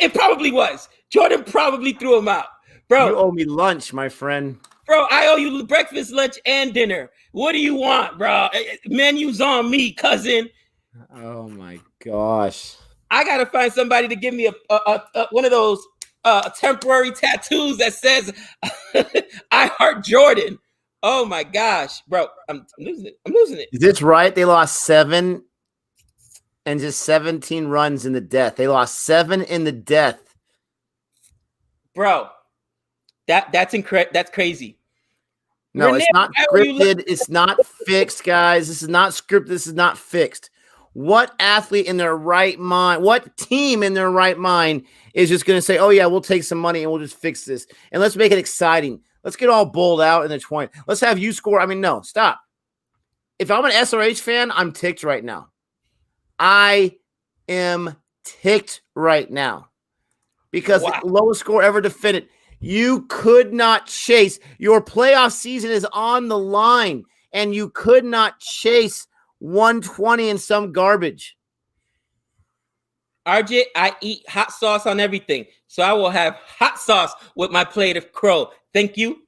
it probably was. Jordan probably threw him out. Bro, you owe me lunch, my friend. Bro, I owe you breakfast, lunch, and dinner. What do you want, bro? Menu's on me, cousin. Oh my gosh. I gotta find somebody to give me a one of those temporary tattoos that says I heart Jordan. Oh my gosh, bro. I'm losing it. I'm losing it. Is it right? They lost 7 and just 17 runs in the death. They lost 7 in the death. Bro, that's crazy. No, Renee, it's not scripted. It's not fixed, guys. This is not scripted. This is not fixed. What athlete in their right mind, what team in their right mind is just going to say, oh, yeah, we'll take some money and we'll just fix this. And let's make it exciting. Let's get all bowled out in the 20. Let's have you score. I mean, no, stop. If I'm an SRH fan, I'm ticked right now. I am ticked right now because the lowest score ever defended. You could not chase. Your playoff season is on the line, and you could not chase 120 and some garbage. RJ, I eat hot sauce on everything, so I will have hot sauce with my plate of crow. Thank you.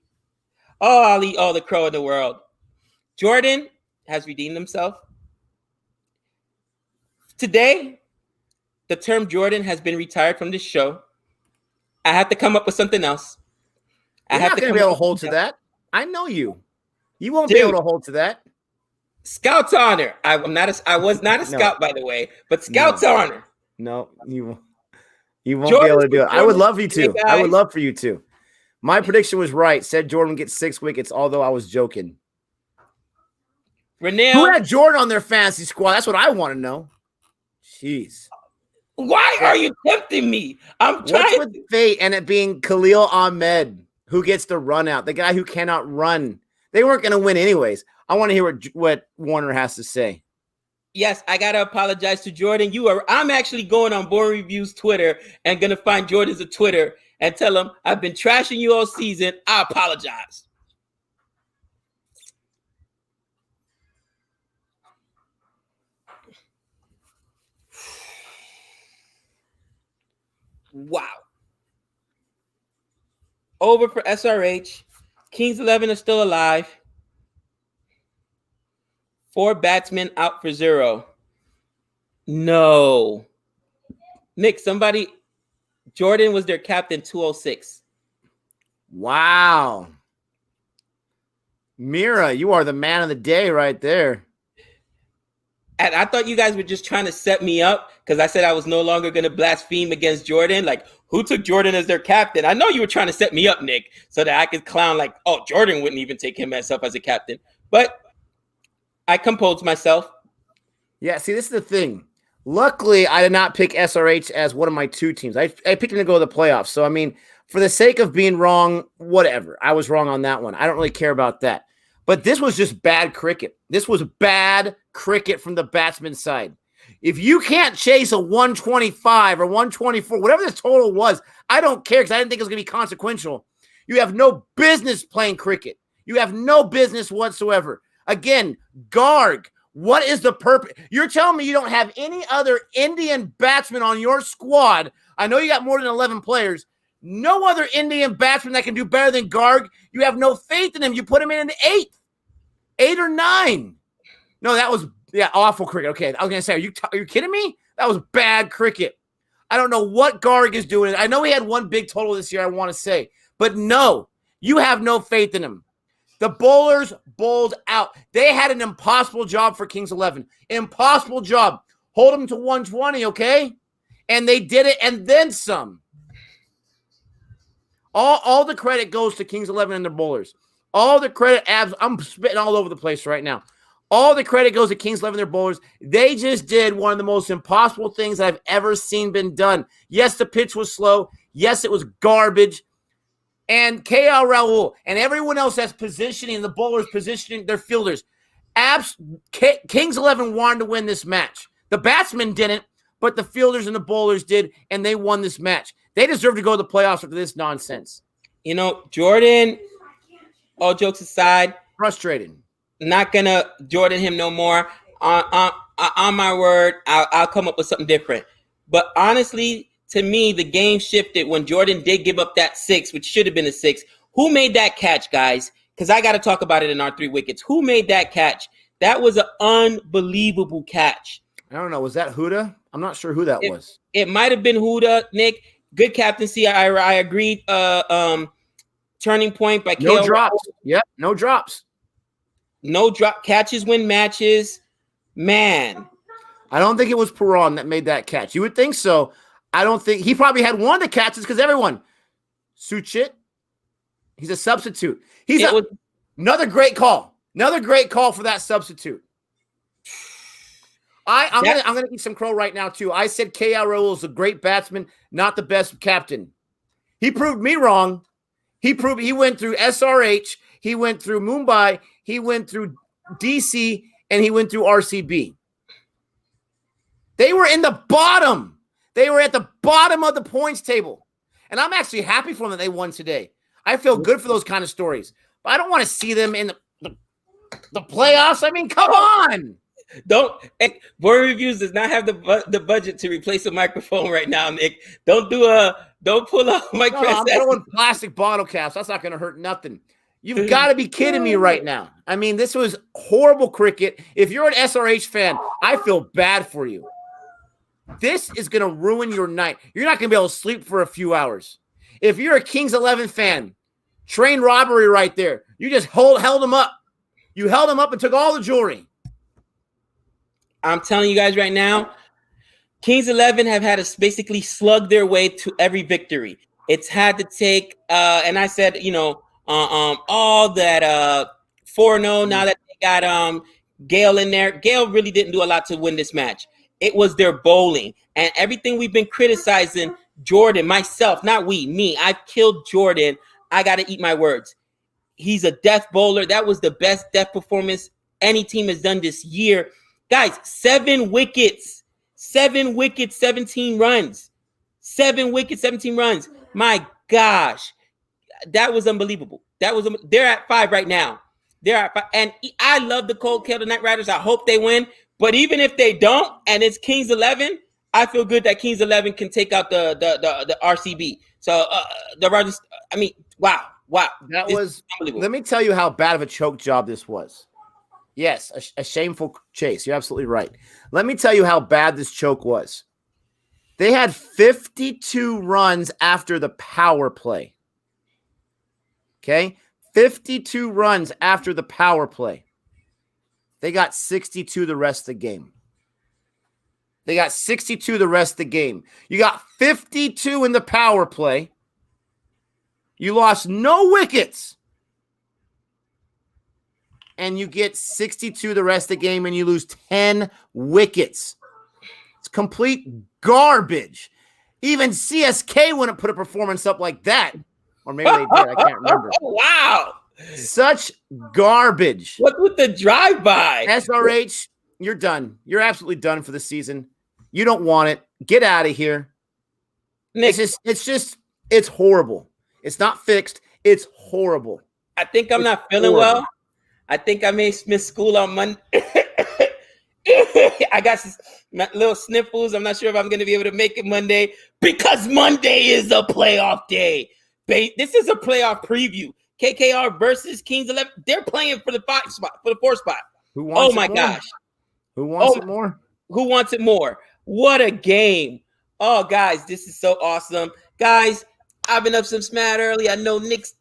Oh, I'll eat all the crow in the world. Jordan has redeemed himself. Today, the term Jordan has been retired from this show. I have to come up with something else. You're not going to be able to hold to that. I know you. You won't be able to hold to that. Scout's honor. I was not a scout, by the way, but Scout's honor. No, you won't be able to do it. I would love you to. I would love for you to. My prediction was right. Said Jordan would get 6 wickets, although I was joking. Renee, who had Jordan on their fantasy squad? That's what I want to know. Jeez. Why are you tempting me? I'm trying. What's with fate and it being Khalil Ahmed who gets the run out, the guy who cannot run? They weren't going to win anyways. I want to hear what Warner has to say. Yes, I got to apologize to Jordan. I'm actually going on Boring Review's Twitter and going to find Jordan's Twitter and tell him I've been trashing you all season. I apologize. Wow. Over for SRH. Kings 11 are still alive. 4 batsmen out for 0. No. Nick, Jordan was their captain 206. Wow. Mira, you are the man of the day right there. And I thought you guys were just trying to set me up because I said I was no longer going to blaspheme against Jordan. Like, who took Jordan as their captain? I know you were trying to set me up, Nick, so that I could clown like, oh, Jordan wouldn't even take himself as a captain. But I composed myself. Yeah, see, this is the thing. Luckily, I did not pick SRH as one of my 2 teams. I picked them to go to the playoffs. So, I mean, for the sake of being wrong, whatever. I was wrong on that one. I don't really care about that. But this was just bad cricket. This was bad cricket from the batsman side. If you can't chase a 125 or 124, whatever the total was, I don't care because I didn't think it was going to be consequential. You have no business playing cricket. You have no business whatsoever. Again, Garg, what is the purpose? You're telling me you don't have any other Indian batsman on your squad. I know you got more than 11 players. No other Indian batsman that can do better than Garg. You have no faith in him. You put him in the 8th, 8 or 9. No, that was awful cricket. Okay, I was going to say, are you kidding me? That was bad cricket. I don't know what Garg is doing. I know he had one big total this year, I want to say. But no, you have no faith in him. The bowlers bowled out. They had an impossible job for Kings 11. Impossible job. Hold them to 120, okay? And they did it and then some. All the credit goes to Kings 11 and their bowlers. All the credit, I'm spitting all over the place right now. All the credit goes to Kings 11 and their bowlers. They just did one of the most impossible things I've ever seen been done. Yes, the pitch was slow. Yes, it was garbage. And KL Rahul and everyone else that's positioning, the bowlers positioning their fielders. Kings 11 wanted to win this match. The batsmen didn't, but the fielders and the bowlers did, and they won this match. They deserve to go to the playoffs after this nonsense. You know, Jordan, all jokes aside, frustrating. Not going to Jordan him no more. On my word, I'll come up with something different. But honestly, to me, the game shifted when Jordan did give up that 6, which should have been a 6. Who made that catch, guys? Because I got to talk about it in our 3 wickets. Who made that catch? That was an unbelievable catch. I don't know. Was that Huda? I'm not sure who that was. It might have been Huda, Nick. Good captaincy. I agreed. Turning point by No drops. Yep, no drops. No drop. Catches win matches. Man. I don't think it was Perron that made that catch. You would think so. I don't think he probably had one of the catches because everyone. Suchit. He's a substitute. Another great call. Another great call for that substitute. I'm gonna eat some crow right now too. I said KL Rahul is a great batsman, not the best captain. He proved me wrong. He went through SRH, he went through Mumbai, he went through DC, and he went through RCB. They were in the bottom. They were at the bottom of the points table. And I'm actually happy for them that they won today. I feel good for those kind of stories. But I don't want to see them in the playoffs. I mean, come on. Boring Reviews does not have the budget to replace a microphone right now, Nick. Don't pull out Mike. No, I'm throwing plastic bottle caps. That's not going to hurt nothing. You've got to be kidding me right now. I mean, this was horrible cricket. If you're an SRH fan, I feel bad for you. This is going to ruin your night. You're not going to be able to sleep for a few hours. If you're a Kings 11 fan, train robbery right there. You just held them up. You held them up and took all the jewelry. I'm telling you guys right now, Kings 11 have had to basically slug their way to every victory. It's had to take, and I said, all that 4-0. Now that they got Gale in there, Gale really didn't do a lot to win this match. It was their bowling and everything we've been criticizing Jordan, myself, not me. I've killed Jordan. I got to eat my words. He's a death bowler. That was the best death performance any team has done this year. Guys, 7 wickets, 17 runs. 7 wickets, 17 runs. My gosh, that was unbelievable. They're at 5 right now. They're at 5. And I love the Cold Kettle Knight Riders. I hope they win. But even if they don't, and it's Kings 11, I feel good that Kings 11 can take out the RCB. So the Riders. I mean, wow. That was unbelievable. Let me tell you how bad of a choke job this was. Yes, a shameful chase. You're absolutely right. Let me tell you how bad this choke was. They had 52 runs after the power play. Okay? 52 runs after the power play. They got 62 the rest of the game. You got 52 in the power play. You lost no wickets. And you get 62 the rest of the game and you lose 10 wickets. It's complete garbage. Even CSK wouldn't put a performance up like that. Or maybe they did. I can't remember. Wow. Such garbage. What's with the drive-by? SRH, you're done. You're absolutely done for the season. You don't want it. Get out of here. Nick, It's horrible. It's not fixed. It's horrible. I think I'm not feeling well. I think I may miss school on Monday. I got some little sniffles. I'm not sure if I'm going to be able to make it Monday because Monday is a playoff day. This is a playoff preview. KKR versus Kings 11. They're playing for the 4th spot. Who wants oh my more? gosh. Who wants it more? Who wants it more? What a game. Oh, guys, this is so awesome. Guys, I've been up some mad early. I know Nick's.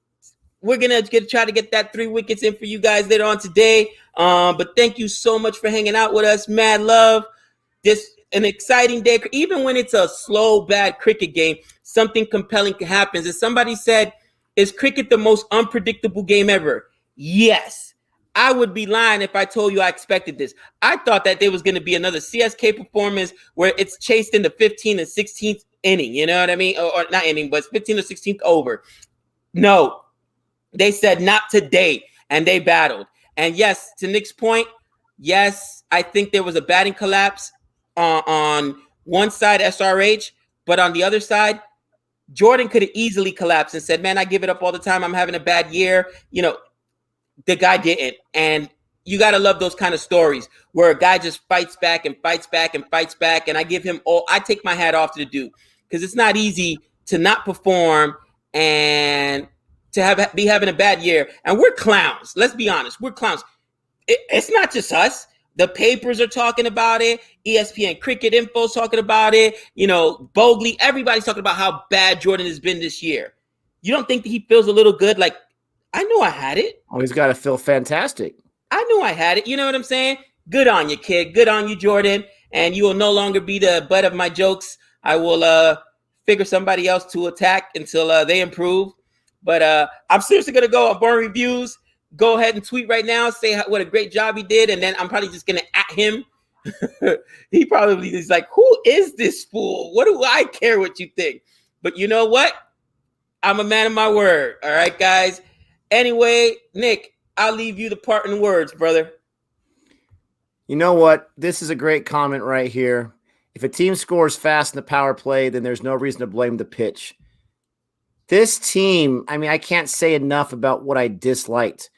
We're going to try to get that 3 wickets in for you guys later on today. But thank you so much for hanging out with us. Mad love. This an exciting day. Even when it's a slow, bad cricket game, something compelling happens. As somebody said, is cricket the most unpredictable game ever? Yes. I would be lying if I told you I expected this. I thought that there was going to be another CSK performance where it's chased in the 15th and 16th inning. You know what I mean? Or not inning, but 15th or 16th over. No. They said not today, and they battled. And yes, to Nick's point, yes, I think there was a batting collapse on one side, SRH, but on the other side, Jordan could have easily collapsed and said, man, I give it up all the time. I'm having a bad year. You know, the guy didn't. And you got to love those kind of stories where a guy just fights back and fights back and fights back. And I give him I take my hat off to the dude because it's not easy to not perform and to be having a bad year. And we're clowns. Let's be honest. We're clowns. It's not just us. The papers are talking about it. ESPN Cricket Info's talking about it. You know, Bogley, everybody's talking about how bad Jordan has been this year. You don't think that he feels a little good? Like, I knew I had it. Oh, he's got to feel fantastic. I knew I had it. You know what I'm saying? Good on you, kid. Good on you, Jordan. And you will no longer be the butt of my jokes. I will figure somebody else to attack until they improve. But I'm seriously going to go on Boring Reviews. Go ahead and tweet right now. Say what a great job he did. And then I'm probably just going to at him. He probably is like, who is this fool? What do I care what you think? But you know what? I'm a man of my word. All right, guys. Anyway, Nick, I'll leave you the parting words, brother. You know what? This is a great comment right here. If a team scores fast in the power play, then there's no reason to blame the pitch. This team, I mean, I can't say enough about what I disliked.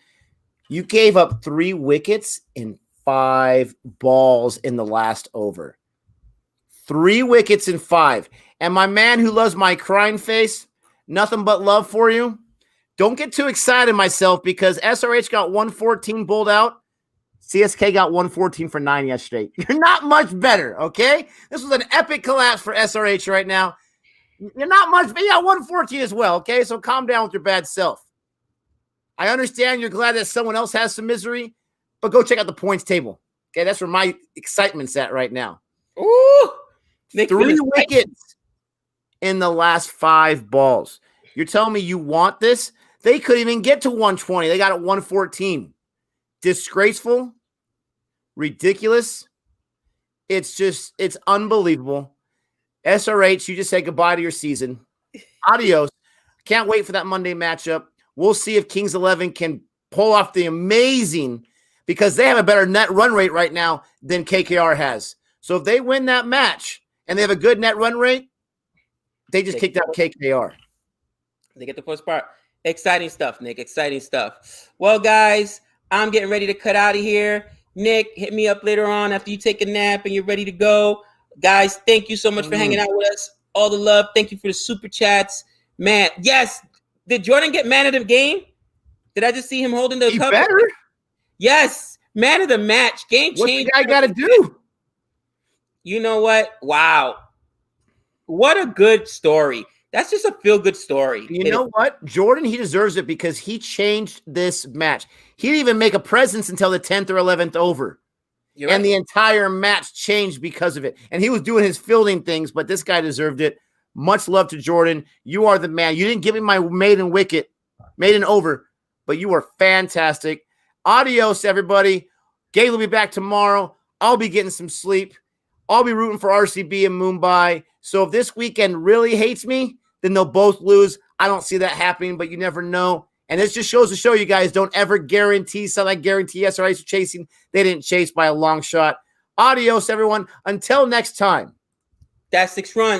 You gave up 3 wickets in 5 balls in the last over. 3 wickets in 5. And my man who loves my crying face, nothing but love for you. Don't get too excited myself because SRH got 114 bowled out. CSK got 114 for 9 yesterday. You're not much better, okay? This was an epic collapse for SRH right now. You're not much, but you got 114 as well, okay? So calm down with your bad self. I understand you're glad that someone else has some misery, but go check out the points table. Okay, that's where my excitement's at right now. Ooh, 3 wickets in the last 5 balls. You're telling me you want this? They couldn't even get to 120. They got it 114. Disgraceful, ridiculous. It's unbelievable. SRH, you just say goodbye to your season. Adios. Can't wait for that Monday matchup. We'll see if Kings 11 can pull off the amazing, because they have a better net run rate right now than KKR has. So if they win that match and they have a good net run rate, they just kicked out KKR. They get the first part. Exciting stuff, Nick. Exciting stuff. Well, guys, I'm getting ready to cut out of here. Nick, hit me up later on after you take a nap and you're ready to go. Guys, thank you so much for hanging out with us. All the love. Thank you for the super chats. Man, yes. Did Jordan get man of the game? Did I just see him holding the cup? Better. Yes. Man of the match. Game changer. What's the guy got to do? You know what? Wow. What a good story. That's just a feel-good story. You know what? Jordan, he deserves it because he changed this match. He didn't even make a presence until the 10th or 11th over. Right. And the entire match changed because of it. And he was doing his fielding things, but this guy deserved it. Much love to Jordan. You are the man. You didn't give me my maiden over, but you were fantastic. Adios, everybody. Gabe will be back tomorrow. I'll be getting some sleep. I'll be rooting for RCB and Mumbai. So if this weekend really hates me, then they'll both lose. I don't see that happening, but you never know. And this just shows to show you guys, don't ever guarantee something. I guarantee SRH chasing. They didn't chase by a long shot. Adios, everyone. Until next time. That's 6 runs.